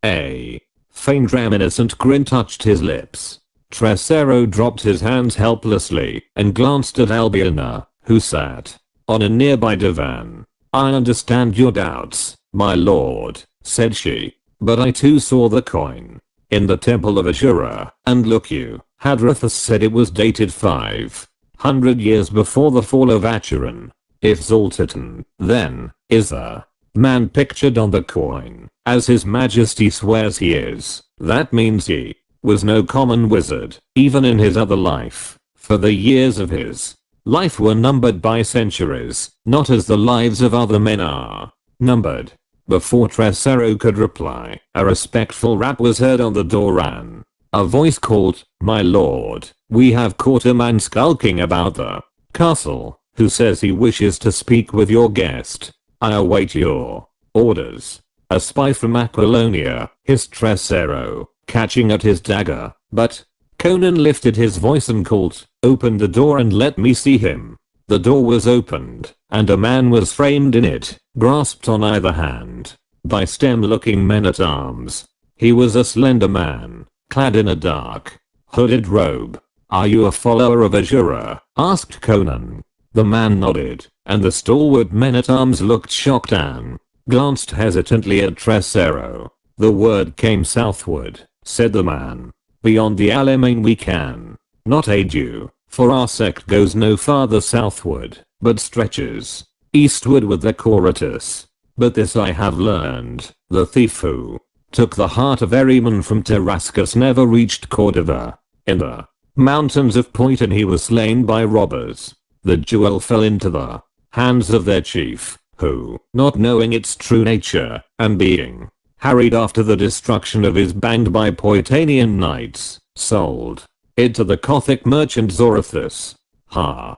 A faint reminiscent grin touched his lips. Tresero dropped his hands helplessly and glanced at Albiona, who sat on a nearby divan. I understand your doubts, my lord, said she, but I too saw the coin in the temple of Ashura, and look you, Hadrathus said it was dated 500 years before the fall of Acheron. If Zoltitan, then, is the man pictured on the coin, as his majesty swears he is, that means he was no common wizard, even in his other life, for the years of his life were numbered by centuries, not as the lives of other men are numbered. Before Tresero could reply, a respectful rap was heard on the door and a voice called, my lord, we have caught a man skulking about the castle, who says he wishes to speak with your guest. I await your orders. A spy from Aquilonia, hissed Tresero, catching at his dagger, but Conan lifted his voice and called, open the door and let me see him. The door was opened, and a man was framed in it, grasped on either hand by stem-looking men-at-arms. He was a slender man, clad in a dark, hooded robe. Are you a follower of Ashura? Asked Conan. The man nodded, and the stalwart men-at-arms looked shocked and glanced hesitantly at Tresero. The word came southward, said the man. Beyond the Alamein we can not aid you, for our sect goes no farther southward, but stretches eastward with the Coratus. But this I have learned, the thief who took the heart of Ahriman from Tarascus never reached Cordova. In the mountains of Poitin he was slain by robbers. The jewel fell into the hands of their chief, who, not knowing its true nature, and being harried after the destruction of his band by Poitanian knights, sold it to the Gothic merchant Zoroastrus. Ha!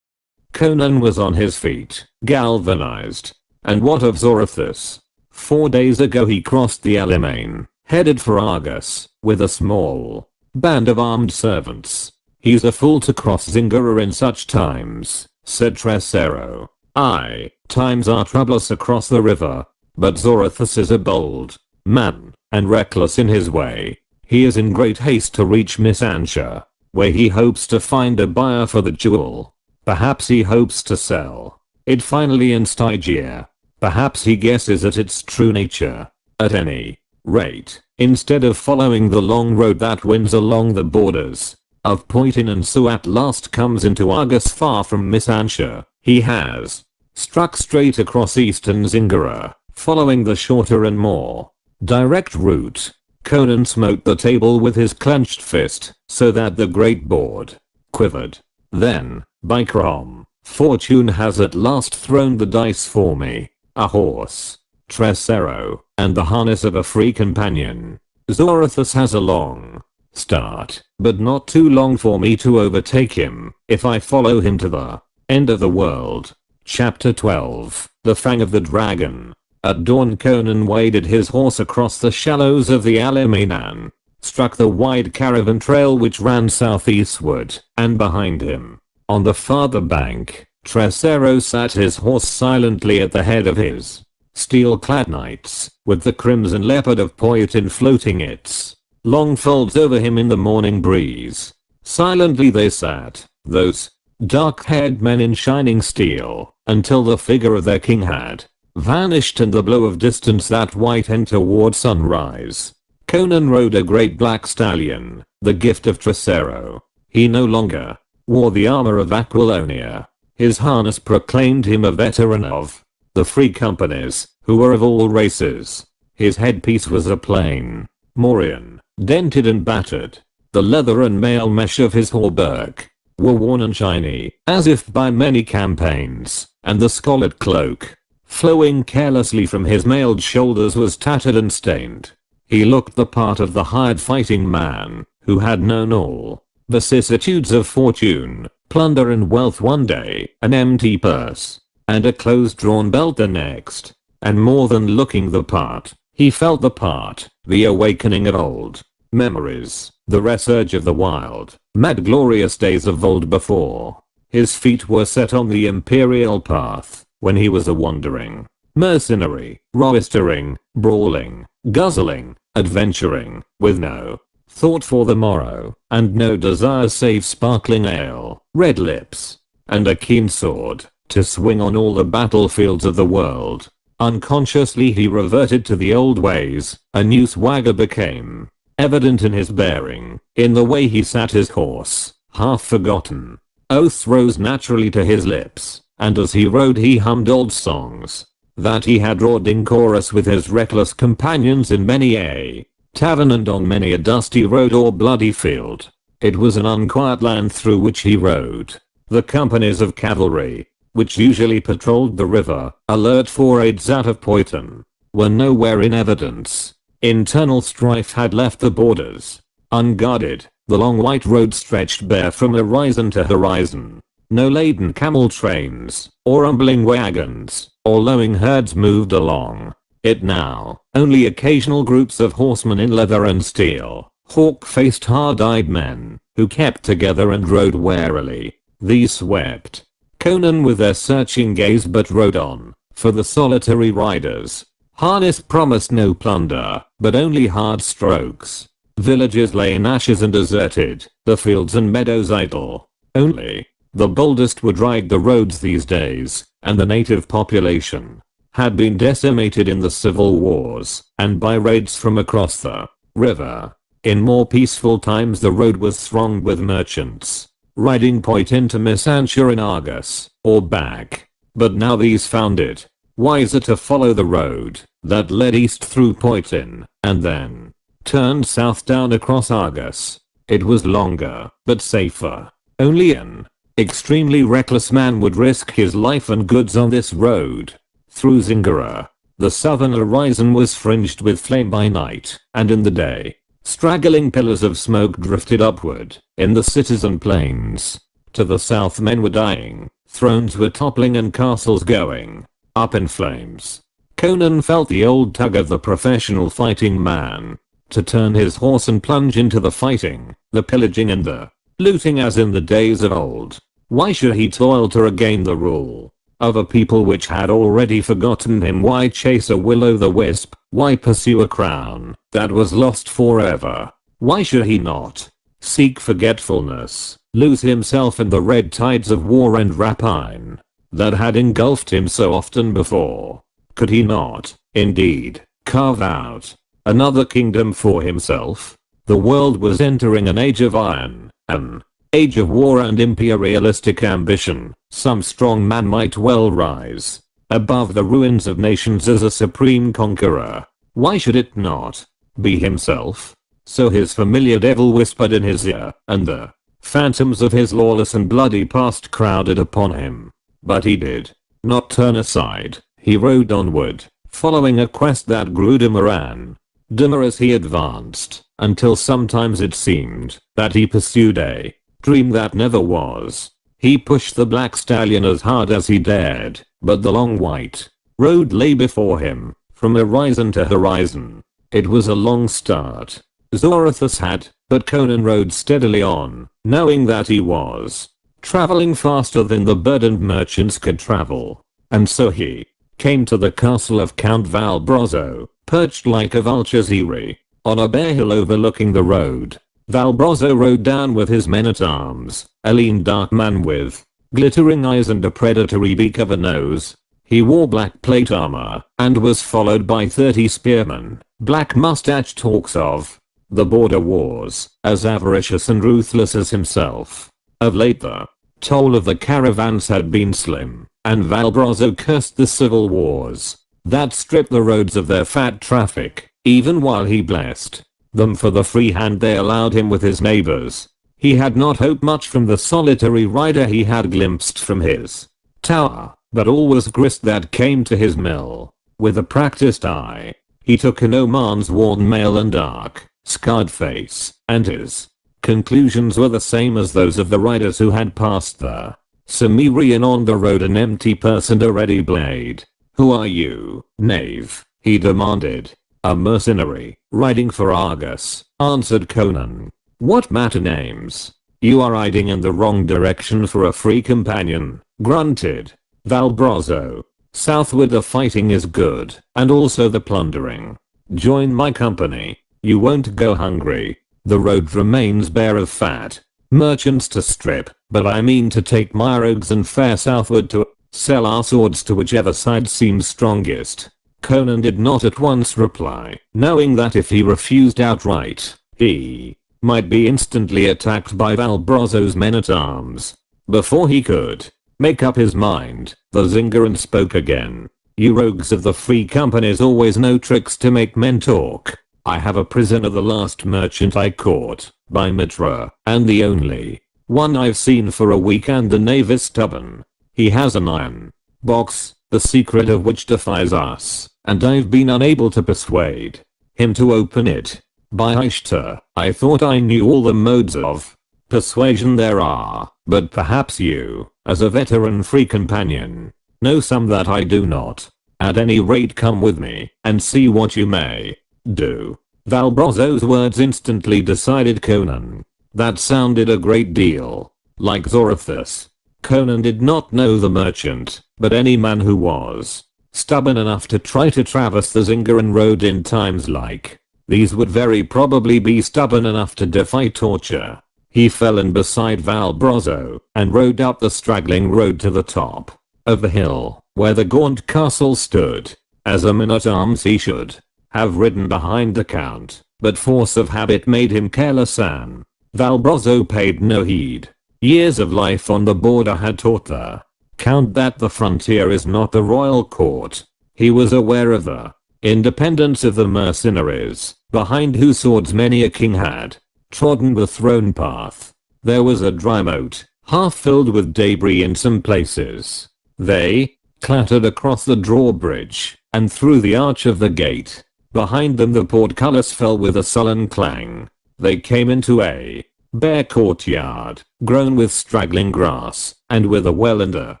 Conan was on his feet, galvanized. And what of Zoroastrus? 4 days ago he crossed the Alamein, headed for Argus, with a small band of armed servants. He's a fool to cross Zingara in such times, said Tresero. Aye, times are troublous across the river, but Zoroastrus is a bold man, and reckless in his way. He is in great haste to reach Misansha, where he hopes to find a buyer for the jewel. Perhaps he hopes to sell it finally in Stygia. Perhaps he guesses at its true nature. At any rate, instead of following the long road that winds along the borders of Poitin and so at last comes into Argus far from Misansha, he has struck straight across eastern Zingara, following the shorter and more direct route. Conan smote the table with his clenched fist, so that the great board quivered. Then, by Crom, fortune has at last thrown the dice for me. A horse Tresero, and the harness of a free companion. Zorothus has a long start, but not too long for me to overtake him if I follow him to the end of the world. Chapter 12, The Fang of the Dragon. At dawn Conan waded his horse across the shallows of the Alaminan, struck the wide caravan trail which ran southeastward, and behind him, on the farther bank, Tresero sat his horse silently at the head of his steel-clad knights, with the crimson leopard of Poitin floating its long folds over him in the morning breeze. Silently they sat, those dark-haired men in shining steel, until the figure of their king had vanished and the blow of distance that whitened toward sunrise. Conan rode a great black stallion, the gift of Tresero. He no longer wore the armor of Aquilonia. His harness proclaimed him a veteran of the free companies, who were of all races. His headpiece was a plain morion, dented and battered. The leather and mail mesh of his hauberk were worn and shiny, as if by many campaigns, and the scarlet cloak, flowing carelessly from his mailed shoulders, was tattered and stained. He looked the part of the hired fighting man, who had known all vicissitudes of fortune, plunder and wealth one day, an empty purse, and a close-drawn belt the next. And more than looking the part, he felt the part, the awakening of old memories, the resurge of the wild, mad glorious days of old before. His feet were set on the imperial path, when he was a wandering mercenary, roistering, brawling, guzzling, adventuring, with no thought for the morrow, and no desire save sparkling ale, red lips, and a keen sword, to swing on all the battlefields of the world. Unconsciously he reverted to the old ways. A new swagger became evident in his bearing, in the way he sat his horse, half forgotten. Oaths rose naturally to his lips, and as he rode he hummed old songs that he had roared in chorus with his reckless companions in many a tavern and on many a dusty road or bloody field. It was an unquiet land through which he rode. The companies of cavalry, which usually patrolled the river, alert for raids out of Poitin, were nowhere in evidence. Internal strife had left the borders unguarded. The long white road stretched bare from horizon to horizon. No laden camel trains, or rumbling wagons, or lowing herds moved along it now. Only occasional groups of horsemen in leather and steel, hawk-faced hard-eyed men, who kept together and rode warily. These swept Conan with their searching gaze but rode on, for the solitary riders. Harness promised no plunder, but only hard strokes. Villages lay in ashes and deserted, the fields and meadows idle. Only the boldest would ride the roads these days, and the native population had been decimated in the civil wars and by raids from across the river. In more peaceful times the road was thronged with merchants, riding Poitin to Missantia in Argus, or back. But now these found it wiser to follow the road that led east through Poitin, and then turned south down across Argus. It was longer, but safer. Only an extremely reckless man would risk his life and goods on this road. Through Zingara, the southern horizon was fringed with flame by night, and in the day, straggling pillars of smoke drifted upward. In the cities and plains to the south men were dying, thrones were toppling and castles going up in flames. Conan felt the old tug of the professional fighting man to turn his horse and plunge into the fighting, the pillaging and the looting as in the days of old. Why should he toil to regain the rule of a people which had already forgotten him? Why chase a will-o'-the-wisp? Why pursue a crown that was lost forever? Why should he not seek forgetfulness, lose himself in the red tides of war and rapine that had engulfed him so often before? Could he not, indeed, carve out another kingdom for himself? The world was entering an age of iron, an age of war and imperialistic ambition. Some strong man might well rise above the ruins of nations as a supreme conqueror. Why should it not be himself? So his familiar devil whispered in his ear, and the phantoms of his lawless and bloody past crowded upon him. But he did not turn aside. He rode onward, following a quest that grew dimmer as he advanced, until sometimes it seemed that he pursued a dream that never was. He pushed the black stallion as hard as he dared, but the long white road lay before him, from horizon to horizon. It was a long start. Zoroastrius had, but Conan rode steadily on, knowing that he was traveling faster than the burdened merchants could travel. And so he came to the castle of Count Valbrozzo, perched like a vulture's eyrie, on a bare hill overlooking the road. Valbrozzo rode down with his men-at-arms, a lean dark man with glittering eyes and a predatory beak of a nose. He wore black plate armor, and was followed by 30 spearmen. Black Mustache talks of the border wars as avaricious and ruthless as himself. Of late the toll of the caravans had been slim, and Valbrozzo cursed the civil wars that stripped the roads of their fat traffic, even while he blessed them for the free hand they allowed him with his neighbors. He had not hoped much from the solitary rider he had glimpsed from his tower, but all was grist that came to his mill. With a practiced eye, he took in Oman's worn mail and dark, scarred face, and his conclusions were the same as those of the riders who had passed the Cimmerian on the road, an empty purse and a ready blade. "Who are you, knave?" he demanded. "A mercenary, riding for Argus," answered Conan. "What matter names? You are riding in the wrong direction for a free companion," grunted Valbrozzo. "Southward the fighting is good, and also the plundering. Join my company. You won't go hungry. The road remains bare of fat merchants to strip, but I mean to take my rogues and fare southward to sell our swords to whichever side seems strongest." Conan did not at once reply, knowing that if he refused outright, he might be instantly attacked by Valbrozzo's men-at-arms. Before he could make up his mind, the Zingaran spoke again. "You rogues of the free companies always know tricks to make men talk. I have a prisoner, the last merchant I caught, by Mitra, and the only one I've seen for a week, and the knave is stubborn. He has an iron box, the secret of which defies us, and I've been unable to persuade him to open it. By Ishtar, I thought I knew all the modes of persuasion there are, but perhaps you, as a veteran free companion, know some that I do not. At any rate, come with me, and see what you may do." Valbrozzo's words instantly decided Conan. That sounded a great deal like Zoroastrius. Conan did not know the merchant, but any man who was stubborn enough to try to traverse the Zingaran road in times like these would very probably be stubborn enough to defy torture. He fell in beside Valbrozzo, and rode up the straggling road to the top of the hill, where the gaunt castle stood. As a man-at-arms he should have ridden behind the count, but force of habit made him careless, and Valbrozzo paid no heed. Years of life on the border had taught the count that the frontier is not the royal court. He was aware of the independence of the mercenaries, behind whose swords many a king had trodden the throne path. There was a dry moat, half filled with debris in some places. They clattered across the drawbridge, and through the arch of the gate. Behind them the portcullis fell with a sullen clang. They came into a bare courtyard, grown with straggling grass, and with a well and a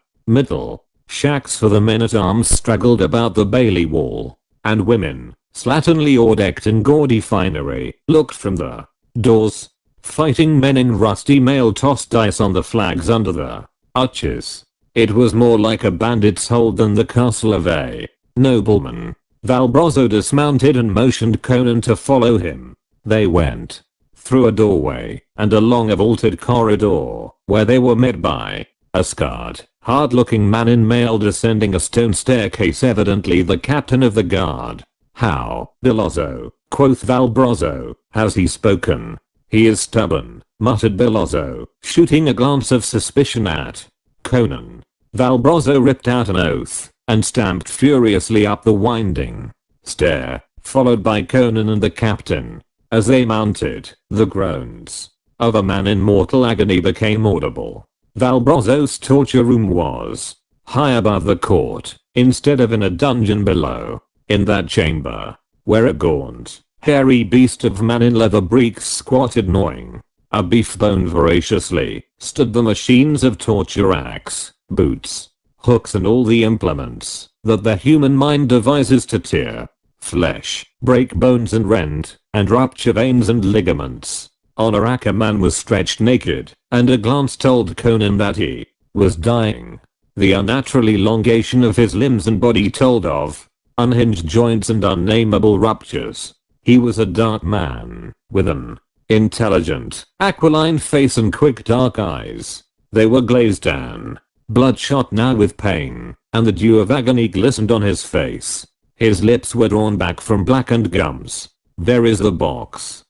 middle. Shacks for the men-at-arms straggled about the bailey wall, and women, slatternly or decked in gaudy finery, looked from the doors. Fighting men in rusty mail tossed dice on the flags under the arches. It was more like a bandit's hold than the castle of a nobleman. Valbrozzo dismounted and motioned Conan to follow him. They went through a doorway and along a vaulted corridor, where they were met by a scarred, hard-looking man in mail descending a stone staircase, evidently the captain of the guard. "How, Bilozzo," quoth Valbrozzo, "has he spoken?" "He is stubborn," muttered Bilozzo, shooting a glance of suspicion at Conan. Valbrozzo ripped out an oath and stamped furiously up the winding stair, followed by Conan and the captain. As they mounted, the groans of a man in mortal agony became audible. Valbrozzo's torture room was high above the court, instead of in a dungeon below. In that chamber, where a gaunt, hairy beast of man in leather breeks squatted gnawing a beef bone voraciously, stood the machines of torture, axe, boots, hooks and all the implements that the human mind devises to tear flesh, break bones and rend, and rupture veins and ligaments. On a rack a man was stretched naked, and a glance told Conan that he was dying. The unnatural elongation of his limbs and body told of unhinged joints and unnameable ruptures. He was a dark man, with an intelligent, aquiline face and quick dark eyes. They were glazed down, bloodshot now with pain, and the dew of agony glistened on his face. His lips were drawn back from blackened gums. "There is the box."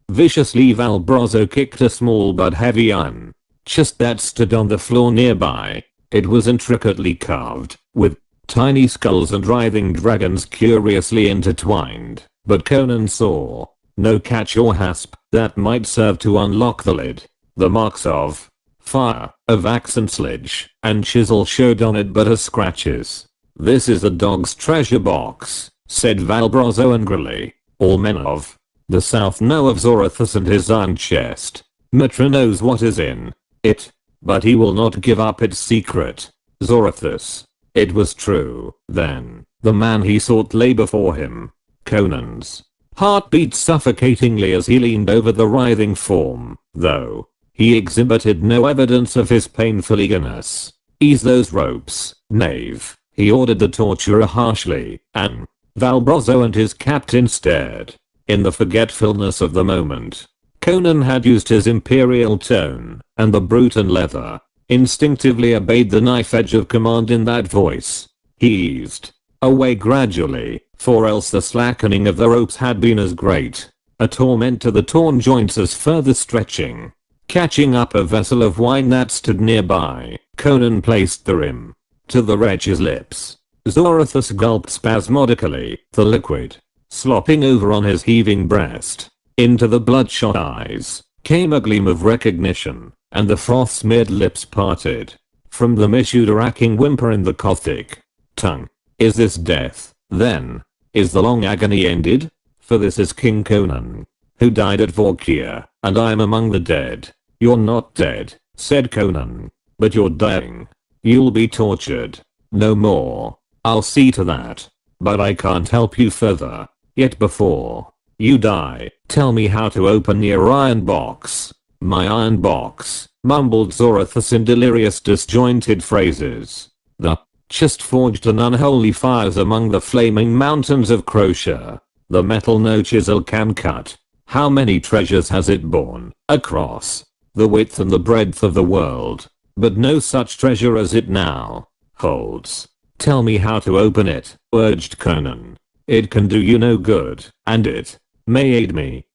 Viciously Valbrazzo kicked a small but heavy iron chest that stood on the floor nearby. It was intricately carved, with tiny skulls and writhing dragons curiously intertwined, but Conan saw no catch or hasp that might serve to unlock the lid. The marks of fire, of axe and sledge, and chisel showed on it but as scratches. "This is the dog's treasure box," said Valbrazzo angrily. "All men of the south know of Zorothus and his iron chest. Mitra knows what is in it, but he will not give up its secret. Zorothus." It was true, then. The man he sought lay before him. Conan's heart beat suffocatingly as he leaned over the writhing form, though he exhibited no evidence of his painful eagerness. "Ease those ropes, knave," he ordered the torturer harshly, and Valbrazzo and his captain stared. In the forgetfulness of the moment, Conan had used his imperial tone, and the brute in leather instinctively obeyed the knife edge of command in that voice. He eased away gradually, for else the slackening of the ropes had been as great a torment to the torn joints as further stretching. Catching up a vessel of wine that stood nearby, Conan placed the rim to the wretch's lips. Zorothus gulped spasmodically, the liquid slopping over on his heaving breast. Into the bloodshot eyes came a gleam of recognition, and the froth-smeared lips parted. From them issued a racking whimper in the Gothic tongue. "Is this death, then? Is the long agony ended? For this is King Conan, who died at Vorkia, and I am among the dead." "You're not dead," said Conan, "but you're dying. You'll be tortured. No more. I'll see to that. But I can't help you further. Yet before you die, tell me how to open your iron box." "My iron box," mumbled Zorothus in delirious disjointed phrases. "The chest forged an unholy fires among the flaming mountains of Croatia. The metal no chisel can cut. How many treasures has it borne, across the width and the breadth of the world, but no such treasure as it now holds. Tell me how to open it," urged Conan. "It can do you no good, and it may aid me."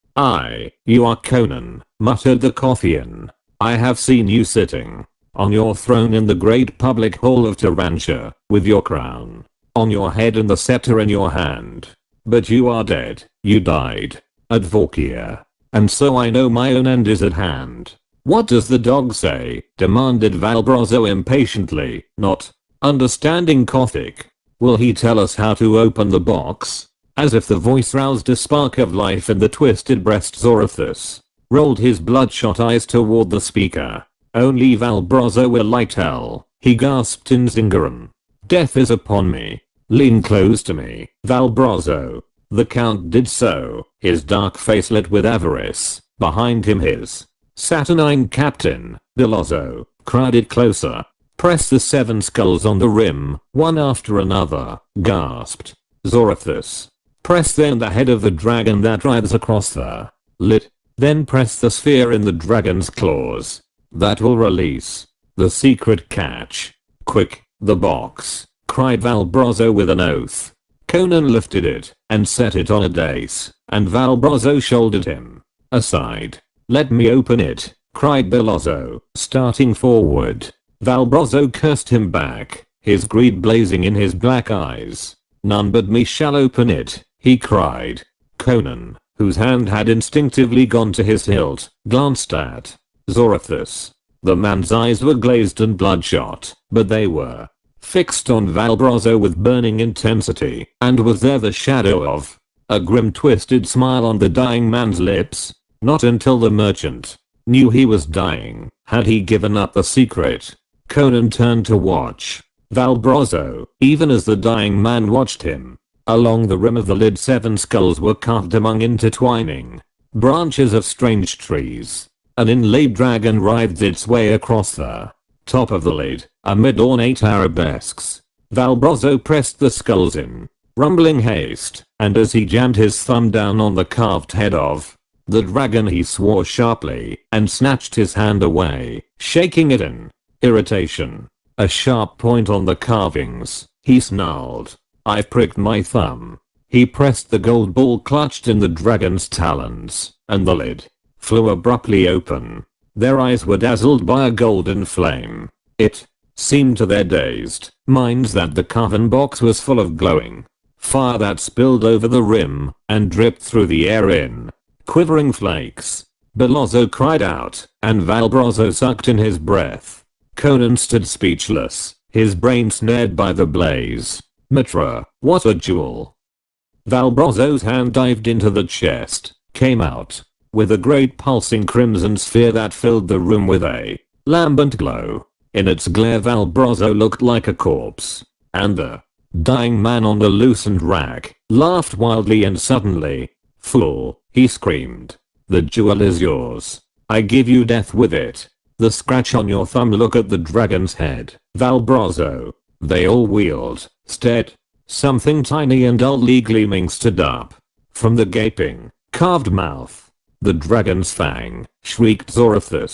You are Conan," muttered the Kothian. "I have seen you sitting on your throne in the great public hall of Tarantia, with your crown on your head and the scepter in your hand. But you are dead. You died at Vorkia. And so I know my own end is at hand." "What does the dog say?" demanded Valbrazzo impatiently, not understanding Gothic. "Will he tell us how to open the box?" As if the voice roused a spark of life in the twisted breast, Zorothus rolled his bloodshot eyes toward the speaker. "Only Valbrazzo will I tell," he gasped in Zingaran. "Death is upon me. Lean close to me, Valbrazzo." The count did so, his dark face lit with avarice. Behind him his saturnine captain, Delazzo, crowded closer. "Press the 7 skulls on the rim, one after another," gasped Zorothus. "Press then the head of the dragon that writhes across the lid. Then press the sphere in the dragon's claws. That will release the secret catch. Quick, the box," cried Valbrazzo with an oath. Conan lifted it and set it on a dais, and Valbrazzo shouldered him aside. "Let me open it," cried Delazzo, starting forward. Valbrazzo cursed him back, his greed blazing in his black eyes. "None but me shall open it," he cried. Conan, whose hand had instinctively gone to his hilt, glanced at Zorothus. The man's eyes were glazed and bloodshot, but they were fixed on Valbrozzo with burning intensity, and was there the shadow of a grim twisted smile on the dying man's lips? Not until the merchant knew he was dying had he given up the secret. Conan turned to watch Valbrozzo, even as the dying man watched him. Along the rim of the lid 7 skulls were carved among intertwining branches of strange trees. An inlaid dragon writhed its way across the top of the lid, amid ornate arabesques. Valbrozzo pressed the skulls in rumbling haste, and as he jammed his thumb down on the carved head of the dragon he swore sharply and snatched his hand away, shaking it in irritation. A sharp point on the carvings, he snarled. "I've pricked my thumb." He pressed the gold ball clutched in the dragon's talons, and the lid flew abruptly open. Their eyes were dazzled by a golden flame. It seemed to their dazed minds that the carven box was full of glowing fire that spilled over the rim and dripped through the air in quivering flakes. Belozzo cried out, and Valbrozzo sucked in his breath. Conan stood speechless, his brain snared by the blaze. "Mitra, what a jewel!" Valbrozzo's hand dived into the chest, came out with a great pulsing crimson sphere that filled the room with a lambent glow. In its glare Valbrozzo looked like a corpse, and the dying man on the loosened rack laughed wildly and suddenly. "Fool," he screamed. "The jewel is yours. I give you death with it." The scratch on your thumb, look at the dragon's head, Valbrozzo. They all wheeled, stared. Something tiny and dully gleaming stood up from the gaping, carved mouth. "The dragon's fang," shrieked Zoroaster,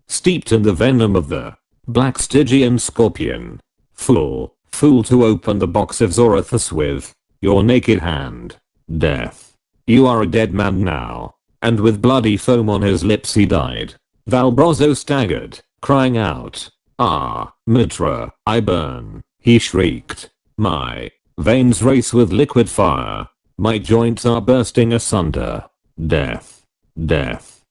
steeped in the venom of the black Stygian scorpion. "Fool, fool to open the box of Zoroaster with your naked hand. Death. You are a dead man now." And with bloody foam on his lips he died. Valbrozzo staggered, crying out, "Ah, Mitra, I burn," he shrieked. "My veins race with liquid fire. My joints are bursting asunder. Death. Death."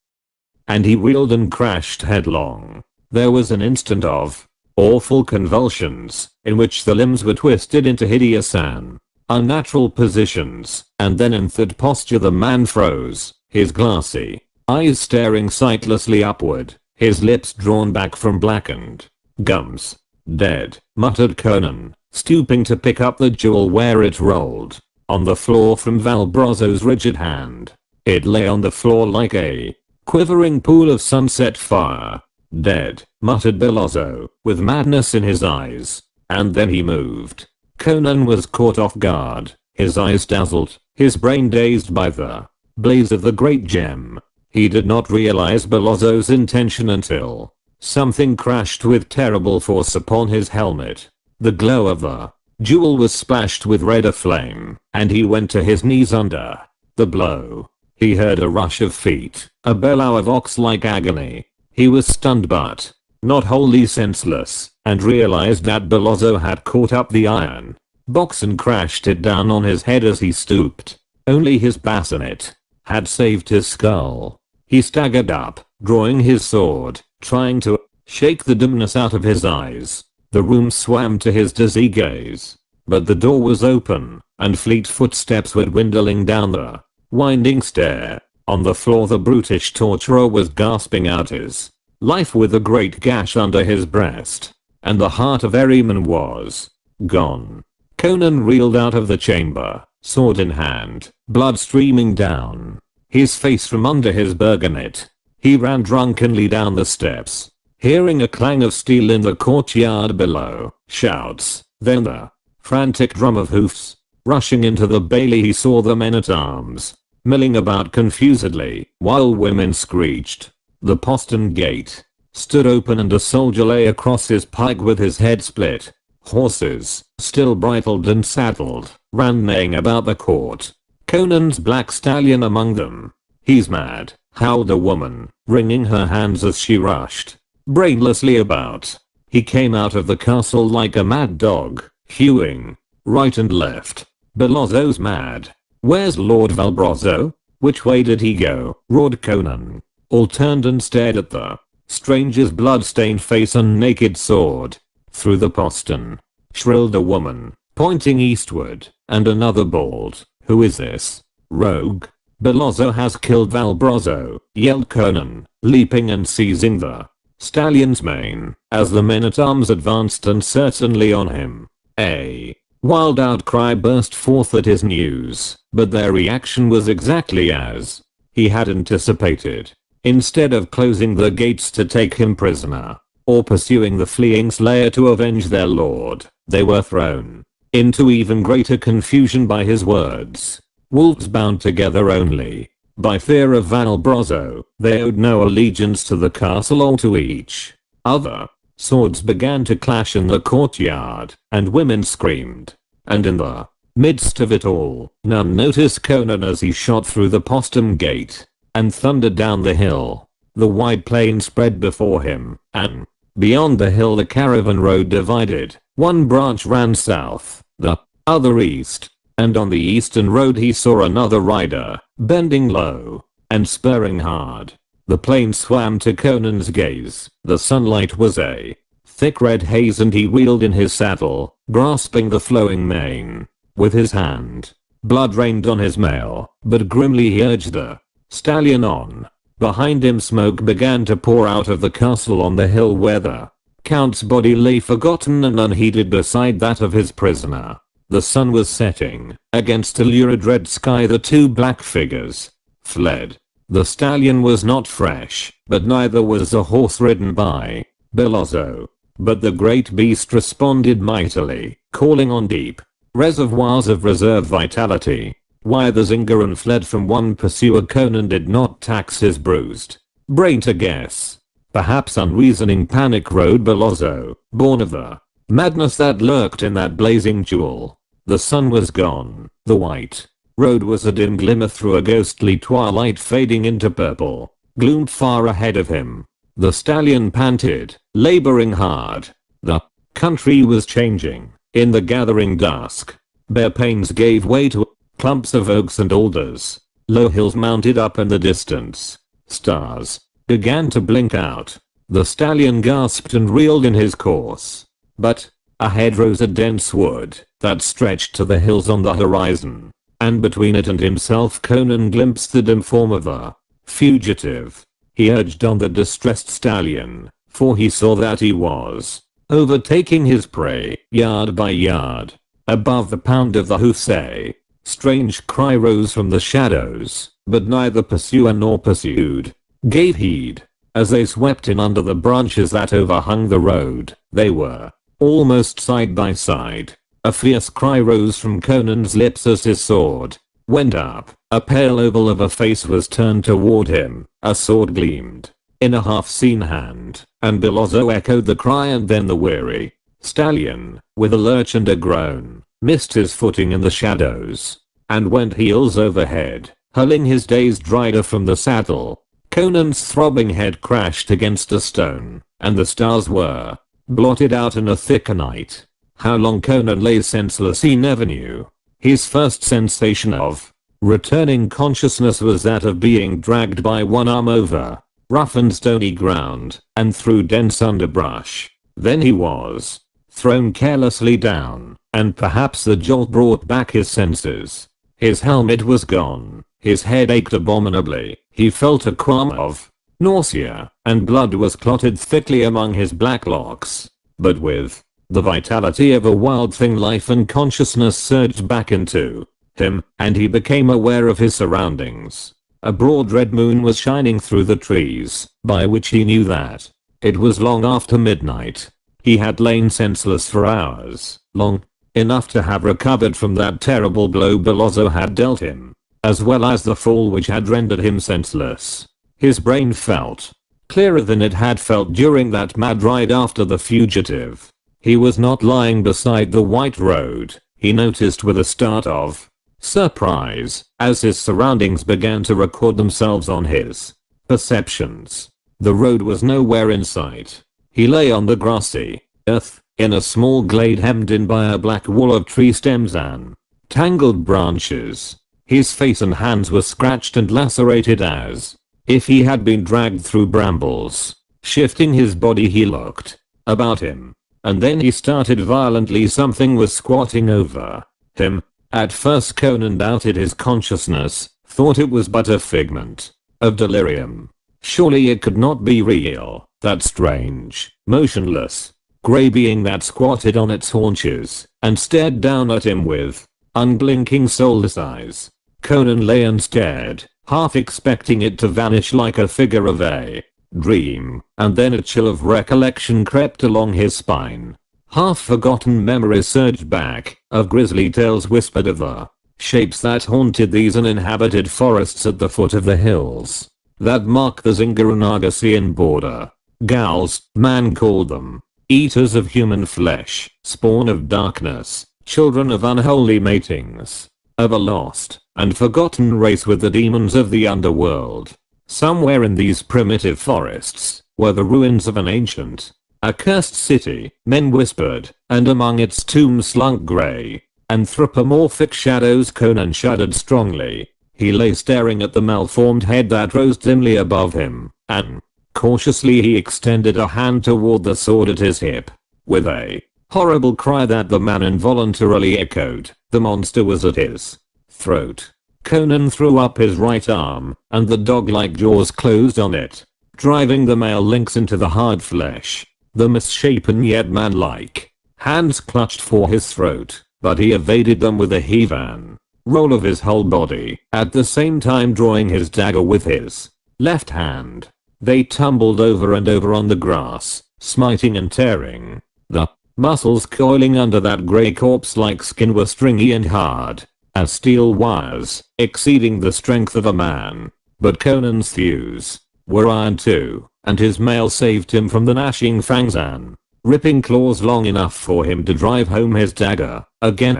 And he reeled and crashed headlong. There was an instant of awful convulsions, in which the limbs were twisted into hideous and unnatural positions, and then in third posture the man froze, his glassy eyes staring sightlessly upward, his lips drawn back from blackened gums. "Dead," muttered Conan, stooping to pick up the jewel where it rolled on the floor from Valbrozzo's rigid hand. It lay on the floor like a quivering pool of sunset fire. "Dead," muttered Belozzo, with madness in his eyes. And then he moved. Conan was caught off guard, his eyes dazzled, his brain dazed by the blaze of the great gem. He did not realize Belozzo's intention until something crashed with terrible force upon his helmet. The glow of the jewel was splashed with red aflame, and he went to his knees under the blow. He heard a rush of feet, a bellow of ox-like agony. He was stunned but not wholly senseless, and realized that Belozzo had caught up the iron box and crashed it down on his head as he stooped. Only his bassinet had saved his skull. He staggered up, drawing his sword, trying to shake the dimness out of his eyes. The room swam to his dizzy gaze, but the door was open, and fleet footsteps were dwindling down the winding stair. On the floor the brutish torturer was gasping out his life with a great gash under his breast, and the heart of Ahriman was gone. Conan reeled out of the chamber, sword in hand, blood streaming down his face from under his burgonet. He ran drunkenly down the steps, hearing a clang of steel in the courtyard below, shouts, then the frantic drum of hoofs. Rushing into the bailey he saw the men-at-arms milling about confusedly, while women screeched. The postern gate stood open and a soldier lay across his pike with his head split. Horses, still bridled and saddled, ran neighing about the court. Conan's black stallion among them. "He's mad," howled a woman, wringing her hands as she rushed brainlessly about. He came out of the castle like a mad dog, hewing right and left. "Belozzo's mad. Where's Lord Valbrozzo? Which way did he go?" roared Conan. All turned and stared at the stranger's blood-stained face and naked sword. Through the postern shrilled a woman, pointing eastward, and another bawled, "Who is this? Rogue? Belozzo has killed Valbrozzo," yelled Conan, leaping and seizing the stallion's mane as the men-at-arms advanced and certainly on him. A wild outcry burst forth at his news, but their reaction was exactly as he had anticipated. Instead of closing the gates to take him prisoner, or pursuing the fleeing slayer to avenge their lord, they were thrown into even greater confusion by his words. Wolves bound together only by fear of Valbrozzo, they owed no allegiance to the castle or to each other. Swords began to clash in the courtyard, and women screamed. And in the midst of it all, none noticed Conan as he shot through the postern gate and thundered down the hill. The wide plain spread before him, and beyond the hill the caravan road divided. One branch ran south, the other east, and on the eastern road he saw another rider, bending low and spurring hard. The plain swam to Conan's gaze. The sunlight was a thick red haze and he wheeled in his saddle, grasping the flowing mane with his hand. Blood rained on his mail, but grimly he urged the stallion on. Behind him smoke began to pour out of the castle on the hill where the Count's body lay forgotten and unheeded beside that of his prisoner. The sun was setting. Against a lurid red sky the two black figures fled. The stallion was not fresh, but neither was the horse ridden by Belozzo. But the great beast responded mightily, calling on deep reservoirs of reserve vitality. Why the Zingaran fled from one pursuer Conan did not tax his bruised brain to guess. Perhaps unreasoning panic rode Belozzo, born of the madness that lurked in that blazing jewel. The sun was gone. The white road was a dim glimmer through a ghostly twilight fading into purple. Gloomed far ahead of him. The stallion panted, laboring hard. The country was changing. In the gathering dusk, bare plains gave way to clumps of oaks and alders. Low hills mounted up in the distance. Stars began to blink out. The stallion gasped and reeled in his course. But ahead rose a dense wood that stretched to the hills on the horizon, and between it and himself Conan glimpsed the dim form of a fugitive. He urged on the distressed stallion, for he saw that he was overtaking his prey yard by yard. Above the pound of the hoofs a strange cry rose from the shadows, but neither pursuer nor pursued gave heed. As they swept in under the branches that overhung the road, they were almost side by side. A fierce cry rose from Conan's lips as his sword went up. A pale oval of a face was turned toward him. A sword gleamed in a half-seen hand, and Belozzo echoed the cry, and then the weary stallion, with a lurch and a groan, missed his footing in the shadows and went heels over head, hurling his dazed rider from the saddle. Conan's throbbing head crashed against a stone, and the stars were blotted out in a thicker night. How long Conan lay senseless he never knew. His first sensation of returning consciousness was that of being dragged by one arm over rough and stony ground and through dense underbrush. Then he was thrown carelessly down, and perhaps the jolt brought back his senses. His helmet was gone. His head ached abominably. He felt a qualm of nausea, and blood was clotted thickly among his black locks. But with the vitality of a wild thing, life and consciousness surged back into him, and he became aware of his surroundings. A broad red moon was shining through the trees, by which he knew that it was long after midnight. He had lain senseless for hours, long enough to have recovered from that terrible blow Belozzo had dealt him, as well as the fall which had rendered him senseless. His brain felt clearer than it had felt during that mad ride after the fugitive. He was not lying beside the white road. He noticed with a start of surprise as his surroundings began to record themselves on his perceptions. The road was nowhere in sight. He lay on the grassy earth in a small glade hemmed in by a black wall of tree stems and tangled branches. His face and hands were scratched and lacerated as if he had been dragged through brambles. Shifting his body, he looked about him. and then he started violently. Something was squatting over him. At first Conan doubted his consciousness, thought it was but a figment of delirium. Surely it could not be real, that strange, motionless, grey being that squatted on its haunches and stared down at him with unblinking soulless eyes. Conan lay and stared, half expecting it to vanish like a figure of a dream, and then a chill of recollection crept along his spine. Half-forgotten memories surged back, of grisly tales whispered of the shapes that haunted these uninhabited forests at the foot of the hills that mark the Zingaranaga border. Gals, man called them, eaters of human flesh, spawn of darkness, children of unholy matings, of a lost and forgotten race with the demons of the underworld. Somewhere in these primitive forests were the ruins of an ancient, accursed city, men whispered, and among its tombs slunk grey, anthropomorphic shadows. Conan shuddered strongly. He lay staring at the malformed head that rose dimly above him, and cautiously he extended a hand toward the sword at his hip. With a horrible cry that the man involuntarily echoed, the monster was at his throat. Conan threw up his right arm, and the dog-like jaws closed on it, driving the male links into the hard flesh. The misshapen yet man-like hands clutched for his throat, but he evaded them with a heave and roll of his whole body, at the same time drawing his dagger with his left hand. They tumbled over and over on the grass, smiting and tearing. The muscles coiling under that grey corpse-like skin were stringy and hard as steel wires, exceeding the strength of a man. But Conan's thews were iron too, and his mail saved him from the gnashing fangs and ripping claws long enough for him to drive home his dagger, again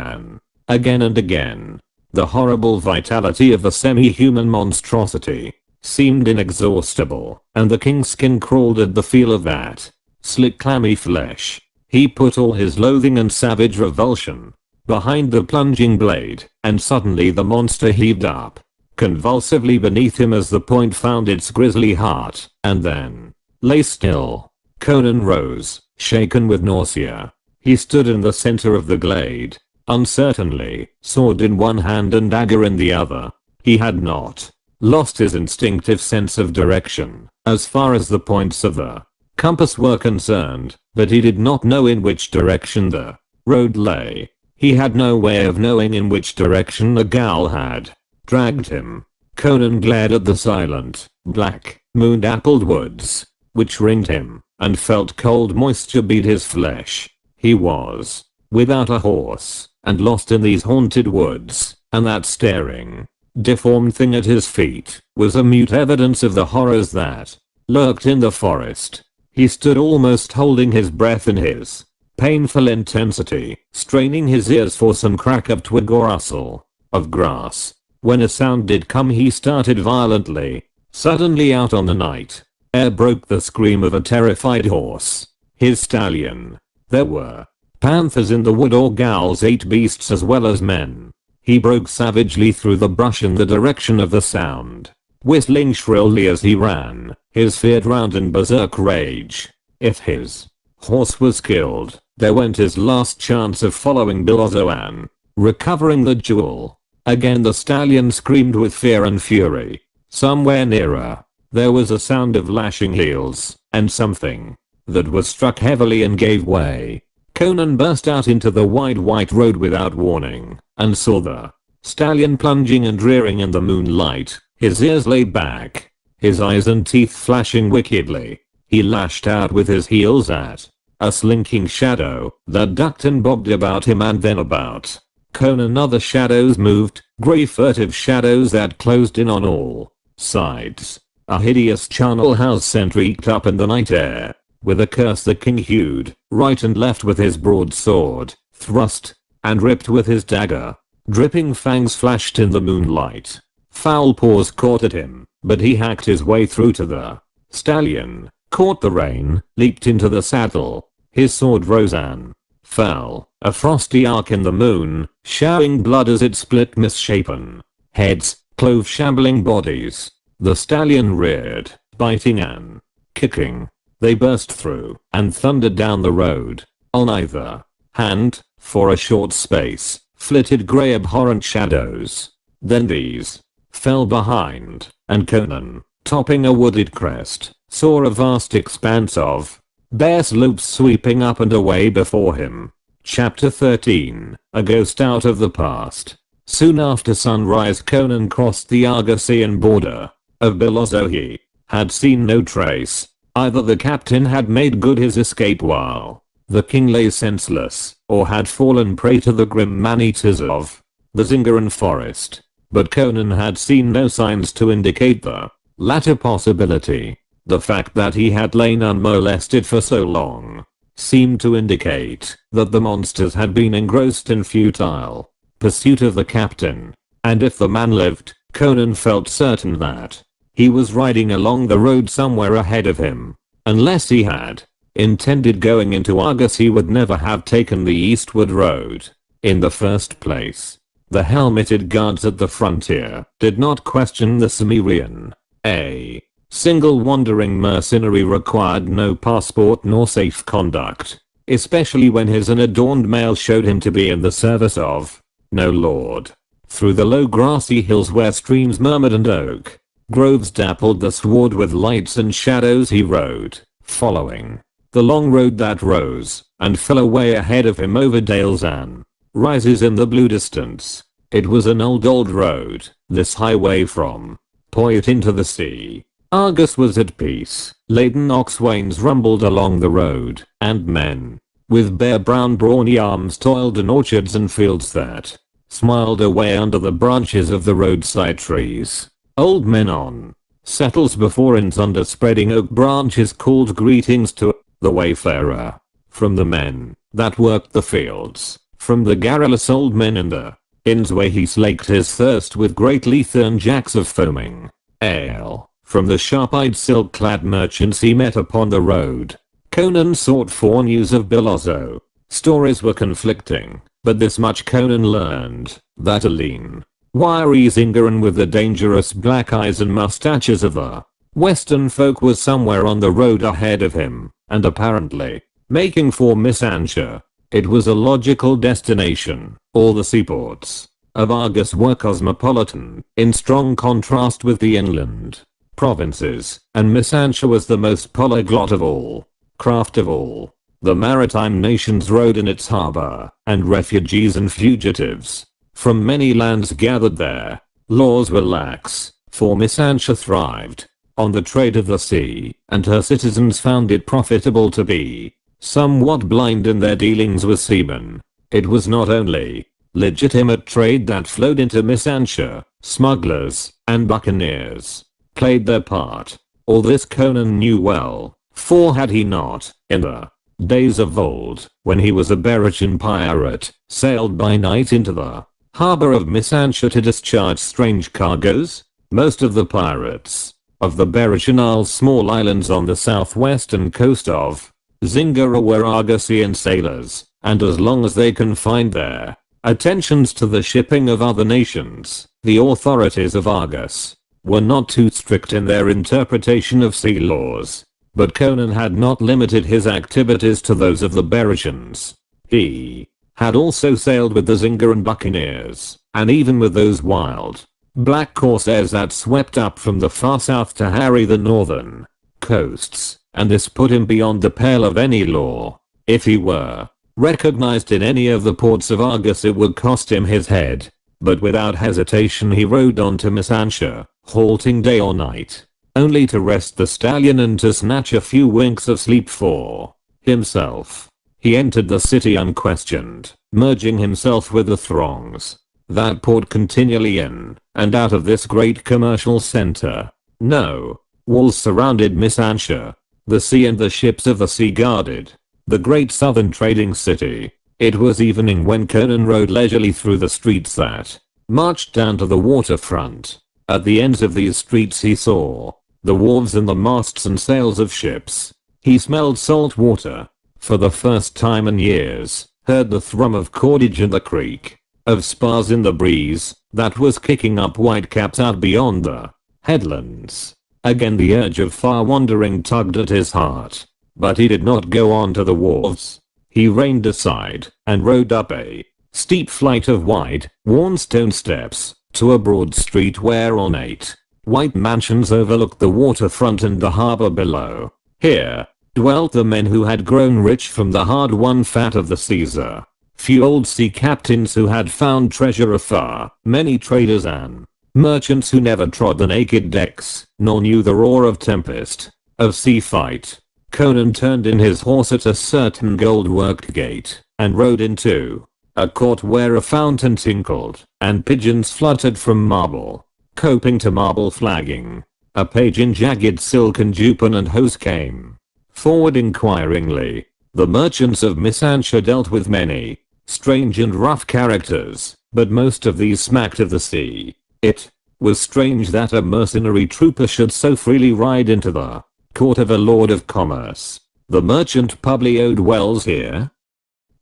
and again. The horrible vitality of the semi-human monstrosity seemed inexhaustible, and the king's skin crawled at the feel of that slick clammy flesh. He put all his loathing and savage revulsion behind the plunging blade, and suddenly the monster heaved up convulsively beneath him as the point found its grisly heart, and then lay still. Conan rose, shaken with nausea. He stood in the center of the glade, uncertainly, sword in one hand and dagger in the other. He had not lost his instinctive sense of direction as far as the points of the compass were concerned, but he did not know in which direction the road lay. He had no way of knowing in which direction the gal had dragged him. Conan glared at the silent, black, moon-dappled woods, which ringed him, and felt cold moisture beat his flesh. He was without a horse, and lost in these haunted woods, and that staring, deformed thing at his feet was a mute evidence of the horrors that lurked in the forest. He stood almost holding his breath in his painful intensity, straining his ears for some crack of twig or rustle of grass. When a sound did come, he started violently. Suddenly out on the night air broke the scream of a terrified horse, his stallion. There were panthers in the wood, or gals ate beasts as well as men. He broke savagely through the brush in the direction of the sound, whistling shrilly as he ran, his fear-drowned in berserk rage. If his horse was killed, there went his last chance of following Billozo and recovering the jewel. Again the stallion screamed with fear and fury. Somewhere nearer, there was a sound of lashing heels, and something that was struck heavily and gave way. Conan burst out into the wide white road without warning, and saw the stallion plunging and rearing in the moonlight, his ears laid back, his eyes and teeth flashing wickedly. He lashed out with his heels at a slinking shadow that ducked and bobbed about him and then about Conan. Other shadows moved, grey furtive shadows that closed in on all sides. A hideous charnel house scent reeked up in the night air. With a curse the king hewed right and left with his broadsword, thrust and ripped with his dagger. Dripping fangs flashed in the moonlight. Foul paws caught at him, but he hacked his way through to the stallion, caught the rein, leaped into the saddle. His sword rose and fell, a frosty arc in the moon, showering blood as it split misshapen heads, clove shambling bodies. The stallion reared, biting and kicking. They burst through and thundered down the road. On either hand, for a short space, flitted grey abhorrent shadows. Then these fell behind, and Conan, topping a wooded crest, saw a vast expanse of bare slopes sweeping up and away before him. Chapter 13, A Ghost Out of the Past. Soon after sunrise Conan crossed the Argosian border. Of Bilozzo he had seen no trace. Either the captain had made good his escape while the king lay senseless, or had fallen prey to the grim man-eaters of the Zingaran forest. But Conan had seen no signs to indicate the latter possibility. The fact that he had lain unmolested for so long seemed to indicate that the monsters had been engrossed in futile pursuit of the captain. And if the man lived, Conan felt certain that he was riding along the road somewhere ahead of him. Unless he had intended going into Argos, he would never have taken the eastward road in the first place. The helmeted guards at the frontier did not question the Cimmerian. A single wandering mercenary required no passport nor safe conduct, especially when his unadorned mail showed him to be in the service of no lord. Through the low grassy hills where streams murmured and oak groves dappled the sward with lights and shadows he rode, following the long road that rose and fell away ahead of him over dales and rises in the blue distance. It was an old road, this highway from Poit into the sea. Argos was at peace. Laden ox wains rumbled along the road, and men with bare brown brawny arms toiled in orchards and fields that smiled away under the branches of the roadside trees. Old men on settles before inns under spreading oak branches called greetings to the wayfarer. From the men that worked the fields, from the garrulous old men in the inns where he slaked his thirst with great leathern jacks of foaming ale, from the sharp-eyed silk-clad merchants he met upon the road, Conan sought for news of Bilozzo. Stories were conflicting, but this much Conan learned, that a lean, wiry Zingaran with the dangerous black eyes and mustaches of the western folk was somewhere on the road ahead of him, and apparently making for Missancha. It was a logical destination. All the seaports of Argos were cosmopolitan, in strong contrast with the inland provinces, and Missancha was the most polyglot of all. Craft of all the maritime nations rode in its harbor, and refugees and fugitives from many lands gathered there. Laws were lax, for Missancha thrived on the trade of the sea, and her citizens found it profitable to be somewhat blind in their dealings with seamen. It was not only legitimate trade that flowed into Missancha. Smugglers and buccaneers played their part. All this Conan knew well, for had he not, in the days of old, when he was a Berrichian pirate, sailed by night into the harbor of Missancha to discharge strange cargoes? Most of the pirates of the Berrichian Isles, small islands on the southwestern coast of Zingara, were Argosian sailors, and as long as they confined their attentions to the shipping of other nations, the authorities of Argos were not too strict in their interpretation of sea laws. But Conan had not limited his activities to those of the Berrichians. He had also sailed with the Zingaran buccaneers, and even with those wild black corsairs that swept up from the far south to harry the northern coasts, and this put him beyond the pale of any law. If he were recognized in any of the ports of Argos, it would cost him his head. But without hesitation he rode on to Missancha, halting day or night, only to rest the stallion and to snatch a few winks of sleep for himself. He entered the city unquestioned, merging himself with the throngs that poured continually in and out of this great commercial center. No walls surrounded Missancha. The sea and the ships of the sea guarded the great southern trading city. It was evening when Conan rode leisurely through the streets that marched down to the waterfront. At the ends of these streets he saw the wharves and the masts and sails of ships. He smelled salt water for the first time in years, heard the thrum of cordage and the creak of spars in the breeze that was kicking up whitecaps out beyond the headlands. Again the urge of far wandering tugged at his heart, but he did not go on to the wharves. He reined aside and rode up a steep flight of wide, worn stone steps to a broad street where ornate white mansions overlooked the waterfront and the harbor below. Here dwelt the men who had grown rich from the hard-won fat of the Caesar. Few old sea captains who had found treasure afar, many traders and merchants who never trod the naked decks, nor knew the roar of tempest, of sea fight. Conan turned in his horse at a certain gold-worked gate, and rode into a court where a fountain tinkled, and pigeons fluttered from marble. Coping to marble flagging, a page in jagged silken jupan and hose came forward inquiringly. The merchants of Misantia dealt with many strange and rough characters, but most of these smacked of the sea. It was strange that a mercenary trooper should so freely ride into the court of a lord of commerce. The merchant Publio dwells here?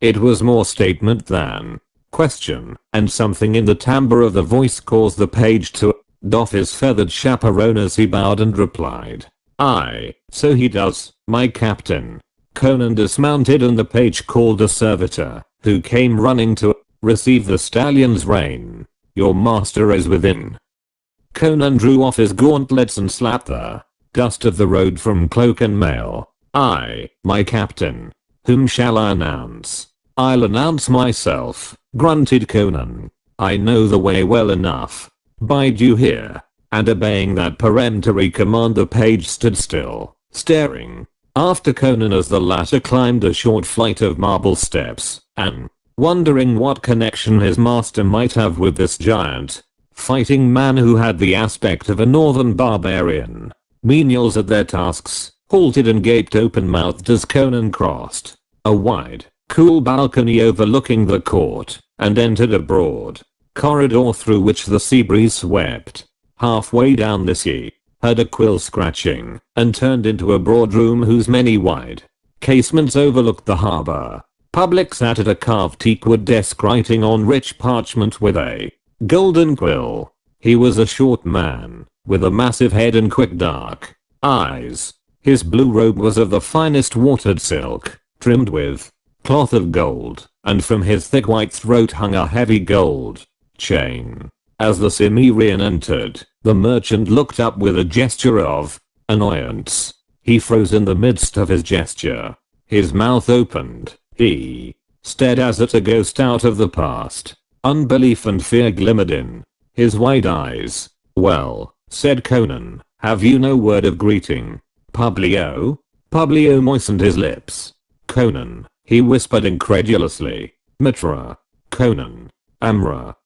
It was more statement than question, and something in the timbre of the voice caused the page to doff his feathered chaperone as he bowed and replied, "Aye, so he does, my captain." Conan dismounted and the page called a servitor, who came running to receive the stallion's rein. "Your master is within." Conan drew off his gauntlets and slapped the dust of the road from cloak and mail. "Aye, my captain. Whom shall I announce?" "I'll announce myself," grunted Conan. "I know the way well enough. Bide you here." And obeying that peremptory command, the page stood still, staring after Conan as the latter climbed a short flight of marble steps, and wondering what connection his master might have with this giant fighting man who had the aspect of a northern barbarian. Menials at their tasks halted and gaped open-mouthed as Conan crossed a wide, cool balcony overlooking the court, and entered a broad corridor through which the sea breeze swept. Halfway down this he heard a quill scratching, and turned into a broad room whose many wide casements overlooked the harbor. Public sat at a carved teakwood desk writing on rich parchment with a golden quill. He was a short man, with a massive head and quick dark eyes. His blue robe was of the finest watered silk, trimmed with cloth of gold, and from his thick white throat hung a heavy gold chain. As the Cimmerian entered, the merchant looked up with a gesture of annoyance. He froze in the midst of his gesture. His mouth opened. He stared as at a ghost out of the past. Unbelief and fear glimmered in his wide eyes. "Well," said Conan, "have you no word of greeting?" "Publio?" Publio moistened his lips. "Conan," he whispered incredulously. "Mitra." "Conan." "Amra."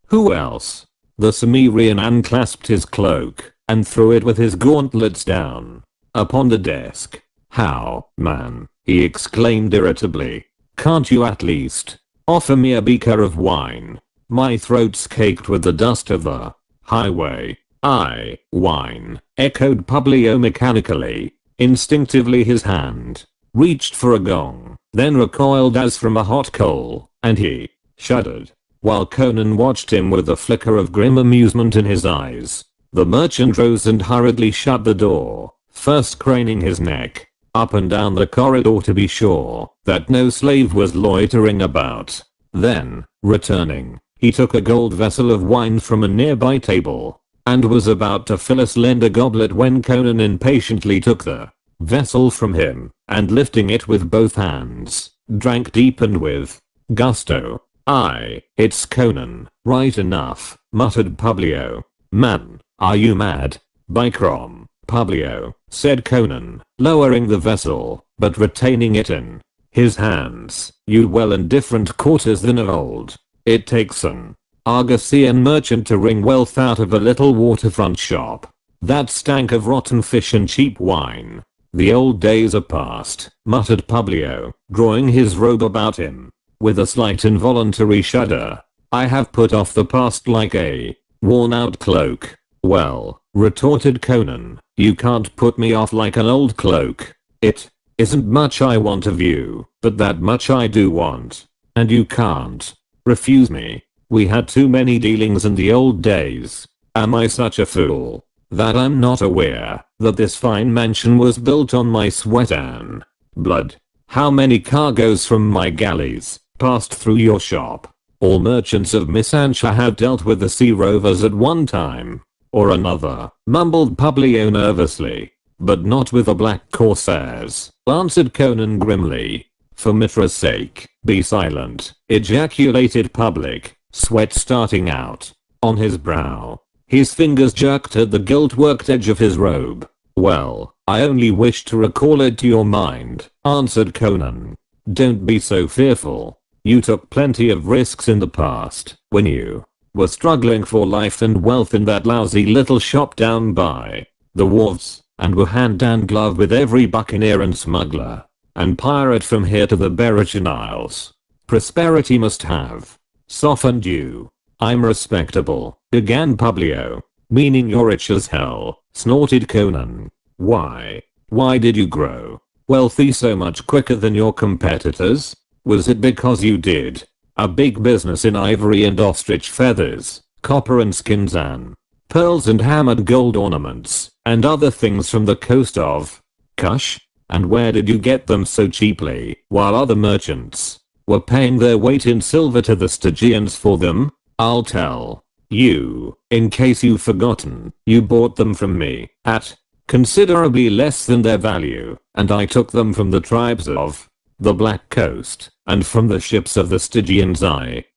"Who else?" The Cimmerian unclasped his cloak and threw it with his gauntlets down upon the desk. "How, man," he exclaimed irritably. "Can't you at least offer me a beaker of wine? My throat's caked with the dust of the highway." "Aye, wine," echoed Publio mechanically. Instinctively his hand reached for a gong, then recoiled as from a hot coal, and he shuddered, while Conan watched him with a flicker of grim amusement in his eyes. The merchant rose and hurriedly shut the door, first craning his neck up and down the corridor to be sure that no slave was loitering about. Then, returning, he took a gold vessel of wine from a nearby table, and was about to fill a slender goblet when Conan impatiently took the vessel from him, and lifting it with both hands, drank deep and with gusto. "Aye, it's Conan, right enough," muttered Publio. "Man, are you mad?" "By Crom, Publio," said Conan, lowering the vessel, but retaining it in his hands. "You dwell in different quarters than of old. It takes an Argosian merchant to wring wealth out of a little waterfront shop that stank of rotten fish and cheap wine." "The old days are past," muttered Publio, drawing his robe about him with a slight involuntary shudder. "I have put off the past like a worn-out cloak." "Well," retorted Conan, "you can't put me off like an old cloak. It isn't much I want of you, but that much I do want. And you can't refuse me. We had too many dealings in the old days. Am I such a fool that I'm not aware that this fine mansion was built on my sweat and blood? How many cargoes from my galleys passed through your shop? All merchants of Missancha have dealt with the sea rovers at one time or another, mumbled Publio nervously. But not with the black corsairs, answered Conan grimly. For Mitra's sake, be silent, ejaculated Public, sweat starting out on his brow. His fingers jerked at the gilt-worked edge of his robe. Well, I only wish to recall it to your mind, answered Conan. Don't be so fearful. You took plenty of risks in the past, when you were struggling for life and wealth in that lousy little shop down by the wharves, and were hand and glove with every buccaneer and smuggler and pirate from here to the Berrichian Isles. Prosperity must have softened you. I'm respectable, began Publio. Meaning you're rich as hell, snorted Conan. Why did you grow wealthy so much quicker than your competitors? Was it because you did a big business in ivory and ostrich feathers, copper and skins and pearls and hammered gold ornaments, and other things from the coast of Kush? And where did you get them so cheaply, while other merchants were paying their weight in silver to the Stygians for them? I'll tell you, in case you've forgotten, you bought them from me at considerably less than their value, and I took them from the tribes of the Black Coast, and from the ships of the Stygians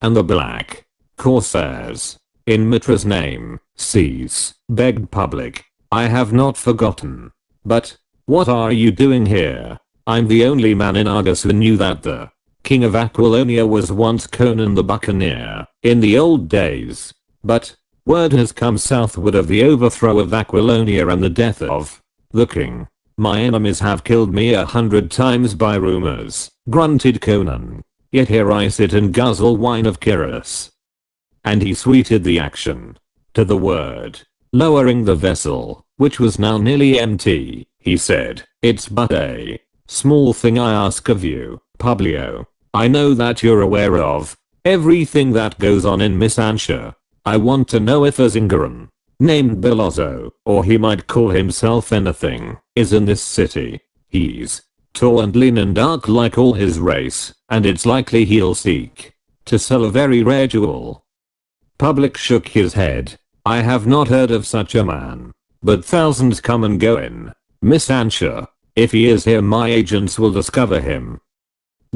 and the Black Corsairs. In Mitra's name, cease, begged Public. I have not forgotten. But what are you doing here? I'm the only man in Argus who knew that the King of Aquilonia was once Conan the Buccaneer, in the old days. But word has come southward of the overthrow of Aquilonia and the death of the king. My enemies have killed me 100 times by rumors, grunted Conan. Yet here I sit and guzzle wine of Kyrus. And he sweeted the action to the word. Lowering the vessel, which was now nearly empty, he said, it's but a small thing I ask of you, Publio. I know that you're aware of everything that goes on in Missancha. I want to know if a Zingaran, named Belozzo, or he might call himself anything, is in this city. He's tall and lean and dark like all his race, and it's likely he'll seek to sell a very rare jewel. Public shook his head. I have not heard of such a man. But thousands come and go in Missancha. If he is here, my agents will discover him.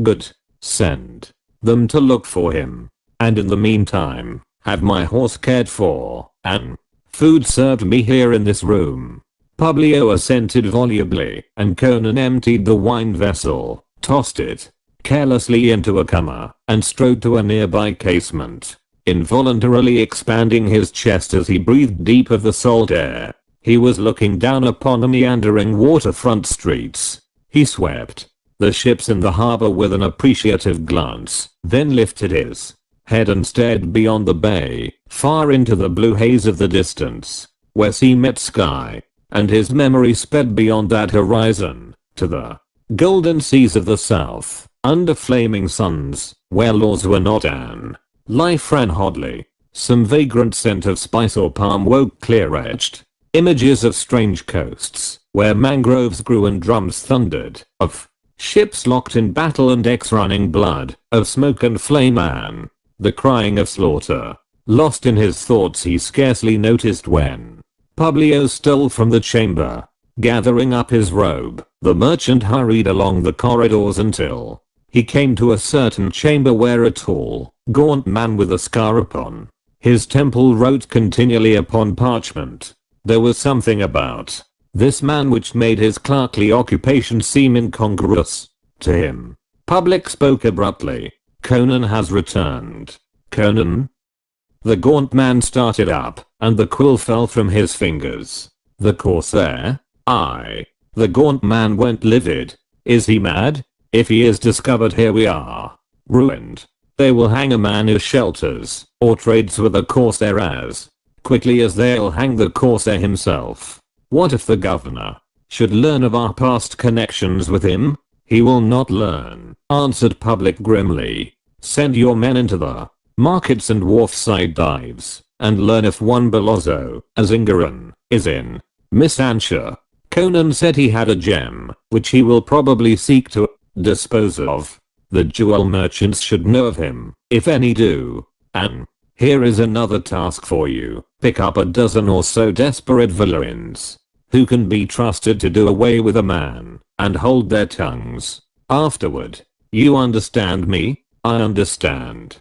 Good. Send them to look for him. And in the meantime, have my horse cared for, and food served me here in this room. Publio assented volubly, and Conan emptied the wine vessel, tossed it carelessly into a cummer, and strode to a nearby casement, involuntarily expanding his chest as he breathed deep of the salt air. He was looking down upon the meandering waterfront streets. He swept the ships in the harbor with an appreciative glance, then lifted his head and stared beyond the bay, far into the blue haze of the distance, where sea met sky, and his memory sped beyond that horizon, to the golden seas of the south, under flaming suns, where laws were not and life ran hotly. Some vagrant scent of spice or palm woke clear-edged images of strange coasts, where mangroves grew and drums thundered, of ships locked in battle and decks running blood, of smoke and flame and the crying of slaughter. Lost in his thoughts, he scarcely noticed when Publio stole from the chamber. Gathering up his robe, the merchant hurried along the corridors until he came to a certain chamber where a tall, gaunt man with a scar upon his temple wrote continually upon parchment. There was something about this man which made his clerkly occupation seem incongruous to him. Public spoke abruptly. Conan has returned. Conan? The gaunt man started up, and the quill fell from his fingers. The Corsair? Aye. The gaunt man went livid. Is he mad? If he is discovered, here we are ruined. They will hang a man who shelters or trades with a Corsair as quickly as they'll hang the Corsair himself. What if the governor should learn of our past connections with him? He will not learn, answered Public grimly. Send your men into the markets and wharfside dives, and learn if one Belozzo, a Zingaran, is in Missancha. Conan said he had a gem, which he will probably seek to dispose of. The jewel merchants should know of him, if any do. And here is another task for you. Pick up a dozen or so desperate villains who can be trusted to do away with a man and hold their tongues. Afterward. You understand me? I understand.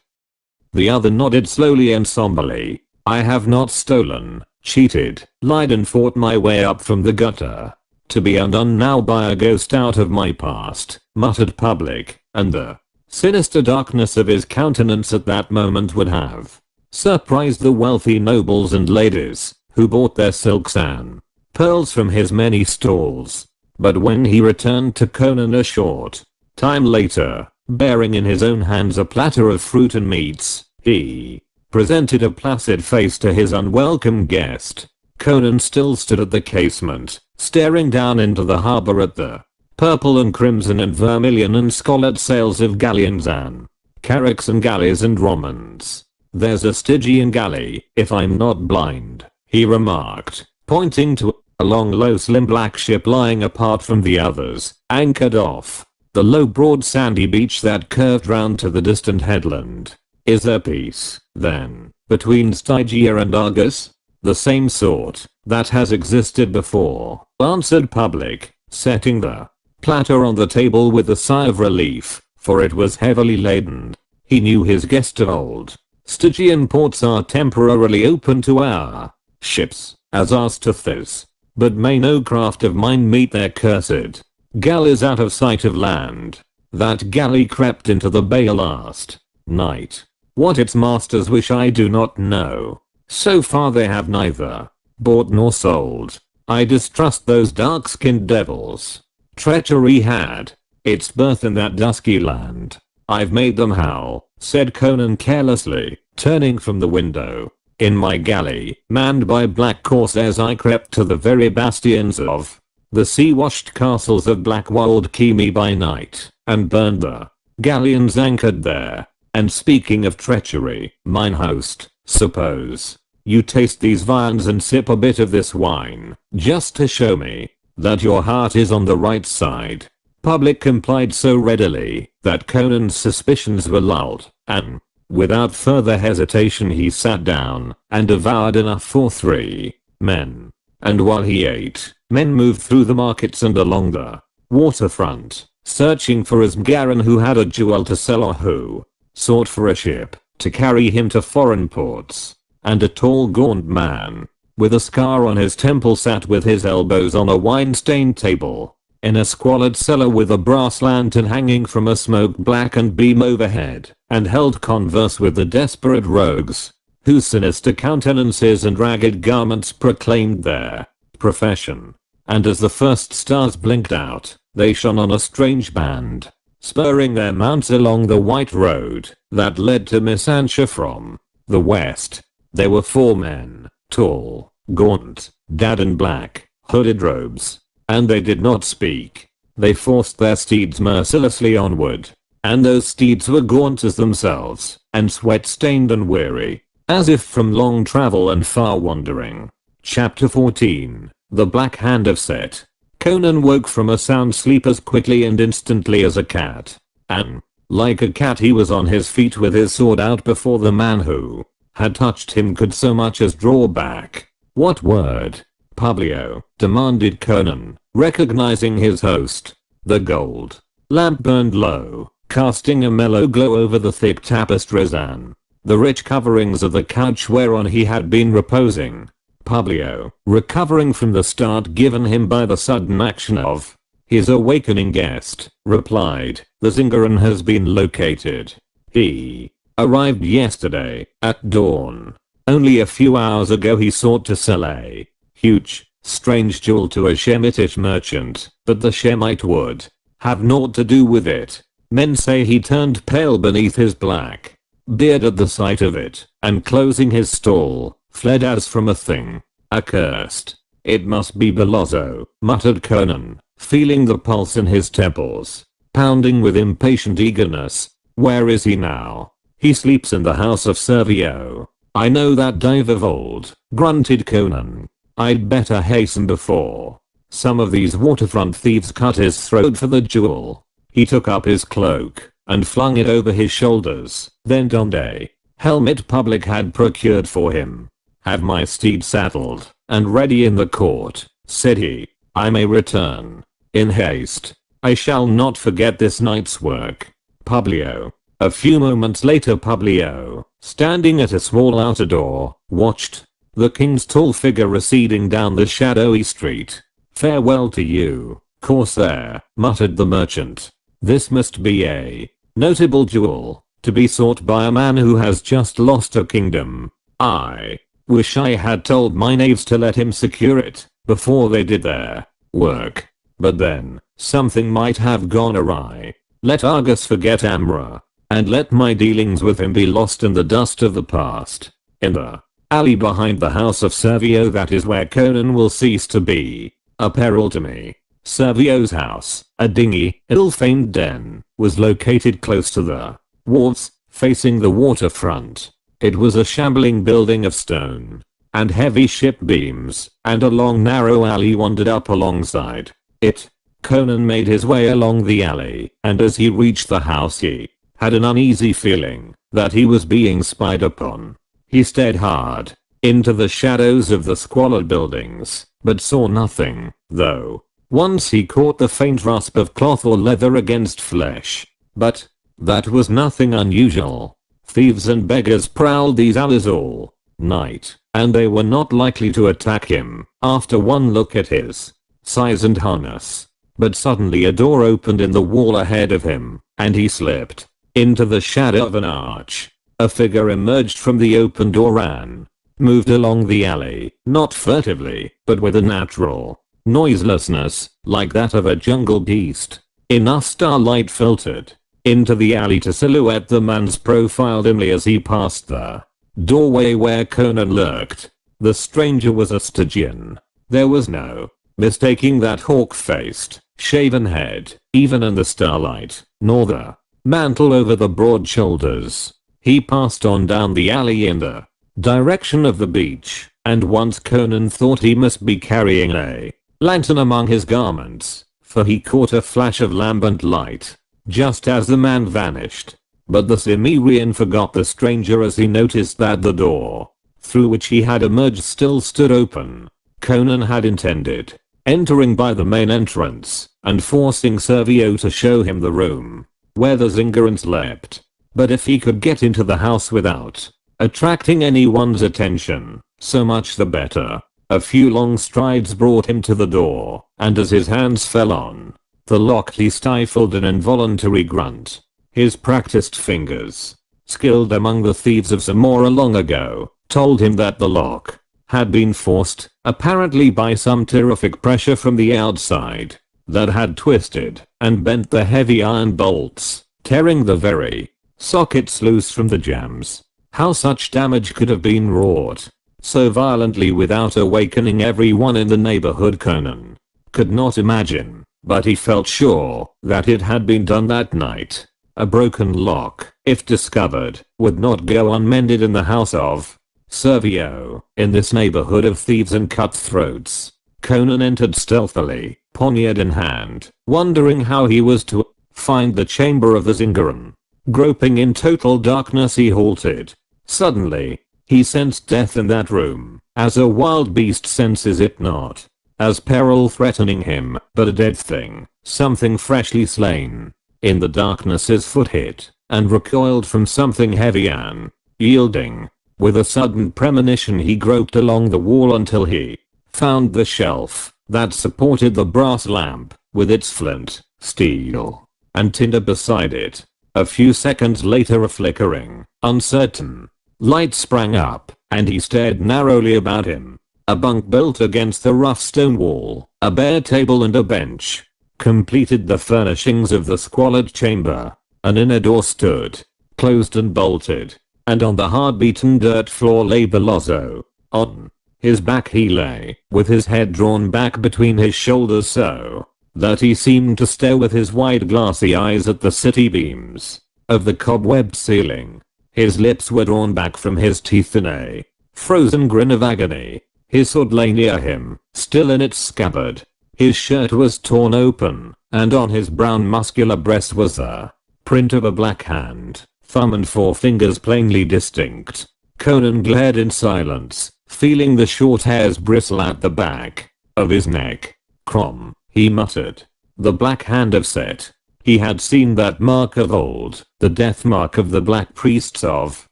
The other nodded slowly and somberly. I have not stolen, cheated, lied and fought my way up from the gutter. To be undone now by a ghost out of my past, muttered Public, and the sinister darkness of his countenance at that moment would have surprised the wealthy nobles and ladies who bought their silks and pearls from his many stalls. But when he returned to Conan a short time later, bearing in his own hands a platter of fruit and meats, he presented a placid face to his unwelcome guest. Conan still stood at the casement, staring down into the harbor at the purple and crimson and vermilion and scarlet sails of galleons and carracks and galleys and romans. There's a Stygian galley, if I'm not blind, he remarked, pointing to a long low slim black ship lying apart from the others, anchored off the low broad sandy beach that curved round to the distant headland. Is there peace, then, between Stygia and Argos? The same sort that has existed before, answered Public, setting the platter on the table with a sigh of relief, for it was heavily laden. He knew his guest of old. Stygian ports are temporarily open to our ships, as are Steth's, but may no craft of mine meet their cursed galleys out of sight of land. That galley crept into the bay last night. What its masters wish I do not know. So far they have neither bought nor sold. I distrust those dark-skinned devils. Treachery had its birth in that dusky land. I've made them howl, said Conan carelessly, turning from the window. In my galley, manned by black corsairs, I crept to the very bastions of the sea-washed castles of Blackwold Kemi by night, and burned the galleons anchored there. And speaking of treachery, mine host, suppose you taste these viands and sip a bit of this wine, just to show me that your heart is on the right side. Public complied so readily that Conan's suspicions were lulled, and without further hesitation he sat down and devoured enough for 3 men. And while he ate, men moved through the markets and along the waterfront, searching for Asmgaran, who had a jewel to sell or who sought for a ship to carry him to foreign ports. And a tall gaunt man with a scar on his temple sat with his elbows on a wine-stained table in a squalid cellar with a brass lantern hanging from a smoke-blackened beam overhead, and held converse with the desperate rogues whose sinister countenances and ragged garments proclaimed their profession. And as the first stars blinked out, they shone on a strange band, spurring their mounts along the white road that led to Missancha from the west. There were 4 men, tall, gaunt, dad in black, hooded robes, and they did not speak. They forced their steeds mercilessly onward, and those steeds were gaunt as themselves, and sweat-stained and weary, as if from long travel and far wandering. Chapter 14, The Black Hand of Set. Conan woke from a sound sleep as quickly and instantly as a cat, and, like a cat, he was on his feet with his sword out before the man who had touched him could so much as draw back. What word, Publio? Demanded Conan, recognizing his host. The gold lamp burned low, casting a mellow glow over the thick tapestries and the rich coverings of the couch whereon he had been reposing. Publio, recovering from the start given him by the sudden action of his awakening guest, replied, "The Zingaran has been located. He arrived yesterday, at dawn. Only a few hours ago he sought to sell a huge, strange jewel to a Shemitish merchant, but the Shemite would have naught to do with it. Men say he turned pale beneath his black beard at the sight of it, and closing his stall, fled as from a thing accursed. It must be Belozzo," muttered Conan, feeling the pulse in his temples pounding with impatient eagerness. "Where is he now?" "He sleeps in the house of Servio." "I know that dive of old," grunted Conan. "I'd better hasten before some of these waterfront thieves cut his throat for the jewel." He took up his cloak and flung it over his shoulders, then donned a helmet public had procured for him. "Have my steed saddled and ready in the court," said he. "I may return in haste. I shall not forget this night's work." Publio. A few moments later, Publio, standing at a small outer door, watched the king's tall figure receding down the shadowy street. "Farewell to you, Corsair," muttered the merchant. "This must be a notable jewel to be sought by a man who has just lost a kingdom. I wish I had told my knaves to let him secure it before they did their work. But then, something might have gone awry. Let Argus forget Amra, and let my dealings with him be lost in the dust of the past. In the alley behind the house of Servio, that is where Conan will cease to be a peril to me." Servio's house, a dingy, ill-famed den, was located close to the wharves, facing the waterfront. It was a shambling building of stone and heavy ship beams, and a long narrow alley wandered up alongside it. Conan made his way along the alley, and as he reached the house he had an uneasy feeling that he was being spied upon. He stared hard into the shadows of the squalid buildings, but saw nothing, though. Once he caught the faint rasp of cloth or leather against flesh. But that was nothing unusual. Thieves and beggars prowled these alleys all night, and they were not likely to attack him after one look at his size and harness. But suddenly a door opened in the wall ahead of him, and he slipped into the shadow of an arch. A figure emerged from the open door and moved along the alley, not furtively, but with a natural noiselessness, like that of a jungle beast. Enough starlight filtered into the alley to silhouette the man's profile dimly as he passed the doorway where Conan lurked. The stranger was a Stygian. There was no mistaking that hawk-faced, shaven head, even in the starlight, nor the mantle over the broad shoulders. He passed on down the alley in the direction of the beach, and once Conan thought he must be carrying a lantern among his garments, for he caught a flash of lambent light just as the man vanished. But the Cimmerian forgot the stranger as he noticed that the door through which he had emerged still stood open. Conan had intended entering by the main entrance and forcing Servio to show him the room where the Zingarant slept. But if he could get into the house without attracting anyone's attention, so much the better. A few long strides brought him to the door, and as his hands fell on the lock he stifled an involuntary grunt. His practiced fingers, skilled among the thieves of Zamora long ago, told him that the lock had been forced, apparently by some terrific pressure from the outside, that had twisted and bent the heavy iron bolts, tearing the very sockets loose from the jambs. How such damage could have been wrought so violently without awakening everyone in the neighborhood, Conan could not imagine, but he felt sure that it had been done that night. A broken lock, if discovered, would not go unmended in the house of Servio. In this neighborhood of thieves and cutthroats, Conan entered stealthily, poniard in hand, wondering how he was to find the chamber of the Zingaran. Groping in total darkness, he halted. Suddenly, he sensed death in that room, as a wild beast senses it, not as peril threatening him, but a dead thing, something freshly slain. In the darkness his foot hit, and recoiled from something heavy and yielding. With a sudden premonition he groped along the wall until he found the shelf that supported the brass lamp, with its flint, steel, and tinder beside it. A few seconds later a flickering, uncertain light sprang up, and he stared narrowly about him. A bunk built against the rough stone wall, a bare table and a bench completed the furnishings of the squalid chamber. An inner door stood, closed and bolted, and on the hard-beaten dirt floor lay Belozzo. On his back he lay, with his head drawn back between his shoulders so that he seemed to stare with his wide glassy eyes at the city beams of the cobwebbed ceiling. His lips were drawn back from his teeth in a frozen grin of agony. His sword lay near him, still in its scabbard. His shirt was torn open, and on his brown muscular breast was the print of a black hand, thumb and forefingers plainly distinct. Conan glared in silence, feeling the short hairs bristle at the back of his neck. "Crom," he muttered. "The black hand of Set." He had seen that mark of old, the death mark of the black priests of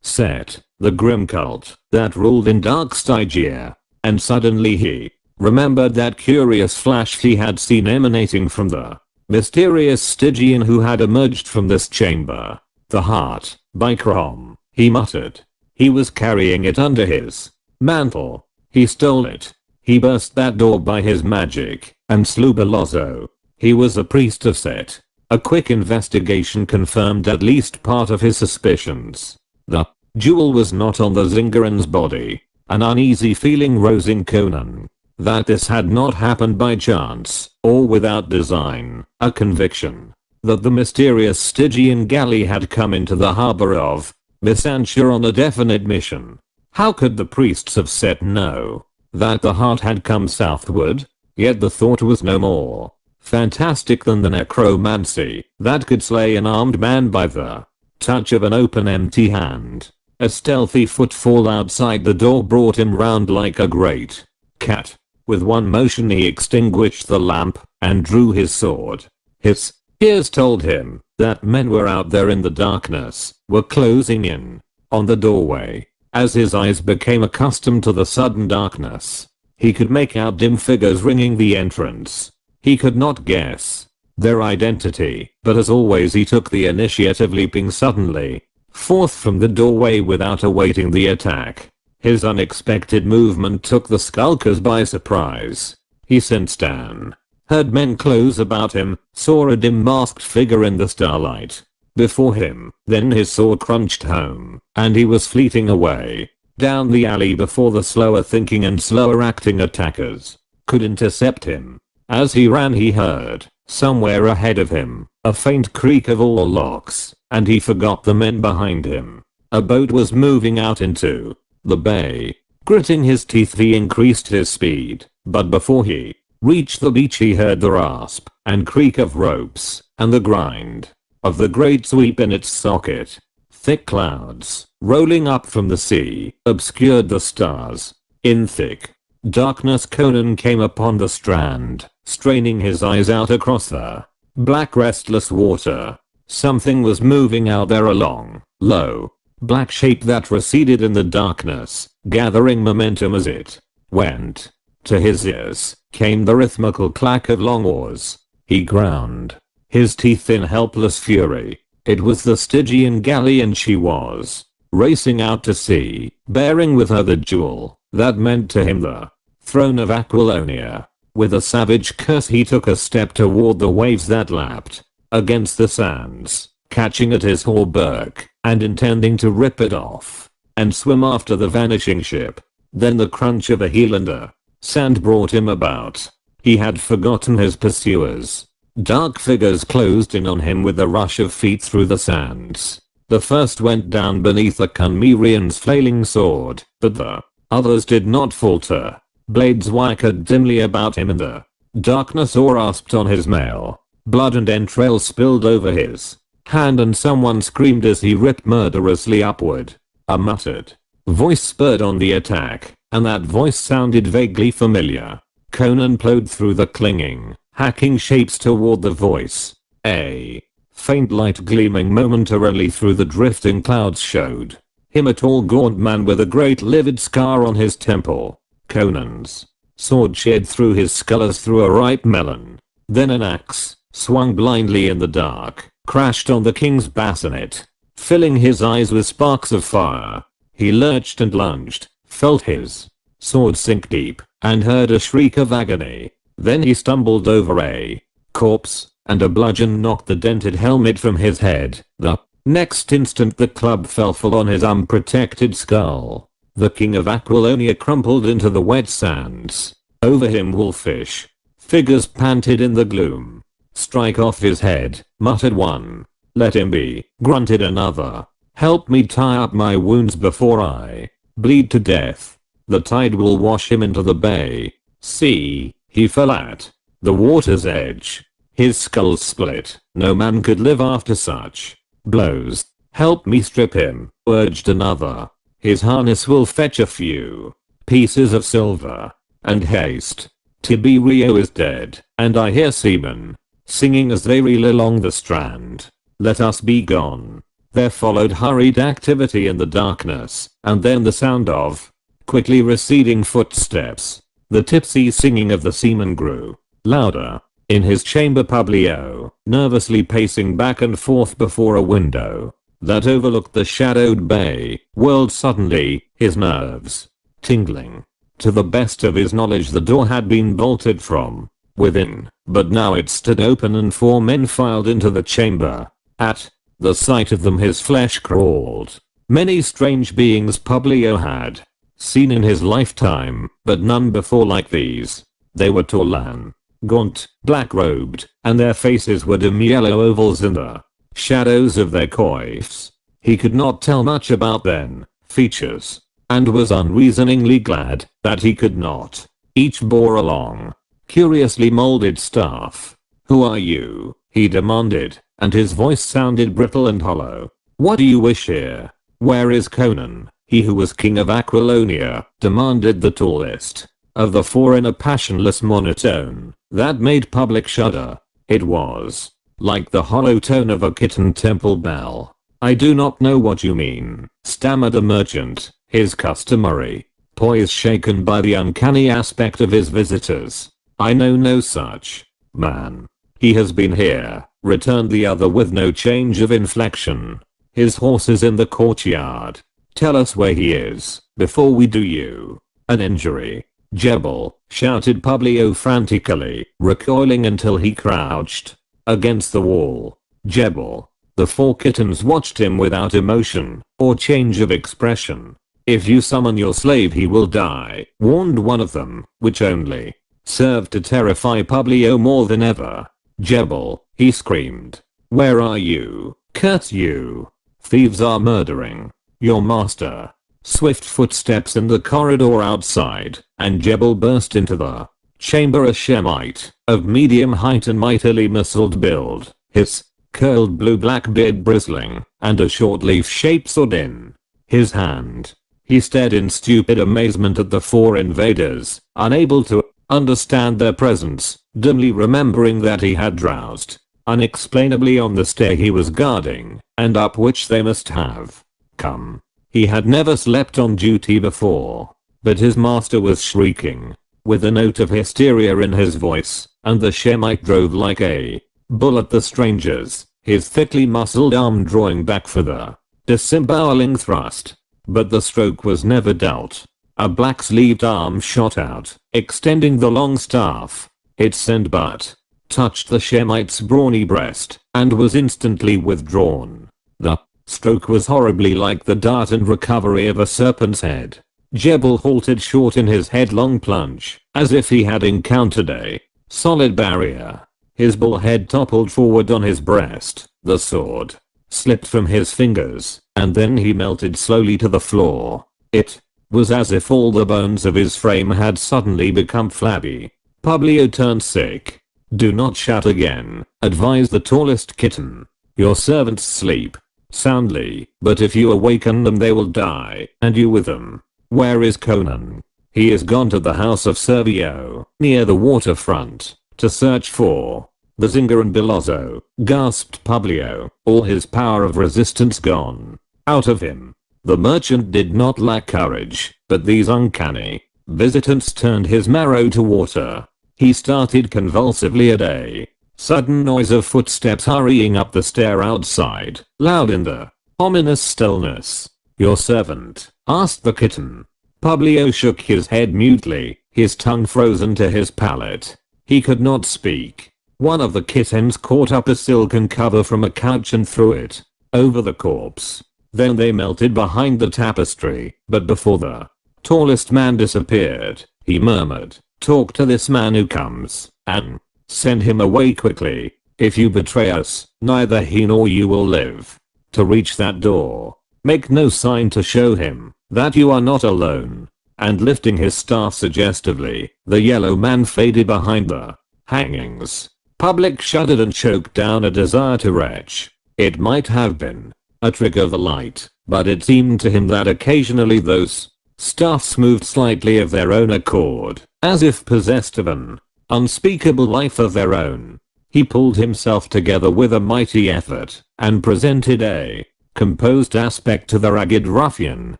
Set, the grim cult that ruled in dark Stygia. And suddenly he remembered that curious flash he had seen emanating from the mysterious Stygian who had emerged from this chamber. "The heart, by Crom," he muttered. He was carrying it under his mantle. He stole it. He burst that door by his magic and slew Belozzo. He was a priest of Set. A quick investigation confirmed at least part of his suspicions. The jewel was not on the Zingaran's body. An uneasy feeling rose in Conan that this had not happened by chance or without design. A conviction that the mysterious Stygian galley had come into the harbor of Missantia on a definite mission. How could the priests of Set know that the heart had come southward? Yet the thought was no more fantastic than the necromancy that could slay an armed man by the touch of an open empty hand. A stealthy footfall outside the door brought him round like a great cat. With one motion he extinguished the lamp and drew his sword. His ears told him that men were out there in the darkness, were closing in on the doorway. As his eyes became accustomed to the sudden darkness, he could make out dim figures ringing the entrance. He could not guess their identity, but as always he took the initiative, leaping suddenly forth from the doorway without awaiting the attack. His unexpected movement took the skulkers by surprise. He sensed an heard men close about him, saw a dim masked figure in the starlight before him, then his sword crunched home, and he was fleeting away down the alley before the slower thinking and slower acting attackers could intercept him. As he ran he heard, somewhere ahead of him, a faint creak of all locks, and he forgot the men behind him. A boat was moving out into the bay. Gritting his teeth he increased his speed, but before he reached the beach he heard the rasp and creak of ropes, and the grind of the great sweep in its socket. Thick clouds, rolling up from the sea, obscured the stars. In thick darkness Conan came upon the strand, straining his eyes out across the black restless water. Something was moving out there, a long, low, black shape that receded in the darkness, gathering momentum as it went. To his ears came the rhythmical clack of long oars. He ground his teeth in helpless fury. It was the Stygian galley, and she was racing out to sea, bearing with her the jewel that meant to him the throne of Aquilonia. With a savage curse he took a step toward the waves that lapped against the sands, catching at his hauberk and intending to rip it off and swim after the vanishing ship. Then the crunch of a heel and a sand brought him about. He had forgotten his pursuers. Dark figures closed in on him with a rush of feet through the sands. The first went down beneath the Kunmirian's flailing sword, but the others did not falter. Blades wackered dimly about him in the darkness or rasped on his mail. Blood and entrails spilled over his hand, and someone screamed as he ripped murderously upward. A muttered voice spurred on the attack, and that voice sounded vaguely familiar. Conan plowed through the clinging, hacking shapes toward the voice. A faint light gleaming momentarily through the drifting clouds showed him a tall gaunt man with a great livid scar on his temple. Conan's sword sheared through his skull as through a ripe melon. Then an axe, swung blindly in the dark, crashed on the king's bassinet, filling his eyes with sparks of fire. He lurched and lunged, felt his sword sink deep, and heard a shriek of agony. Then he stumbled over a corpse, and a bludgeon knocked the dented helmet from his head. The next instant the club fell full on his unprotected skull. The king of Aquilonia crumpled into the wet sands. Over him wolfish figures panted in the gloom. "Strike off his head," muttered one. "Let him be," grunted another. "Help me tie up my wounds before I bleed to death. The tide will wash him into the bay." "See," he fell at the water's edge. His skull split. No man could live after such blows. Help me strip him, urged another. His harness will fetch a few pieces of silver. And haste. Tiberio is dead, and I hear seamen singing as they reel along the strand. Let us be gone. There followed hurried activity in the darkness, and then the sound of quickly receding footsteps. The tipsy singing of the seaman grew louder. In his chamber, Publio, nervously pacing back and forth before a window that overlooked the shadowed bay, whirled suddenly, his nerves tingling. To the best of his knowledge, the door had been bolted from within, but now it stood open and 4 men filed into the chamber. At the sight of them his flesh crawled. Many strange beings Publio had seen in his lifetime, but none before like these. They were tall and gaunt, black-robed, and their faces were dim yellow ovals in the shadows of their coifs. He could not tell much about their features, and was unreasoningly glad that he could not. Each bore a long, curiously molded staff. "Who are you?" he demanded, and his voice sounded brittle and hollow. "What do you wish here? Where is Conan, he who was king of Aquilonia?" demanded the tallest of the 4 in a passionless monotone that made Public shudder. It was like the hollow tone of a kitten temple bell. "I do not know what you mean," stammered the merchant, his customary poise shaken by the uncanny aspect of his visitors. "I know no such man." "He has been here," returned the other with no change of inflection. "His horse is in the courtyard. Tell us where he is, before we do you an injury." "Jebel," shouted Publio frantically, recoiling until he crouched against the wall. "Jebel." The 4 kittens watched him without emotion or change of expression. "If you summon your slave he will die," warned one of them, which only served to terrify Publio more than ever. "Jebel," he screamed. "Where are you? Curse you! Thieves are murdering your master." Swift footsteps in the corridor outside, and Jebel burst into the chamber, a Shemite of medium height and mightily muscled build, his curled blue-black beard bristling, and a short leaf-shaped sword in his hand. He stared in stupid amazement at the 4 invaders, unable to understand their presence, dimly remembering that he had drowsed unexplainably on the stair he was guarding, and up which they must have come. He had never slept on duty before, but his master was shrieking, with a note of hysteria in his voice, and the Shemite drove like a bull at the strangers, his thickly muscled arm drawing back for the disemboweling thrust. But the stroke was never dealt. A black-sleeved arm shot out, extending the long staff. Its end butt touched the Shemite's brawny breast, and was instantly withdrawn. The stroke was horribly like the dart and recovery of a serpent's head. Jebel halted short in his headlong plunge, as if he had encountered a solid barrier. His bull head toppled forward on his breast, the sword slipped from his fingers, and then he melted slowly to the floor. It was as if all the bones of his frame had suddenly become flabby. Publio turned sick. "Do not shout again," advised the tallest kitten. "Your servants sleep soundly, but if you awaken them they will die, and you with them." "Where is Conan?" "He is gone to the house of Servio, near the waterfront, to search for the Zinger and Bilozzo," gasped Publio, all his power of resistance gone out of him. The merchant did not lack courage, but these uncanny visitants turned his marrow to water. He started convulsively at a sudden noise of footsteps hurrying up the stair outside, loud in the ominous stillness. "Your servant?" asked the kitten. Publio shook his head mutely, his tongue frozen to his palate. He could not speak. One of the kittens caught up a silken cover from a couch and threw it over the corpse. Then they melted behind the tapestry, but before the tallest man disappeared, he murmured, "Talk to this man who comes, and send him away quickly. If you betray us, neither he nor you will live." To reach that door, make no sign to show him that you are not alone. And lifting his staff suggestively, the yellow man faded behind the hangings. Public shuddered and choked down a desire to retch. It might have been a trick of the light, but it seemed to him that occasionally those stuffs moved slightly of their own accord, as if possessed of an unspeakable life of their own. He pulled himself together with a mighty effort, and presented a composed aspect to the ragged ruffian,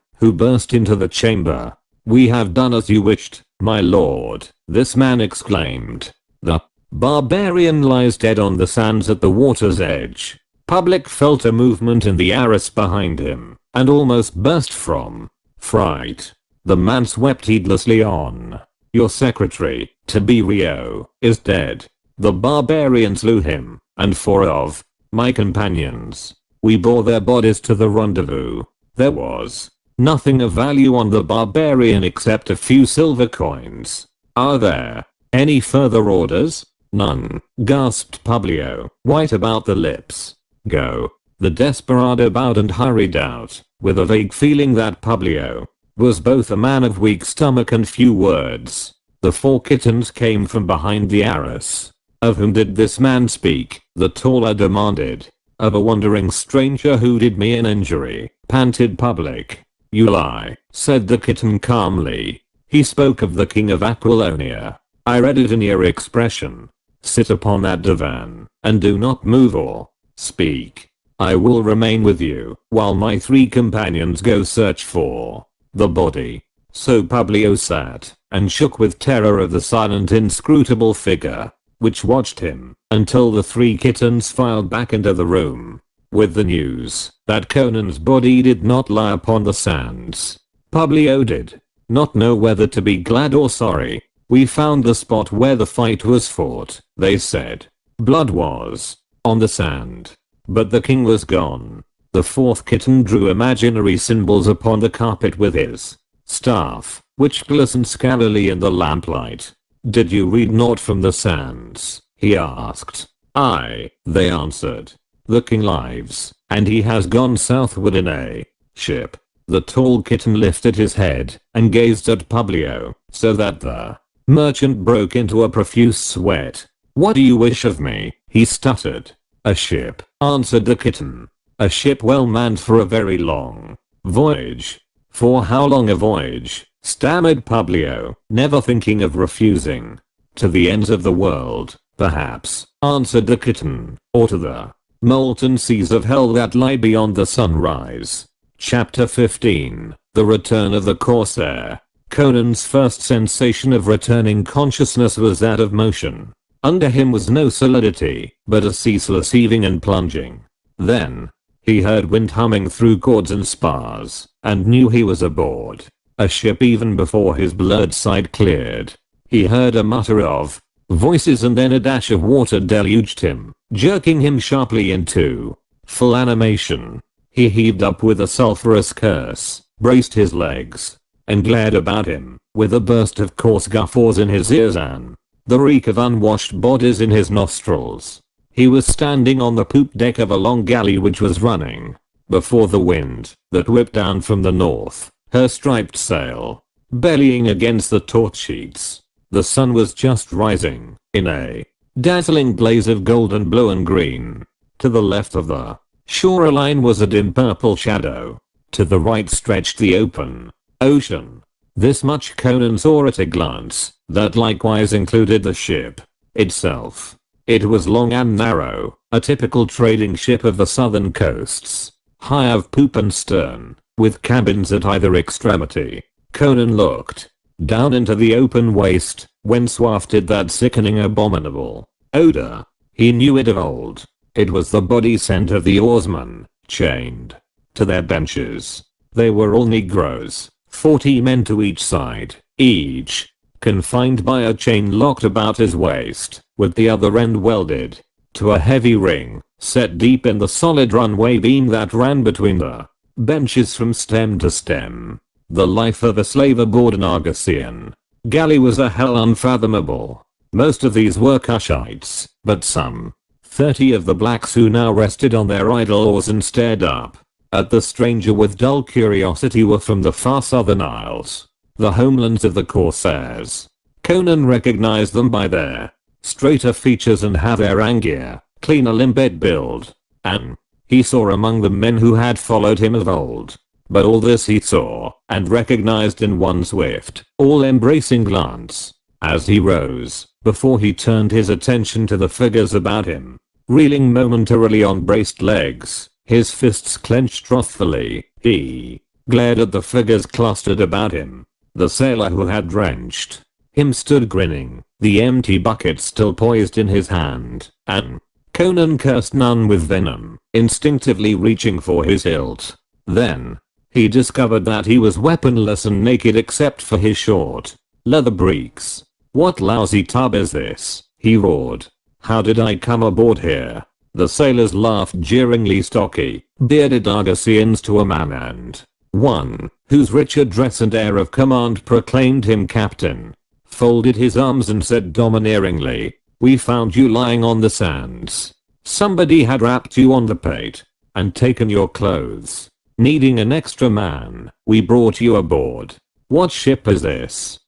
who burst into the chamber. "We have done as you wished, my lord," this man exclaimed. "The barbarian lies dead on the sands at the water's edge." Public felt a movement in the arras behind him, and almost burst from fright. The man swept heedlessly on. "Your secretary, Tiberio, is dead. The barbarian slew him, and 4 of my companions. We bore their bodies to the rendezvous. There was nothing of value on the barbarian except a few silver coins. Are there any further orders?" "None," gasped Publio, white about the lips. "Go." The desperado bowed and hurried out, with a vague feeling that Publio was both a man of weak stomach and few words. The 4 kittens came from behind the arras. "Of whom did this man speak?" the taller demanded. "Of a wandering stranger who did me an injury," panted Public. "You lie," said the kitten calmly. "He spoke of the king of Aquilonia. I read it in your expression. Sit upon that divan, and do not move or speak. I will remain with you, while my 3 companions go search for the body." So Publio sat, and shook with terror of the silent inscrutable figure, which watched him, until the 3 kittens filed back into the room, with the news that Conan's body did not lie upon the sands. Publio did not know whether to be glad or sorry. "We found the spot where the fight was fought," they said. "Blood was on the sand, but the king was gone." The 4th kitten drew imaginary symbols upon the carpet with his staff, which glistened scurrilely in the lamplight. "Did you read naught from the sands?" he asked. "Aye," they answered. "The king lives, and he has gone southward in a ship." The tall kitten lifted his head and gazed at Publio, so that the merchant broke into a profuse sweat. "What do you wish of me?" he stuttered. "A ship," answered the kitten. "A ship well manned for a very long voyage." "For how long a voyage?" stammered Publio, never thinking of refusing. "To the ends of the world, perhaps," answered the kitten, "or to the molten seas of hell that lie beyond the sunrise." Chapter 15. The Return of the Corsair. Conan's first sensation of returning consciousness was that of motion. Under him was no solidity, but a ceaseless heaving and plunging. Then he heard wind humming through cords and spars, and knew he was aboard a ship even before his blurred sight cleared. He heard a mutter of voices, and then a dash of water deluged him, jerking him sharply into full animation. He heaved up with a sulphurous curse, braced his legs, and glared about him, with a burst of coarse guffaws in his ears and the reek of unwashed bodies in his nostrils. He was standing on the poop deck of a long galley which was running before the wind that whipped down from the north, her striped sail bellying against the taut sheets. The sun was just rising, in a dazzling blaze of golden blue and green. To the left of the shoreline was a dim purple shadow. To the right stretched the open ocean. This much Conan saw at a glance. That likewise included the ship itself. It was long and narrow, a typical trading ship of the southern coasts, high of poop and stern, with cabins at either extremity. Conan looked down into the open waste, whence wafted that sickening abominable odor. He knew it of old. It was the body scent of the oarsmen, chained to their benches. They were all Negroes, 40 men to each side, each confined by a chain locked about his waist, with the other end welded to a heavy ring, set deep in the solid runway beam that ran between the benches from stem to stem. The life of a slave aboard an Argosian galley was a hell unfathomable. Most of these were Cushites, but some 30 of the blacks who now rested on their idle oars and stared up at the stranger with dull curiosity were from the far southern isles, the homelands of the Corsairs. Conan recognized them by their straighter features and heavier angular, cleaner limbed build. And he saw among the men who had followed him of old. But all this he saw and recognized in one swift, all-embracing glance. As he rose, before he turned his attention to the figures about him, reeling momentarily on braced legs, his fists clenched wrathfully, he glared at the figures clustered about him. The sailor who had drenched him stood grinning, the empty bucket still poised in his hand, and Conan cursed none with venom, instinctively reaching for his hilt. Then he discovered that he was weaponless and naked except for his short leather breeks. "What lousy tub is this?" he roared. "How did I come aboard here?" The sailors laughed jeeringly. Stocky, bearded Argosians to a man, and one, whose richer dress and air of command proclaimed him captain, folded his arms and said domineeringly, "We found you lying on the sands. Somebody had wrapped you on the pate and taken your clothes. Needing an extra man, we brought you aboard. What ship is this?"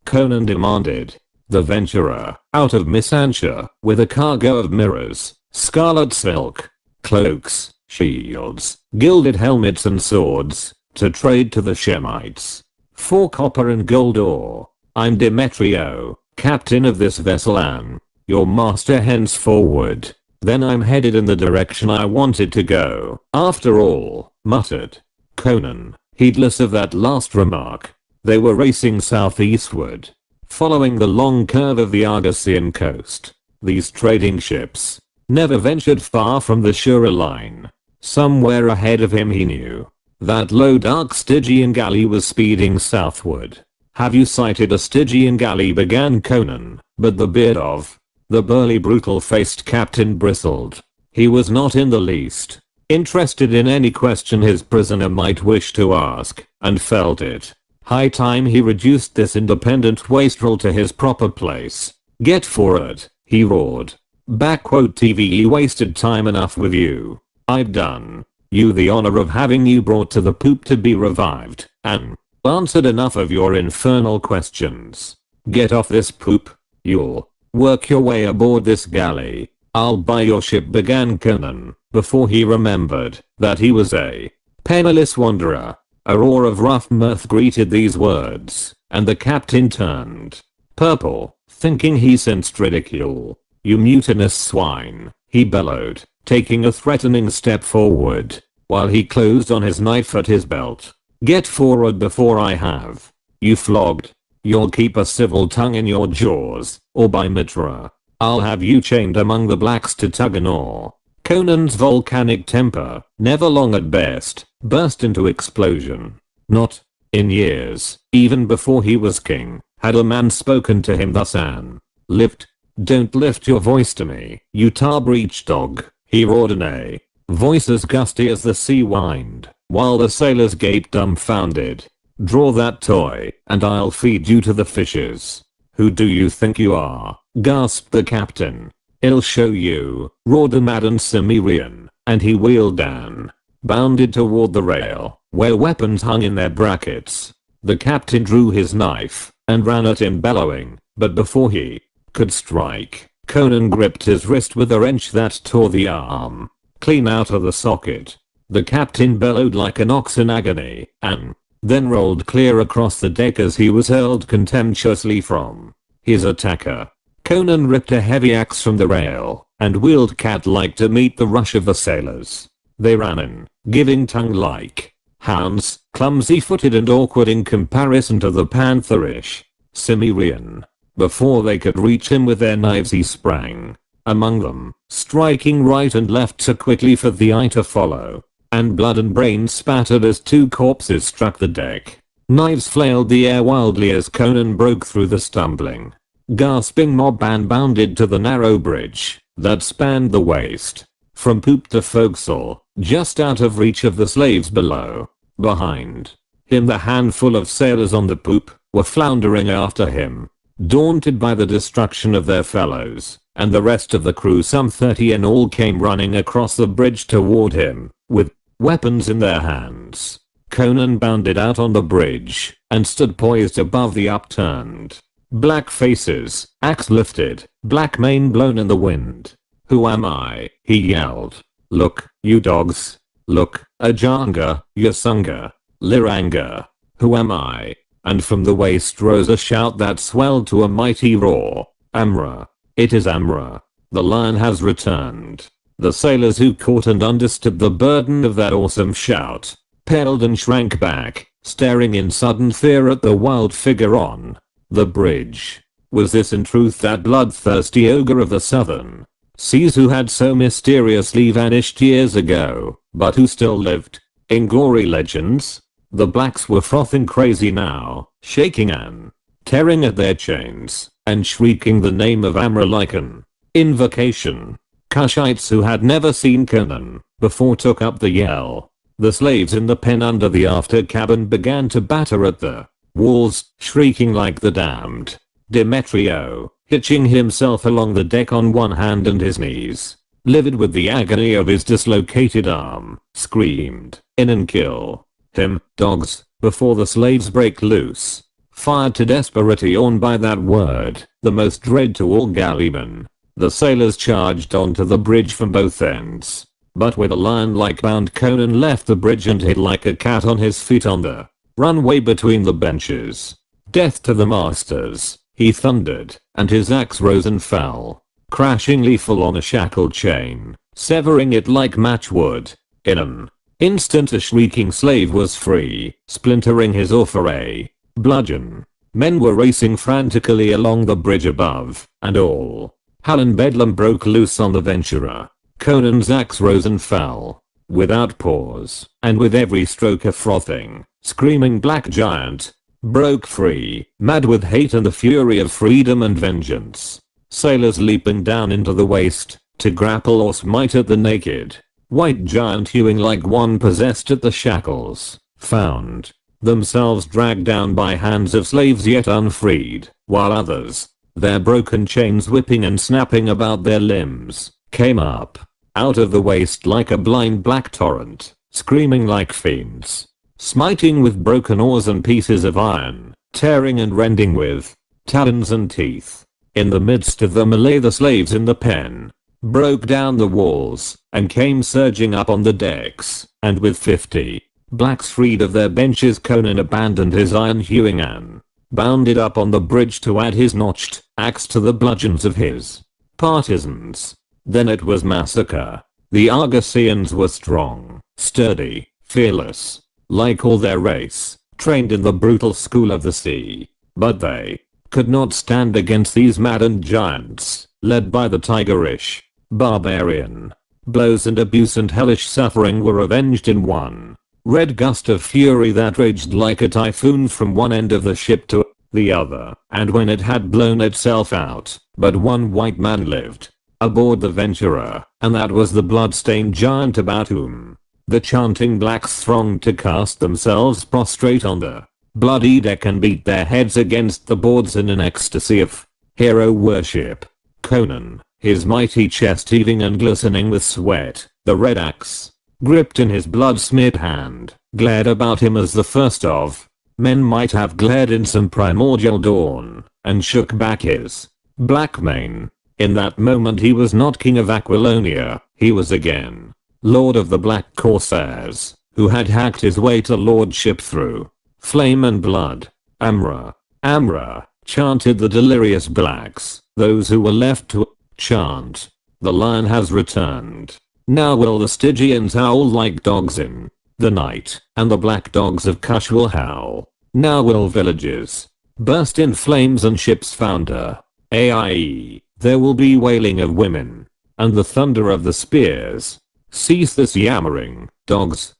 Conan demanded. "The Venturer, out of Missantia, with a cargo of mirrors, scarlet silk, cloaks, shields, gilded helmets and swords, to trade to the Shemites. For copper and gold ore. I'm Demetrio, captain of this vessel and your master henceforward." "Then I'm headed in the direction I wanted to go, after all," muttered Conan, heedless of that last remark. They were racing southeastward, following the long curve of the Argosian coast. These trading ships never ventured far from the surer line. Somewhere ahead of him he knew that low dark Stygian galley was speeding southward. "Have you sighted a Stygian galley?" began Conan, but the beard of the burly brutal-faced captain bristled. He was not in the least interested in any question his prisoner might wish to ask, and felt it high time he reduced this independent wastrel to his proper place. "Get forward," he roared. "TVE wasted time enough with you. I've done you the honor of having you brought to the poop to be revived, and answered enough of your infernal questions. Get off this poop. You'll work your way aboard this galley. I'll buy your ship," began Conan, before he remembered that he was a penniless wanderer. A roar of rough mirth greeted these words, and the captain turned purple, thinking he sensed ridicule. "You mutinous swine," he bellowed, taking a threatening step forward, while he closed on his knife at his belt. "Get forward before I have you flogged. You'll keep a civil tongue in your jaws, or by Mitra, I'll have you chained among the blacks to tug an oar." Conan's volcanic temper, never long at best, burst into explosion. Not in years, even before he was king, had a man spoken to him thus. Don't lift your voice to me, you tar-breech dog," he roared in a voice as gusty as the sea wind, while the sailors gaped dumbfounded. "Draw that toy, and I'll feed you to the fishes." "Who do you think you are?" gasped the captain. "I'll show you," roared the maddened Cimmerian, and he wheeled down, bounded toward the rail, where weapons hung in their brackets. The captain drew his knife and ran at him bellowing, but before he could strike, Conan gripped his wrist with a wrench that tore the arm clean out of the socket. The captain bellowed like an ox in agony, and then rolled clear across the deck as he was hurled contemptuously from his attacker. Conan ripped a heavy axe from the rail and wheeled cat-like to meet the rush of the sailors. They ran in, giving tongue like hounds, clumsy-footed and awkward in comparison to the pantherish Cimmerian. Before they could reach him with their knives he sprang among them, striking right and left so quickly for the eye to follow, and blood and brains spattered as two corpses struck the deck. Knives flailed the air wildly as Conan broke through the stumbling, gasping mob and bounded to the narrow bridge that spanned the waist from poop to forecastle, just out of reach of the slaves below. Behind him the handful of sailors on the poop were floundering after him, daunted by the destruction of their fellows, and the rest of the crew, some 30 in all, came running across the bridge toward him, with weapons in their hands. Conan bounded out on the bridge and stood poised above the upturned Black faces, axe lifted, black mane blown in the wind. Who am I? He yelled. Look, you dogs. Look, Ajanga, Yasunga, Liranga. Who am I? And from the waist rose a shout that swelled to a mighty roar. Amra. It is Amra. The lion has returned. The sailors who caught and understood the burden of that awesome shout paled and shrank back, staring in sudden fear at the wild figure on the bridge. Was this in truth that bloodthirsty ogre of the southern seas who had so mysteriously vanished years ago, but who still lived in glory legends? The blacks were frothing crazy now, shaking and tearing at their chains, and shrieking the name of Amra like an invocation. Kushites who had never seen Conan before took up the yell. The slaves in the pen under the after cabin began to batter at the walls, shrieking like the damned. Demetrio, hitching himself along the deck on one hand and his knees, livid with the agony of his dislocated arm, screamed, "In and kill him, dogs, before the slaves break loose." Fired to desperation on by that word, the most dread to all galleymen, the sailors charged onto the bridge from both ends. But with a lion-like bound, Conan left the bridge and hid like a cat on his feet on the runway between the benches. "Death to the masters," he thundered, and his axe rose and fell, crashingly full on a shackled chain, severing it like matchwood. In an instant a shrieking slave was free, splintering his orfere bludgeon. Men were racing frantically along the bridge above, and all hell and bedlam broke loose on the Venturer. Conan's axe rose and fell, without pause, and with every stroke a frothing, screaming black giant broke free, mad with hate and the fury of freedom and vengeance. Sailors leaping down into the waist to grapple or smite at the naked white giant, hewing like one possessed at the shackles, found themselves dragged down by hands of slaves yet unfreed, while others, their broken chains whipping and snapping about their limbs, came up out of the waist like a blind black torrent, screaming like fiends, smiting with broken oars and pieces of iron, tearing and rending with talons and teeth. In the midst of them lay the slaves in the pen, broke down the walls, and came surging up on the decks, and with 50 blacks freed of their benches, Conan abandoned his iron hewing and bounded up on the bridge to add his notched axe to the bludgeons of his partisans. Then it was massacre. The Argosians were strong, sturdy, fearless, like all their race, trained in the brutal school of the sea. But they could not stand against these maddened giants, led by the tigerish barbarian. Blows and abuse and hellish suffering were avenged in one red gust of fury that raged like a typhoon from one end of the ship to the other, and when it had blown itself out, but one white man lived aboard the Venturer, and that was the blood-stained giant about whom the chanting blacks thronged to cast themselves prostrate on the bloody deck and beat their heads against the boards in an ecstasy of hero worship. Conan, his mighty chest heaving and glistening with sweat, the red axe gripped in his blood-smeared hand, glared about him as the first of men might have glared in some primordial dawn, and shook back his black mane. In that moment he was not king of Aquilonia, he was again lord of the Black Corsairs, who had hacked his way to lordship through flame and blood. Amra, Amra, chanted the delirious blacks, those who were left to chant. The lion has returned. Now will the Stygians howl like dogs in the night, and the black dogs of Kush will howl. Now will villages burst in flames and ships founder. AIE, there will be wailing of women, and the thunder of the spears. Cease this yammering, dogs.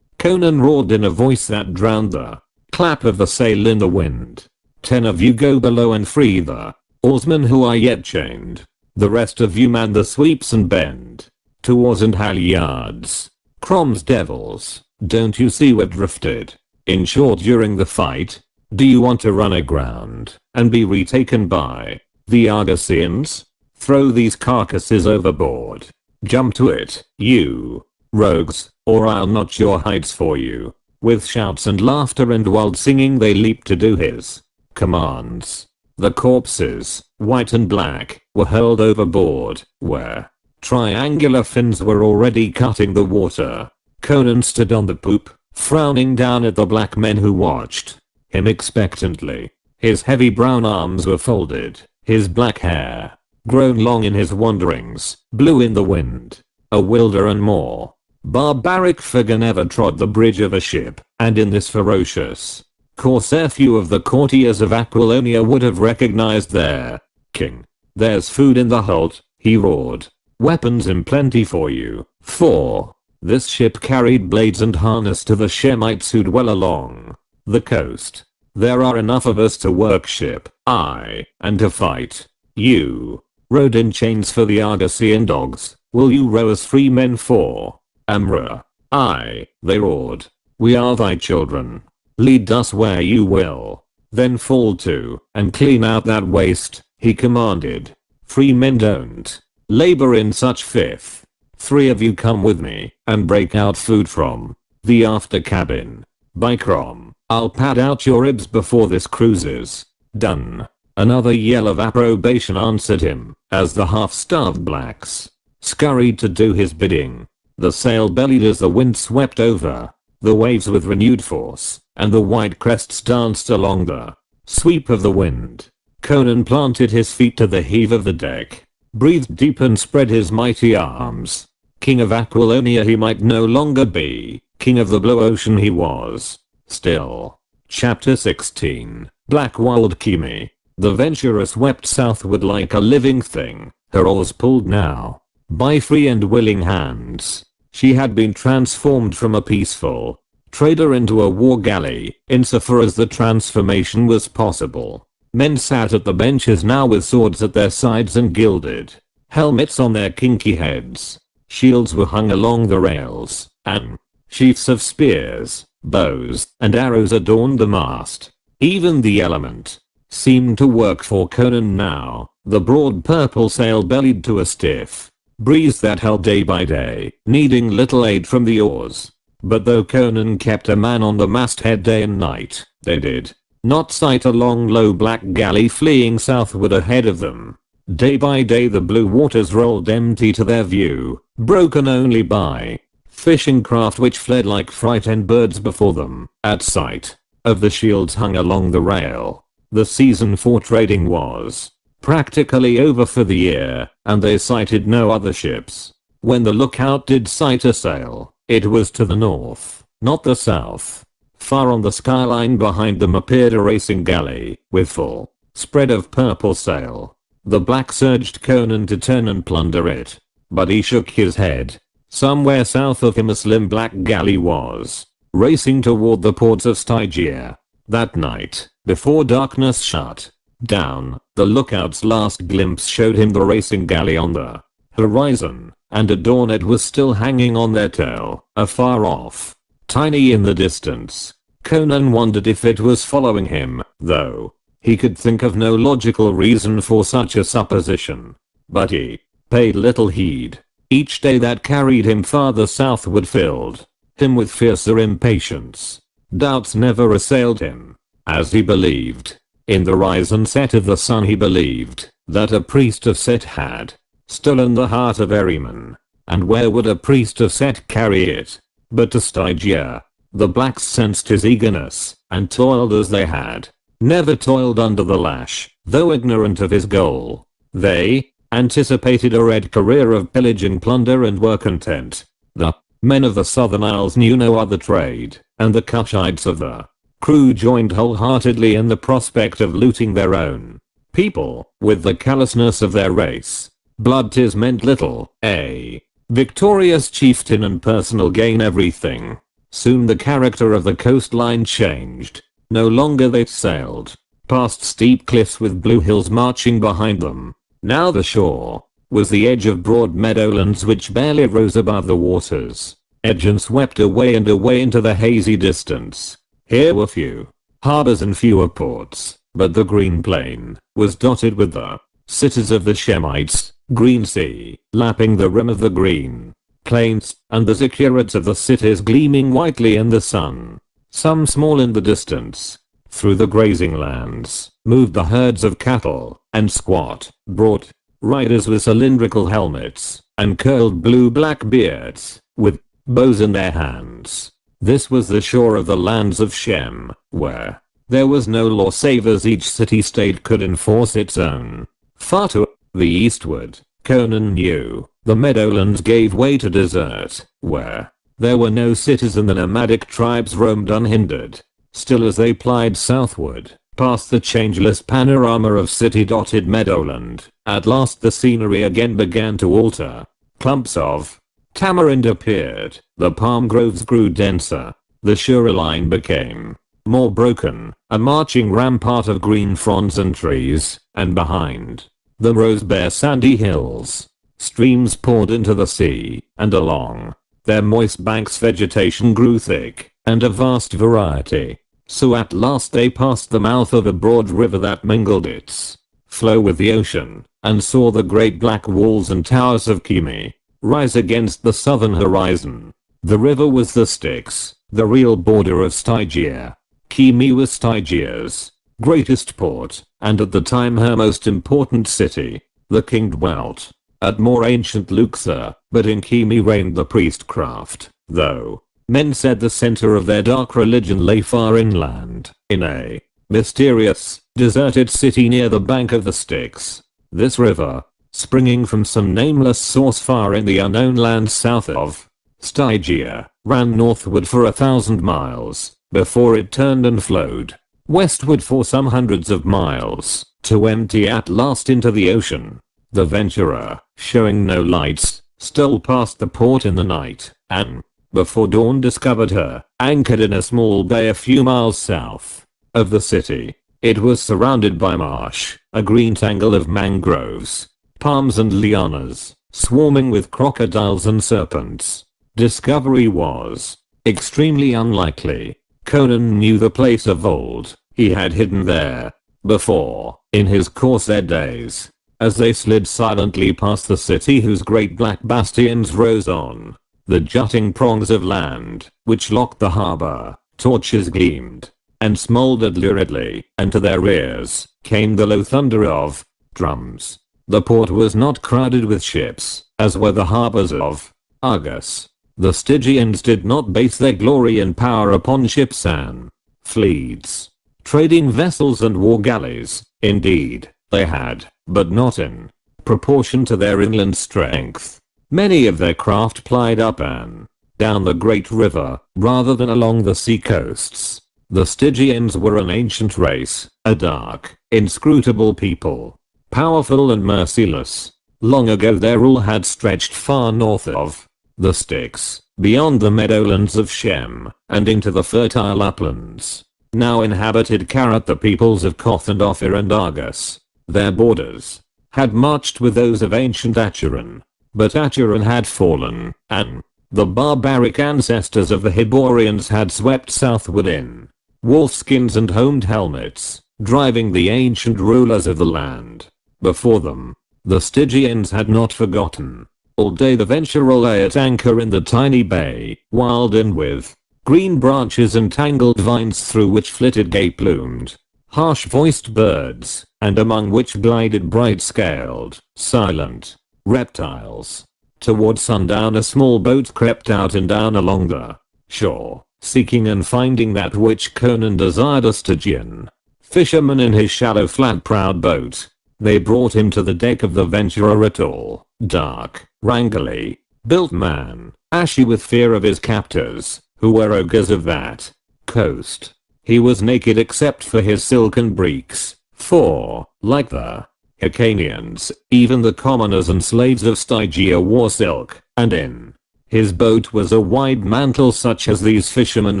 Conan roared in a voice that drowned the clap of the sail in the wind. 10 of you go below and free the oarsmen who are yet chained. The rest of you man the sweeps and bend to oars and halyards. Crom's devils, don't you see we're drifted? In short, during the fight, do you want to run aground and be retaken by the Argosians? Throw these carcasses overboard. Jump to it, you rogues, or I'll notch your hides for you. With shouts and laughter and wild singing they leaped to do his commands. The corpses, white and black, were hurled overboard, where triangular fins were already cutting the water. Conan stood on the poop, frowning down at the black men who watched him expectantly. His heavy brown arms were folded, his black hair, grown long in his wanderings, blew in the wind. A wilder and more barbaric figure never trod the bridge of a ship, and in this ferocious corsair few of the courtiers of Aquilonia would have recognized their king. "There's food in the hold," he roared. "Weapons in plenty for you." For this ship carried blades and harness to the Shemites who dwell along the coast. "There are enough of us to work ship, aye, and to fight. You rode in chains for the Argosian dogs. Will you row us free men for Amra?" "Aye," they roared. "We are thy children. Lead us where you will. Then fall to and clean out that waste," he commanded. "Free men don't labor in such filth. 3 of you come with me and break out food from the after cabin. By Crom, I'll pad out your ribs before this cruises done." Another yell of approbation answered him as the half-starved blacks scurried to do his bidding. The sail bellied as the wind swept over the waves with renewed force, and the white crests danced along the sweep of the wind. Conan planted his feet to the heave of the deck, breathed deep and spread his mighty arms. King of Aquilonia he might no longer be, king of the blue ocean he was still. Chapter 16. Black Wild Kimi. The Venturer swept southward like a living thing, her oars pulled now by free and willing hands. She had been transformed from a peaceful trader into a war galley, insofar as the transformation was possible. Men sat at the benches now with swords at their sides and gilded helmets on their kinky heads. Shields were hung along the rails, and sheaths of spears, bows, and arrows adorned the mast. Even the element seemed to work for Conan now. The broad purple sail bellied to a stiff breeze that held day by day, needing little aid from the oars. But though Conan kept a man on the masthead day and night, they did not sight a long low black galley fleeing southward ahead of them. Day by day the blue waters rolled empty to their view, broken only by fishing craft which fled like frightened birds before them. At sight of the shields hung along the rail, the season for trading was practically over for the year, and they sighted no other ships. When the lookout did sight a sail, it was to the north, not the south. Far on the skyline behind them appeared a racing galley, with full spread of purple sail. The blacks urged Conan to turn and plunder it, but he shook his head. Somewhere south of him a slim black galley was racing toward the ports of Stygia. That night, before darkness shut down, the lookout's last glimpse showed him the racing galley on the horizon, and at dawn it was still hanging on their tail, afar off, tiny in the distance. Conan wondered if it was following him, though he could think of no logical reason for such a supposition. But he paid little heed. Each day that carried him farther southward filled him with fiercer impatience. Doubts never assailed him, as he believed in the rise and set of the sun. He believed that a priest of Set had stolen the heart of Ahriman, and where would a priest of Set carry it but to Stygia? The blacks sensed his eagerness, and toiled as they had never toiled under the lash, though ignorant of his goal. They anticipated a red career of pillage and plunder and were content. The men of the southern isles knew no other trade, and the Kushites of the crew joined wholeheartedly in the prospect of looting their own people. With the callousness of their race, blood tis meant little, a victorious chieftain and personal gain everything. Soon the character of the coastline changed. No longer they sailed past steep cliffs with blue hills marching behind them. Now the shore was the edge of broad meadowlands which barely rose above the water's edge and swept away and away into the hazy distance. Here were few harbors and fewer ports, but the green plain was dotted with the cities of the Shemites, green sea lapping the rim of the green plains, and the ziggurats of the cities gleaming whitely in the sun. Some small in the distance, through the grazing lands, moved the herds of cattle, and squat, brought riders with cylindrical helmets, and curled blue-black beards, with bows in their hands. This was the shore of the lands of Shem, where there was no law save as each city-state could enforce its own. Far to the eastward, Conan knew, the meadowlands gave way to desert, where there were no cities and the nomadic tribes roamed unhindered. Still as they plied southward, past the changeless panorama of city-dotted meadowland, at last the scenery again began to alter. Clumps of tamarind appeared, the palm groves grew denser, the shoreline became more broken, a marching rampart of green fronds and trees, and behind them rose bare sandy hills. Streams poured into the sea, and along their moist banks vegetation grew thick, and a vast variety. So at last they passed the mouth of a broad river that mingled its flow with the ocean, and saw the great black walls and towers of Kimi rise against the southern horizon. The river was the Styx, the real border of Stygia. Kimi was Stygia's greatest port, and at the time her most important city. The king dwelt at more ancient Luxor, but in Kimi reigned the priestcraft, though men said the center of their dark religion lay far inland, in a mysterious, deserted city near the bank of the Styx. This river, springing from some nameless source far in the unknown lands south of Stygia, ran northward for 1,000 miles, before it turned and flowed westward for some hundreds of miles, to empty at last into the ocean. The venturer, showing no lights, stole past the port in the night, and before dawn discovered her, anchored in a small bay a few miles south of the city. It was surrounded by marsh, a green tangle of mangroves, palms and lianas, swarming with crocodiles and serpents. Discovery was extremely unlikely. Conan knew the place of old. He had hidden there before, in his corsair days. As they slid silently past the city whose great black bastions rose on the jutting prongs of land, which locked the harbor, torches gleamed and smoldered luridly, and to their rears came the low thunder of drums. The port was not crowded with ships, as were the harbors of Argos. The Stygians did not base their glory and power upon ships and fleets, trading vessels and war galleys. Indeed, they had, but not in proportion to their inland strength. Many of their craft plied up and down the great river, rather than along the sea coasts. The Stygians were an ancient race, a dark, inscrutable people, powerful and merciless. Long ago their rule had stretched far north of the Styx, beyond the meadowlands of Shem, and into the fertile uplands now inhabited Karat. The peoples of Koth and Ophir and Argos, their borders, had marched with those of ancient Acheron. But Acheron had fallen, and the barbaric ancestors of the Hyborians had swept southward in wolfskins and homed helmets, driving the ancient rulers of the land before them. The Stygians had not forgotten. All day the venturer lay at anchor in the tiny bay, wild and with green branches and tangled vines through which flitted gay-plumed, harsh-voiced birds, and among which glided bright-scaled, silent reptiles. Toward sundown a small boat crept out and down along the shore, seeking and finding that which Conan desired, a Stygian fisherman in his shallow flat-prowed boat. They brought him to the deck of the venturer, a tall, dark, wrangly built man, ashy with fear of his captors, who were ogres of that coast. He was naked except for his silken breeks, for, like the Hyrcanians, even the commoners and slaves of Stygia wore silk, and in his boat was a wide mantle such as these fishermen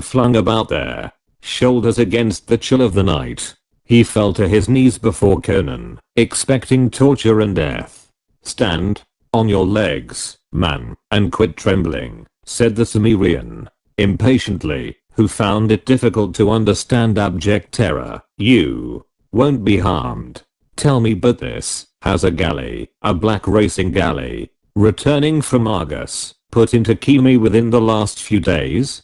flung about their shoulders against the chill of the night. He fell to his knees before Conan, expecting torture and death. "Stand on your legs, man, and quit trembling," said the Cimmerian, impatiently, who found it difficult to understand abject terror. "You won't be harmed. Tell me but this, has a galley, a black racing galley, returning from Argos, put into Kimi within the last few days?"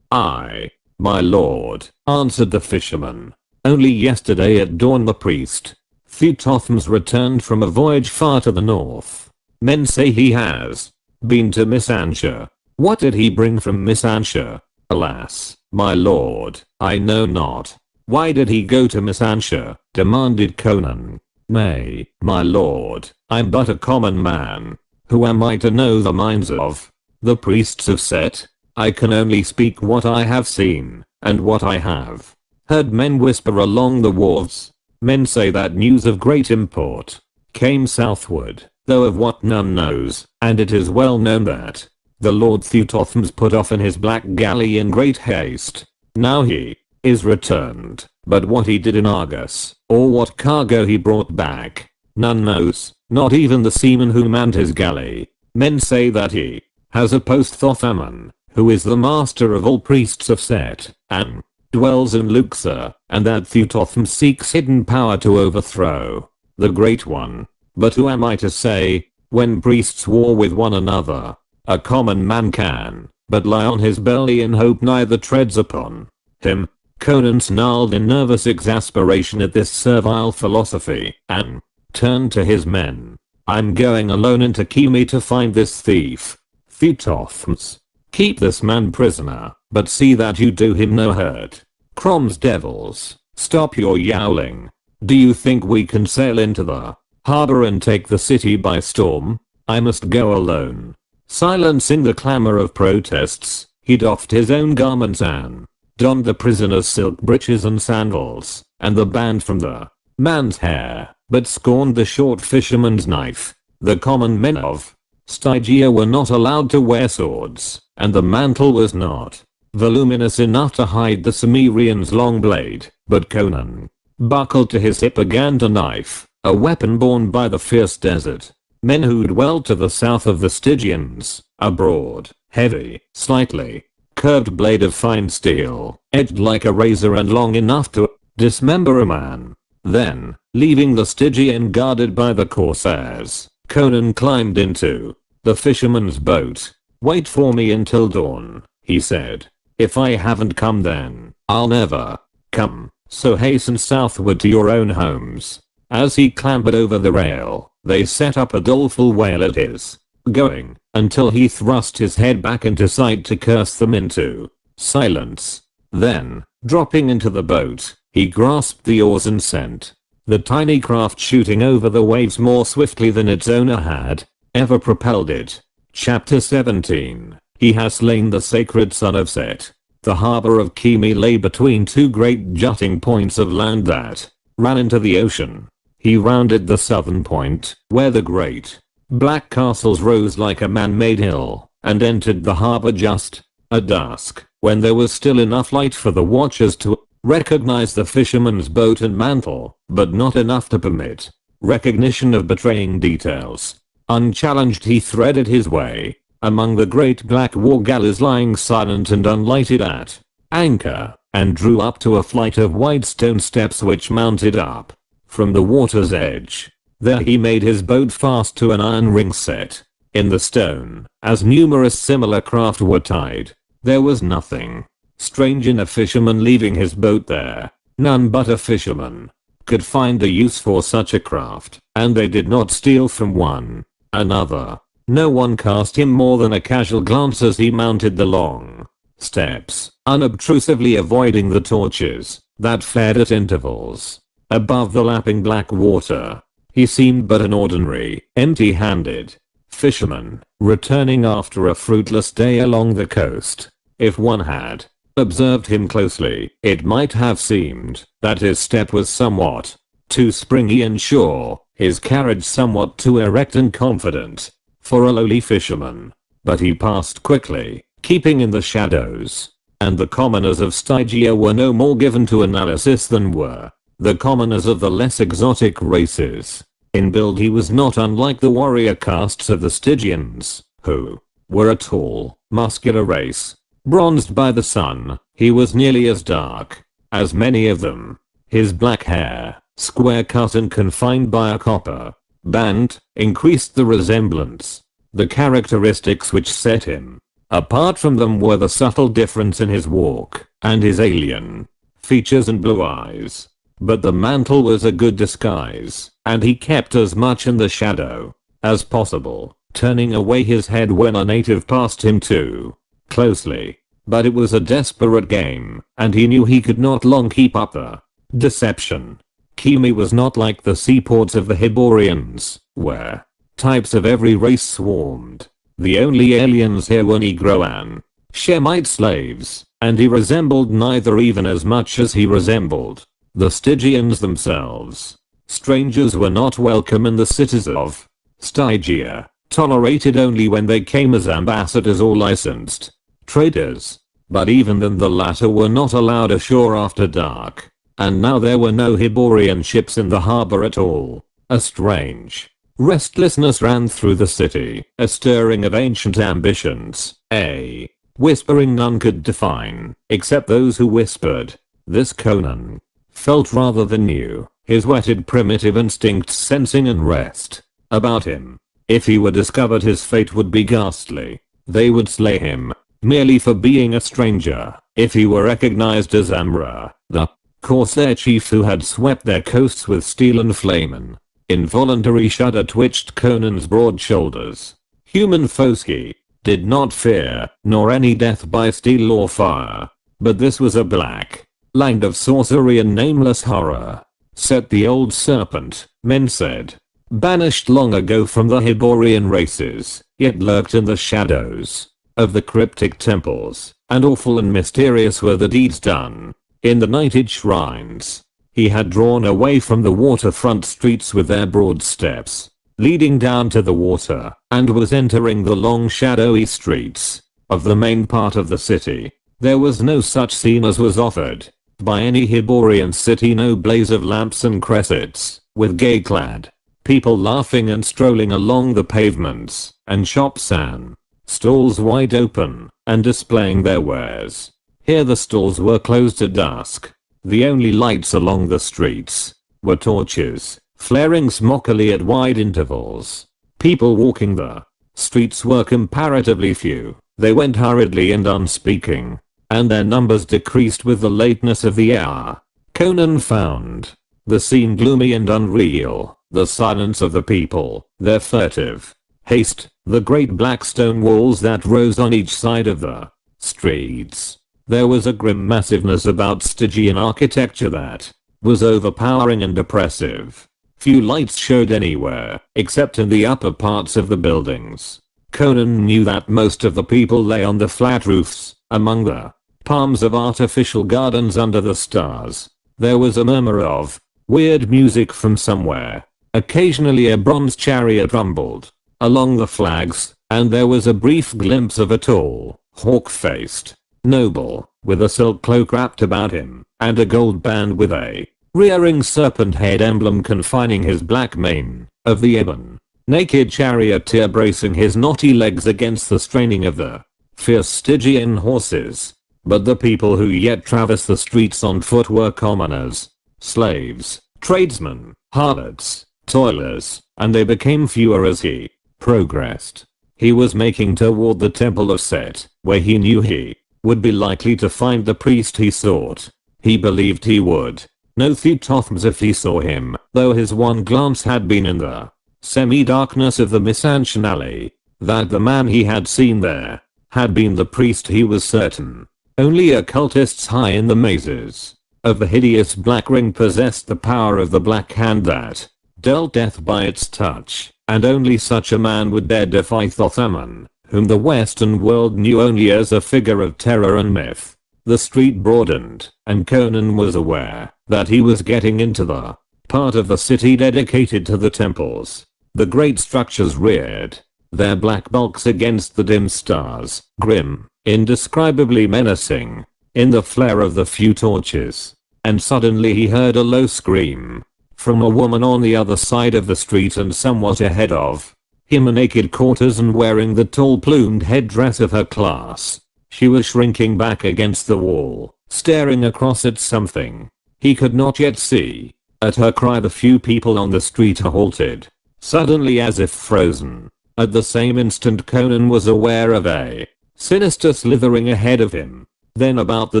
"Aye, my lord," answered the fisherman. Only yesterday at dawn the priest Thuthothmes returned from a voyage far to the north. Men say he has been to Miss Ansha. What did he bring from Miss Ansha? Alas, my lord, I know not. Why did he go to Miss Ansha? Demanded Conan. Nay, my lord, I'm but a common man. Who am I to know the minds of the priests of Set? I can only speak what I have seen, and what I have heard men whisper along the wharves. Men say that news of great import came southward, though of what none knows, and it is well known that the Lord Thuthothmes put off in his black galley in great haste. Now he is returned, but what he did in Argus, or what cargo he brought back, none knows, not even the seaman who manned his galley. Men say that he has opposed Thothaman, who is the master of all priests of Set, and dwells in Luxor, and that Thuthothmes seeks hidden power to overthrow the Great One. But who am I to say, when priests war with one another? A common man can but lie on his belly in hope neither treads upon him. Conan snarled in nervous exasperation at this servile philosophy, and turned to his men. I'm going alone into Kimi to find this thief. Thuthothmes, keep this man prisoner, but see that you do him no hurt. Crom's devils, stop your yowling. Do you think we can sail into the harbor and take the city by storm? I must go alone. Silencing the clamor of protests, he doffed his own garments and donned the prisoner's silk breeches and sandals, and the band from the man's hair, but scorned the short fisherman's knife. The common men of Stygia were not allowed to wear swords, and the mantle was not voluminous enough to hide the Cimmerian's long blade, but Conan buckled to his hip a Ganda knife, a weapon borne by the fierce desert men who dwelled to the south of the Stygians, a broad, heavy, slightly curved blade of fine steel, edged like a razor and long enough to dismember a man. Then, leaving the Stygian guarded by the corsairs, Conan climbed into the fisherman's boat. Wait for me until dawn, he said. If I haven't come then, I'll never come, so hasten southward to your own homes. As he clambered over the rail, they set up a doleful wail at his going, until he thrust his head back into sight to curse them into silence. Then, dropping into the boat, he grasped the oars and sent the tiny craft shooting over the waves more swiftly than its owner had ever propelled it. Chapter 17. He has slain the sacred son of Set. The harbor of Kimi lay between two great jutting points of land that ran into the ocean. He rounded the southern point, where the great black castles rose like a man-made hill, and entered the harbor just at dusk, when there was still enough light for the watchers to recognize the fisherman's boat and mantle, but not enough to permit recognition of betraying details. Unchallenged he threaded his way among the great black war galleys lying silent and unlighted at anchor, and drew up to a flight of wide stone steps which mounted up from the water's edge. There he made his boat fast to an iron ring set in the stone, as numerous similar craft were tied. There was nothing strange in a fisherman leaving his boat there. None but a fisherman could find a use for such a craft, and they did not steal from one another. No one cast him more than a casual glance as he mounted the long steps, unobtrusively avoiding the torches that flared at intervals above the lapping black water. He seemed but an ordinary, empty-handed fisherman, returning after a fruitless day along the coast. If one had observed him closely, it might have seemed that his step was somewhat too springy and sure, his carriage somewhat too erect and confident for a lowly fisherman. But he passed quickly, keeping in the shadows, and the commoners of Stygia were no more given to analysis than were the commoners of the less exotic races. In build he was not unlike the warrior castes of the Stygians, who were a tall, muscular race. Bronzed by the sun, he was nearly as dark as many of them. His black hair, square cut and confined by a copper band, increased the resemblance. The characteristics which set him apart from them were the subtle difference in his walk, and his alien features and blue eyes. But the mantle was a good disguise, and he kept as much in the shadow as possible, turning away his head when a native passed him too closely. But it was a desperate game, and he knew he could not long keep up the deception. Kimi was not like the seaports of the Hyborians, where types of every race swarmed. The only aliens here were Negroan, Shemite slaves, and he resembled neither even as much as he resembled the Stygians themselves. Strangers were not welcome in the cities of Stygia, tolerated only when they came as ambassadors or licensed traders. But even then the latter were not allowed ashore after dark. And now there were no Hyborian ships in the harbor at all. A strange restlessness ran through the city, a stirring of ancient ambitions, a whispering none could define, except those who whispered. This Conan felt rather than knew, his whetted primitive instincts sensing unrest about him. If he were discovered, his fate would be ghastly. They would slay him merely for being a stranger. If he were recognized as Amra, the Corsair chief who had swept their coasts with steel and flame, an involuntary shudder twitched Conan's broad shoulders. Human foes he did not fear, nor any death by steel or fire. But this was a black land of sorcery and nameless horror. Set the old serpent, men said, banished long ago from the Hyborian races, yet lurked in the shadows of the cryptic temples, and awful and mysterious were the deeds done in the nighted shrines. He had drawn away from the waterfront streets with their broad steps leading down to the water, and was entering the long shadowy streets of the main part of the city. There was no such scene as was offered by any Hyborian city, no blaze of lamps and cressets, with gay-clad people laughing and strolling along the pavements, and shops and stalls wide open and displaying their wares. Here the stalls were closed at dusk. The only lights along the streets were torches, flaring smockily at wide intervals. People walking the streets were comparatively few. They went hurriedly and unspeaking, and their numbers decreased with the lateness of the hour. Conan found the scene gloomy and unreal. The silence of the people, their furtive haste, the great black stone walls that rose on each side of the streets. There was a grim massiveness about Stygian architecture that was overpowering and oppressive. Few lights showed anywhere, except in the upper parts of the buildings. Conan knew that most of the people lay on the flat roofs, among the palms of artificial gardens under the stars. There was a murmur of weird music from somewhere. Occasionally a bronze chariot rumbled along the flags, and there was a brief glimpse of a tall, hawk-faced noble with a silk cloak wrapped about him, and a gold band with a rearing serpent head emblem confining his black mane, of the ebon naked charioteer bracing his knotty legs against the straining of the fierce Stygian horses. But the people who yet traversed the streets on foot were commoners, slaves, tradesmen, harlots, toilers, and they became fewer as he progressed. He was making toward the temple of Set, where he knew he would be likely to find the priest he sought. He believed he would know Thetothmes if he saw him, though his one glance had been in the semi-darkness of the Misantian alley. That the man he had seen there had been the priest he was certain. Only occultists high in the mazes of the hideous black ring possessed the power of the black hand that dealt death by its touch, and only such a man would dare defy Thothaman, whom the Western world knew only as a figure of terror and myth. The street broadened, and Conan was aware that he was getting into the part of the city dedicated to the temples. The great structures reared their black bulks against the dim stars, grim, indescribably menacing, in the flare of the few torches. And suddenly he heard a low scream from a woman on the other side of the street, and somewhat ahead of him a naked courtesan wearing the tall plumed headdress of her class. She was shrinking back against the wall, staring across at something he could not yet see. At her cry the few people on the street halted, suddenly as if frozen. At the same instant Conan was aware of a sinister slithering ahead of him. Then about the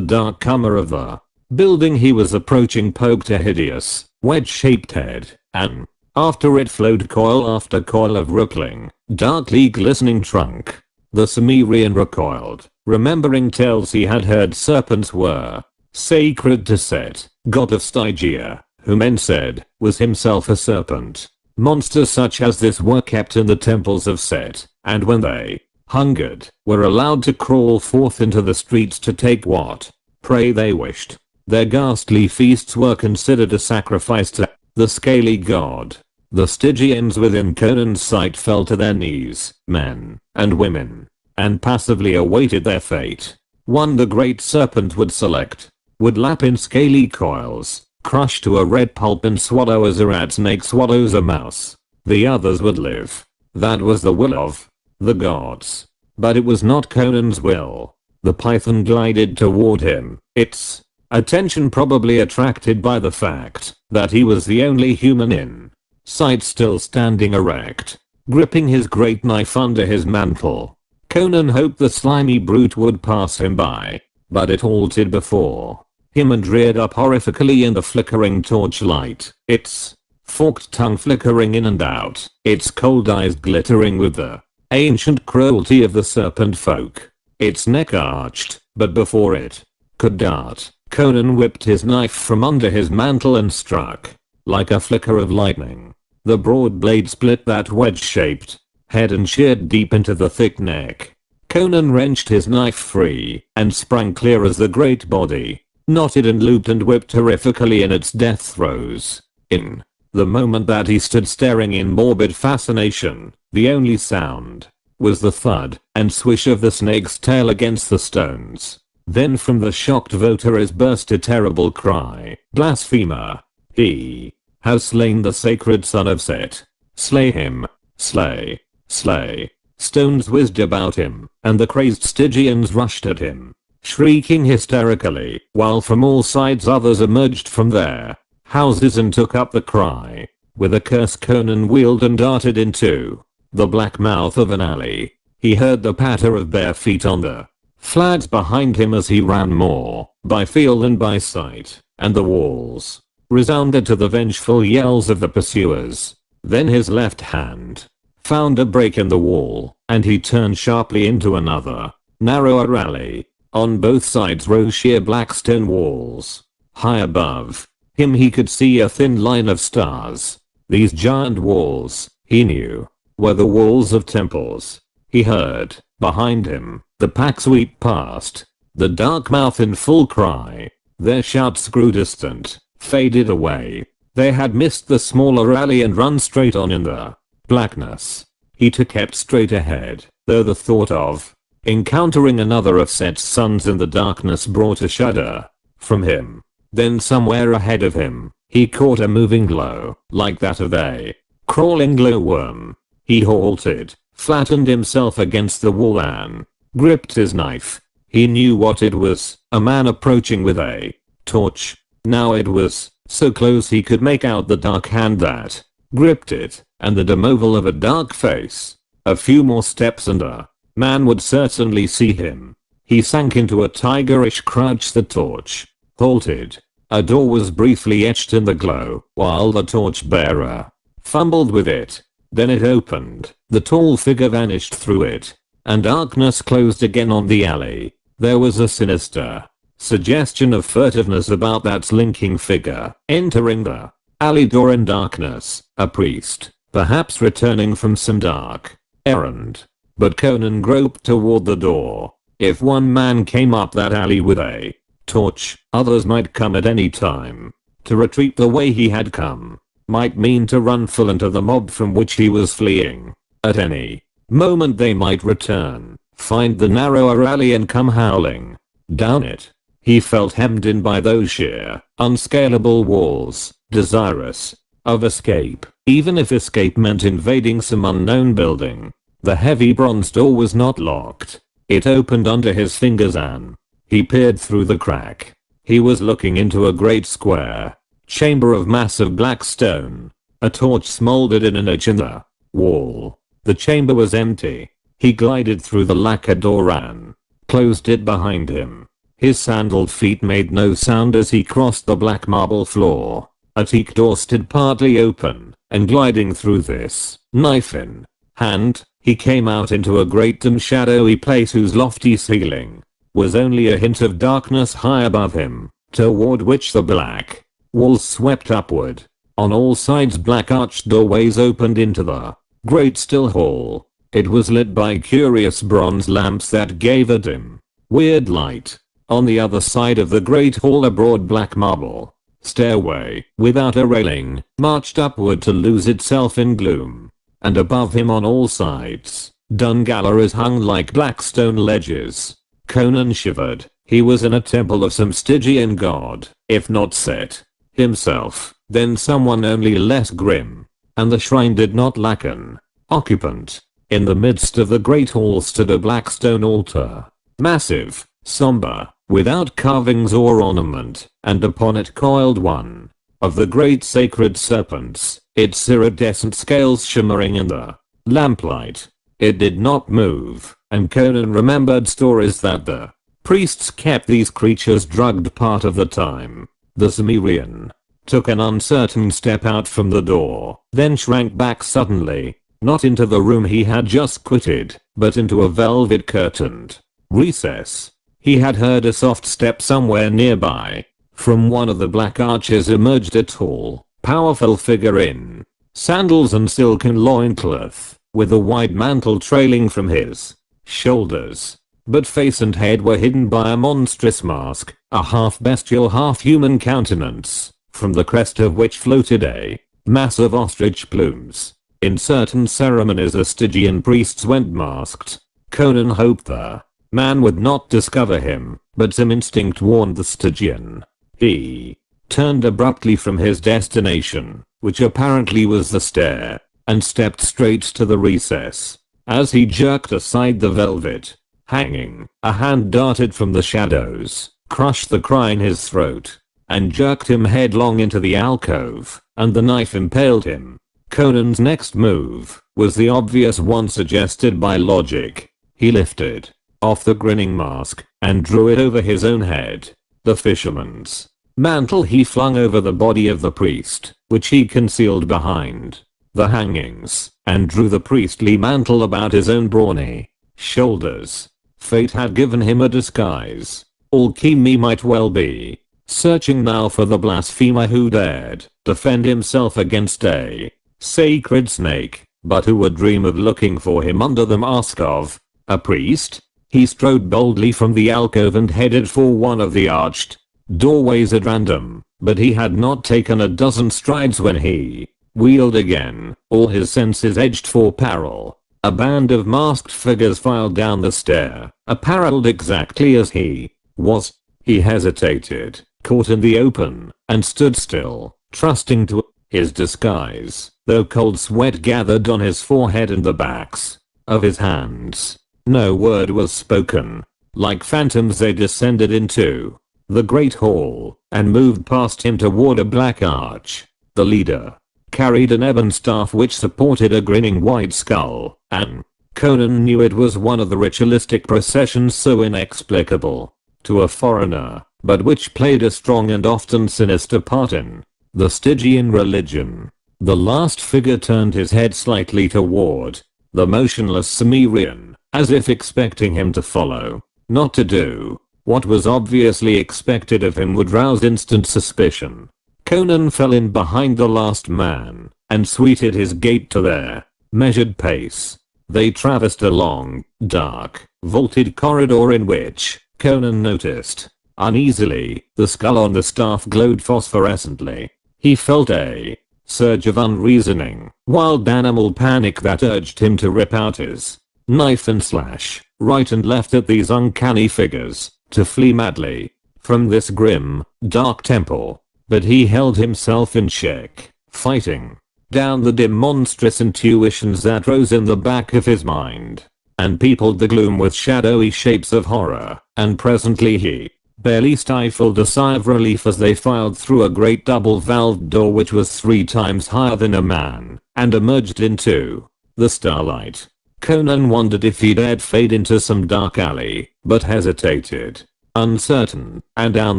dark comer of the building he was approaching poked a hideous, wedge-shaped head, and after it flowed coil after coil of rippling, darkly glistening trunk. The Cimmerian recoiled, remembering tales he had heard serpents were sacred to Set, god of Stygia, who men said was himself a serpent. Monsters such as this were kept in the temples of Set, and when they hungered, were allowed to crawl forth into the streets to take what prey they wished. Their ghastly feasts were considered a sacrifice to the scaly god. The Stygians within Conan's sight fell to their knees, men and women, and passively awaited their fate. One the great serpent would select, would lap in scaly coils, crush to a red pulp and swallow as a rat snake swallows a mouse. The others would live. That was the will of the gods. But it was not Conan's will. The python glided toward him, its attention probably attracted by the fact that he was the only human in sight still standing erect, gripping his great knife under his mantle. Conan hoped the slimy brute would pass him by, but it halted before him and reared up horrifically in the flickering torchlight, its forked tongue flickering in and out, its cold eyes glittering with the ancient cruelty of the serpent folk. Its neck arched, but before it could dart, Conan whipped his knife from under his mantle and struck. Like a flicker of lightning, the broad blade split that wedge-shaped head and sheared deep into the thick neck. Conan wrenched his knife free and sprang clear as the great body knotted and looped and whipped horrifically in its death throes. In the moment that he stood staring in morbid fascination, the only sound was the thud and swish of the snake's tail against the stones. Then from the shocked votaries burst a terrible cry. Blasphemer! He has slain the sacred son of Set. Slay him. Slay. Slay. Stones whizzed about him, and the crazed Stygians rushed at him, shrieking hysterically, while from all sides others emerged from their houses and took up the cry. With a curse Conan wheeled and darted into the black mouth of an alley. He heard the patter of bare feet on the flags behind him as he ran, more by feel than by sight, and the walls resounded to the vengeful yells of the pursuers. Then his left hand found a break in the wall, and he turned sharply into another, narrower alley. On both sides rose sheer black stone walls. High above him he could see a thin line of stars. These giant walls, he knew, were the walls of temples. He heard, behind him, the pack sweep past, the dark mouth in full cry. Their shouts grew distant, faded away. They had missed the smaller alley and run straight on in the blackness. He too kept straight ahead, though the thought of encountering another of Set's sons in the darkness brought a shudder from him. Then somewhere ahead of him, he caught a moving glow, like that of a crawling glowworm. He halted, flattened himself against the wall and gripped his knife. He knew what it was, a man approaching with a torch. Now it was so close he could make out the dark hand that gripped it, and the dim oval of a dark face. A few more steps and a man would certainly see him. He sank into a tigerish crouch. The torch halted. A door was briefly etched in the glow, while the torch bearer fumbled with it. Then it opened. The tall figure vanished through it, and darkness closed again on the alley. There was a sinister suggestion of furtiveness about that slinking figure entering the alley door in darkness. A priest, perhaps returning from some dark errand. But Conan groped toward the door. If one man came up that alley with a torch, others might come at any time. To retreat the way he had come might mean to run full into the mob from which he was fleeing. At any moment they might return, find the narrower alley and come howling down it. He felt hemmed in by those sheer, unscalable walls, desirous of escape, even if escape meant invading some unknown building. The heavy bronze door was not locked. It opened under his fingers and he peered through the crack. He was looking into a great square chamber of massive black stone. A torch smoldered in a niche in the wall. The chamber was empty. He glided through the lacquer door and closed it behind him. His sandaled feet made no sound as he crossed the black marble floor. A teak door stood partly open, and gliding through this, knife in hand, he came out into a great and shadowy place whose lofty ceiling was only a hint of darkness high above him, toward which the black walls swept upward. On all sides black arched doorways opened into the great still hall. It was lit by curious bronze lamps that gave a dim, weird light. On the other side of the great hall a broad black marble stairway, without a railing, marched upward to lose itself in gloom. And above him on all sides, dung galleries hung like black stone ledges. Conan shivered. He was in a temple of some Stygian god, if not Set himself, then someone only less grim. And the shrine did not lack an occupant. In the midst of the great hall stood a black stone altar. Massive, somber, without carvings or ornament, and upon it coiled one of the great sacred serpents, its iridescent scales shimmering in the lamplight. It did not move, and Conan remembered stories that the priests kept these creatures drugged part of the time. The Cimmerian took an uncertain step out from the door, then shrank back suddenly, not into the room he had just quitted, but into a velvet curtained recess. He had heard a soft step somewhere nearby. From one of the black arches emerged a tall, powerful figure in sandals and silken loincloth, with a wide mantle trailing from his shoulders. But face and head were hidden by a monstrous mask, a half bestial half human countenance, from the crest of which floated a mass of ostrich plumes. In certain ceremonies the Stygian priests went masked. Conan hoped the man would not discover him, but some instinct warned the Stygian. He turned abruptly from his destination, which apparently was the stair, and stepped straight to the recess. As he jerked aside the velvet hanging, a hand darted from the shadows, crushed the cry in his throat, and jerked him headlong into the alcove, and the knife impaled him. Conan's next move was the obvious one suggested by logic. He lifted off the grinning mask and drew it over his own head. The fisherman's mantle he flung over the body of the priest, which he concealed behind the hangings, and drew the priestly mantle about his own brawny shoulders. Fate had given him a disguise. Alchemy might well be searching now for the blasphemer who dared defend himself against a sacred snake, but who would dream of looking for him under the mask of a priest? He strode boldly from the alcove and headed for one of the arched doorways at random, but he had not taken a dozen strides when he wheeled again, all his senses edged for peril. A band of masked figures filed down the stair, apparelled exactly as he was. He hesitated, caught in the open, and stood still, trusting to his disguise, though cold sweat gathered on his forehead and the backs of his hands. No word was spoken. Like phantoms they descended into the great hall, and moved past him toward a black arch. The leader carried an ebon staff which supported a grinning white skull, and Conan knew it was one of the ritualistic processions so inexplicable to a foreigner, but which played a strong and often sinister part in the Stygian religion. The last figure turned his head slightly toward the motionless Cimmerian, as if expecting him to follow. Not to do what was obviously expected of him would rouse instant suspicion. Conan fell in behind the last man, and suited his gait to their measured pace. They traversed a long, dark, vaulted corridor in which, Conan noticed, uneasily, the skull on the staff glowed phosphorescently. He felt a surge of unreasoning, wild animal panic that urged him to rip out his knife and slash right and left at these uncanny figures, to flee madly from this grim, dark temple. But he held himself in check, fighting down the dim monstrous intuitions that rose in the back of his mind, and peopled the gloom with shadowy shapes of horror, and presently he barely stifled a sigh of relief as they filed through a great double-valved door which was 3 times higher than a man, and emerged into the starlight. Conan wondered if he dared fade into some dark alley, but hesitated. uncertain, and down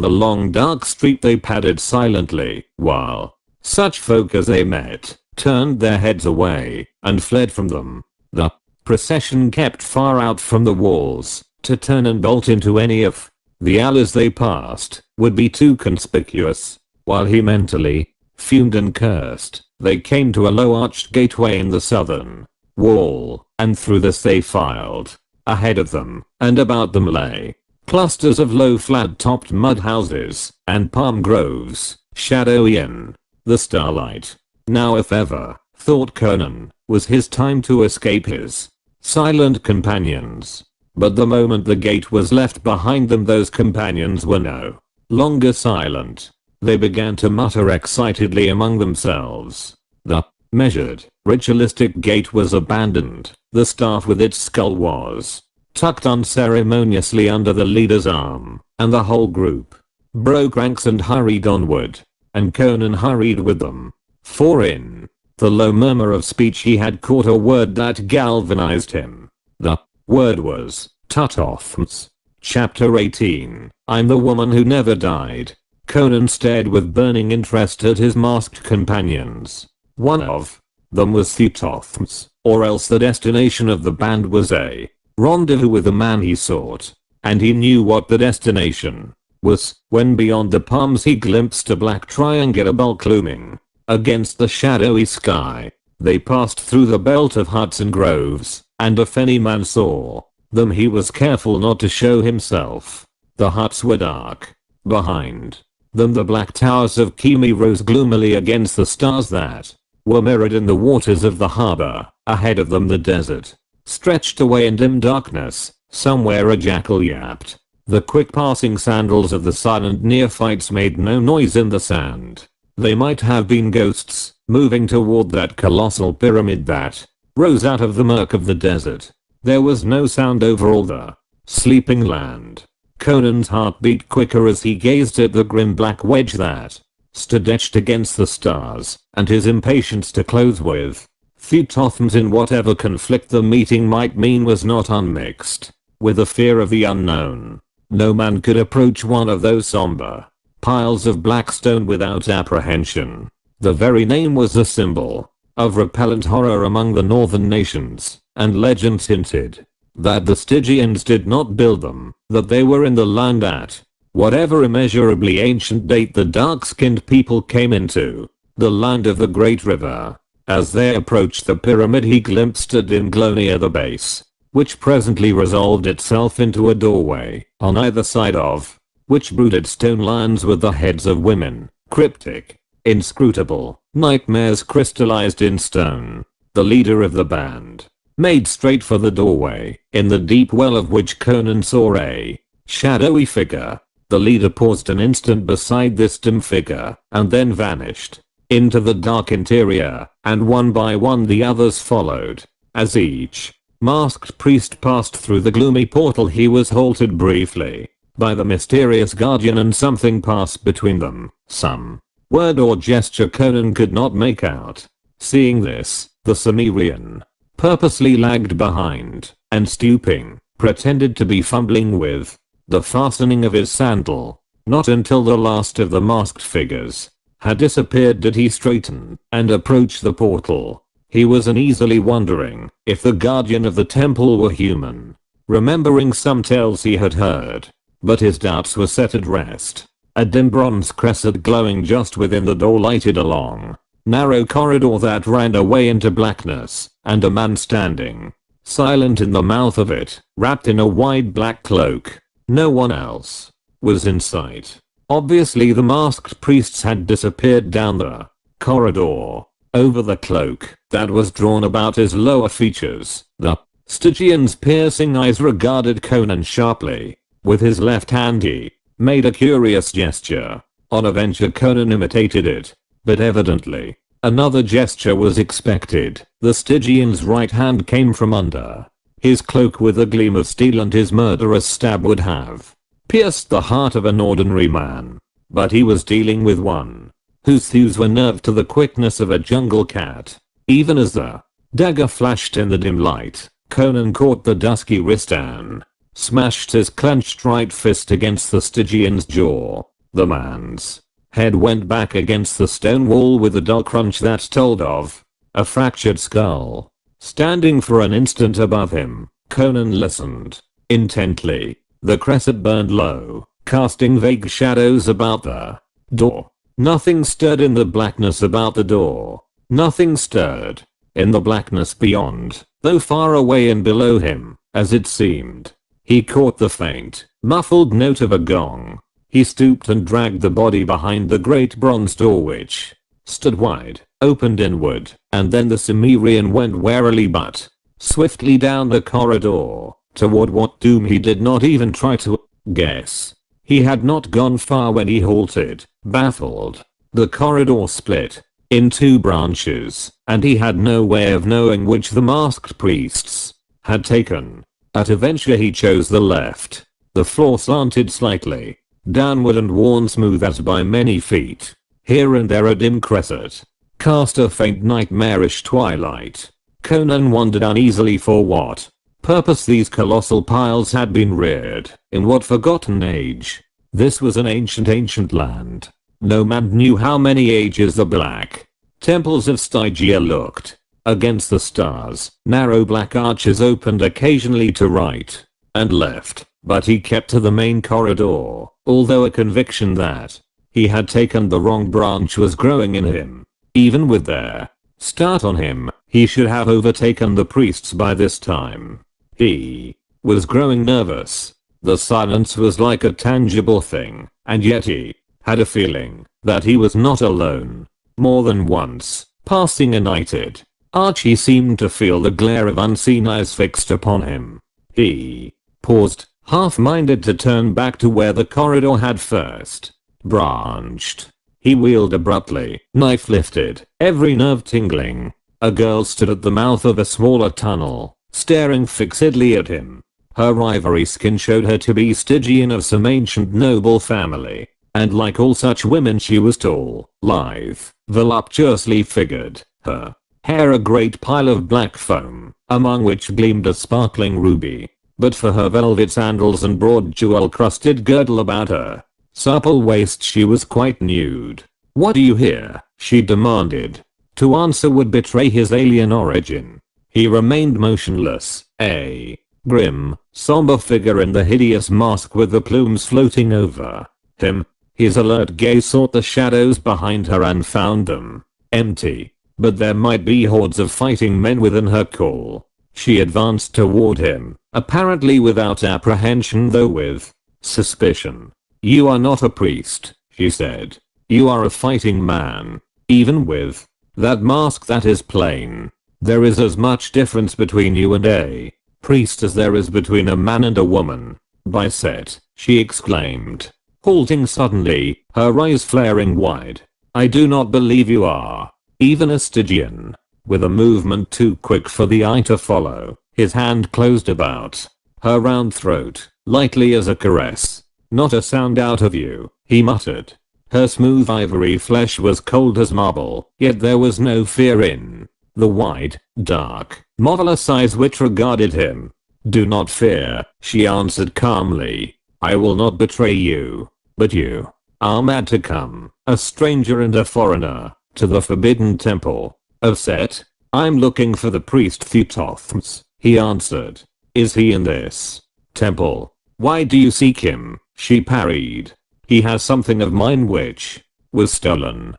the long dark street they padded silently, while such folk as they met turned their heads away and fled from them. The procession kept far out from the walls to turn and bolt into any of the alleys they passed would be too conspicuous. While he mentally fumed and cursed, they came to a low arched gateway in the southern wall, and through this they filed. Ahead of them and about them lay clusters of low flat-topped mud houses and palm groves, shadowy in the starlight. Now if ever, thought Conan, was his time to escape his silent companions. But the moment the gate was left behind them, those companions were no longer silent. They began to mutter excitedly among themselves. The measured, ritualistic gate was abandoned. The staff with its skull was tucked unceremoniously under the leader's arm, and the whole group broke ranks and hurried onward. And Conan hurried with them. For in the low murmur of speech he had caught a word that galvanized him. The word was Tutothms. Chapter 18. I'm the woman who never died. Conan stared with burning interest at his masked companions. One of them was Tutothms, or else the destination of the band was a rendezvous with the man he sought. And he knew what the destination was when beyond the palms he glimpsed a black triangular bulk looming against the shadowy sky. They passed through the belt of huts and groves, and if any man saw them he was careful not to show himself. The huts were dark. Behind them the black towers of Kimi rose gloomily against the stars that were mirrored in the waters of the harbor. Ahead of them the desert stretched away in dim darkness. Somewhere a jackal yapped. The quick passing sandals of the silent neophytes made no noise in the sand. They might have been ghosts moving toward that colossal pyramid that rose out of the murk of the desert. There was no sound over all the sleeping land. Conan's heart beat quicker as he gazed at the grim black wedge that stood etched against the stars, and his impatience to close with Tutothms in whatever conflict the meeting might mean was not unmixed with a fear of the unknown. No man could approach one of those somber piles of black stone without apprehension. The very name was a symbol of repellent horror among the northern nations, and legends hinted that the Stygians did not build them, that they were in the land at whatever immeasurably ancient date the dark-skinned people came into the land of the great river. As they approached the pyramid he glimpsed a dim glow near the base, which presently resolved itself into a doorway, on either side of which brooded stone lions with the heads of women, cryptic, inscrutable, nightmares crystallized in stone. The leader of the band made straight for the doorway, in the deep well of which Conan saw a shadowy figure. The leader paused an instant beside this dim figure, and then vanished into the dark interior, and one by one the others followed. As each masked priest passed through the gloomy portal he was halted briefly by the mysterious guardian, and something passed between them. Some word or gesture Conan could not make out. Seeing this, the Cimmerian purposely lagged behind, and stooping, pretended to be fumbling with the fastening of his sandal. Not until the last of the masked figures had disappeared did he straighten and approach the portal. He was uneasily wondering if the guardian of the temple were human, remembering some tales he had heard, but his doubts were set at rest. A dim bronze crescent glowing just within the door lighted a long, narrow corridor that ran away into blackness, and a man standing silent in the mouth of it, wrapped in a wide black cloak. No one else was in sight. Obviously the masked priests had disappeared down the corridor. Over the cloak that was drawn about his lower features, the Stygian's piercing eyes regarded Conan sharply. With his left hand he made a curious gesture. On a venture Conan imitated it, but evidently another gesture was expected. The Stygian's right hand came from under his cloak with a gleam of steel, and his murderous stab would have pierced the heart of an ordinary man. But he was dealing with one whose thews were nerved to the quickness of a jungle cat. Even as the dagger flashed in the dim light, Conan caught the dusky wrist and smashed his clenched right fist against the Stygian's jaw. The man's head went back against the stone wall with a dull crunch that told of a fractured skull. Standing for an instant above him, Conan listened intently. The crescent burned low, casting vague shadows about the door. Nothing stirred in the blackness about the door. Nothing stirred in the blackness beyond, though far away and below him, as it seemed. He caught the faint, muffled note of a gong. He stooped and dragged the body behind the great bronze door which stood wide, opened inward, and then the Cimmerian went warily but swiftly down the corridor, toward what doom he did not even try to guess. He had not gone far when he halted, baffled. The corridor split in two branches, and he had no way of knowing which the masked priests had taken. At a venture he chose the left. The floor slanted slightly downward and worn smooth as by many feet. Here and there a dim crescent cast a faint nightmarish twilight. Conan wondered uneasily for what purpose these colossal piles had been reared. In what forgotten age? This was an ancient land. No man knew how many ages the black temples of Stygia looked. Against the stars, narrow black arches opened occasionally to right and left, but he kept to the main corridor, although a conviction that he had taken the wrong branch was growing in him. Even with their start on him, he should have overtaken the priests by this time. He was growing nervous. The silence was like a tangible thing, and yet he had a feeling that he was not alone. More than once, passing united, Archie seemed to feel the glare of unseen eyes fixed upon him. He paused, half-minded to turn back to where the corridor had first branched. He wheeled abruptly, knife lifted, every nerve tingling. A girl stood at the mouth of a smaller tunnel, staring fixedly at him. Her ivory skin showed her to be Stygian of some ancient noble family, and like all such women she was tall, lithe, voluptuously figured, her hair a great pile of black foam, among which gleamed a sparkling ruby. But for her velvet sandals and broad jewel-crusted girdle about her supple waist she was quite nude. "What do you hear?" she demanded. To answer would betray his alien origin. He remained motionless, a grim, somber figure in the hideous mask with the plumes floating over him. His alert gaze sought the shadows behind her and found them empty. But there might be hordes of fighting men within her call. She advanced toward him, apparently without apprehension though with suspicion. "You are not a priest," she said. "You are a fighting man. Even with that mask that is plain. There is as much difference between you and a priest as there is between a man and a woman." "By Set," she exclaimed, halting suddenly, her eyes flaring wide. "I do not believe you are even a Stygian." With a movement too quick for the eye to follow, his hand closed about her round throat, lightly as a caress. "Not a sound out of you," he muttered. Her smooth ivory flesh was cold as marble, yet there was no fear in the wide, dark, marvelous eyes which regarded him. "Do not fear," she answered calmly. "I will not betray you. But you are mad to come, a stranger and a foreigner, to the forbidden temple of Set." "I'm looking for the priest Theutothms," he answered. "Is he in this temple?" "Why do you seek him?" she parried. "He has something of mine which was stolen."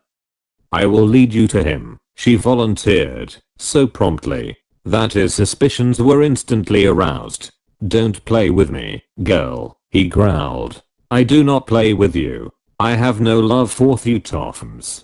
"I will lead you to him," she volunteered, so promptly that his suspicions were instantly aroused. "Don't play with me, girl," he growled. "I do not play with you. I have no love for Theutothms."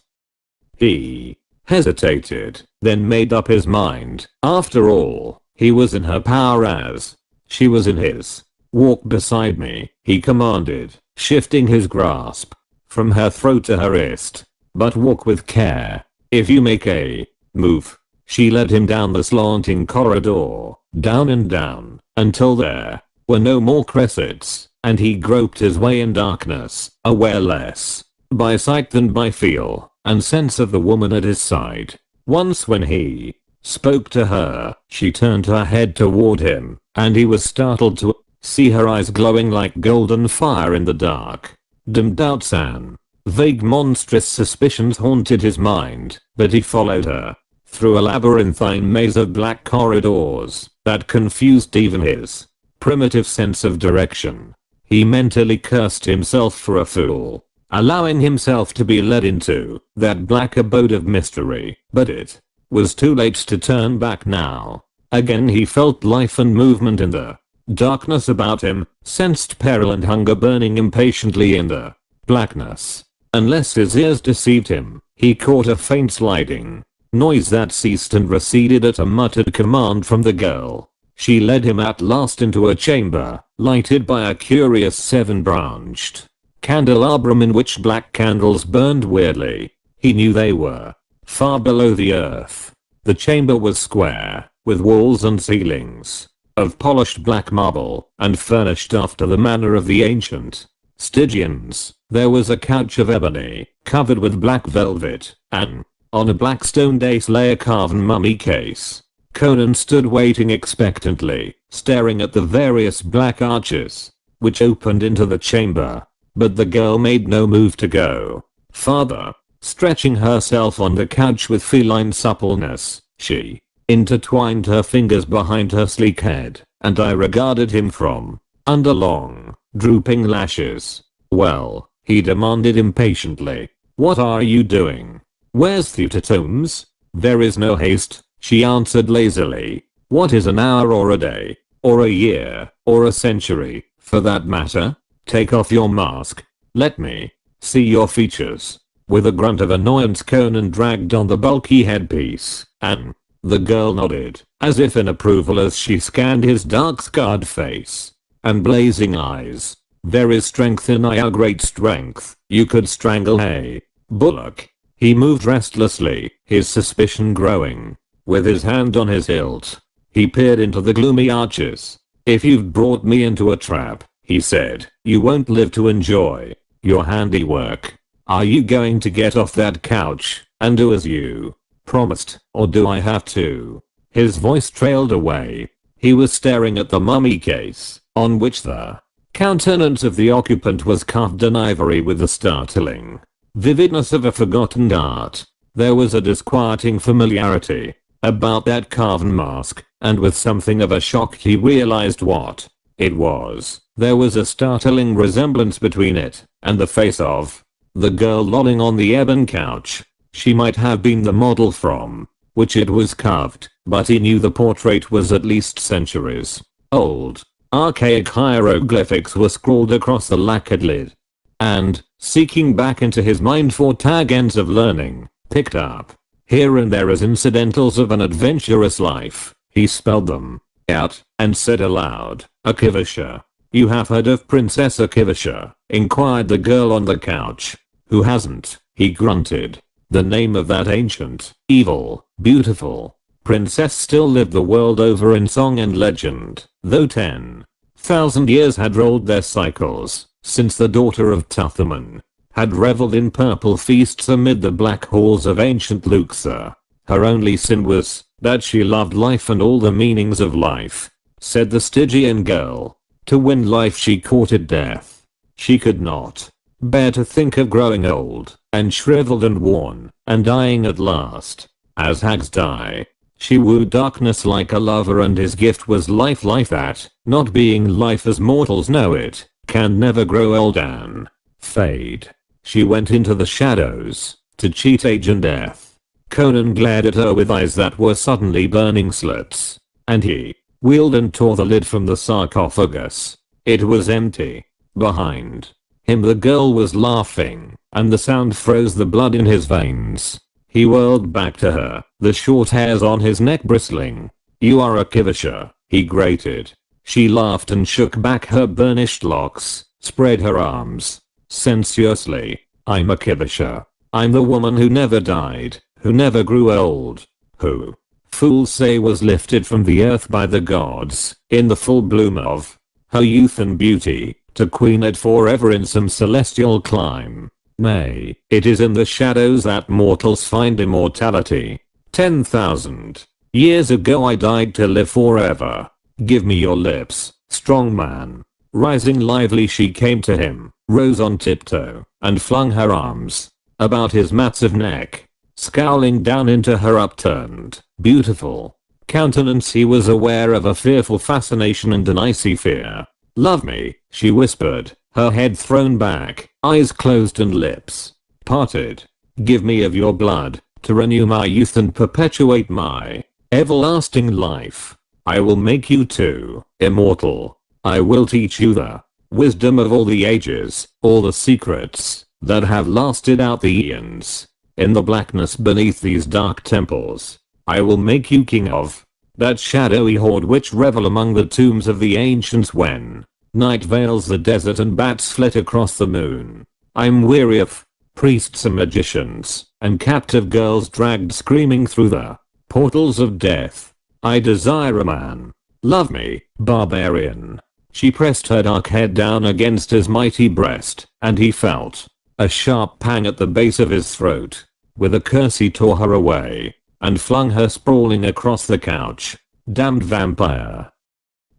He hesitated, then made up his mind. After all, he was in her power as she was in his. "Walk beside me," he commanded, shifting his grasp from her throat to her wrist. "But walk with care. If you make a move." She led him down the slanting corridor, down and down, until there were no more crescents, and he groped his way in darkness, aware less by sight than by feel and sense of the woman at his side. Once when he spoke to her, she turned her head toward him, and he was startled to See her eyes glowing like golden fire in the dark. Dimmed doubts and vague monstrous suspicions haunted his mind, but he followed her through a labyrinthine maze of black corridors that confused even his primitive sense of direction. He mentally cursed himself for a fool, allowing himself to be led into that black abode of mystery, but it was too late to turn back now. Again he felt life and movement in the darkness about him, sensed peril and hunger burning impatiently in the blackness. Unless his ears deceived him, he caught a faint sliding noise that ceased and receded at a muttered command from the girl. She led him at last into a chamber, lighted by a curious 7-branched candelabrum in which black candles burned weirdly. He knew they were far below the earth. The chamber was square, with walls and ceilings of polished black marble, and furnished after the manner of the ancient Stygians. There was a couch of ebony, covered with black velvet, and on a black stone dais lay a carven mummy case. Conan stood waiting expectantly, staring at the various black arches which opened into the chamber. But the girl made no move to go farther. Stretching herself on the couch with feline suppleness, she intertwined her fingers behind her sleek head, and I regarded him from under long, drooping lashes. "Well," he demanded impatiently, "what are you doing? Where's Thutatomes?" "There is no haste," she answered lazily. "What is an hour or a day, or a year, or a century, for that matter? Take off your mask. Let me see your features." With a grunt of annoyance Conan dragged on the bulky headpiece, and the girl nodded, as if in approval as she scanned his dark scarred face and blazing eyes. "There is strength in Aya, great strength. You could strangle a bullock." He moved restlessly, his suspicion growing. With his hand on his hilt, he peered into the gloomy arches. "If you've brought me into a trap," he said, "you won't live to enjoy your handiwork. Are you going to get off that couch and do as you promised, or do I have to?" His voice trailed away. He was staring at the mummy case, on which the countenance of the occupant was carved in ivory with the startling vividness of a forgotten art. There was a disquieting familiarity about that carven mask, and with something of a shock he realized what it was. There was a startling resemblance between it and the face of the girl lolling on the ebon couch. She might have been the model from which it was carved, but he knew the portrait was at least centuries old. Archaic hieroglyphics were scrawled across the lacquered lid. And, seeking back into his mind for tag ends of learning, picked up here and there as incidentals of an adventurous life, he spelled them out and said aloud, "Akivisha. You have heard of Princess Akivisha?" inquired the girl on the couch. "Who hasn't?" he grunted. The name of that ancient, evil, beautiful princess still lived the world over in song and legend, though 10,000 years had rolled their cycles since the daughter of Tuthaman had reveled in purple feasts amid the black halls of ancient Luxor. Her only sin was that she loved life and all the meanings of life, said the Stygian girl. To win life she courted death. She could not bear to think of growing old, and shriveled and worn, and dying at last. As hags die. She wooed darkness like a lover, and his gift was life that, not being life as mortals know it, can never grow old and fade. She went into the shadows to cheat age and death. Conan glared at her with eyes that were suddenly burning slits, and he wheeled and tore the lid from the sarcophagus. It was empty. Behind him the girl was laughing, and the sound froze the blood in his veins. He whirled back to her, the short hairs on his neck bristling. "You are Akivisha," he grated. She laughed and shook back her burnished locks, spread her arms sensuously. "I'm Akivisha. I'm the woman who never died, who never grew old, who, fools say, was lifted from the earth by the gods, in the full bloom of her youth and beauty, to queen it forever in some celestial clime. Nay, it is in the shadows that mortals find immortality. 10,000 years ago I died to live forever. Give me your lips, Strong man. Rising lively, she came to him, rose on tiptoe, and flung her arms about his massive neck. Scowling down into her upturned, beautiful countenance, he was aware of a fearful fascination and an icy fear. "Love me," she whispered, her head thrown back, eyes closed and lips parted. "Give me of your blood, to renew my youth and perpetuate my everlasting life. I will make you too immortal. I will teach you the wisdom of all the ages, all the secrets that have lasted out the eons. In the blackness beneath these dark temples, I will make you king of that shadowy horde which revel among the tombs of the ancients when night veils the desert and bats flit across the moon. I'm weary of priests and magicians, and captive girls dragged screaming through the portals of death. I desire a man. Love me, barbarian." She pressed her dark head down against his mighty breast, and he felt a sharp pang at the base of his throat. With a curse he tore her away and flung her sprawling across the couch. Damned vampire.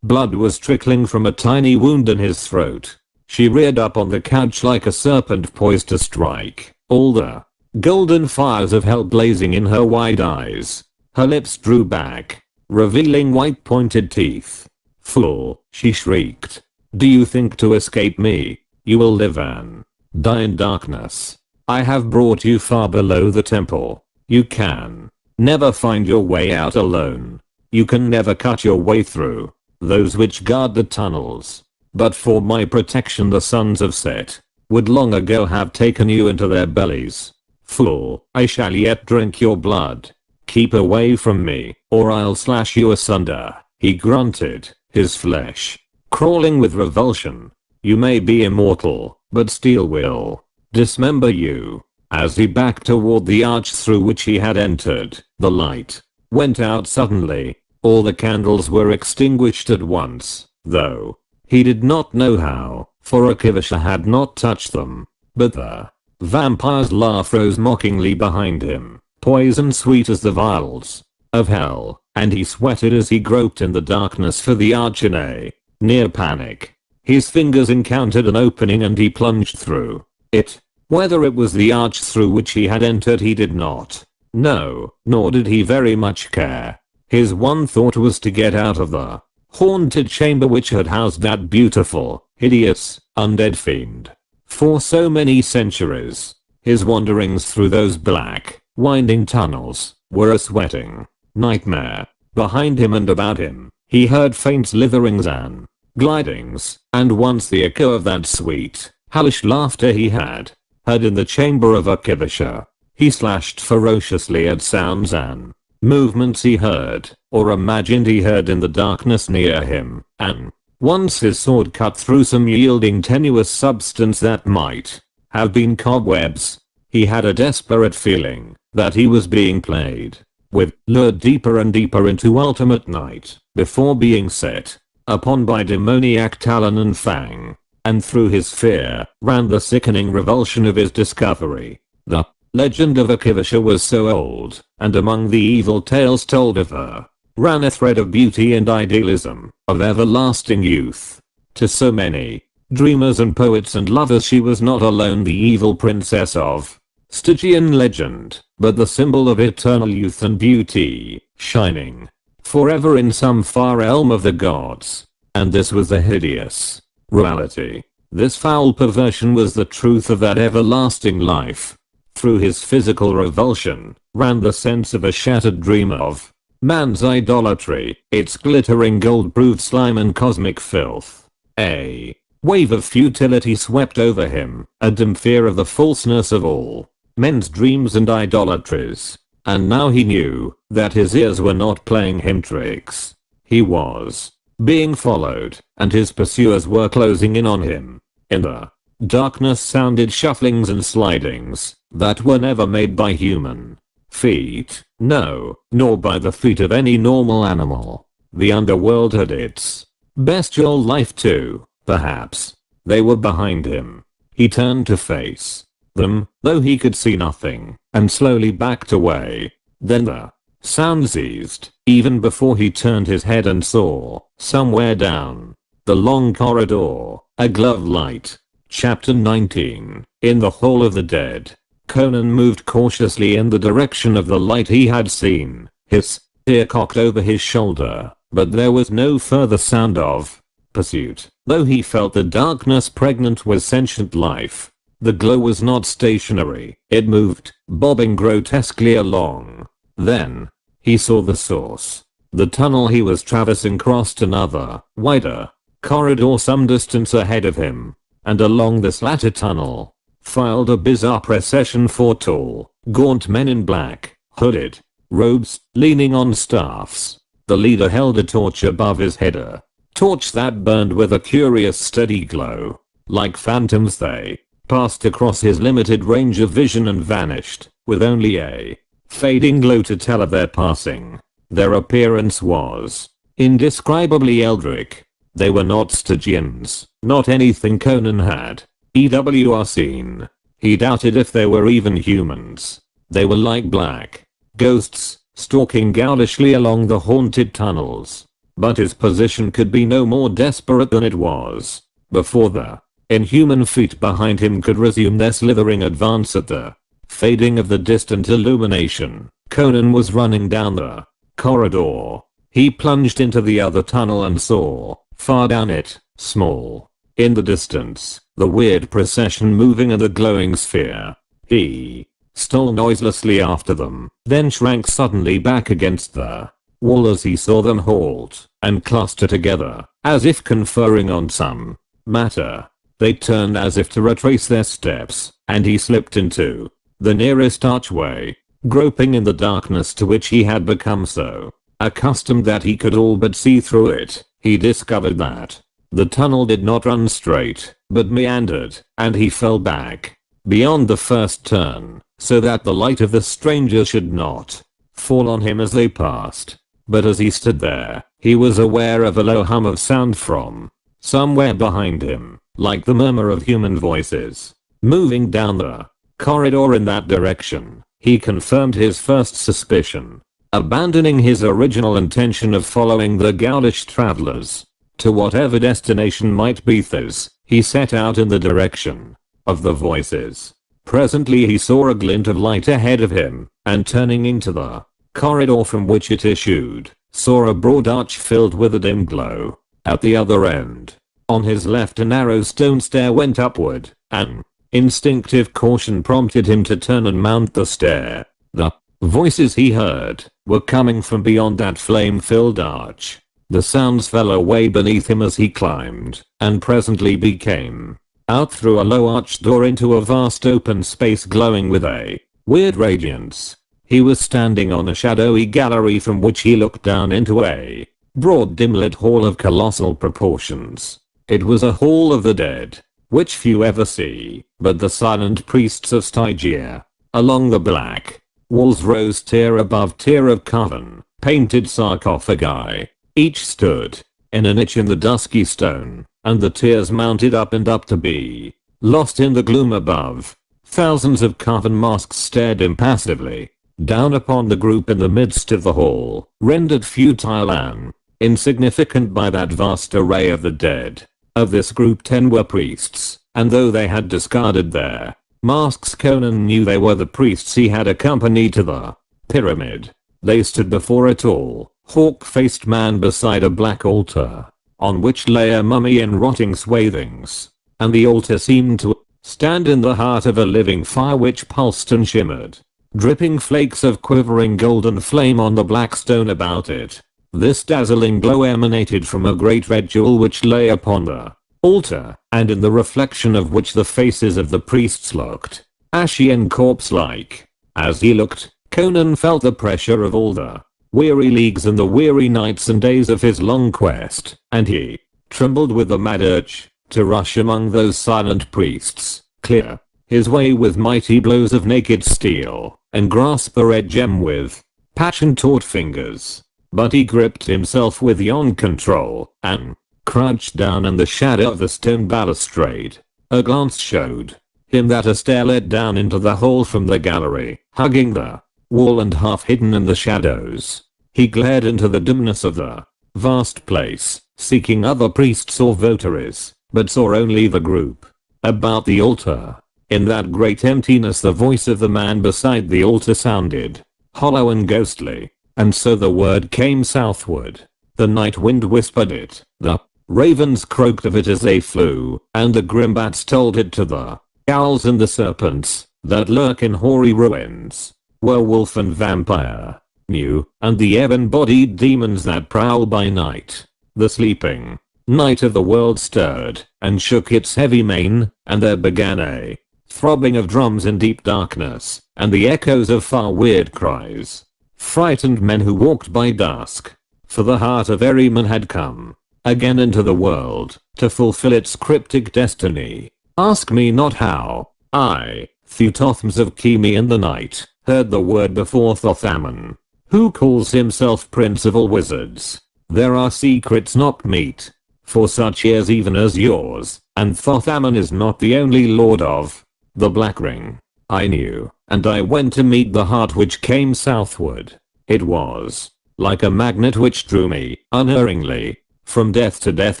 Blood was trickling from a tiny wound in his throat. She reared up on the couch like a serpent poised to strike, all the golden fires of hell blazing in her wide eyes. Her lips drew back, revealing white pointed teeth. "Fool," she shrieked. "Do you think to escape me? You will live and die in darkness. I have brought you far below the temple. You can never find your way out alone. You can never cut your way through those which guard the tunnels. But for my protection the sons of Set would long ago have taken you into their bellies. Fool, I shall yet drink your blood. Keep away from me, or I'll slash you asunder." He grunted, his flesh crawling with revulsion. "You may be immortal, but steel will dismember you." As he backed toward the arch through which he had entered, the light went out suddenly. All the candles were extinguished at once, though he did not know how, for Akivisha had not touched them. But the vampire's laugh rose mockingly behind him, poison sweet as the vials of hell, and he sweated as he groped in the darkness for the arch in a near panic. His fingers encountered an opening and he plunged through it. Whether it was the arch through which he had entered he did not know, nor did he very much care. His one thought was to get out of the haunted chamber which had housed that beautiful, hideous, undead fiend for so many centuries. His wanderings through those black, winding tunnels were a sweating nightmare. Behind him and about him, he heard faint slitherings and glidings, and once the echo of that sweet, hellish laughter he had heard in the chamber of Akivisha. He slashed ferociously at sounds and movements he heard, or imagined he heard in the darkness near him, and once his sword cut through some yielding tenuous substance that might have been cobwebs. He had a desperate feeling that he was being played with, lured deeper and deeper into ultimate night, before being set upon by demoniac talon and fang. And through his fear ran the sickening revulsion of his discovery. The legend of Akivisha was so old, and among the evil tales told of her ran a thread of beauty and idealism, of everlasting youth. To so many dreamers and poets and lovers she was not alone the evil princess of Stygian legend, but the symbol of eternal youth and beauty, shining forever in some far realm of the gods. And this was the hideous reality. This foul perversion was the truth of that everlasting life. Through his physical revulsion ran the sense of a shattered dream of man's idolatry, its glittering gold-proved slime and cosmic filth. A wave of futility swept over him, a dim fear of the falseness of all men's dreams and idolatries. And now he knew that his ears were not playing him tricks. He was being followed, and his pursuers were closing in on him. In the darkness sounded shufflings and slidings that were never made by human feet, no, nor by the feet of any normal animal. The underworld had its bestial life too, perhaps. They were behind him. He turned to face them, though he could see nothing, and slowly backed away. Then the sound ceased, even before he turned his head and saw, somewhere down The long corridor, a glow of light. Chapter 19. In the Hall of the Dead. Conan moved cautiously in the direction of the light he had seen, his ear cocked over his shoulder, but there was no further sound of pursuit, though he felt the darkness pregnant with sentient life. The glow was not stationary, it moved, bobbing grotesquely along. Then, he saw the source. The tunnel he was traversing crossed another, wider corridor some distance ahead of him, and along this latter tunnel filed a bizarre procession, 4 tall, gaunt men in black, hooded robes, leaning on staffs. The leader held a torch above his head, a torch that burned with a curious steady glow. Like phantoms they passed across his limited range of vision and vanished, with only a fading glow to tell of their passing. Their appearance was indescribably eldritch. They were not Stygians, not anything Conan had ever seen. He doubted if they were even humans. They were like black ghosts, stalking ghostly along the haunted tunnels. But his position could be no more desperate than it was before the inhuman feet behind him could resume their slithering advance at the fading of the distant illumination. Conan was running down the corridor. He plunged into the other tunnel and saw, far down it, small, in the distance, the weird procession moving in the glowing sphere. He stole noiselessly after them, then shrank suddenly back against the wall as he saw them halt and cluster together, as if conferring on some matter. They turned as if to retrace their steps, and he slipped into the nearest archway, groping in the darkness to which he had become so accustomed that he could all but see through it. He discovered that the tunnel did not run straight, but meandered, and he fell back beyond the first turn, so that the light of the stranger should not fall on him as they passed. But as he stood there, he was aware of a low hum of sound from somewhere behind him, like the murmur of human voices. Moving down the corridor in that direction, he confirmed his first suspicion. Abandoning his original intention of following the ghoulish travelers to whatever destination might be theirs, he set out in the direction of the voices. Presently he saw a glint of light ahead of him, and turning into the corridor from which it issued, saw a broad arch filled with a dim glow. At the other end, on his left, a narrow stone stair went upward. An instinctive caution prompted him to turn and mount the stair. The voices he heard were coming from beyond that flame-filled arch. The sounds fell away beneath him as he climbed, and presently became out through a low arched door into a vast open space glowing with a weird radiance. He was standing on a shadowy gallery from which he looked down into a broad dim-lit hall of colossal proportions. It was a hall of the dead, which few ever see, but the silent priests of Stygia. Along the black walls rose tier above tier of carven, painted sarcophagi. Each stood in a niche in the dusky stone, and the tiers mounted up and up to be lost in the gloom above. Thousands of carven masks stared impassively down upon the group in the midst of the hall, rendered futile and insignificant by that vast array of the dead. Of this group 10 were priests, and though they had discarded their masks, Conan knew they were the priests he had accompanied to the pyramid. They stood before a tall, hawk-faced man beside a black altar, on which lay a mummy in rotting swathings, and the altar seemed to stand in the heart of a living fire which pulsed and shimmered, dripping flakes of quivering golden flame on the black stone about it. This dazzling glow emanated from a great red jewel which lay upon the altar, and in the reflection of which the faces of the priests looked ashy and corpse-like. As he looked, Conan felt the pressure of all the weary leagues and the weary nights and days of his long quest, and he trembled with the mad urge to rush among those silent priests, clear his way with mighty blows of naked steel, and grasp the red gem with passion-taut fingers. But he gripped himself with yon control, and crouched down in the shadow of the stone balustrade. A glance showed him that a stair led down into the hall from the gallery, hugging the wall and half hidden in the shadows. He glared into the dimness of the vast place, seeking other priests or votaries, but saw only the group about the altar. In that great emptiness the voice of the man beside the altar sounded, hollow and ghostly, and so the word came southward. The night wind whispered it, the ravens croaked of it as they flew, and the grim bats told it to the owls and the serpents that lurk in hoary ruins. Werewolf and vampire knew, and the ebon-bodied demons that prowl by night. The sleeping night of the world stirred and shook its heavy mane, and there began a throbbing of drums in deep darkness, and the echoes of far weird cries. Frightened men who walked by dusk. For the heart of Ahriman had come again into the world to fulfill its cryptic destiny. Ask me not how. I, Thuthothmes of Kimi in the night, heard the word before Thothaman, who calls himself Prince of all Wizards. There are secrets not meet for such ears even as yours, and Thothaman is not the only lord of the Black Ring. I knew, and I went to meet the heart which came southward. It was like a magnet which drew me, unerringly. From death to death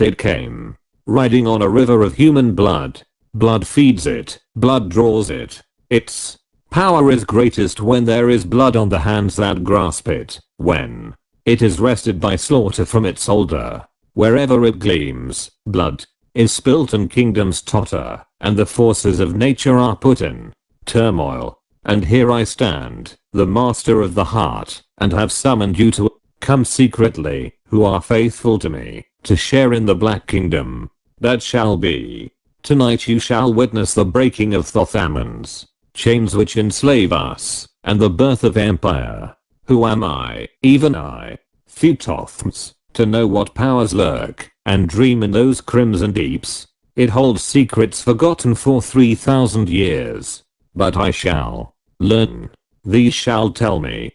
it came, riding on a river of human blood. Blood feeds it, blood draws it. Its power is greatest when there is blood on the hands that grasp it, when it is wrested by slaughter from its holder. Wherever it gleams, blood is spilt and kingdoms totter, and the forces of nature are put in turmoil. And here I stand, the master of the heart, and have summoned you to come secretly, who are faithful to me, to share in the Black Kingdom that shall be. Tonight you shall witness the breaking of Thothaman's chains which enslave us, and the birth of empire. Who am I, even I, Thuthothmes, to know what powers lurk and dream in those crimson deeps? It holds secrets forgotten for 3,000 years. But I shall learn. These shall tell me.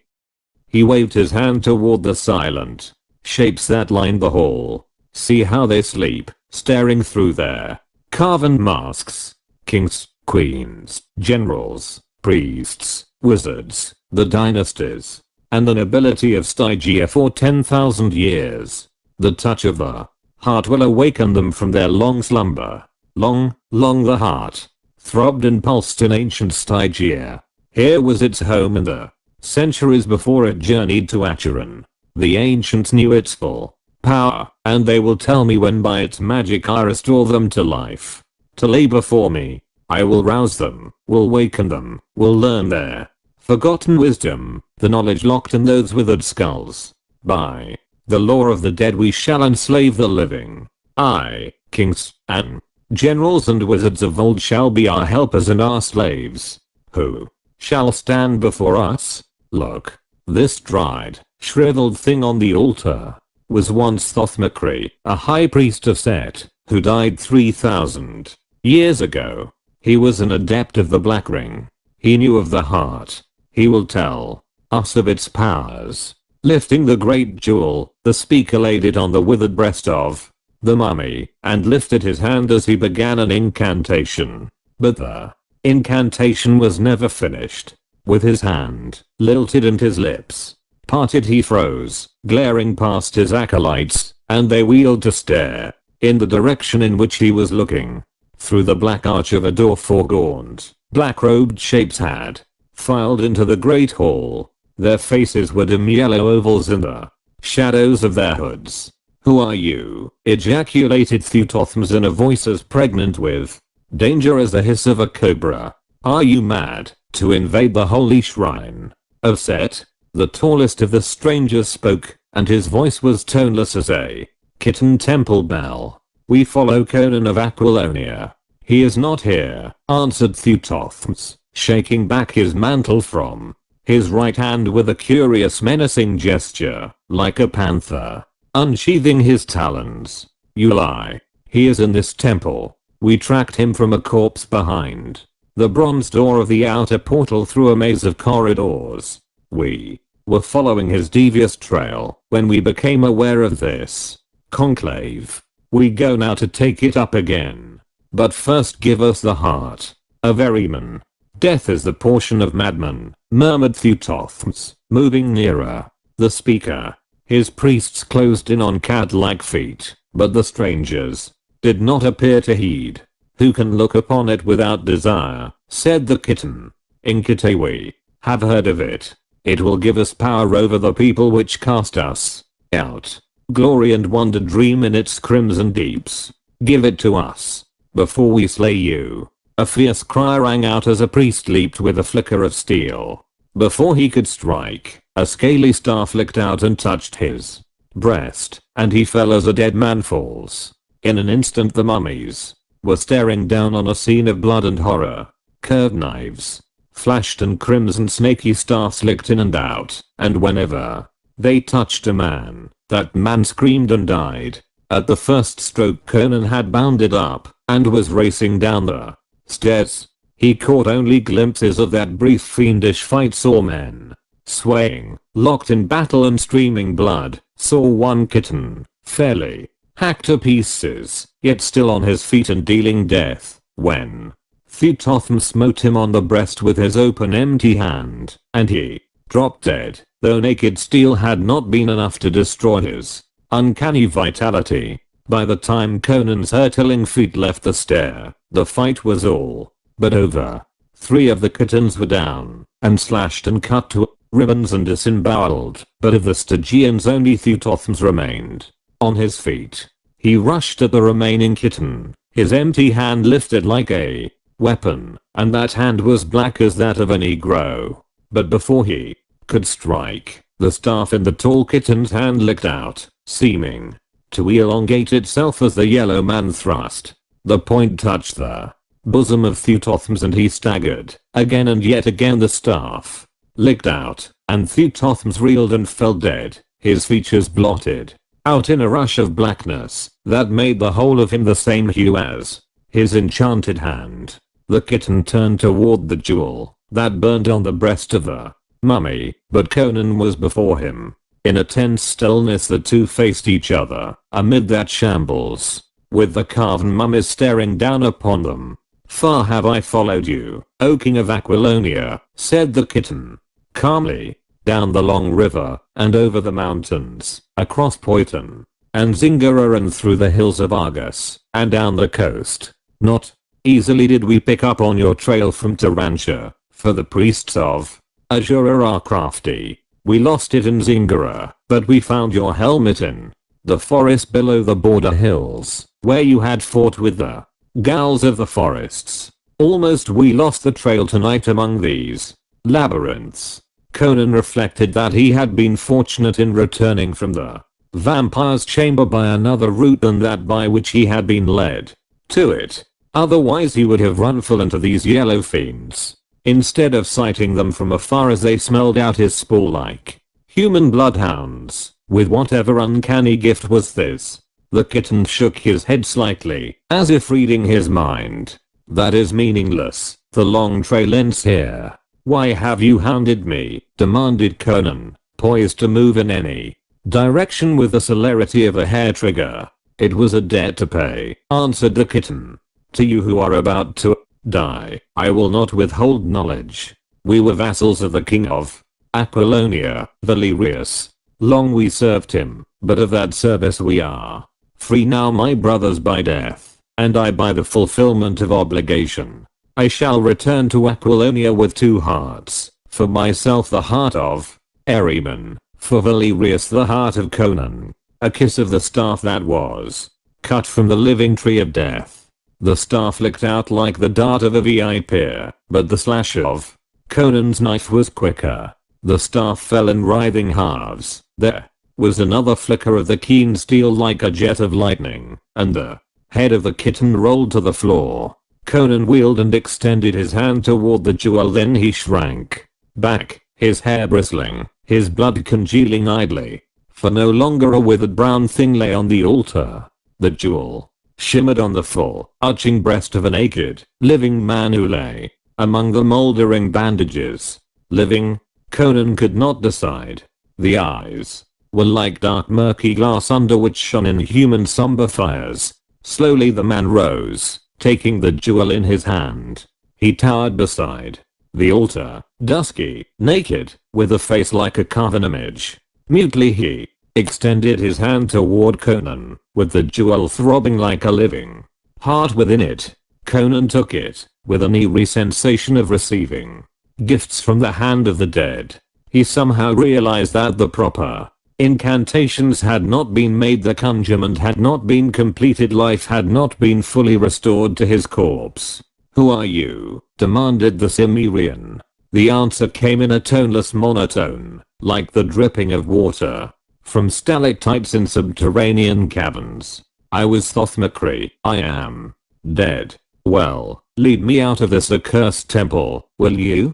He waved his hand toward the silent shapes that lined the hall. See how they sleep, staring through their carven masks. Kings, queens, generals, priests, wizards, the dynasties, and the nobility of Stygia for 10,000 years. The touch of the heart will awaken them from their long slumber. Long, long the heart throbbed and pulsed in ancient Stygia. Here was its home in the centuries before it journeyed to Acheron. The ancients knew its full power, and they will tell me when by its magic I restore them to life. To lay before me, I will rouse them, will waken them, will learn their forgotten wisdom, the knowledge locked in those withered skulls. By the law of the dead we shall enslave the living. I, kings, and generals and wizards of old shall be our helpers and our slaves. Who shall stand before us? Look, this dried, shriveled thing on the altar was once Thothmekri, a high priest of Set, who died 3,000 years ago. He was an adept of the Black Ring. He knew of the heart. He will tell us of its powers. Lifting the great jewel, the speaker laid it on the withered breast of the mummy, and lifted his hand as he began an incantation. But the incantation was never finished. With his hand lilted and his lips parted he froze, glaring past his acolytes, and they wheeled to stare in the direction in which he was looking. Through the black arch of a door four gaunt, black-robed shapes had filed into the great hall. Their faces were dim yellow ovals in the shadows of their hoods. Who are you? Ejaculated Thuthothmes in a voice as pregnant with danger as the hiss of a cobra. Are you mad to invade the holy shrine of Set? The tallest of the strangers spoke, and his voice was toneless as a kitten temple bell. We follow Conan of Aquilonia. He is not here, answered Thuthothmes, shaking back his mantle from his right hand with a curious menacing gesture, like a panther unsheathing his talons. You lie. He is in this temple. We tracked him from a corpse behind the bronze door of the outer portal through a maze of corridors. We were following his devious trail when we became aware of this conclave. We go now to take it up again. But first give us the heart of Ahriman. Death is the portion of madmen, murmured Thuthothmes, moving nearer. The speaker, his priests closed in on cat-like feet, but the strangers did not appear to heed. "Who can look upon it without desire?" said the kitten. "Inkite, we have heard of it. It will give us power over the people which cast us out. Glory and wonder dream in its crimson deeps. Give it to us before we slay you." A fierce cry rang out as a priest leaped with a flicker of steel. Before he could strike, a scaly staff licked out and touched his breast, and he fell as a dead man falls. In an instant the mummies were staring down on a scene of blood and horror. Curved knives flashed and crimson snaky staffs licked in and out, and whenever they touched a man, that man screamed and died. At the first stroke Conan had bounded up, and was racing down the stairs. He caught only glimpses of that brief fiendish fight, saw men swaying, locked in battle and streaming blood, saw one kitten, fairly hacked to pieces, yet still on his feet and dealing death, when Thuthotham smote him on the breast with his open empty hand, and he dropped dead, though naked steel had not been enough to destroy his uncanny vitality. By the time Conan's hurtling feet left the stair, the fight was all but over. 3 of the kittens were down, and slashed and cut to ribbons and disemboweled, but of the Stygians only Thuthothams remained on his feet. He rushed at the remaining kitten, his empty hand lifted like a weapon, and that hand was black as that of a Negro. But before he could strike, the staff in the tall kitten's hand licked out, seeming to elongate itself as the yellow man thrust. The point touched the bosom of Thuthothams and he staggered. Again and yet again the staff licked out, and Thuthothams reeled and fell dead, his features blotted out in a rush of blackness that made the whole of him the same hue as his enchanted hand. The kitten turned toward the jewel that burned on the breast of the mummy, but Conan was before him. In a tense stillness the two faced each other, amid that shambles, with the carven mummies staring down upon them. "Far have I followed you, O King of Aquilonia," said the kitten calmly. "Down the long river, and over the mountains, across Poiton and Zingara and through the hills of Argus, and down the coast. Not easily did we pick up on your trail from Tarantia, for the priests of Azura are crafty. We lost it in Zingara, but we found your helmet in the forest below the border hills, where you had fought with the ghouls of the forests. Almost we lost the trail tonight among these labyrinths." Conan reflected that he had been fortunate in returning from the vampire's chamber by another route than that by which he had been led to it. Otherwise he would have run full into these yellow fiends, instead of sighting them from afar as they smelled out his spore-like human bloodhounds. With whatever uncanny gift was this? The kitten shook his head slightly, as if reading his mind. "That is meaningless. The long trail ends here." "Why have you hounded me?" demanded Conan, poised to move in any direction with the celerity of a hair trigger. "It was a debt to pay," answered the kitten. "To you who are about to die, I will not withhold knowledge. We were vassals of the king of Aquilonia, Valerius. Long we served him, but of that service we are free now, my brothers, by death, and I by the fulfillment of obligation. I shall return to Aquilonia with 2 hearts, for myself the heart of Ahriman, for Valerius the heart of Conan." A kiss of the staff that was cut from the living tree of death. The staff licked out like the dart of a viper, but the slash of Conan's knife was quicker. The staff fell in writhing halves. There was another flicker of the keen steel like a jet of lightning, and the head of the kitten rolled to the floor. Conan wheeled and extended his hand toward the jewel, then he shrank back, his hair bristling, his blood congealing idly. For no longer a withered brown thing lay on the altar. The jewel shimmered on the full, arching breast of a naked, living man who lay among the moldering bandages. Living? Conan could not decide. The eyes were like dark murky glass under which shone inhuman somber fires. Slowly the man rose, taking the jewel in his hand. He towered beside the altar, dusky, naked, with a face like a carven image. Mutely he extended his hand toward Conan, with the jewel throbbing like a living heart within it. Conan took it, with an eerie sensation of receiving gifts from the hand of the dead. He somehow realized that the proper incantations had not been made, the conjurement had not been completed, life had not been fully restored to his corpse. "Who are you?" demanded the Cimmerian. The answer came in a toneless monotone, like the dripping of water from stalactites in subterranean caverns. "I was Thothmekri. I am dead." "Well, lead me out of this accursed temple, will you?"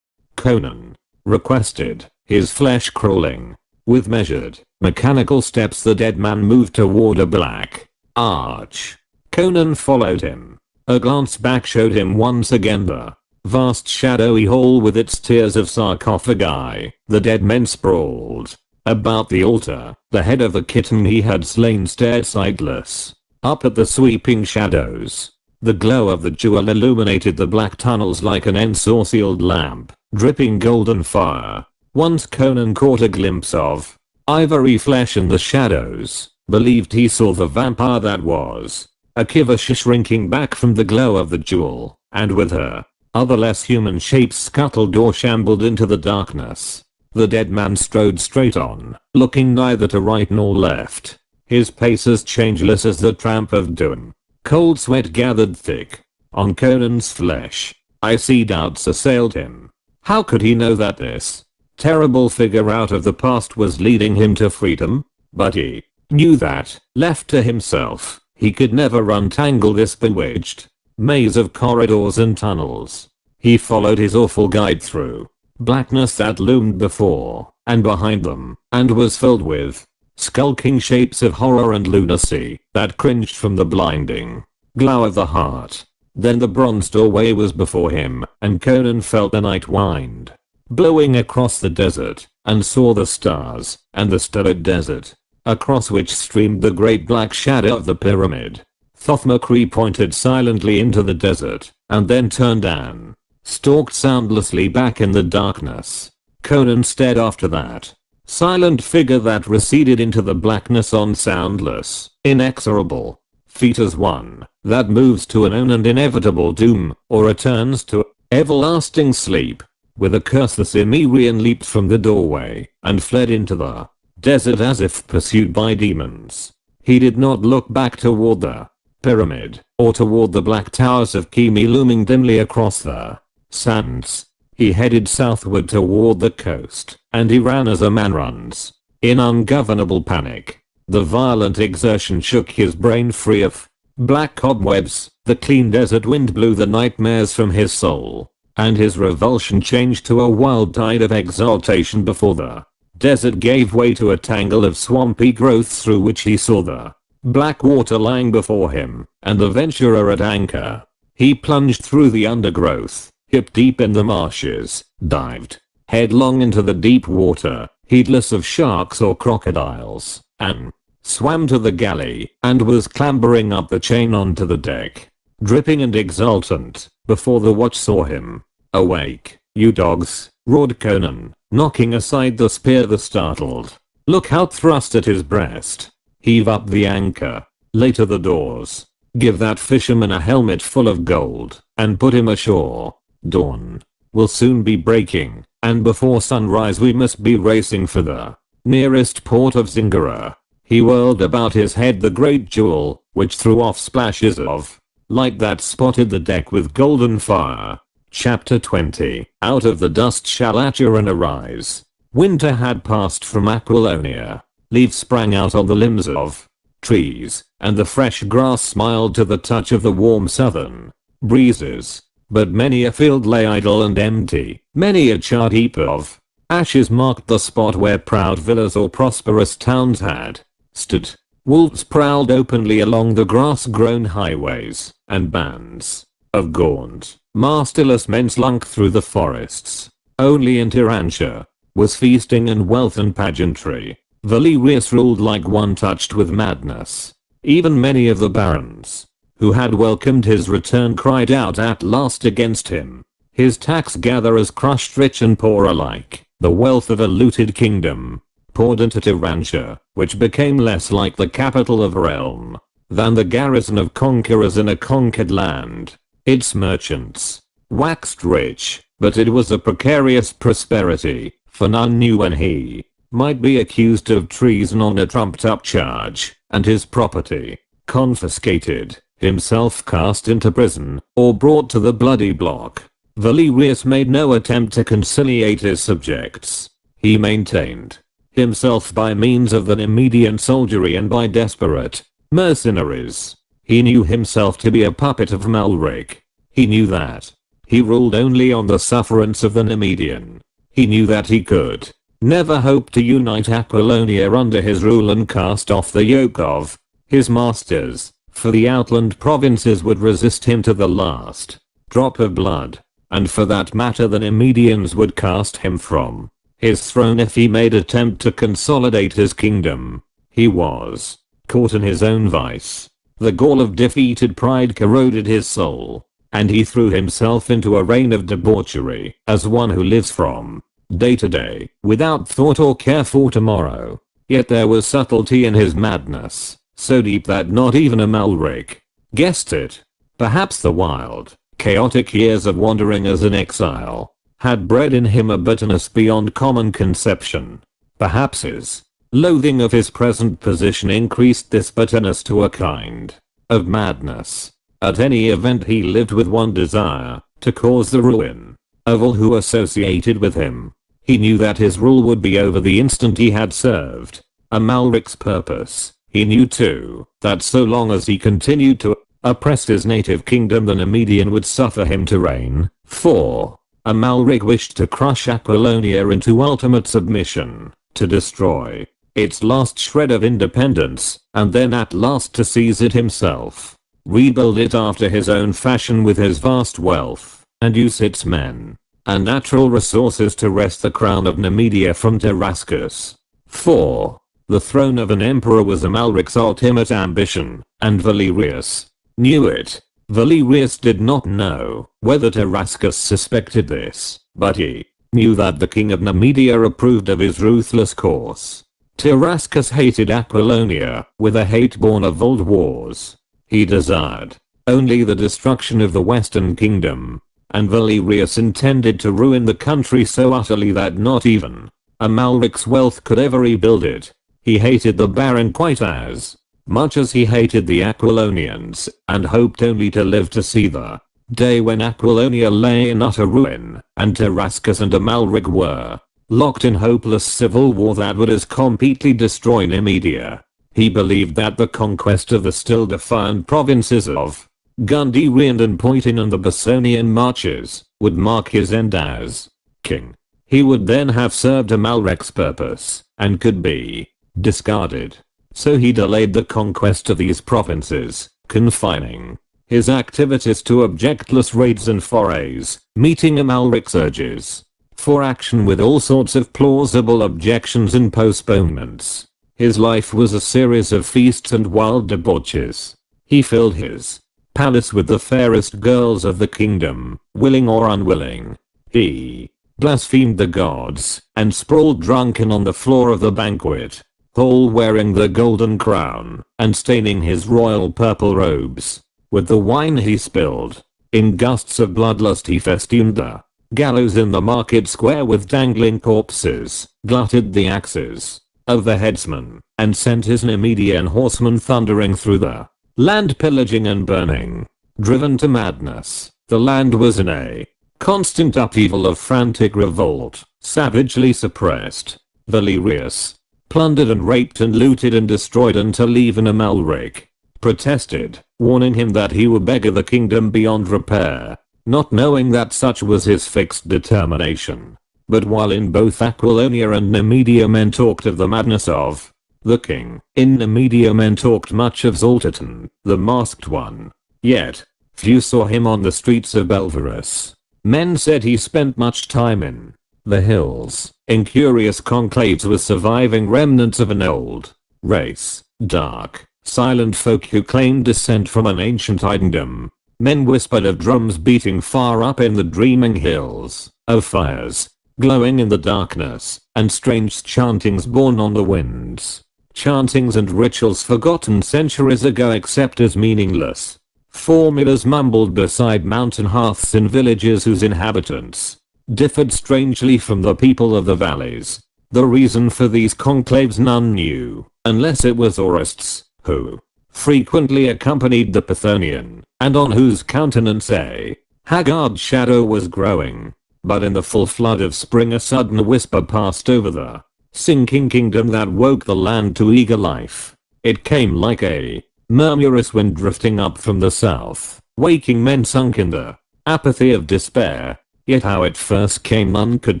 Conan requested, his flesh crawling. With measured, mechanical steps the dead man moved toward a black arch. Conan followed him. A glance back showed him once again the vast shadowy hall with its tiers of sarcophagi. The dead men sprawled about the altar. The head of the kitten he had slain stared sightless up at the sweeping shadows. The glow of the jewel illuminated the black tunnels like an ensorcelled lamp, dripping golden fire. Once Conan caught a glimpse of ivory flesh in the shadows, believed he saw the vampire that was Akiva shrinking back from the glow of the jewel, and with her, other less human shapes scuttled or shambled into the darkness. The dead man strode straight on, looking neither to right nor left, his pace as changeless as the tramp of doom. Cold sweat gathered thick on Conan's flesh. Icy doubts assailed him. How could he know that this terrible figure out of the past was leading him to freedom? But he knew that, left to himself, he could never untangle this bewitched maze of corridors and tunnels. He followed his awful guide through blackness that loomed before and behind them, and was filled with skulking shapes of horror and lunacy that cringed from the blinding glow of the heart. Then the bronze doorway was before him, and Conan felt the night wind blowing across the desert, and saw the stars and the starlit desert, across which streamed the great black shadow of the pyramid. Thothmekri pointed silently into the desert, and then turned and stalked soundlessly back in the darkness. Conan stared after that silent figure that receded into the blackness on soundless, inexorable feet as one that moves to an own and inevitable doom, or returns to everlasting sleep. With a curse the Cimmerian leaped from the doorway and fled into the desert as if pursued by demons. He did not look back toward the pyramid, or toward the black towers of Kimi looming dimly across the sands. He headed southward toward the coast, and he ran as a man runs, in ungovernable panic. The violent exertion shook his brain free of black cobwebs. The clean desert wind blew the nightmares from his soul, and his revulsion changed to a wild tide of exultation before the desert gave way to a tangle of swampy growth through which he saw the black water lying before him, and the venturer at anchor. He plunged through the undergrowth, hip deep in the marshes, dived headlong into the deep water, heedless of sharks or crocodiles, and swam to the galley, and was clambering up the chain onto the deck, dripping and exultant, before the watch saw him. "Awake, you dogs," roared Conan, knocking aside the spear. The startled lookout thrust at his breast. "Heave up the anchor, lay to the doors, give that fisherman a helmet full of gold, and put him ashore. Dawn will soon be breaking, and before sunrise we must be racing for the nearest port of Zingara." He whirled about his head the great jewel, which threw off splashes of light that spotted the deck with golden fire. Chapter 20. Out of the dust shall Acheron arise. Winter had passed from Aquilonia. Leaves sprang out on the limbs of trees, and the fresh grass smiled to the touch of the warm southern breezes. But many a field lay idle and empty. Many a charred heap of ashes marked the spot where proud villas or prosperous towns had stood. Wolves prowled openly along the grass-grown highways, and bands of gaunt, masterless men slunk through the forests. Only in Tyrantia was feasting and wealth and pageantry. Valerius ruled like one touched with madness. Even many of the barons, who had welcomed his return, cried out at last against him. His tax gatherers crushed rich and poor alike, the wealth of a looted kingdom poured into Tyrantia, which became less like the capital of a realm than the garrison of conquerors in a conquered land. Its merchants waxed rich, but it was a precarious prosperity, for none knew when he might be accused of treason on a trumped-up charge, and his property confiscated, himself cast into prison, or brought to the bloody block. Valerius made no attempt to conciliate his subjects. He maintained himself by means of the Nemedian soldiery and by desperate mercenaries. He knew himself to be a puppet of Malric. He knew that he ruled only on the sufferance of the Nemedian. He knew that he could never hope to unite Aquilonia under his rule and cast off the yoke of his masters, for the outland provinces would resist him to the last drop of blood, and for that matter the Nemedians would cast him from his throne if he made attempt to consolidate his kingdom. He was caught in his own vice. The gall of defeated pride corroded his soul, and he threw himself into a reign of debauchery, as one who lives from day to day, without thought or care for tomorrow. Yet there was subtlety in his madness, so deep that not even a Malric guessed it. Perhaps the wild, chaotic years of wandering as an exile had bred in him a bitterness beyond common conception. Perhaps his loathing of his present position increased this bitterness to a kind of madness. At any event, he lived with one desire: to cause the ruin of all who associated with him. He knew that his rule would be over the instant he had served Amalric's purpose. He knew too that so long as he continued to oppress his native kingdom, the Nemedian would suffer him to reign, for Amalric wished to crush Aquilonia into ultimate submission, to destroy its last shred of independence, and then at last to seize it himself, rebuild it after his own fashion with his vast wealth, and use its men and natural resources to wrest the crown of Nemedia from Tarascus. For the throne of an emperor was Amalric's ultimate ambition, and Valerius knew it. Valerius did not know whether Tarascus suspected this, but he knew that the king of Nemedia approved of his ruthless course. Tarascus hated Aquilonia with a hate born of old wars. He desired only the destruction of the Western Kingdom, and Valerius intended to ruin the country so utterly that not even Amalric's wealth could ever rebuild it. He hated the Baron quite as much as he hated the Aquilonians, and hoped only to live to see the day when Aquilonia lay in utter ruin, and Tarascus and Amalric were locked in hopeless civil war that would as completely destroy Nemedia. He believed that the conquest of the still defiant provinces of Gunderiand and Poitin and the Bessonian marches would mark his end as king. He would then have served Amalric's purpose, and could be discarded. So he delayed the conquest of these provinces, confining his activities to objectless raids and forays, meeting Amalric's urges for action with all sorts of plausible objections and postponements. His life was a series of feasts and wild debauches. He filled his palace with the fairest girls of the kingdom, willing or unwilling. He blasphemed the gods, and sprawled drunken on the floor of the banquet hall, wearing the golden crown, and staining his royal purple robes with the wine he spilled. In gusts of bloodlust he festooned the gallows in the market square with dangling corpses, glutted the axes of the headsmen, and sent his Nemedian horsemen thundering through the land, pillaging and burning. Driven to madness, the land was in a constant upheaval of frantic revolt, savagely suppressed. Valerius plundered and raped and looted and destroyed until even Amalric protested, warning him that he would beggar the kingdom beyond repair, not knowing that such was his fixed determination. But while in both Aquilonia and Nemedia men talked of the madness of the king, in Nemedia men talked much of Zoltaton, the masked one. Yet few saw him on the streets of Belverus. Men said he spent much time in the hills, in curious conclaves with surviving remnants of an old race, dark, silent folk who claimed descent from an ancient Idendom. Men whispered of drums beating far up in the dreaming hills, of fires glowing in the darkness, and strange chantings borne on the winds. Chantings and rituals forgotten centuries ago except as meaningless. Formulas mumbled beside mountain hearths in villages whose inhabitants differed strangely from the people of the valleys. The reason for these conclaves none knew, unless it was aurists, who frequently accompanied the Pythonian, and on whose countenance a haggard shadow was growing. But in the full flood of spring a sudden whisper passed over the sinking kingdom that woke the land to eager life. It came like a murmurous wind drifting up from the south, waking men sunk in the apathy of despair. Yet how it first came none could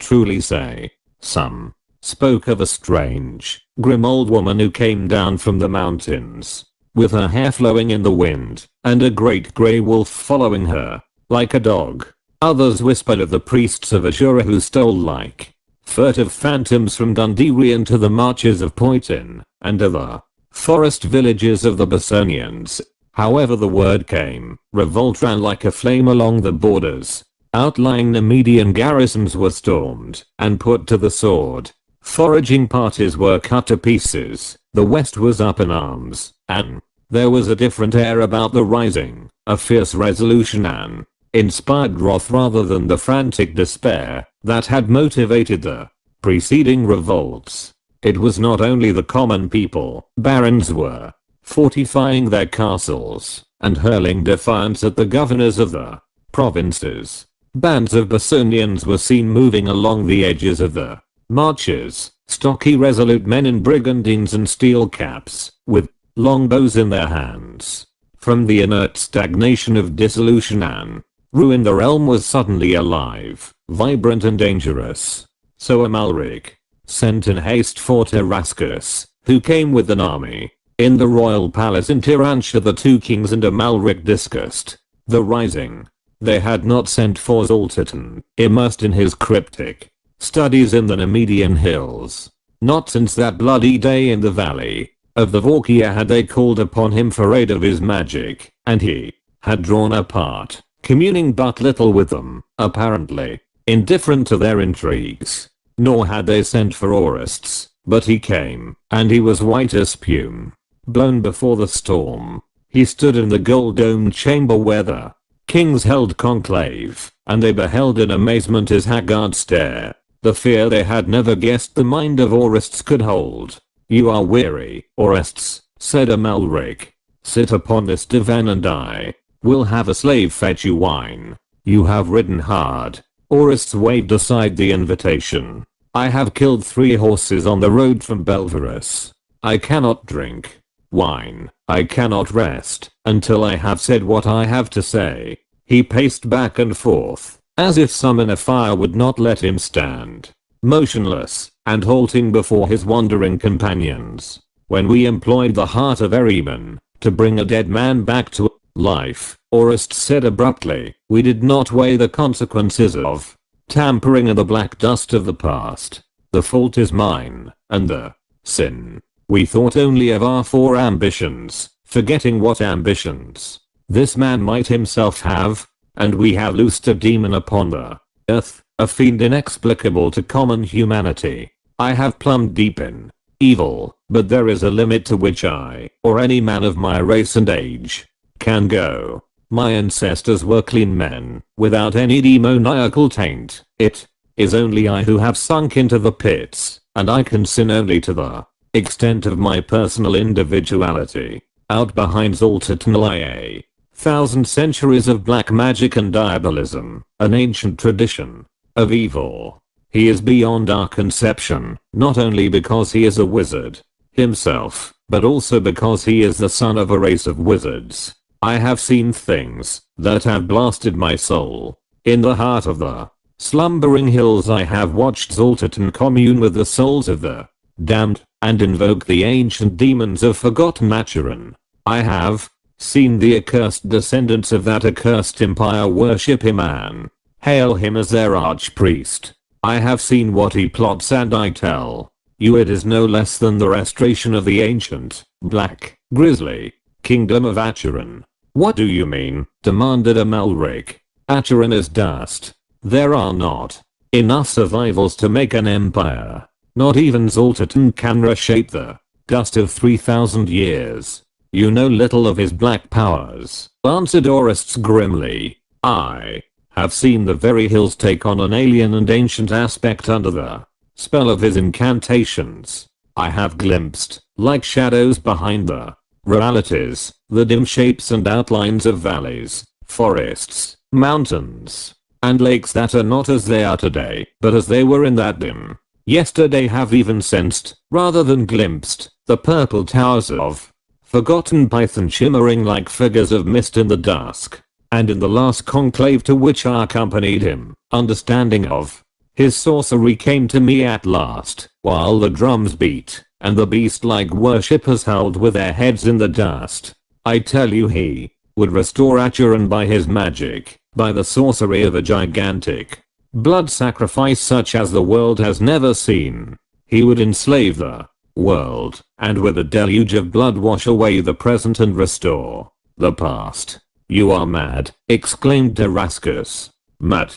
truly say. Some spoke of a strange, grim old woman who came down from the mountains, with her hair flowing in the wind, and a great grey wolf following her, like a dog. Others whispered of the priests of Ashura who stole like furtive phantoms from Dundee into the marches of Poitin, and of the forest villages of the Bessonians. However the word came, revolt ran like a flame along the borders. Outlying Numidian garrisons were stormed and put to the sword. Foraging parties were cut to pieces. The West was up in arms, and there was a different air about the rising, a fierce resolution and inspired wrath rather than the frantic despair that had motivated the preceding revolts. It was not only the common people. Barons were fortifying their castles and hurling defiance at the governors of the provinces. Bands of Bessonians were seen moving along the edges of the marches, stocky resolute men in brigandines and steel caps, with longbows in their hands. From the inert stagnation of dissolution and ruin the realm was suddenly alive, vibrant and dangerous. So Amalric sent in haste for Terascus, who came with an army. In the royal palace in Tyrantia the two kings and Amalric discussed the rising. They had not sent for Zoltaton, immersed in his cryptic studies in the Numidian hills. Not since that bloody day in the valley of the Vorkia had they called upon him for aid of his magic, and he had drawn apart, communing but little with them, apparently indifferent to their intrigues. Nor had they sent for aurists, but he came, and he was white as spume, blown before the storm. He stood in the gold-domed chamber where the kings held conclave, and they beheld in amazement his haggard stare, the fear they had never guessed the mind of aurists could hold. You are weary, aurists, said Amalric. Sit upon this divan and I will have a slave fetch you wine. You have ridden hard. Aurists waved aside the invitation. I have killed 3 horses on the road from Belverus. I cannot drink wine. I cannot rest until I have said what I have to say. He paced back and forth, as if some inner fire would not let him stand, motionless and halting before his wandering companions. When we employed the heart of Ahriman to bring a dead man back to life, Aurist said abruptly, we did not weigh the consequences of tampering in the black dust of the past. The fault is mine, and the sin. We thought only of our 4 ambitions, forgetting what ambitions this man might himself have, and we have loosed a demon upon the earth, a fiend inexplicable to common humanity. I have plumbed deep in evil, but there is a limit to which I, or any man of my race and age, can go. My ancestors were clean men, without any demoniacal taint. It is only I who have sunk into the pits, and I can sin only to the extent of my personal individuality. Out behind Zoltaton lie 1,000 centuries of black magic and diabolism, an ancient tradition of evil. He is beyond our conception, not only because he is a wizard himself, but also because he is the son of a race of wizards. I have seen things that have blasted my soul. In the heart of the slumbering hills I have watched Zoltaton commune with the souls of the damned, and invoke the ancient demons of forgotten Acheron. I have seen the accursed descendants of that accursed empire worship him and hail him as their archpriest. I have seen what he plots, and I tell you it is no less than the restoration of the ancient, black, grisly kingdom of Acheron. What do you mean? Demanded Amalric. Acheron is dust. There are not enough survivals to make an empire. Not even Zoltan can reshape the dust of 3,000 years. You know little of his black powers, answered Orestes grimly. I have seen the very hills take on an alien and ancient aspect under the spell of his incantations. I have glimpsed, like shadows behind the realities, the dim shapes and outlines of valleys, forests, mountains, and lakes that are not as they are today, but as they were in that dim yesterday. Have even sensed, rather than glimpsed, the purple towers of forgotten Python shimmering like figures of mist in the dusk. And in the last conclave to which I accompanied him, understanding of his sorcery came to me at last, while the drums beat, and the beast-like worshippers howled with their heads in the dust. I tell you he would restore Acheron by his magic, by the sorcery of a gigantic blood sacrifice such as the world has never seen. He would enslave the world, and with a deluge of blood wash away the present and restore the past. You are mad, exclaimed Damascus. Mad?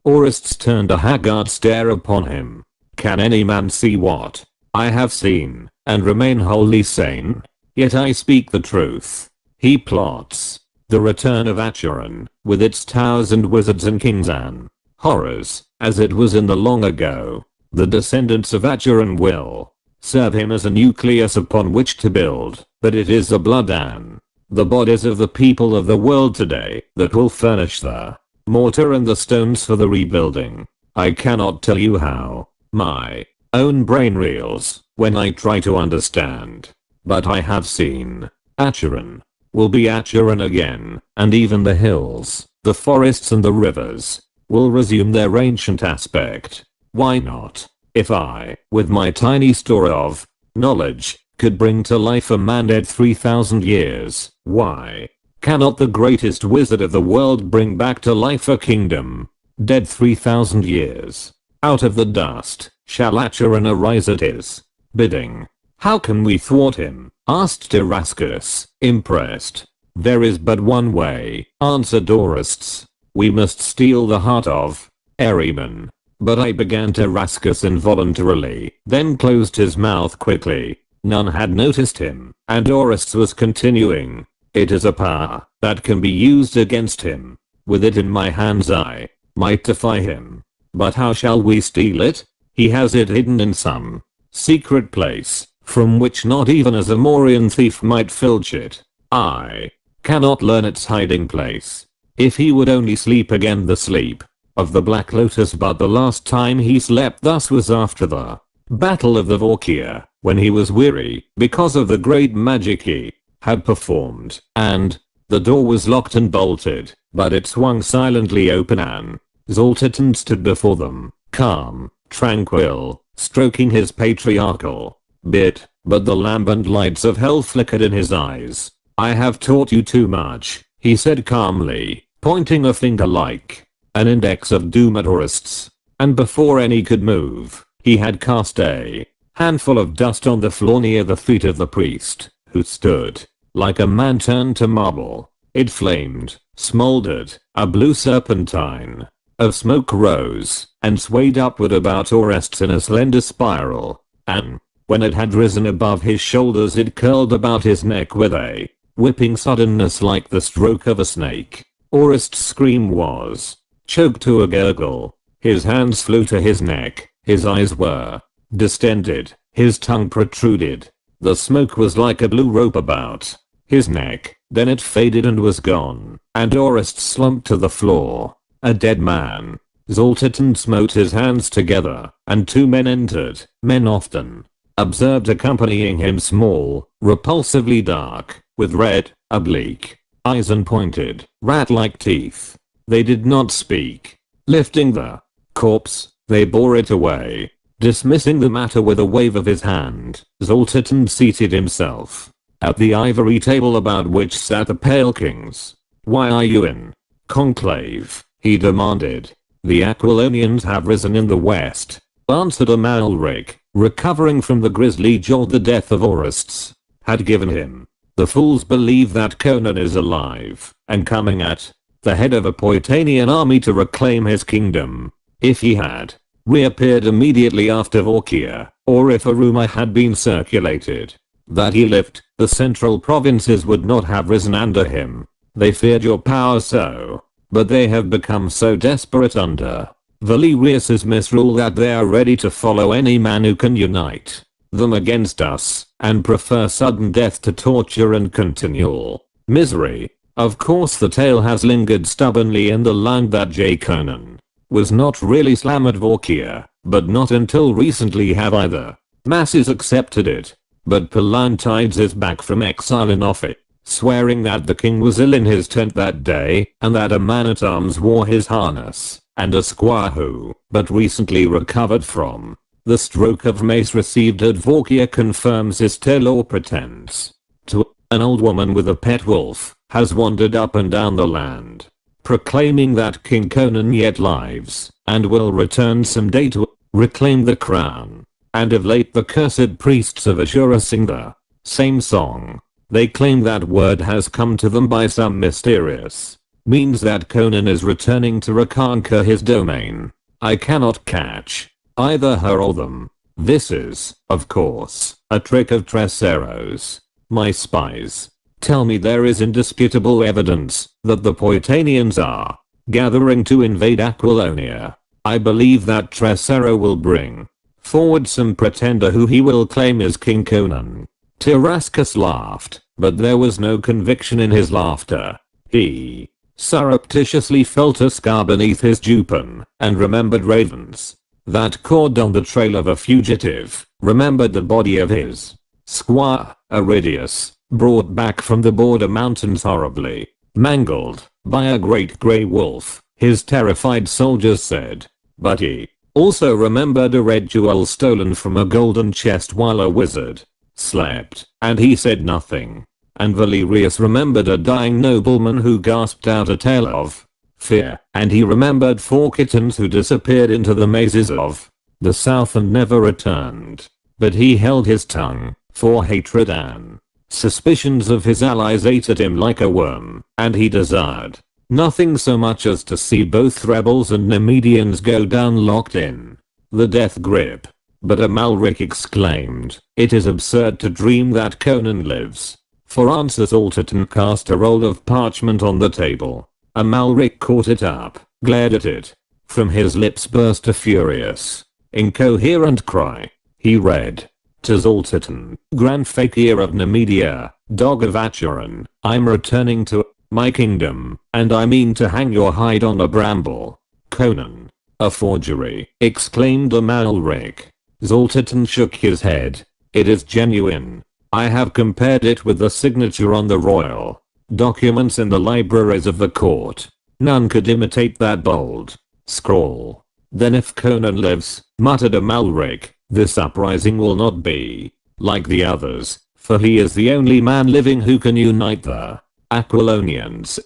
Orestes turned a haggard stare upon him. Can any man see what I have seen, and remain wholly sane? Yet I speak the truth. He plots the return of Acheron, with its towers and wizards and kings and horrors, as it was in the long ago. The descendants of Acheron will serve him as a nucleus upon which to build, but it is the blood and the bodies of the people of the world today that will furnish the mortar and the stones for the rebuilding. I cannot tell you how. My own brain reels when I try to understand. But I have seen. Acheron will be Acheron again, and even the hills, the forests and the rivers will resume their ancient aspect. Why not? If I, with my tiny store of knowledge, could bring to life a man dead 3,000 years, why cannot the greatest wizard of the world bring back to life a kingdom dead 3,000 years? Out of the dust shall Acheron arise at his bidding. How can we thwart him? Asked Damascus, impressed. There is but one way, answered Orestes. We must steal the heart of Ahriman. But I began Damascus involuntarily, then closed his mouth quickly. None had noticed him, and Orestes was continuing. It is a power that can be used against him. With it in my hands I might defy him. But how shall we steal it? He has it hidden in some secret place, from which not even a Zamorian thief might filch it. I cannot learn its hiding place. If he would only sleep again the sleep of the Black Lotus, but the last time he slept thus was after the Battle of the Vorkia, when he was weary because of the great magic he had performed, and the door was locked and bolted, but it swung silently open and Zoltan stood before them, calm, tranquil, stroking his patriarchal beard, but the lambent lights of hell flickered in his eyes. I have taught you too much, he said calmly, pointing a finger like an index of doom at Orestes, and before any could move, he had cast a handful of dust on the floor near the feet of the priest, who stood like a man turned to marble. It flamed, smoldered, a blue serpentine of smoke rose and swayed upward about Orestes in a slender spiral, and when it had risen above his shoulders it curled about his neck with a whipping suddenness like the stroke of a snake. Orestes' scream was choked to a gurgle. His hands flew to his neck, his eyes were distended, his tongue protruded. The smoke was like a blue rope about his neck, then it faded and was gone, and Orestes slumped to the floor, a dead man. Zoltan smote his hands together, and two men entered, men often observed accompanying him, small, repulsively dark, with red, oblique eyes and pointed, rat-like teeth. They did not speak. Lifting the corpse, they bore it away. Dismissing the matter with a wave of his hand, Zoltan seated himself at the ivory table about which sat the Pale Kings. Why are you in conclave? He demanded. The Aquilonians have risen in the west, answered Amalric, recovering from the grisly jolt the death of Orestes had given him. The fools believe that Conan is alive and coming at the head of a Poitanian army to reclaim his kingdom. If he had reappeared immediately after Vorkia, or if a rumor had been circulated that he lived, the central provinces would not have risen under him. They feared your power so, but they have become so desperate under Valerius's misrule that they are ready to follow any man who can unite them against us, and prefer sudden death to torture and continual misery. Of course the tale has lingered stubbornly in the land that Conan was not really Slam at Vorkia, but not until recently have either masses accepted it. But Palantides is back from exile in office, swearing that the king was ill in his tent that day, and that a man-at-arms wore his harness, and a squire who, but recently recovered from the stroke of mace received at Vorkia confirms his tale or pretends to. An old woman with a pet wolf has wandered up and down the land, proclaiming that King Conan yet lives, and will return someday to reclaim the crown. And of late the cursed priests of Ashura sing the same song. They claim that word has come to them by some mysterious means that Conan is returning to reconquer his domain. I cannot catch either her or them. This is, of course, a trick of Tressero's. My spies tell me there is indisputable evidence that the Poitanians are gathering to invade Aquilonia. I believe that Tressero will bring forward some pretender who he will claim is King Conan. Tarascus laughed, but there was no conviction in his laughter. He surreptitiously felt a scar beneath his jupon, and remembered ravens that cawed on the trail of a fugitive, remembered the body of his squire, Aridius, brought back from the border mountains horribly mangled by a great grey wolf, his terrified soldiers said. But he also remembered a red jewel stolen from a golden chest while a wizard slept, and he said nothing. And Valerius remembered a dying nobleman who gasped out a tale of fear, and he remembered 4 kittens who disappeared into the mazes of the south and never returned. But he held his tongue, for hatred and suspicions of his allies ate at him like a worm, and he desired nothing so much as to see both rebels and Nemedians go down locked in the death grip. But Amalric exclaimed, "It is absurd to dream that Conan lives." For answer Zoltan cast a roll of parchment on the table. Amalric caught it up, glared at it. From his lips burst a furious, incoherent cry. He read, "To Zoltan, Grand Fakir of Nemedia, Dog of Acheron, I'm returning to my kingdom, and I mean to hang your hide on a bramble." "Conan, a forgery," exclaimed Amalric. Zoltan shook his head. "It is genuine. I have compared it with the signature on the royal documents in the libraries of the court. None could imitate that bold scrawl." "Then if Conan lives," muttered Amalric, "this uprising will not be like the others, for he is the only man living who can unite the Aquilonians."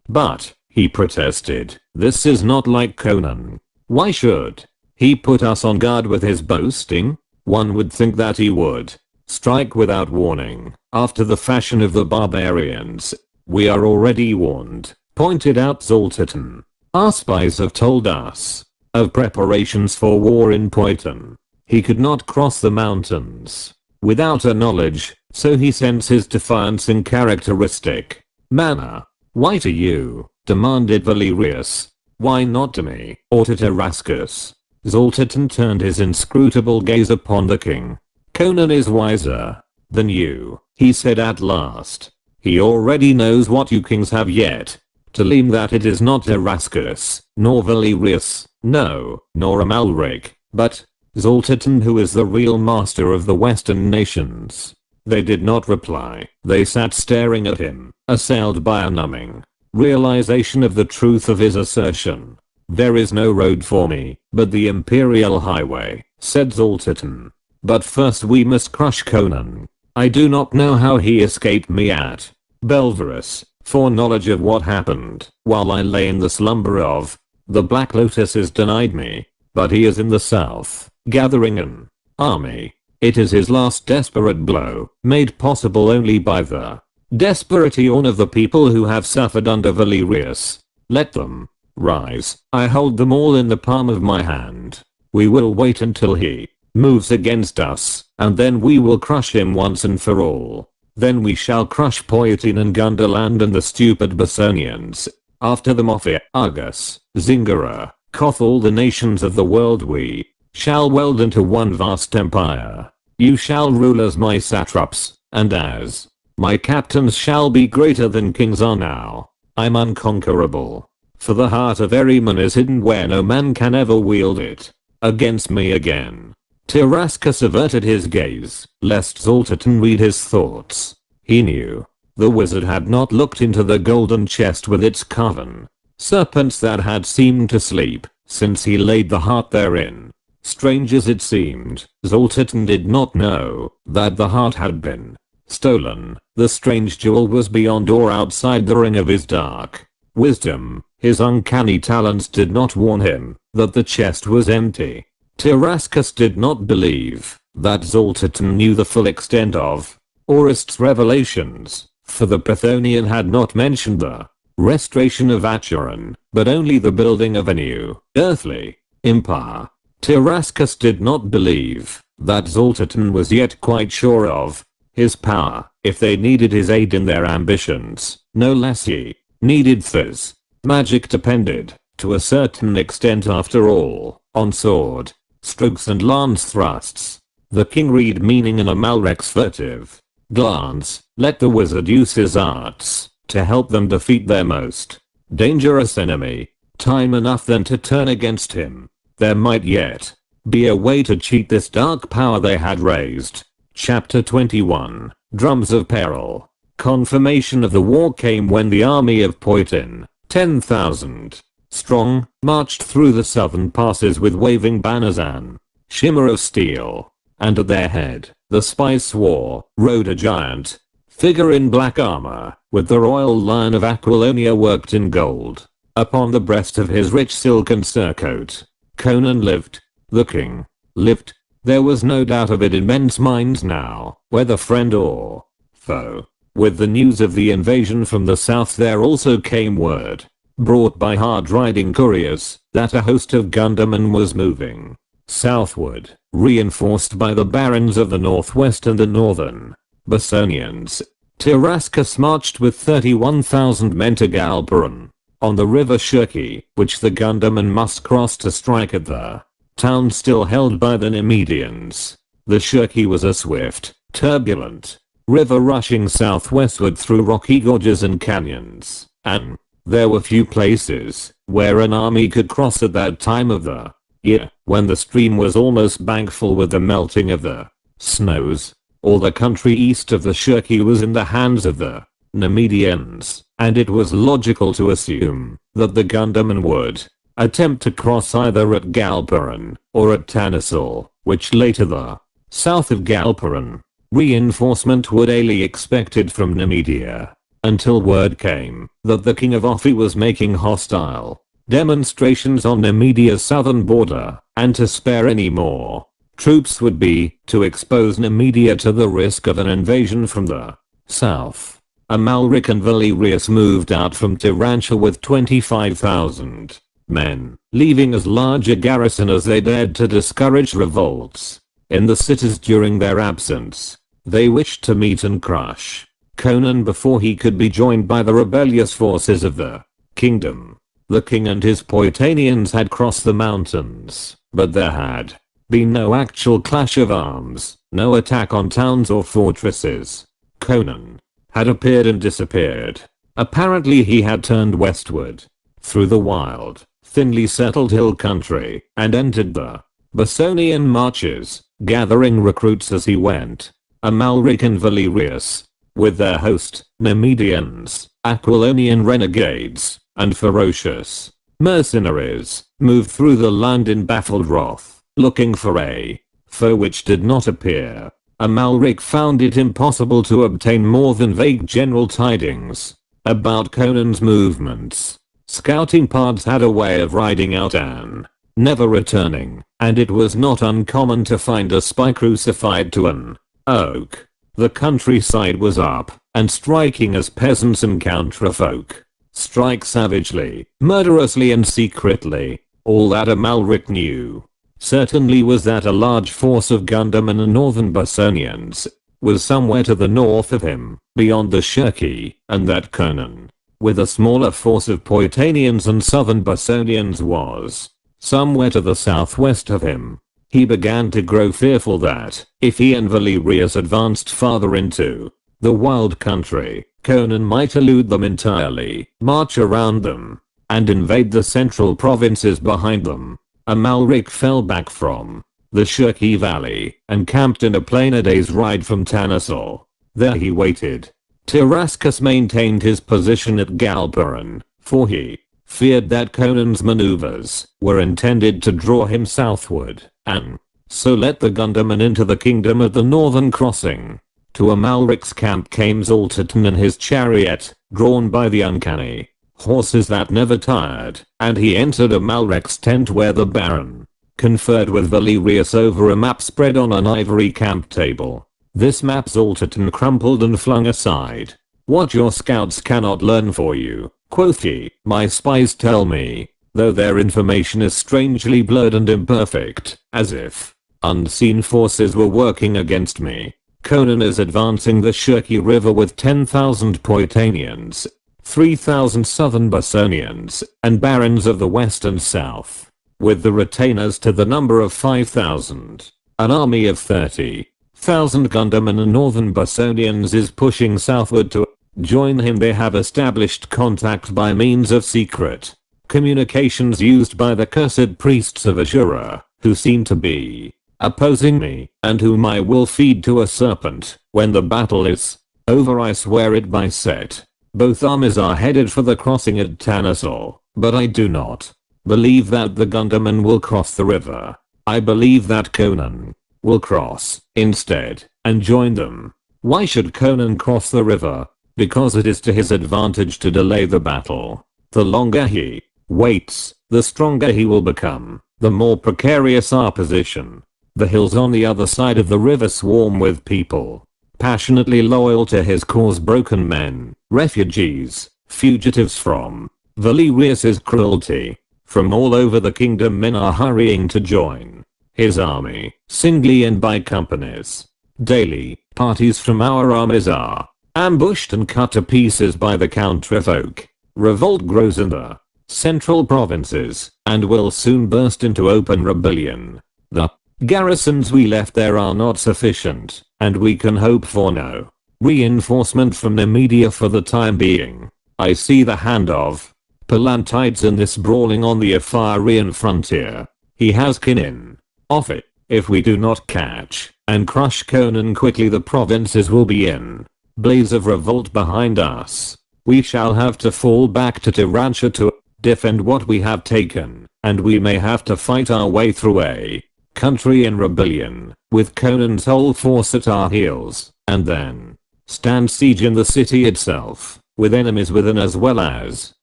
"But," he protested, "this is not like Conan. Why should he put us on guard with his boasting? One would think that he would strike without warning, after the fashion of the barbarians." "We are already warned," pointed out Zoltan. "Our spies have told us of preparations for war in Poiton. He could not cross the mountains without our knowledge, so he sends his defiance in characteristic manner." "Why to you?" demanded Valerius. "Why not to me, or to Tarascus?" Zoltan turned his inscrutable gaze upon the king. "Conan is wiser than you," he said at last. "He already knows what you kings have yet to learn, that it is not Tarascus, nor Valerius, no, nor Amalric, but Zoltan who is the real master of the western nations." They did not reply. They sat staring at him, assailed by a numbing realization of the truth of his assertion. "There is no road for me but the Imperial Highway," said Zoltan. "But first we must crush Conan. I do not know how he escaped me at Belverus, for knowledge of what happened while I lay in the slumber of the Black Lotus is denied me. But he is in the south, gathering an army. It is his last desperate blow, made possible only by the desperation of the people who have suffered under Valerius. Let them rise. I hold them all in the palm of my hand." We will wait until he moves against us, and then we will crush him once and for all. Then we shall crush Poetin and Gunderland and the stupid Bosonians. After them Ophir, Argus, Zingara, Koth, all the nations of the world we shall weld into one vast empire. You shall rule as my satraps, and as my captains shall be greater than kings are now. I'm unconquerable. For the heart of every man is hidden where no man can ever wield it against me again. Tyrascus averted his gaze, lest Zoltaton read his thoughts. He knew the wizard had not looked into the golden chest with its carven serpents that had seemed to sleep since he laid the heart therein. Strange as it seemed, Zoltaton did not know that the heart had been stolen. The strange jewel was beyond or outside the ring of his dark wisdom. His uncanny talents did not warn him that the chest was empty. Tyrascus did not believe that Zoltaton knew the full extent of Orist's revelations, for the Pythonian had not mentioned the restoration of Acheron, but only the building of a new earthly empire. Tyrascus did not believe that Zoltaton was yet quite sure of his power. If they needed his aid in their ambitions, no less he needed Th's. Magic depended, to a certain extent after all, on sword strokes and lance thrusts. The king read meaning in Amalric's furtive glance. Let the wizard use his arts to help them defeat their most dangerous enemy. Time enough then to turn against him. There might yet be a way to cheat this dark power they had raised. Chapter 21. Drums of Peril. Confirmation of the war came when the army of Poetin, 10,000 strong, marched through the southern passes with waving banners and shimmer of steel. And at their head, the spy swore, rode a giant figure in black armor, with the royal lion of Aquilonia worked in gold upon the breast of his rich silken surcoat. Conan lived. The king lived. There was no doubt of it in men's minds now, whether friend or foe. With the news of the invasion from the south there also came word, brought by hard-riding couriers, that a host of Gundermen was moving southward, reinforced by the barons of the northwest and the northern Bosonians. Tyrascus marched with 31,000 men to Galperon, on the river Shirki, which the Gundermen must cross to strike at the town still held by the Nemedians. The Shirki was a swift, turbulent river rushing southwestward through rocky gorges and canyons, and there were few places where an army could cross at that time of the year, when the stream was almost bank full with the melting of the snows. All the country east of the Shirki was in the hands of the Nemedians, and it was logical to assume that the Gundermen would attempt to cross either at Galperon or at Tanasil, which lay to the south of Galperon. Reinforcement would daily expected from Nemedia, until word came that the king of Ophi was making hostile demonstrations on Nemedia's southern border, and to spare any more troops would be to expose Nemedia to the risk of an invasion from the south. Amalric and Valerius moved out from Tyrantia with 25,000 men, leaving as large a garrison as they dared to discourage revolts in the cities during their absence. They wished to meet and crush Conan before he could be joined by the rebellious forces of the kingdom. The king and his Poetanians had crossed the mountains, but there had been no actual clash of arms, no attack on towns or fortresses. Conan had appeared and disappeared. Apparently he had turned westward, through the wild, thinly settled hill country, and entered the Bosonian marches, gathering recruits as he went. Amalric and Valerius, with their host, Nemedians, Aquilonian renegades, and ferocious mercenaries, moved through the land in baffled wrath, looking for a foe which did not appear. Amalric found it impossible to obtain more than vague general tidings about Conan's movements. Scouting parties had a way of riding out and never returning, and it was not uncommon to find a spy crucified to an oak. The countryside was up and striking as peasants and counterfolk strike savagely, murderously and secretly. All that Amalric knew Certainly was that a large force of Gundam and northern Bosonians was somewhere to the north of him, beyond the Shirki, and that Conan, with a smaller force of Poitanians and southern Bosonians, was somewhere to the southwest of him. He began to grow fearful that, if he and Valerius advanced farther into the wild country, Conan might elude them entirely, march around them, and invade the central provinces behind them. Amalric fell back from the Shirki Valley and camped in a plain a day's ride from Tanasul. There he waited. Tarascus maintained his position at Galparan, for he feared that Conan's maneuvers were intended to draw him southward, and so let the Gundaman into the kingdom at the northern crossing. To Amalric's camp came Zoltan and his chariot, drawn by the uncanny horses that never tired, and he entered Amalric's tent where the Baron conferred with Valerius over a map spread on an ivory camp table. This map Zoltan crumpled and flung aside. "What your scouts cannot learn for you," quoth he, "my spies tell me, though their information is strangely blurred and imperfect, as if unseen forces were working against me. Conan is advancing the Shirki River with 10,000 Poitanians, 3,000 southern Bosonians, and barons of the west and south, with the retainers to the number of 5,000. An army of 30,000 Gundaman and northern Bosonians is pushing southward to join him. They have established contact by means of secret communications used by the cursed priests of Ashura, who seem to be opposing me, and whom I will feed to a serpent when the battle is over. I swear it by Set. Both armies are headed for the crossing at Tanasul, but I do not believe that the Gundaman will cross the river. I believe that Conan will cross instead and join them. Why should Conan cross the river? Because it is to his advantage to delay the battle. The longer he waits, the stronger he will become, the more precarious our position. The hills on the other side of the river swarm with people, passionately loyal to his cause, broken men, refugees, fugitives from Valerius's cruelty. From all over the kingdom men are hurrying to join his army, singly and by companies. Daily, parties from our armies are ambushed and cut to pieces by the counterfolk. Revolt grows in the central provinces, and will soon burst into open rebellion. The garrisons we left there are not sufficient, and we can hope for no reinforcement from the media for the time being. I see the hand of Palantides in this brawling on the Epharian frontier. He has kin of it. If we do not catch and crush Conan quickly, the provinces will be in blaze of revolt behind us. We shall have to fall back to Tyrantia to defend what we have taken, and we may have to fight our way through a country in rebellion, with Conan's whole force at our heels, and then stand siege in the city itself, with enemies within as well as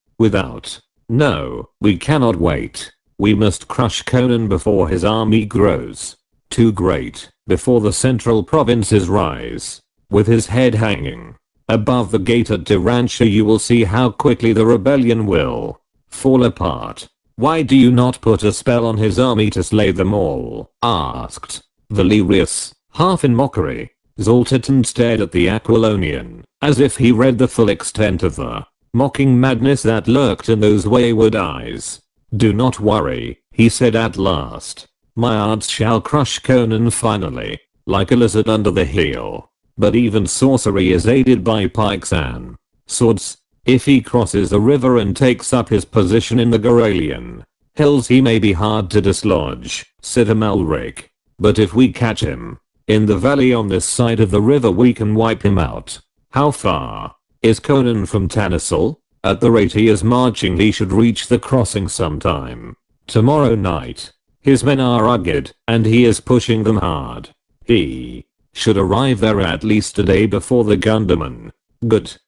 without. No, we cannot wait. We must crush Conan before his army grows too great, before the central provinces rise. With his head hanging above the gate at Tyrantia, you will see how quickly the rebellion will fall apart. Why do you not put a spell on his army to slay them all? Asked Valerius, half in mockery. Zoltan stared at the Aquilonian, as if he read the full extent of the mocking madness that lurked in those wayward eyes. "Do not worry," he said at last. "My arts shall crush Conan finally, like a lizard under the heel. But even sorcery is aided by pikes and swords. If he crosses the river and takes up his position in the Garalian hills, he may be hard to dislodge," said Amalric. "But if we catch him in the valley on this side of the river, we can wipe him out." "How far is Conan from Tanasul?" "At the rate he is marching, he should reach the crossing sometime tomorrow night. His men are rugged, and he is pushing them hard. He should arrive there at least a day before the Gundaman." "Good."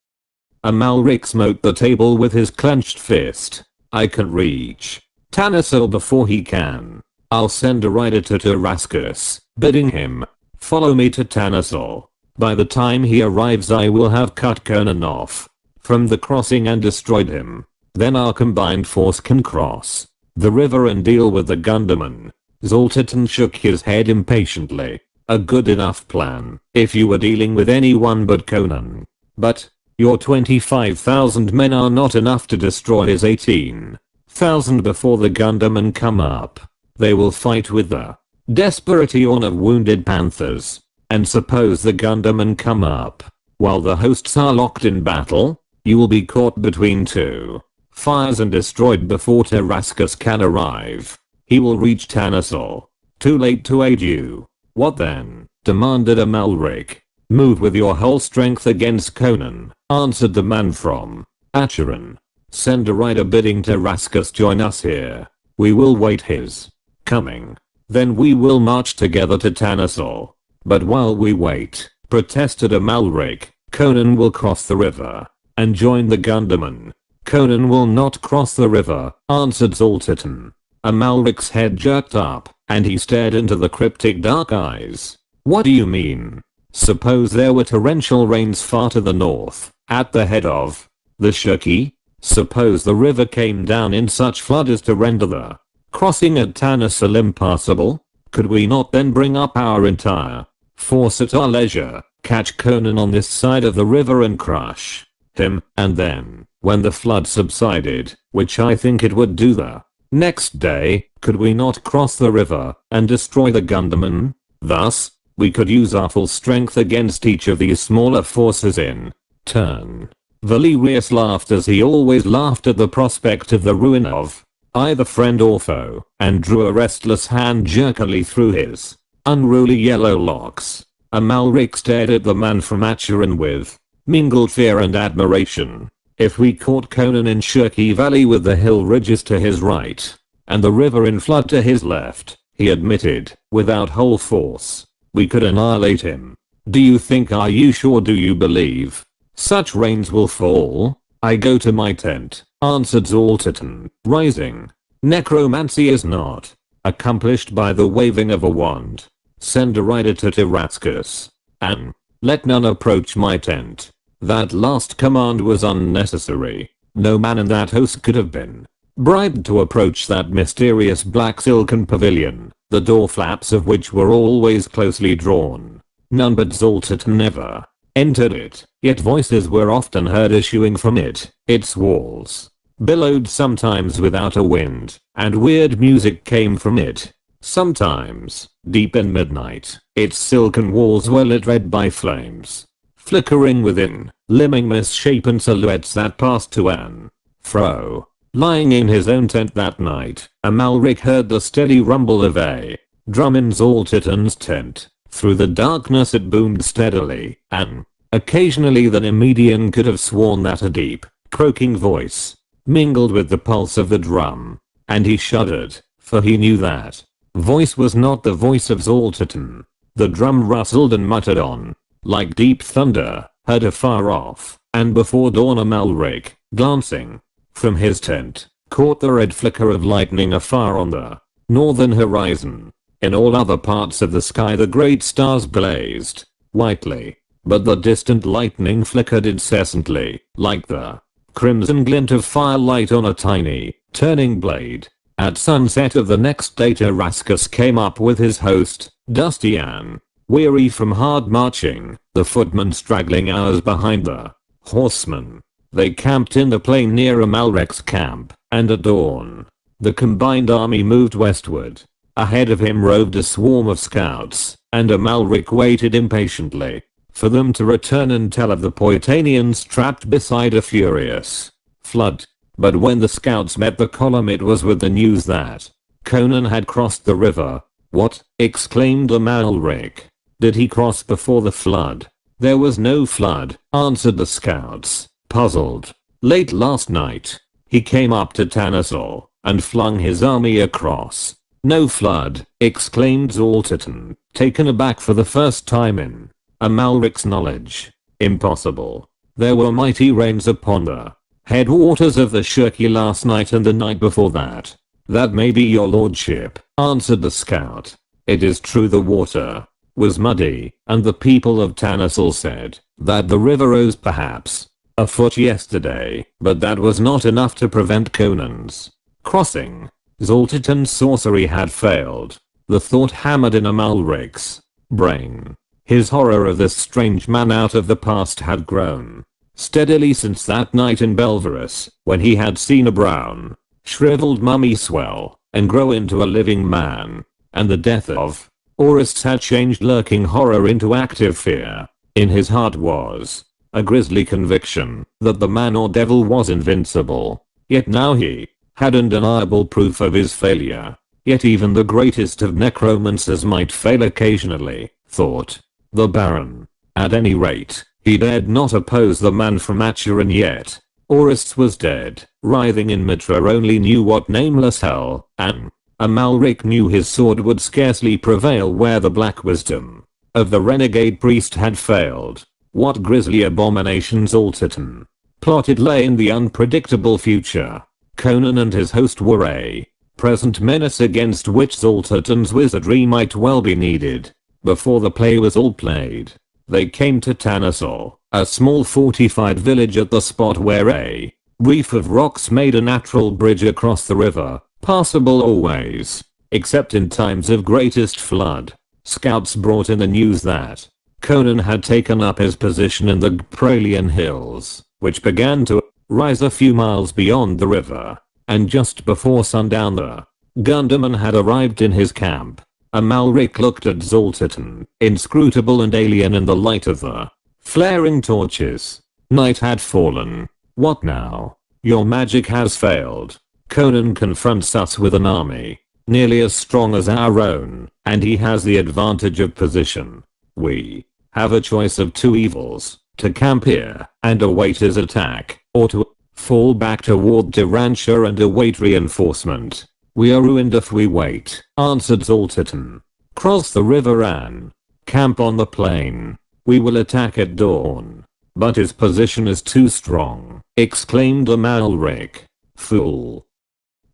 Amalric smote the table with his clenched fist. "I can reach Tanasul before he can. I'll send a rider to Tarascus, bidding him follow me to Tanasul. By the time he arrives, I will have cut Conan off from the crossing and destroyed him. Then our combined force can cross the river and deal with the Gundaman." Zoltan shook his head impatiently. A good enough plan if you were dealing with anyone but Conan. But your 25,000 men are not enough to destroy his 18,000 before the Gundermen come up. They will fight with the desperation of wounded panthers. And suppose the Gundermen come up while the hosts are locked in battle, you will be caught between two fires and destroyed before Tarascus can arrive. He will reach Tanasol. Too late to aid you. What then? Demanded Amalric. Move with your whole strength against Conan, answered the man from Acheron. Send a rider bidding Tarascus join us here. We will wait his coming. Then we will march together to Tanasol. But while we wait, protested Amalric, Conan will cross the river and join the Gundermen. Conan will not cross the river, answered Zoltan. Amalric's head jerked up, and he stared into the cryptic dark eyes. What do you mean? Suppose there were torrential rains far to the north, at the head of the Shirki? Suppose the river came down in such flood as to render the crossing at Tanasol impassable? Could we not then bring up our entire force at our leisure, catch Conan on this side of the river and crush him, and then, when the flood subsided, which I think it would do the next day, could we not cross the river and destroy the Gundermen? Thus, we could use our full strength against each of these smaller forces in turn. Valerius laughed as he always laughed at the prospect of the ruin of either friend or foe, and drew a restless hand jerkily through his unruly yellow locks. Amalric stared at the man from Acheron with mingled fear and admiration. If we caught Conan in Shirki Valley with the hill ridges to his right and the river in flood to his left, he admitted, without whole force, we could annihilate him. Do you think? Are you sure? Do you believe such rains will fall? I go to my tent, answered Zoltan, rising. Necromancy is not accomplished by the waving of a wand. Send a rider to Tarascus and let none approach my tent. That last command was unnecessary. No man in that host could have been bribed to approach that mysterious black silken pavilion, the door flaps of which were always closely drawn. None but Zoltan ever entered it, yet voices were often heard issuing from it. Its walls billowed sometimes without a wind, and weird music came from it. Sometimes, deep in midnight, its silken walls were lit red by flames, flickering within, limning misshapen silhouettes that passed to and fro. Lying in his own tent that night, Amalric heard the steady rumble of a drum in Zoltan's tent. Through the darkness it boomed steadily, and occasionally the Nemedian could have sworn that a deep, croaking voice mingled with the pulse of the drum. And he shuddered, for he knew that voice was not the voice of Zoltan. The drum rustled and muttered on, like deep thunder, heard afar off, and before dawn Amalric, glancing from his tent, caught the red flicker of lightning afar on the northern horizon. In all other parts of the sky the great stars blazed whitely, but the distant lightning flickered incessantly, like the crimson glint of firelight on a tiny, turning blade. At sunset of the next day Tarascus came up with his host, dusty and weary from hard marching, the footmen straggling hours behind the horsemen. They camped in the plain near Amalric's camp, and at dawn, the combined army moved westward. Ahead of him roved a swarm of scouts, and Amalric waited impatiently for them to return and tell of the Poitanians trapped beside a furious flood. But when the scouts met the column it was with the news that Conan had crossed the river. What? Exclaimed Amalric. Did he cross before the flood? There was no flood, answered the scouts, puzzled. Late last night, he came up to Tanasol and flung his army across. No flood, exclaimed Zoltan, taken aback for the first time in Amalric's knowledge. Impossible. There were mighty rains upon the headwaters of the Shirki last night and the night before that. That may be your lordship, answered the scout. It is true the water was muddy, and the people of Tanasol said that the river rose perhaps a foot yesterday, but that was not enough to prevent Conan's crossing. Zoltan's sorcery had failed. The thought hammered in Amalric's brain. His horror of this strange man out of the past had grown steadily since that night in Belverus, when he had seen a brown, shriveled mummy swell and grow into a living man. And the death of Orest had changed lurking horror into active fear. In his heart was a grisly conviction that the man or devil was invincible. Yet now he had undeniable proof of his failure. Yet even the greatest of necromancers might fail occasionally, thought the Baron. At any rate, he dared not oppose the man from Acheron yet. Orest was dead, writhing in Mitra only knew what nameless hell, and Amalric knew his sword would scarcely prevail where the black wisdom of the renegade priest had failed. What grisly abominations Alterton plotted lay in the unpredictable future. Conan and his host were a present menace against which Zoltaton's wizardry might well be needed. Before the play was all played, they came to Tanasol, a small fortified village at the spot where a reef of rocks made a natural bridge across the river, passable always, except in times of greatest flood. Scouts brought in the news that Conan had taken up his position in the Pralian hills, which began to rise a few miles beyond the river, and just before sundown the Gunderman had arrived in his camp. Amalric looked at Zoltaton, inscrutable and alien in the light of the flaring torches. Night had fallen. What now? Your magic has failed. Conan confronts us with an army nearly as strong as our own, and he has the advantage of position. We have a choice of two evils: to camp here and await his attack, or to fall back toward Tyrantia and await reinforcement. We are ruined if we wait, answered Zoltaton. Cross the river and camp on the plain. We will attack at dawn. But his position is too strong, exclaimed Amalric. Fool.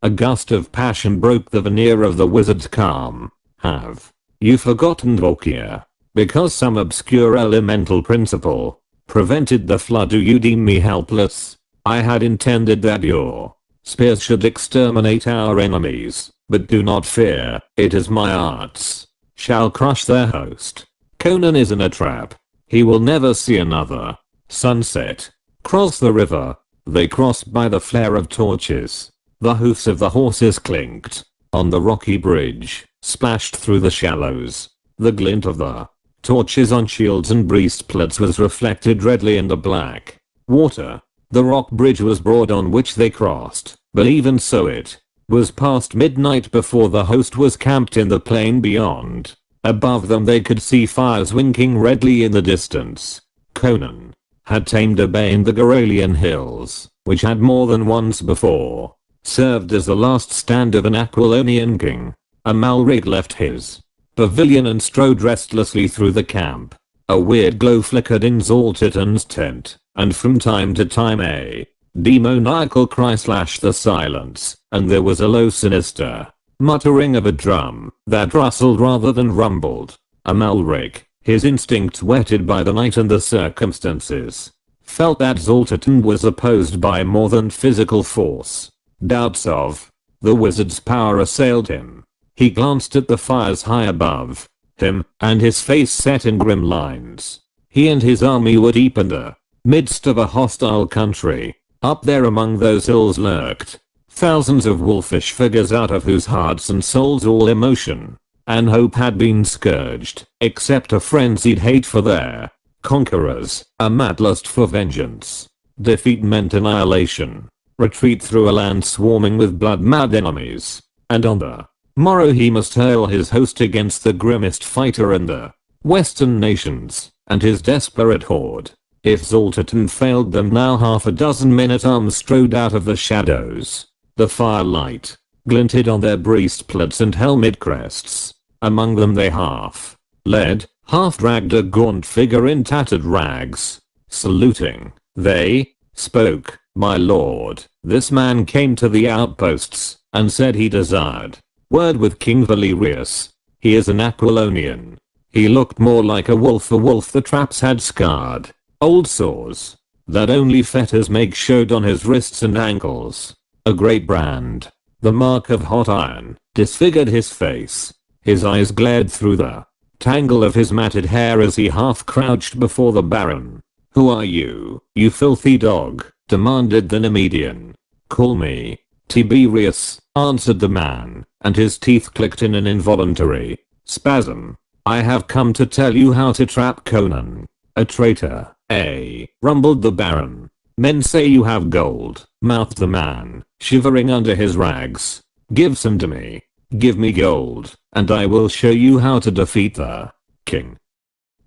A gust of passion broke the veneer of the wizard's calm. Have you forgotten Volkia? Because some obscure elemental principle prevented the flood, do you deem me helpless? I had intended that your spears should exterminate our enemies, but do not fear, it is my arts shall crush their host. Conan is in a trap. He will never see another sunset. Cross the river. They crossed by the flare of torches. The hoofs of the horses clinked on the rocky bridge, splashed through the shallows. The glint of the torches on shields and breastplates was reflected redly in the black water. The rock bridge was broad on which they crossed, but even so it was past midnight before the host was camped in the plain beyond. Above them they could see fires winking redly in the distance. Conan had tamed a bay in the Garolian hills, which had more than once before served as the last stand of an Aquilonian king. Amalric left his pavilion and strode restlessly through the camp. A weird glow flickered in Zoltaton's tent, and from time to time a demoniacal cry slashed the silence, and there was a low sinister muttering of a drum that rustled rather than rumbled. Amalric, his instincts whetted by the night and the circumstances, felt that Zoltaton was opposed by more than physical force. Doubts of the wizard's power assailed him. He glanced at the fires high above him, and his face set in grim lines. He and his army were deep in the midst of a hostile country. Up there among those hills lurked thousands of wolfish figures out of whose hearts and souls all emotion and hope had been scourged, except a frenzied hate for their conquerors, a mad lust for vengeance. Defeat meant annihilation. Retreat through a land swarming with blood-mad enemies. And on the morrow he must hurl his host against the grimmest fighter in the western nations, and his desperate horde. If Zoltaton failed them now, half a dozen men-at-arms strode out of the shadows. The firelight glinted on their breastplates and helmet crests. Among them they half led, half dragged a gaunt figure in tattered rags. Saluting, they spoke. My lord, this man came to the outposts and said he desired word with King Valerius. He is an Aquilonian. He looked more like a wolf the traps had scarred. Old sores that only fetters make showed on his wrists and ankles. A great brand, the mark of hot iron, disfigured his face. His eyes glared through the tangle of his matted hair as he half crouched before the Baron. "Who are you, you filthy dog?" demanded the Nemedian. "Call me Tiberius," answered the man, and his teeth clicked in an involuntary spasm. "I have come to tell you how to trap Conan." "A traitor, eh?" rumbled the Baron. "Men say you have gold," mouthed the man, shivering under his rags. "Give some to me. Give me gold, and I will show you how to defeat the king."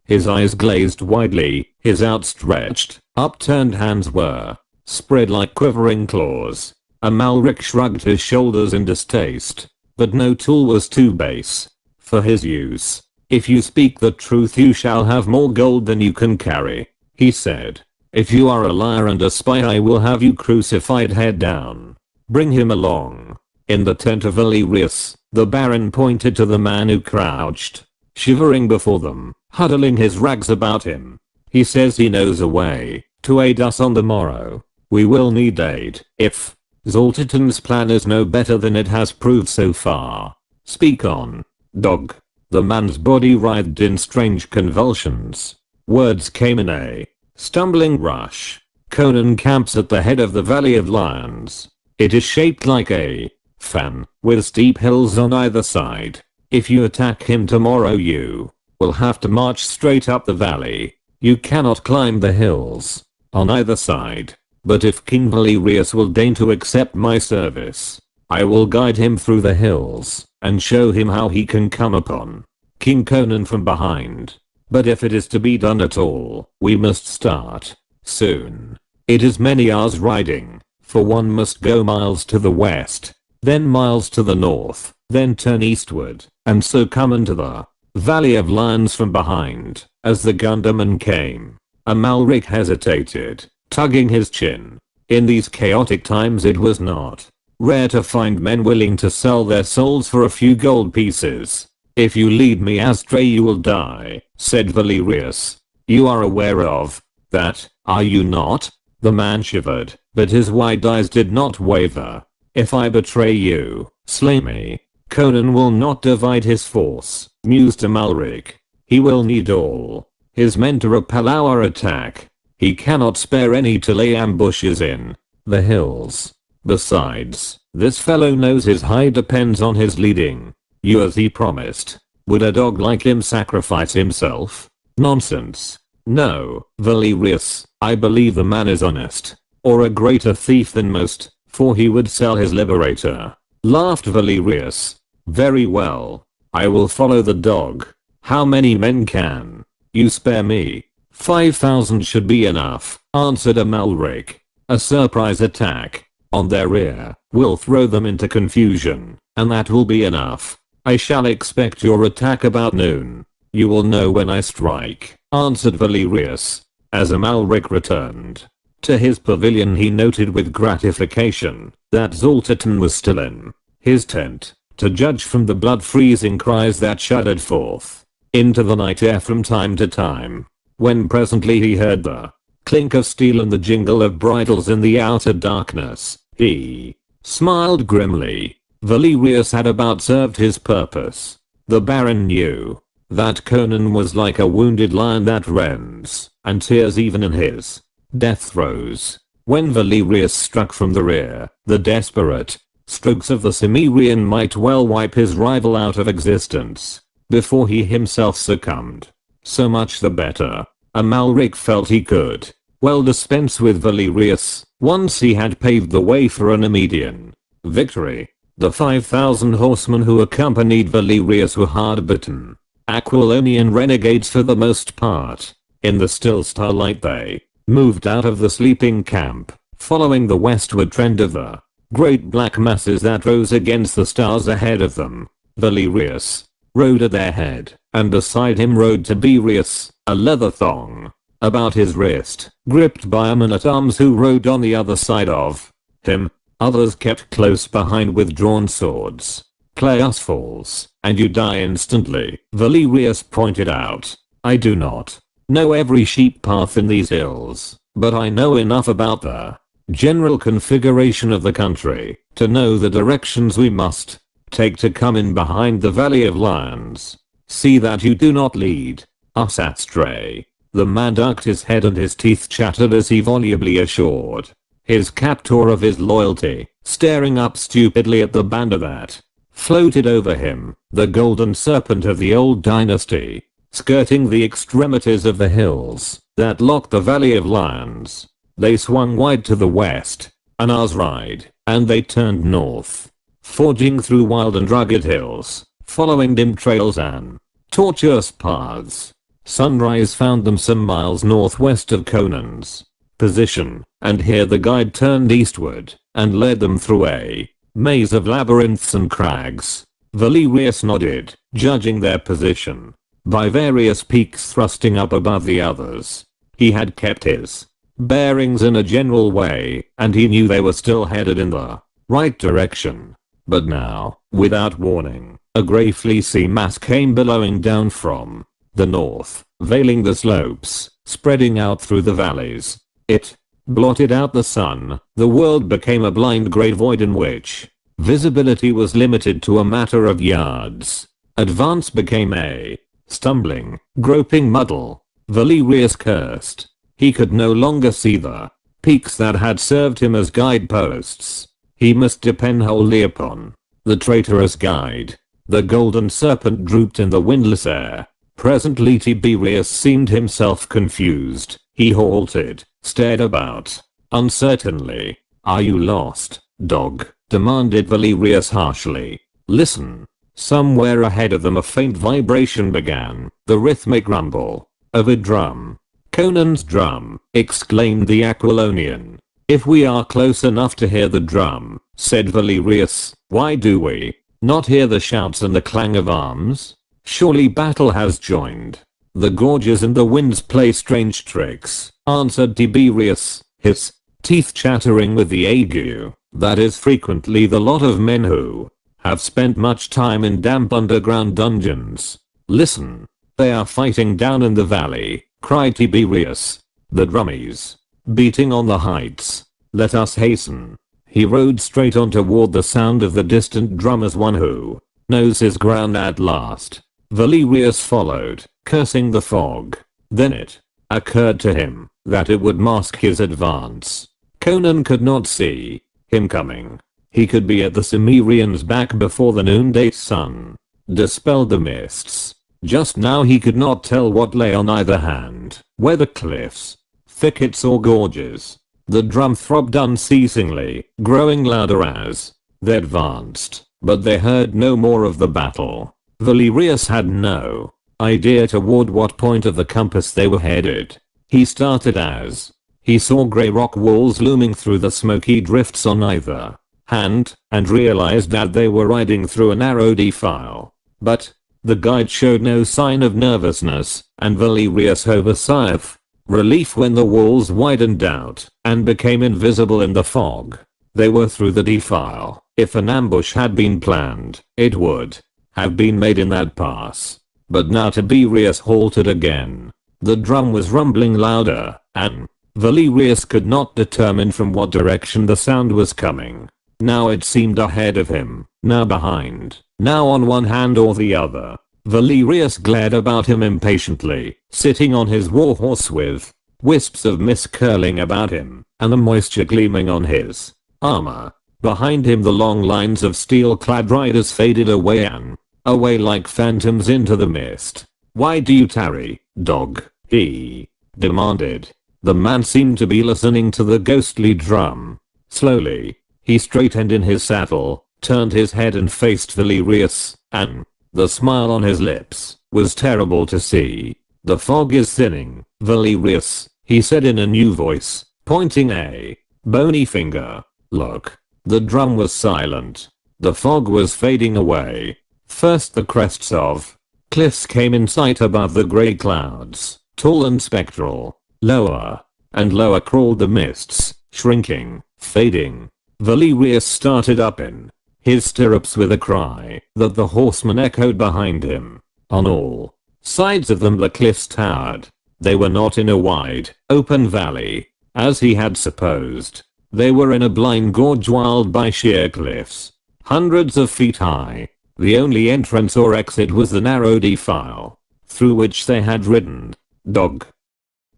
His eyes glazed widely, his outstretched, upturned hands were spread like quivering claws. Amalric shrugged his shoulders in distaste, but no tool was too base for his use. "If you speak the truth you shall have more gold than you can carry," he said. "If you are a liar and a spy I will have you crucified head down. Bring him along." In the tent of Valerius, the Baron pointed to the man who crouched, shivering before them, huddling his rags about him. "He says he knows a way to aid us on the morrow. We will need aid if Zoltaton's plan is no better than it has proved so far. Speak on, dog." The man's body writhed in strange convulsions. Words came in a stumbling rush. "Conan camps at the head of the Valley of Lions. It is shaped like a fan, with steep hills on either side. If you attack him tomorrow you will have to march straight up the valley. You cannot climb the hills on either side. But if King Valerius will deign to accept my service, I will guide him through the hills and show him how he can come upon King Conan from behind. But if it is to be done at all, we must start soon. It is many hours riding, for one must go miles to the west, then miles to the north, then turn eastward, and so come into the Valley of Lions from behind." As the gunderman came, Amalric hesitated, tugging his chin. In these chaotic times it was not rare to find men willing to sell their souls for a few gold pieces. "If you lead me astray you will die," said Valerius. "You are aware of that, are you not?" The man shivered, but his wide eyes did not waver. "If I betray you, slay me. Conan will not divide his force," mused Amalric. "He will need all his men to repel our attack. He cannot spare any to lay ambushes in the hills. Besides, this fellow knows his hide depends on his leading you as he promised. Would a dog like him sacrifice himself? Nonsense. No, Valerius, I believe the man is honest, or a greater thief than most, for he would sell his liberator," laughed Valerius. "Very well. I will follow the dog. How many men can you spare me?" 5,000 should be enough, answered Amalric. "A surprise attack on their rear will throw them into confusion, and that will be enough. I shall expect your attack about noon. You will know when I strike," answered Valerius. As Amalric returned to his pavilion he noted with gratification that Zoltaton was still in his tent, to judge from the blood-freezing cries that shuddered forth into the night air from time to time. When presently he heard the clink of steel and the jingle of bridles in the outer darkness, he smiled grimly. Valerius had about served his purpose. The Baron knew that Conan was like a wounded lion that rends and tears even in his death throes. When Valerius struck from the rear, the desperate strokes of the Cimmerian might well wipe his rival out of existence before he himself succumbed. So much the better. Amalric felt he could well dispense with Valerius once he had paved the way for an immediate victory. The 5,000 horsemen who accompanied Valerius were hard-bitten Aquilonian renegades for the most part. In the still starlight they moved out of the sleeping camp, following the westward trend of the great black masses that rose against the stars ahead of them. Valerius rode at their head, and beside him rode Tiberius, a leather thong about his wrist, gripped by a man-at-arms who rode on the other side of him. Others kept close behind with drawn swords. "Claius falls, and you die instantly," Valerius pointed out. "I do not know every sheep path in these hills, but I know enough about the general configuration of the country to know the directions we must take to come in behind the Valley of Lions. See that you do not lead us astray. The man ducked his head and his teeth chattered as he volubly assured his captor of his loyalty, staring up stupidly at the banner that floated over him, the golden serpent of the old dynasty, skirting the extremities of the hills that locked the Valley of Lions. They swung wide to the west, an hour's ride, and they turned north, forging through wild and rugged hills, following dim trails and tortuous paths. Sunrise found them some miles northwest of Conan's position, and here the guide turned eastward and led them through a maze of labyrinths and crags. Valerius nodded, judging their position by various peaks thrusting up above the others. He had kept his bearings in a general way, and he knew they were still headed in the right direction. But now, without warning, a grey fleecy mass came billowing down from the north, veiling the slopes, spreading out through the valleys. It blotted out the sun. The world became a blind grey void in which visibility was limited to a matter of yards. Advance became a stumbling, groping muddle. Valerius cursed. He could no longer see the peaks that had served him as guideposts. He must depend wholly upon the traitorous guide. The golden serpent drooped in the windless air. Presently Tiberius seemed himself confused. He halted, stared about uncertainly. "Are you lost, dog?" demanded Valerius harshly. "Listen." Somewhere ahead of them a faint vibration began, the rhythmic rumble of a drum. "Conan's drum," exclaimed the Aquilonian. "If we are close enough to hear the drum," said Valerius, "why do we not hear the shouts and the clang of arms? Surely battle has joined." "The gorges and the winds play strange tricks," answered Tiberius, his teeth chattering with the ague. "That is frequently the lot of men who have spent much time in damp underground dungeons. Listen. They are fighting down in the valley," cried Tiberius. "The drummies beating on the heights. Let us hasten." He rode straight on toward the sound of the distant drum as one who knows his ground at last. Valerius followed, cursing the fog. Then it occurred to him that it would mask his advance. Conan could not see him coming. He could be at the Cimmerian's back before the noonday sun dispelled the mists. Just now he could not tell what lay on either hand, whether cliffs, thickets or gorges. The drum throbbed unceasingly, growing louder as they advanced, but they heard no more of the battle. Valerius had no idea toward what point of the compass they were headed. He started as he saw grey rock walls looming through the smoky drifts on either hand, and realized that they were riding through a narrow defile. But the guide showed no sign of nervousness, and Valerius hove a sigh of relief when the walls widened out and became invisible in the fog. They were through the defile. If an ambush had been planned, it would have been made in that pass. But now Tiberius halted again. The drum was rumbling louder, and Valerius could not determine from what direction the sound was coming. Now it seemed ahead of him, now behind, now on one hand or the other. Valerius glared about him impatiently, sitting on his warhorse with wisps of mist curling about him, and the moisture gleaming on his armor. Behind him the long lines of steel-clad riders faded away like phantoms into the mist. "Why do you tarry, dog?" he demanded. The man seemed to be listening to the ghostly drum. Slowly, he straightened in his saddle, turned his head and faced Valerius, and the smile on his lips was terrible to see. "The fog is thinning, Valerius," he said in a new voice, pointing a bony finger. "Look." The drum was silent. The fog was fading away. First the crests of cliffs came in sight above the grey clouds, tall and spectral. Lower and lower crawled the mists, shrinking, fading. Valerius started up in his stirrups with a cry that the horsemen echoed behind him. On all sides of them the cliffs towered. They were not in a wide, open valley, as he had supposed. They were in a blind gorge walled by sheer cliffs. hundreds of feet high. The only entrance or exit was the narrow defile through which they had ridden. Dog.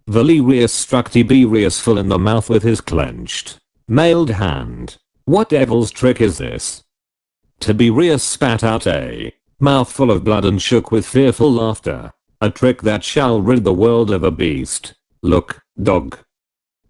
Valerius struck Tiberius full in the mouth with his clenched, mailed hand. What devil's trick is this? Tiberius spat out a mouthful of blood and shook with fearful laughter. A trick that shall rid the world of a beast. Look, dog.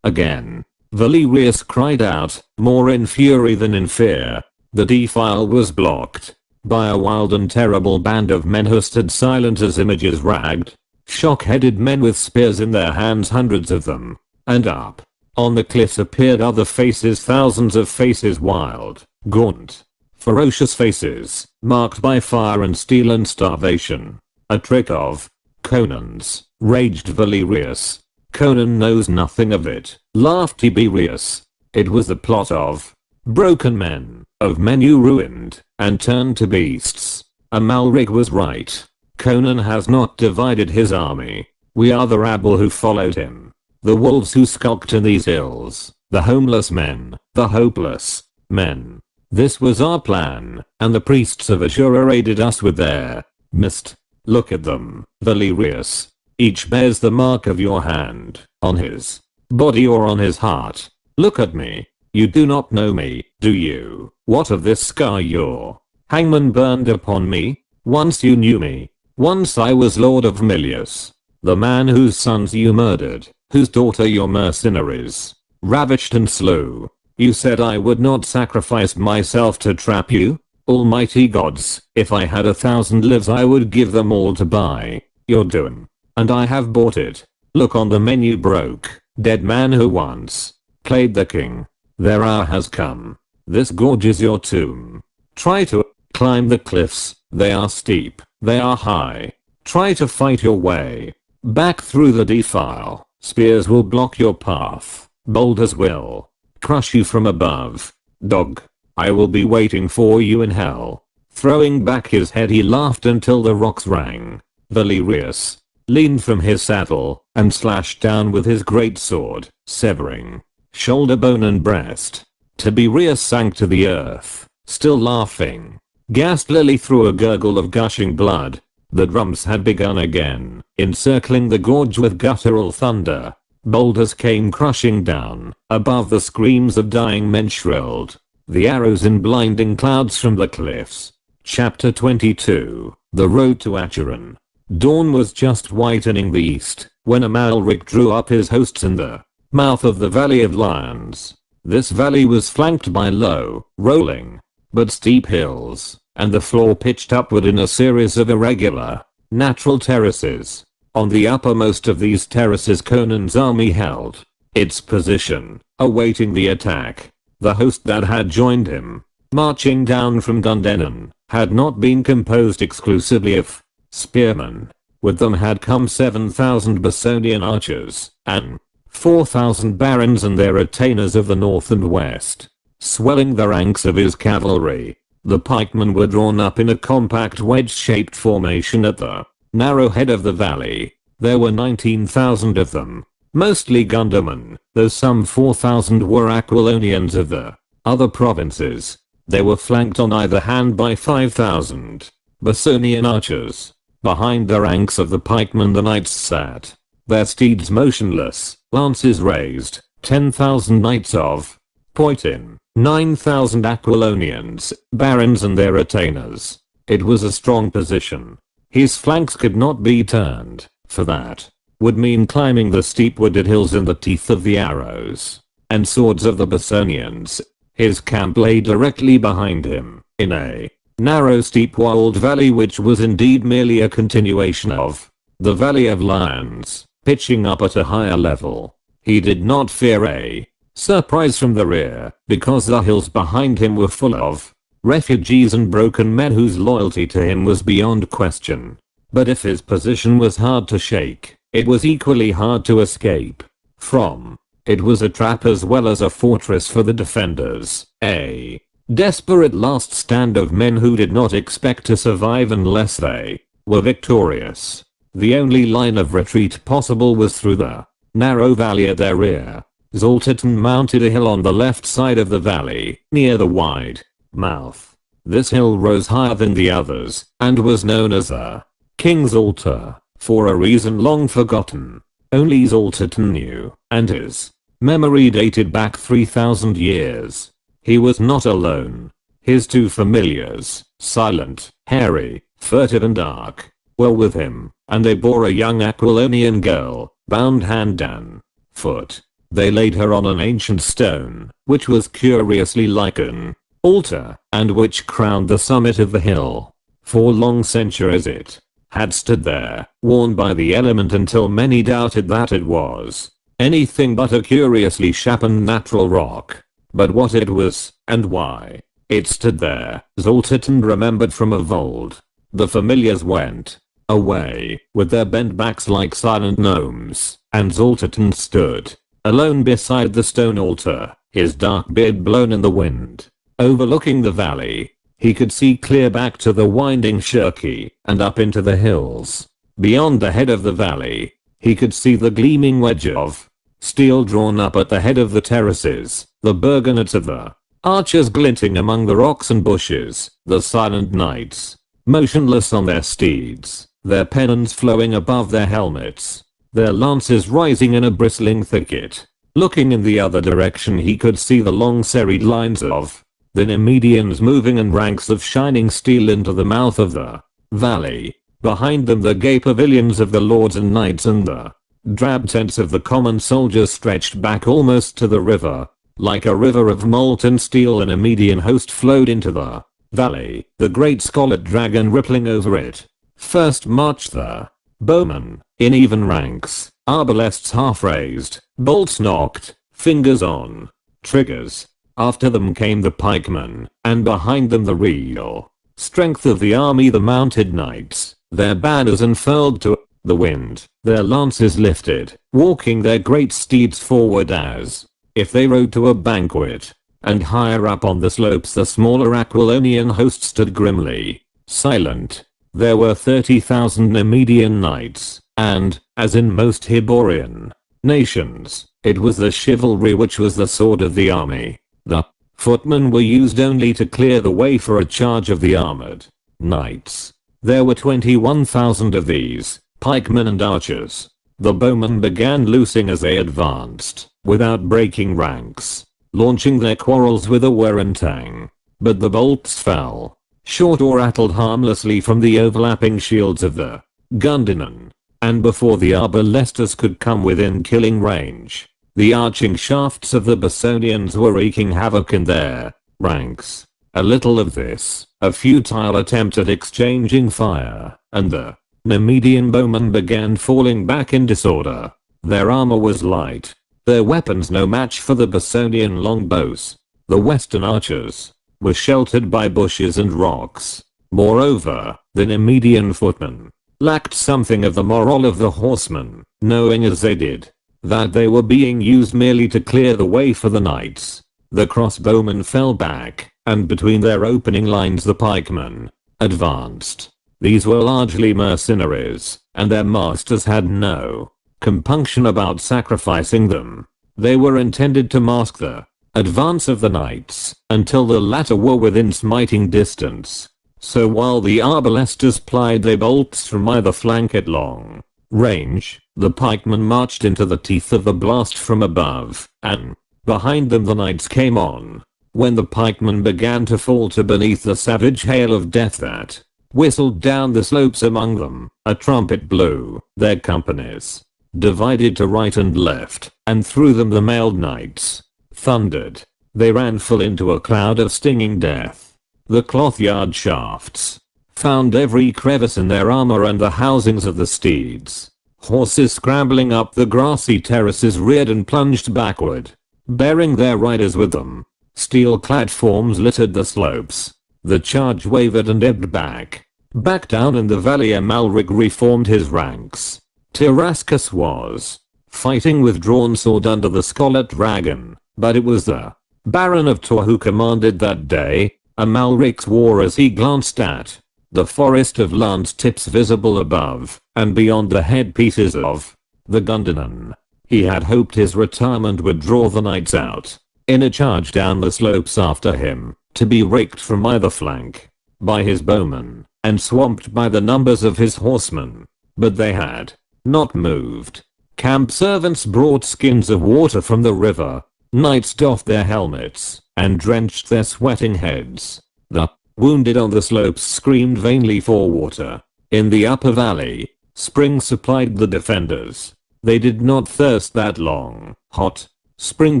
Again, Valerius cried out, more in fury than in fear. The defile was blocked by a wild and terrible band of men who stood silent as images, ragged, shock-headed men with spears in their hands, hundreds of them. And up on the cliffs appeared other faces, thousands of faces, wild, gaunt, ferocious faces, marked by fire and steel and starvation. A trick of Conan's, raged Valerius. Conan knows nothing of it, laughed Tiberius. It was the plot of broken men, of men you ruined and turned to beasts. Amalric was right. Conan has not divided his army. We are the rabble who followed him. The wolves who skulked in these hills. The homeless men. The hopeless men. This was our plan, and the priests of Ashura aided us with their mist. Look at them, Valerius. Each bears the mark of your hand, on his body or on his heart. Look at me. You do not know me, do you? What of this scar your hangman burned upon me? Once you knew me. Once I was Lord of Milius, the man whose sons you murdered, whose daughter your mercenaries ravished and slew. You said I would not sacrifice myself to trap you? Almighty gods, if I had 1,000 lives I would give them all to buy your doom. And I have bought it. Look on the menu broke, dead man who once played the king. Their hour has come. This gorge is your tomb. Try to climb the cliffs. They are steep. They are high. Try to fight your way back through the defile. Spears will block your path. Boulders will crush you from above. Dog. I will be waiting for you in hell. Throwing back his head he laughed until the rocks rang. Valerius leaned from his saddle and slashed down with his great sword, severing shoulder bone and breast. Tiberius sank to the earth, still laughing. Ghastly through a gurgle of gushing blood, the drums had begun again, encircling the gorge with guttural thunder. Boulders came crushing down, above the screams of dying men shrilled. The arrows in blinding clouds from the cliffs. Chapter 22, The Road to Acheron. Dawn was just whitening the east, when Amalric drew up his hosts in the mouth of the Valley of Lions. This valley was flanked by low, rolling, but steep hills, and the floor pitched upward in a series of irregular, natural terraces. On the uppermost of these terraces Conan's army held its position, awaiting the attack. The host that had joined him, marching down from Dundenon, had not been composed exclusively of spearmen. With them had come 7,000 Bessonian archers, and 4,000 barons and their retainers of the north and west. Swelling the ranks of his cavalry, the pikemen were drawn up in a compact wedge-shaped formation at the narrow head of the valley. There were 19,000 of them, mostly Gundermen, though some 4,000 were Aquilonians of the other provinces. They were flanked on either hand by 5,000 Bessonian archers. Behind the ranks of the pikemen the knights sat, their steeds motionless, lances raised, 10,000 knights of Poitin, 9,000 Aquilonians, barons and their retainers. It was a strong position. His flanks could not be turned, for that would mean climbing the steep wooded hills in the teeth of the arrows and swords of the Bessonians. His camp lay directly behind him, in a narrow steep-walled valley which was indeed merely a continuation of the Valley of Lions, pitching up at a higher level. He did not fear a surprise from the rear, because the hills behind him were full of refugees and broken men whose loyalty to him was beyond question. But if his position was hard to shake, it was equally hard to escape from. It was a trap as well as a fortress for the defenders, a desperate last stand of men who did not expect to survive unless they were victorious. The only line of retreat possible was through the narrow valley at their rear. Zoltaton mounted a hill on the left side of the valley, near the wide mouth This hill rose higher than the others and was known as the King's Altar for a reason long forgotten. Only Zoltan knew, and his memory dated back 3,000 years. He was not alone. His two familiars, silent, hairy, furtive and dark, were with him, and they bore a young Aquilonian girl, bound hand and foot. They laid her on an ancient stone, which was curiously like an altar, and which crowned the summit of the hill. For long centuries it had stood there, worn by the element until many doubted that it was anything but a curiously sharpened natural rock. But what it was, and why it stood there, Zoltan remembered from of old. The familiars went away with their bent backs like silent gnomes, and Zoltan stood alone beside the stone altar, his dark beard blown in the wind. Overlooking the valley, he could see clear back to the winding Shirky and up into the hills. Beyond the head of the valley, he could see the gleaming wedge of steel drawn up at the head of the terraces, the burgonets of the archers glinting among the rocks and bushes, the silent knights, motionless on their steeds, their pennons flowing above their helmets, their lances rising in a bristling thicket. Looking in the other direction, he could see the long serried lines of the Nemedians moving in ranks of shining steel into the mouth of the valley. Behind them the gay pavilions of the lords and knights and the drab tents of the common soldiers stretched back almost to the river. Like a river of molten steel, an Nemedian host flowed into the valley, the great scarlet dragon rippling over it. First marched the bowmen, in even ranks, arbalests half raised, bolts knocked, fingers on triggers. After them came the pikemen, and behind them the real strength of the army, the mounted knights, their banners unfurled to the wind, their lances lifted, walking their great steeds forward as if they rode to a banquet. And higher up on the slopes the smaller Aquilonian host stood grimly silent. There were 30,000 Nemedian knights, and, as in most Hyborian nations, it was the chivalry which was the sword of the army. The footmen were used only to clear the way for a charge of the armored knights. There were 21,000 of these, pikemen and archers. The bowmen began loosing as they advanced, without breaking ranks, launching their quarrels with a whir and tang. But the bolts fell short or rattled harmlessly from the overlapping shields of the gundermen, and before the arbalesters could come within killing range, the arching shafts of the Bessonians were wreaking havoc in their ranks. A little of this, a futile attempt at exchanging fire, and the Nemedian bowmen began falling back in disorder. Their armor was light, their weapons no match for the Bessonian longbows. The western archers were sheltered by bushes and rocks. Moreover, the Nemedian footmen lacked something of the morale of the horsemen, knowing as they did that they were being used merely to clear the way for the knights. The crossbowmen fell back, and between their opening lines the pikemen advanced. These were largely mercenaries, and their masters had no compunction about sacrificing them. They were intended to mask the advance of the knights until the latter were within smiting distance. So while the arbalesters plied their bolts from either flank at long range, the pikemen marched into the teeth of the blast from above, and behind them the knights came on. When the pikemen began to falter beneath the savage hail of death that whistled down the slopes among them, a trumpet blew. Their companies divided to right and left, and through them the mailed knights thundered. They ran full into a cloud of stinging death. The cloth-yard shafts found every crevice in their armor and the housings of the steeds. Horses scrambling up the grassy terraces reared and plunged backward, bearing their riders with them. Steel-clad forms littered the slopes. The charge wavered and ebbed back. Back down in the valley Amalric reformed his ranks. Tyrascus was fighting with drawn sword under the Scarlet Dragon, but it was the Baron of Tor who commanded that day. Amalric swore as he glanced at the forest of lance tips visible above and beyond the headpieces of the gundermen. He had hoped his retirement would draw the knights out in a charge down the slopes after him, to be raked from either flank by his bowmen, and swamped by the numbers of his horsemen. But they had not moved. Camp servants brought skins of water from the river. Knights doffed their helmets and drenched their sweating heads. The wounded on the slopes screamed vainly for water. In the upper valley, spring supplied the defenders. They did not thirst that long, hot spring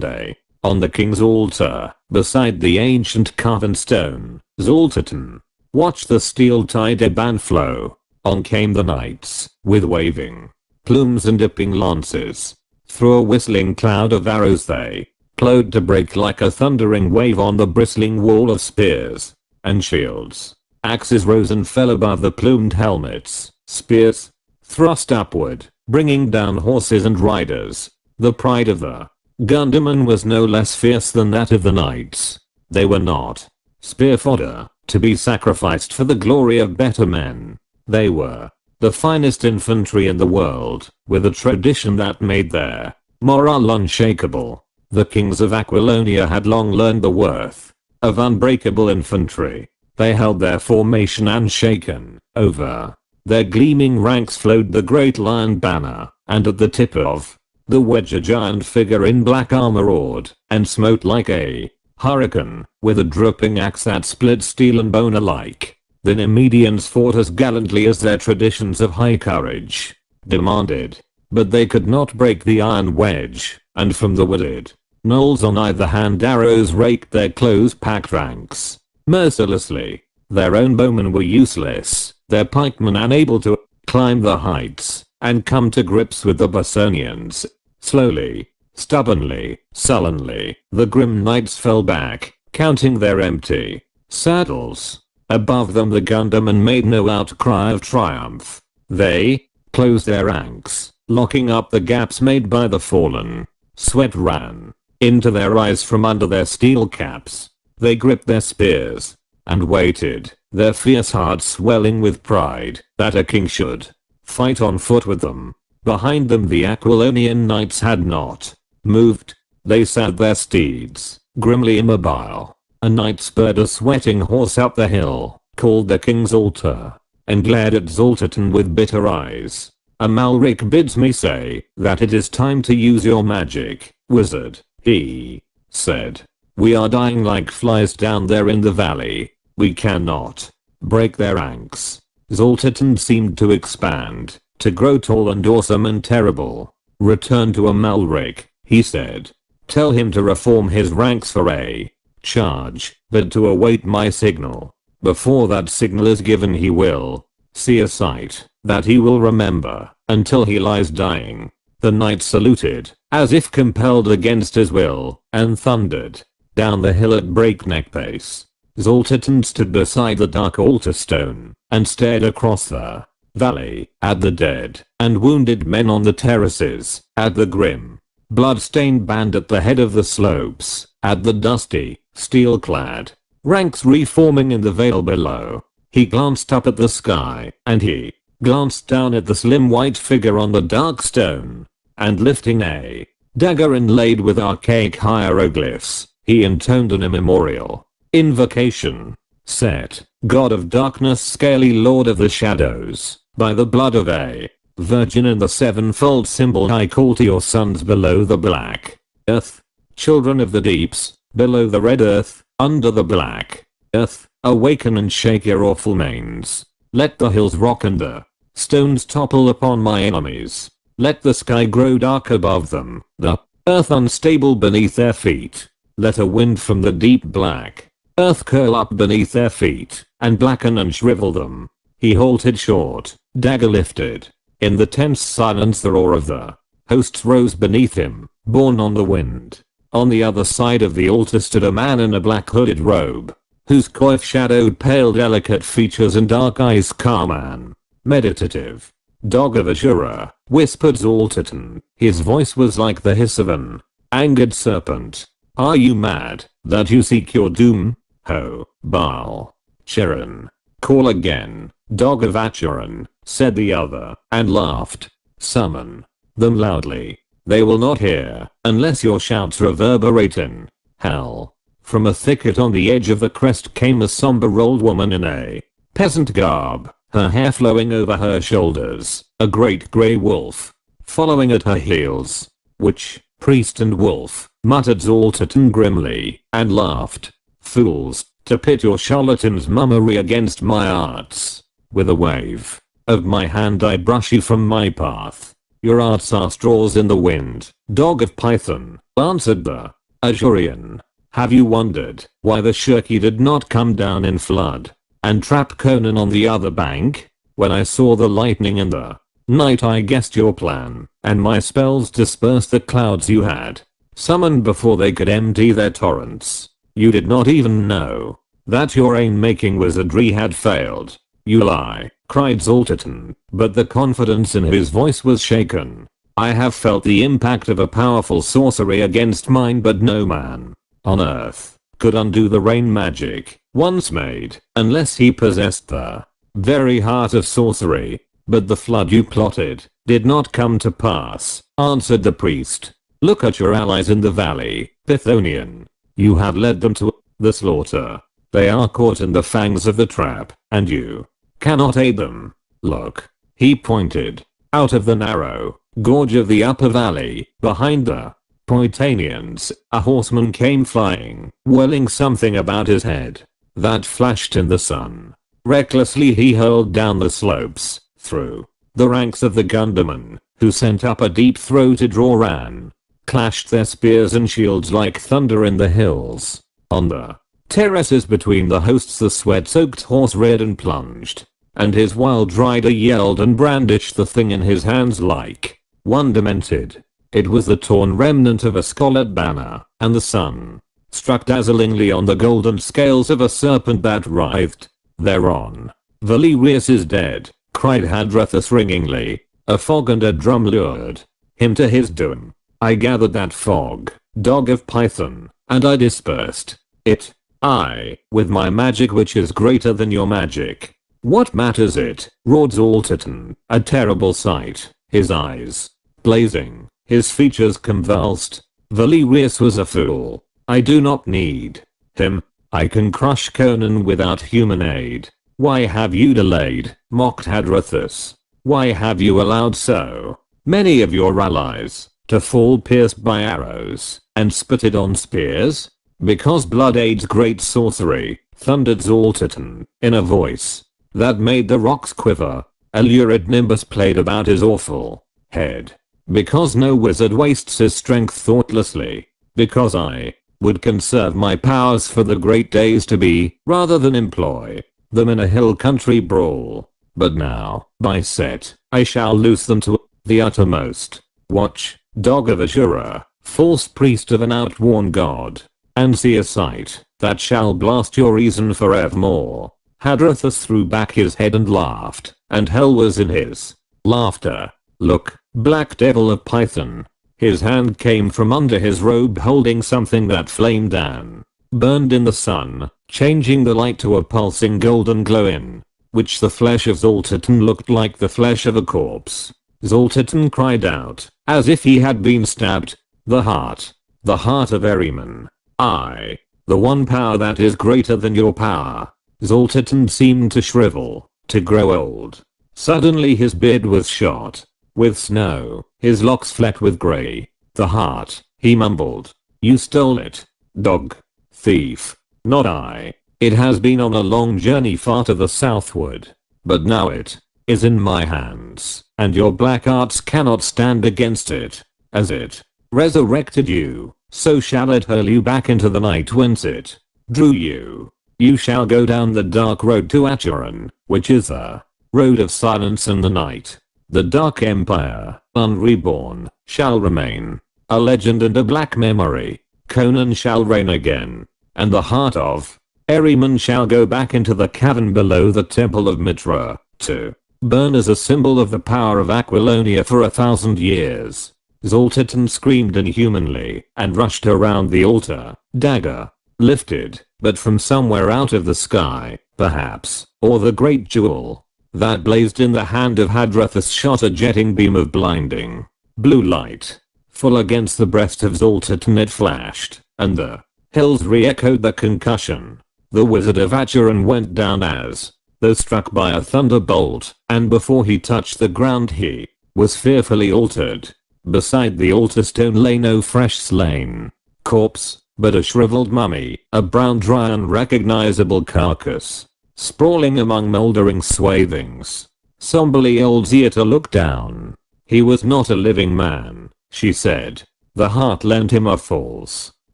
day. On the king's altar, beside the ancient carven stone, Zoltaton watched the steel-tied ebb and flow. On came the knights, with waving plumes and dipping lances. Through a whistling cloud of arrows they plowed to break like a thundering wave on the bristling wall of spears and shields. Axes rose and fell above the plumed helmets. Spears thrust upward, bringing down horses and riders. The pride of the Gunderman was no less fierce than that of the knights. They were not spear fodder, to be sacrificed for the glory of better men. They were the finest infantry in the world, with a tradition that made their morale unshakable. The kings of Aquilonia had long learned the worth of unbreakable infantry. They held their formation unshaken. Over their gleaming ranks flowed the great lion banner, and at the tip of the wedge a giant figure in black armor roared and smote like a hurricane, with a dripping axe that split steel and bone alike. The Nemedians fought as gallantly as their traditions of high courage demanded, but they could not break the iron wedge, and from the wooded knolls on either hand arrows raked their close-packed ranks. Mercilessly, their own bowmen were useless, their pikemen unable to climb the heights and come to grips with the Bosonians. Slowly, stubbornly, sullenly, the grim knights fell back, counting their empty saddles. Above them the Gundermen made no outcry of triumph. They closed their ranks, locking up the gaps made by the fallen. Sweat ran into their eyes from under their steel caps. They gripped their spears and waited, their fierce hearts swelling with pride that a king should fight on foot with them. Behind them the Aquilonian knights had not moved. They sat their steeds, grimly immobile. A knight spurred a sweating horse up the hill, called the king's altar, and glared at Zoltaton with bitter eyes. Amalric bids me say that it is time to use your magic, wizard, he said. We are dying like flies down there in the valley. We cannot break their ranks. Zoltaton seemed to expand, to grow tall and awesome and terrible. Return to Amalric, he said. Tell him to reform his ranks for a charge, but to await my signal. Before that signal is given he will see a sight that he will remember until he lies dying. The knight saluted, as if compelled against his will, and thundered down the hill at breakneck pace. Zoltaton stood beside the dark altar stone and stared across the valley at the dead and wounded men on the terraces, at the grim blood-stained band at the head of the slopes, at the dusty, steel-clad ranks reforming in the vale below. He glanced up at the sky, and he glanced down at the slim white figure on the dark stone, and lifting a dagger inlaid with archaic hieroglyphs, he intoned an immemorial invocation. Set, God of darkness, scaly lord of the shadows, by the blood of a virgin and the sevenfold symbol I call to your sons below the black earth, children of the deeps, below the red earth, under the black earth, awaken and shake your awful manes. Let the hills rock and the stones topple upon my enemies. Let the sky grow dark above them, the earth unstable beneath their feet. Let a wind from the deep black earth curl up beneath their feet, and blacken and shrivel them. He halted short, dagger lifted. In the tense silence the roar of the hosts rose beneath him, borne on the wind. On the other side of the altar stood a man in a black hooded robe, whose coif shadowed pale delicate features and dark eyes. Conan, meditative, dog of Ashura, whispered Zoltaton. His voice was like the hiss of an angered serpent. Are you mad, that you seek your doom? Ho, Baal, Chiron. Call again, dog of Acheron, said the other, and laughed. Summon them loudly. They will not hear, unless your shouts reverberate in hell. From a thicket on the edge of the crest came a somber old woman in a peasant garb, her hair flowing over her shoulders, a great grey wolf following at her heels. Witch, priest and wolf, muttered Zoltan grimly, and laughed. Fools, to pit your charlatan's mummery against my arts. With a wave of my hand I brush you from my path. Your arts are straws in the wind, dog of Python, answered the Azurian. Have you wondered why the Shirky did not come down in flood and trap Conan on the other bank? When I saw the lightning in the night I guessed your plan, and my spells dispersed the clouds you had summoned before they could empty their torrents. You did not even know that your rain-making wizardry had failed. You lie, cried Zoltan, but the confidence in his voice was shaken. I have felt the impact of a powerful sorcery against mine, but no man on earth could undo the rain magic once made, unless he possessed the very heart of sorcery. But the flood you plotted did not come to pass, answered the priest. Look at your allies in the valley, Pythonian. You have led them to the slaughter. They are caught in the fangs of the trap, and you cannot aid them. Look. He pointed out of the narrow gorge of the upper valley, behind the Pythonians. A horseman came flying, whirling something about his head that flashed in the sun. Recklessly he hurled down the slopes, through the ranks of the gundermen, who sent up a deep throw to draw ran. Clashed their spears and shields like thunder in the hills. On the terraces between the hosts the sweat-soaked horse reared and plunged, and his wild rider yelled and brandished the thing in his hands like one demented. It was the torn remnant of a scarlet banner, and the sun struck dazzlingly on the golden scales of a serpent that writhed thereon. Valerius is dead, cried Hadrathus ringingly. A fog and a drum lured him to his doom. I gathered that fog, dog of Python, and I dispersed it. I, with my magic which is greater than your magic. What matters it? Roared Zoltan, a terrible sight, his eyes blazing, his features convulsed. Valerius was a fool. I do not need him. I can crush Conan without human aid. Why have you delayed? Mocked Hadrathus. Why have you allowed so many of your allies to fall pierced by arrows and spitted on spears? Because blood aids great sorcery, thundered Zoltan, in a voice that made the rocks quiver. A lurid nimbus played about his awful head. Because no wizard wastes his strength thoughtlessly. Because I would conserve my powers for the great days to be, rather than employ them in a hill country brawl. But now, by set, I shall loose them to the uttermost. Watch, dog of Ashura, false priest of an outworn god, and see a sight that shall blast your reason forevermore. Hadrathus threw back his head and laughed, and hell was in his laughter. Look, black devil of Python. His hand came from under his robe holding something that flamed and burned in the sun, changing the light to a pulsing golden glow in which the flesh of Zoltan looked like the flesh of a corpse. Zoltan cried out, as if he had been stabbed. The heart of Ahriman. I, the one power that is greater than your power. Zoltan seemed to shrivel, to grow old. Suddenly his beard was shot with snow, his locks flecked with grey. The heart, he mumbled. You stole it, dog. Thief. Not I. It has been on a long journey far to the southward. But now it is in my hands, and your black arts cannot stand against it. As it resurrected you, so shall it hurl you back into the night whence it drew you. You shall go down the dark road to Acheron, which is the road of silence and the night. The Dark Empire, unreborn, shall remain a legend and a black memory. Conan shall reign again, and the heart of Ahriman shall go back into the cavern below the temple of Mitra, to burn as a symbol of the power of Aquilonia for 1,000 years. Zoltan screamed inhumanly and rushed around the altar, dagger lifted, but from somewhere out of the sky, perhaps, or the great jewel that blazed in the hand of Hadrathus shot a jetting beam of blinding blue light. Full against the breast of Zoltan it flashed, and the Hills re-echoed the concussion. The Wizard of Acheron went down as though struck by a thunderbolt, and before he touched the ground he was fearfully altered. Beside the altar stone lay no fresh slain corpse, but a shriveled mummy, a brown dry unrecognizable carcass, sprawling among moldering swathings. Somberly old Zeeta looked down. He was not a living man, she said. The heart lent him a false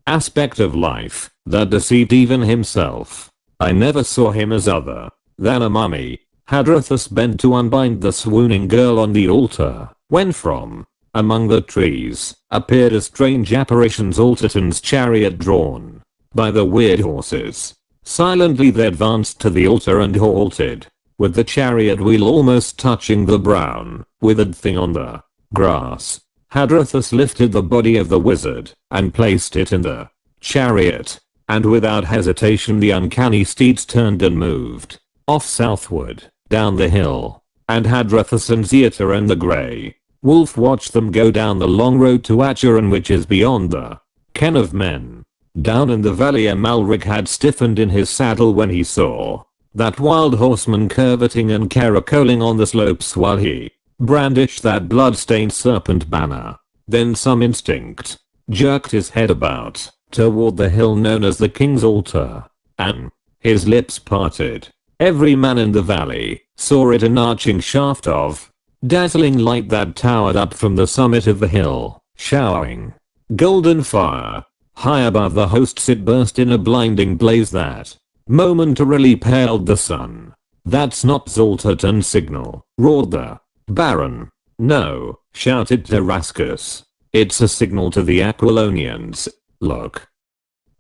aspect of life that deceived even himself. I never saw him as other than a mummy. Hadrathus bent to unbind the swooning girl on the altar, when from among the trees appeared a strange apparition's Alterton's chariot drawn by the weird horses. Silently they advanced to the altar and halted, with the chariot wheel almost touching the brown, withered thing on the grass. Hadrathus lifted the body of the wizard and placed it in the chariot, and without hesitation the uncanny steeds turned and moved off southward, down the hill, and Hadrathus and Zeeta and the grey wolf watched them go down the long road to Acheron, which is beyond the ken of men. Down in the valley Amalric had stiffened in his saddle when he saw that wild horseman curveting and caracoling on the slopes while he brandished that blood-stained serpent banner. Then some instinct jerked his head about toward the hill known as the King's Altar, and his lips parted. Every man in the valley saw it, an arching shaft of dazzling light that towered up from the summit of the hill, showering golden fire. High above the hosts it burst in a blinding blaze that momentarily paled the sun. "That's not Zoltarton's signal," roared the Baron. "No," shouted Tarascus. "It's a signal to the Aquilonians. Look."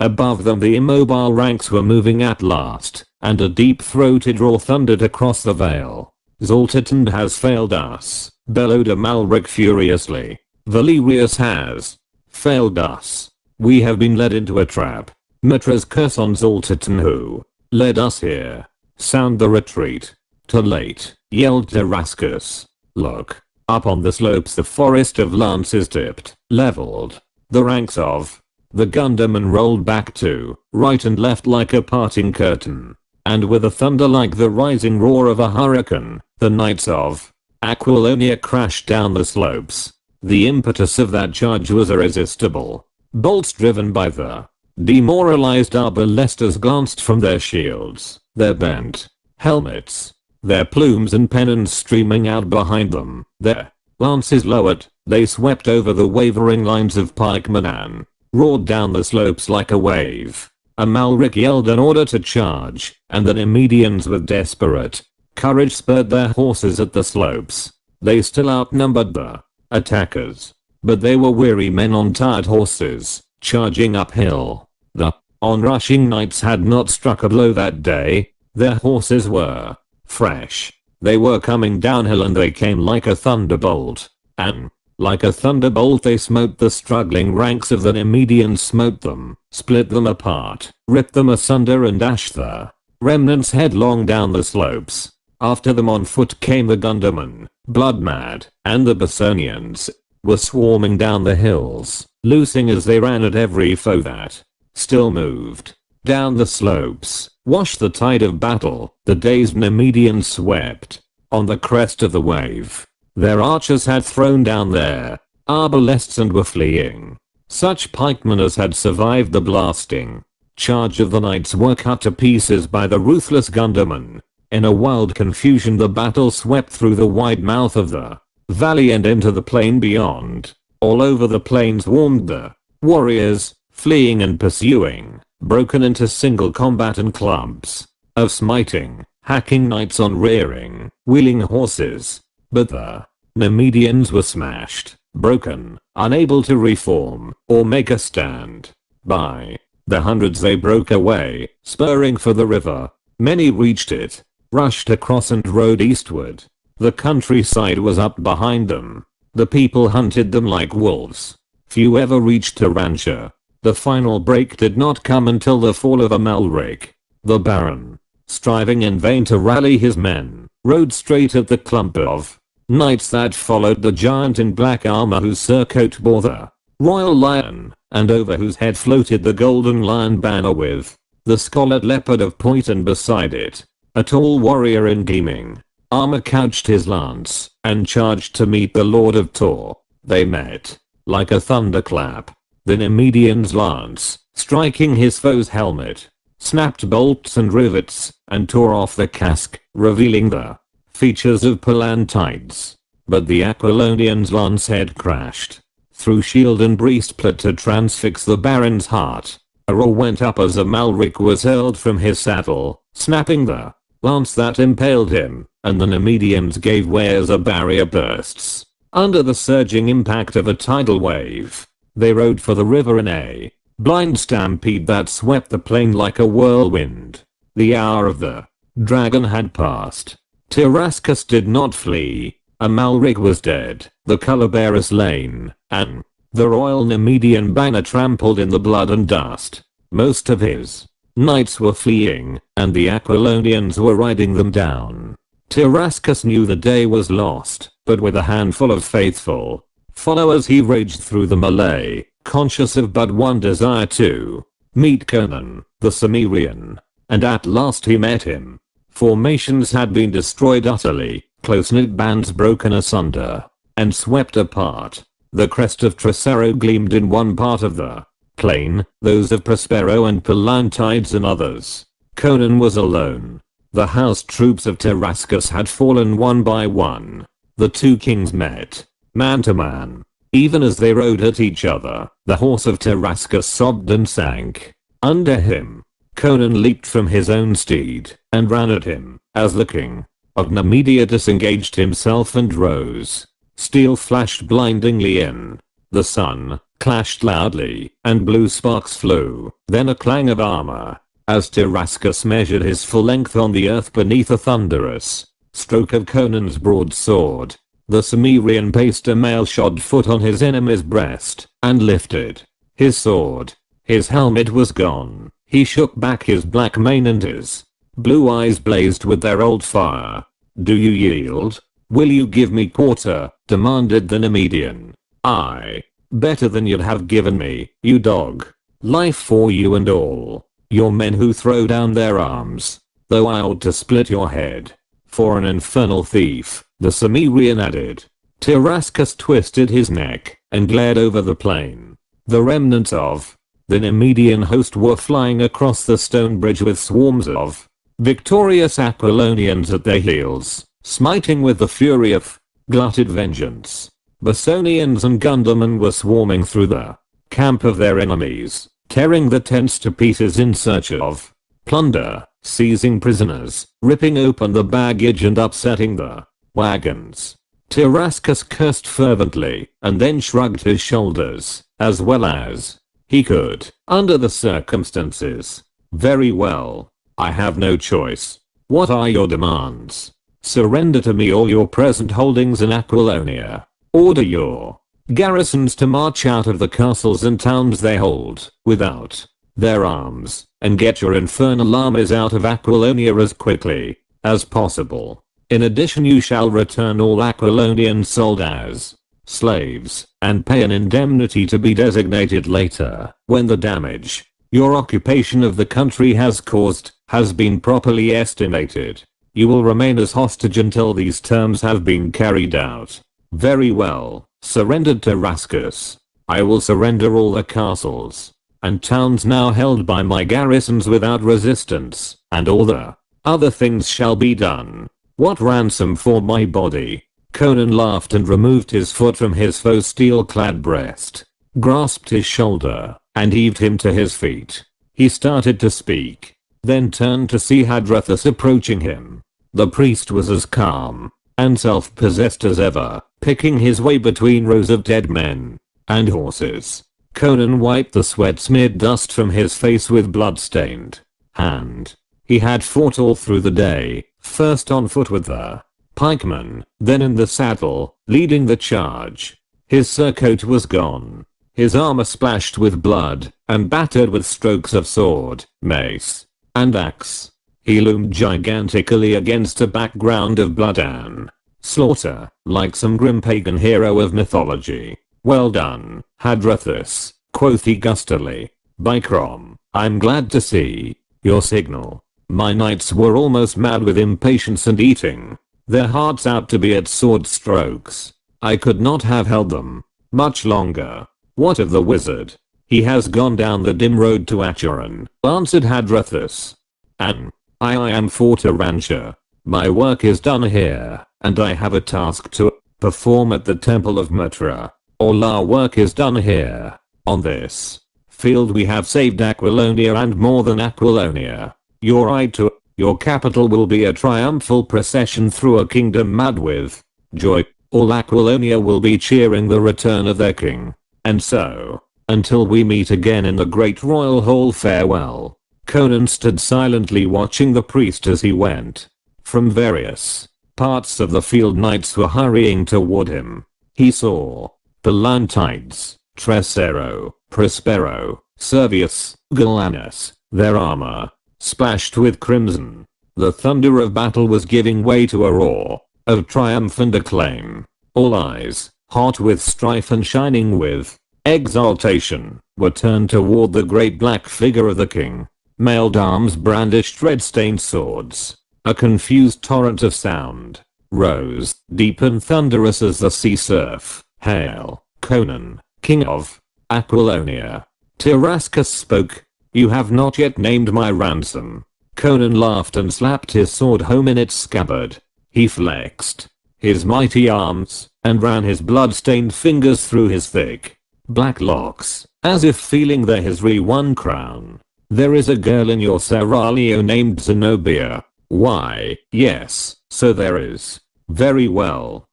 Above them the immobile ranks were moving at last, and a deep-throated roar thundered across the vale. "Zoltarton has failed us," bellowed Amalric furiously. "Valerius has failed us. We have been led into a trap. Mitra's curse on Zoltarton who led us here. Sound the retreat." "Too late," yelled Tarascus. "Look. Up on the slopes the forest of lances dipped, leveled. The ranks of the gundermen rolled back to right and left like a parting curtain. And with a thunder like the rising roar of a hurricane, the knights of Aquilonia crashed down the slopes. The impetus of that charge was irresistible. Bolts driven by the demoralized arbalesters glanced from their shields, their bent helmets, their plumes and pennons streaming out behind them. Their lances lowered, they swept over the wavering lines of pikemen and roared down the slopes like a wave. Amalric yelled an order to charge, and the Nemedians with desperate courage spurred their horses at the slopes. They still outnumbered the attackers, but they were weary men on tired horses, charging uphill. The onrushing knights had not struck a blow that day. Their horses were fresh. They were coming downhill and they came like a thunderbolt. And like a thunderbolt they smote the struggling ranks of the Nemedians, smote them, split them apart, ripped them asunder and dashed the remnants headlong down the slopes. After them on foot came the gundermen, blood mad, and the Bersonians were swarming down the hills, loosing as they ran at every foe that still moved. Down the slopes washed the tide of battle. The dazed Nemedians swept on the crest of the wave. Their archers had thrown down their arbalests and were fleeing. Such pikemen as had survived the blasting charge of the knights were cut to pieces by the ruthless gundermen. In a wild confusion the battle swept through the wide mouth of the valley and into the plain beyond. All over the plain swarmed the warriors, fleeing and pursuing, broken into single combat and clumps of smiting, hacking knights on rearing, wheeling horses. But the Nemedians were smashed, broken, unable to reform or make a stand. By the hundreds they broke away, spurring for the river. Many reached it, rushed across and rode eastward. The countryside was up behind them. The people hunted them like wolves. Few ever reached Tarantia. The final break did not come until the fall of Amalric. The Baron, striving in vain to rally his men, rode straight at the clump of knights that followed the giant in black armor whose surcoat bore the royal lion, and over whose head floated the golden lion banner with the scarlet leopard of Poiton beside it. A tall warrior in gleaming armor couched his lance and charged to meet the Lord of Tor. They met like a thunderclap. The Nemedian's lance, striking his foe's helmet, snapped bolts and rivets and tore off the casque, revealing the features of Palantides. But the Aquilonian's lance head crashed through shield and breastplate to transfix the Baron's heart. A roar went up as Amalric was hurled from his saddle, snapping the lance that impaled him, and the Nemedians gave way as a barrier bursts. Under the surging impact of a tidal wave, they rode for the river in a blind stampede that swept the plain like a whirlwind. The hour of the dragon had passed. Tyrascus did not flee. Amalric was dead, the color-bearer slain, and the royal Nemedian banner trampled in the blood and dust. Most of his knights were fleeing, and the Aquilonians were riding them down. Tyrascus knew the day was lost, but with a handful of faithful followers he raged through the melee, conscious of but one desire to meet Conan, the Cimmerian. And at last he met him. Formations had been destroyed utterly, close-knit bands broken asunder and swept apart. The crest of Tricero gleamed in one part of the plain, those of Prospero and Palantides in others. Conan was alone. The house troops of Tyrascus had fallen one by one. The two kings met, man to man. Even as they rode at each other, the horse of Tyrascus sobbed and sank under him. Conan leaped from his own steed and ran at him, as the king of Nemedia disengaged himself and rose. Steel flashed blindingly in the sun, clashed loudly, and blue sparks flew. Then a clang of armor, as Tyrascus measured his full length on the earth beneath a thunderous stroke of Conan's broadsword. The Cimmerian placed a mail-shod foot on his enemy's breast and lifted his sword. His helmet was gone. He shook back his black mane and his blue eyes blazed with their old fire. "Do you yield? Will you give me quarter?" demanded the Nemedian. "Aye. Better than you'd have given me, you dog. Life for you and all your men who throw down their arms. Though I ought to split your head for an infernal thief," the Cimmerian added. Tyrascus twisted his neck and glared over the plain. The remnants of the Nemedian host were flying across the stone bridge with swarms of victorious Aquilonians at their heels, smiting with the fury of glutted vengeance. Bessonians and Gundermen were swarming through the camp of their enemies, tearing the tents to pieces in search of plunder, seizing prisoners, ripping open the baggage and upsetting the wagons. Tyrascus cursed fervently and then shrugged his shoulders, as well as he could, under the circumstances. "Very well. I have no choice. What are your demands?" "Surrender to me all your present holdings in Aquilonia. Order your garrisons to march out of the castles and towns they hold, without their arms, and get your infernal armies out of Aquilonia as quickly as possible. In addition, you shall return all Aquilonians sold as slaves, and pay an indemnity to be designated later, when the damage your occupation of the country has caused has been properly estimated. You will remain as hostage until these terms have been carried out." "Very well," surrendered Tyrascus. "I will surrender all the castles and towns now held by my garrisons without resistance, and all the other things shall be done. What ransom for my body?" Conan laughed and removed his foot from his foe's steel-clad breast, grasped his shoulder, and heaved him to his feet. He started to speak, then turned to see Hadrathus approaching him. The priest was as calm and self-possessed as ever, picking his way between rows of dead men and horses. Conan wiped the sweat-smeared dust from his face with blood-stained hand. He had fought all through the day, first on foot with the pikeman, then in the saddle, leading the charge. His surcoat was gone. His armor splashed with blood and battered with strokes of sword, mace, and axe. He loomed gigantically against a background of blood and slaughter, like some grim pagan hero of mythology. Well done, Hadrathus, quoth he gustily. By Crom, I'm glad to see your signal. My knights were almost mad with impatience and eating their hearts out to be at sword strokes. I could not have held them much longer. What of the wizard? He has gone down the dim road to Acheron, answered Hadrathus. And I am for Tarantia. My work is done here, and I have a task to perform at the temple of Mitra. All our work is done here. On this field we have saved Aquilonia and more than Aquilonia. Your ride to your capital will be a triumphal procession through a kingdom mad with joy. All Aquilonia will be cheering the return of their king. And so, until we meet again in the great royal hall, farewell. Conan stood silently watching the priest as he went. From various parts of the field knights were hurrying toward him. He saw the Leontides, Tresero, Prospero, Servius, Galanus, their armor splashed with crimson. The thunder of battle was giving way to a roar of triumph and acclaim. All eyes, hot with strife and shining with exaltation, were turned toward the great black figure of the king. Mailed arms brandished red-stained swords. A confused torrent of sound rose, deep and thunderous as the sea surf. Hail, Conan, king of Aquilonia. Tyrascus spoke. You have not yet named my ransom. Conan laughed and slapped his sword home in its scabbard. He flexed his mighty arms and ran his blood-stained fingers through his thick black locks, as if feeling there his re-won crown. There is a girl in your seraglio named Zenobia. Why, yes, so there is. Very well.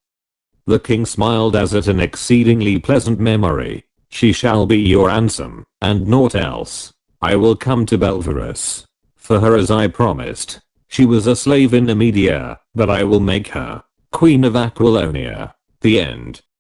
The king smiled as at an exceedingly pleasant memory. She shall be your ransom, and naught else. I will come to Belverus for her as I promised. She was a slave in Nemedia, but I will make her queen of Aquilonia. The end.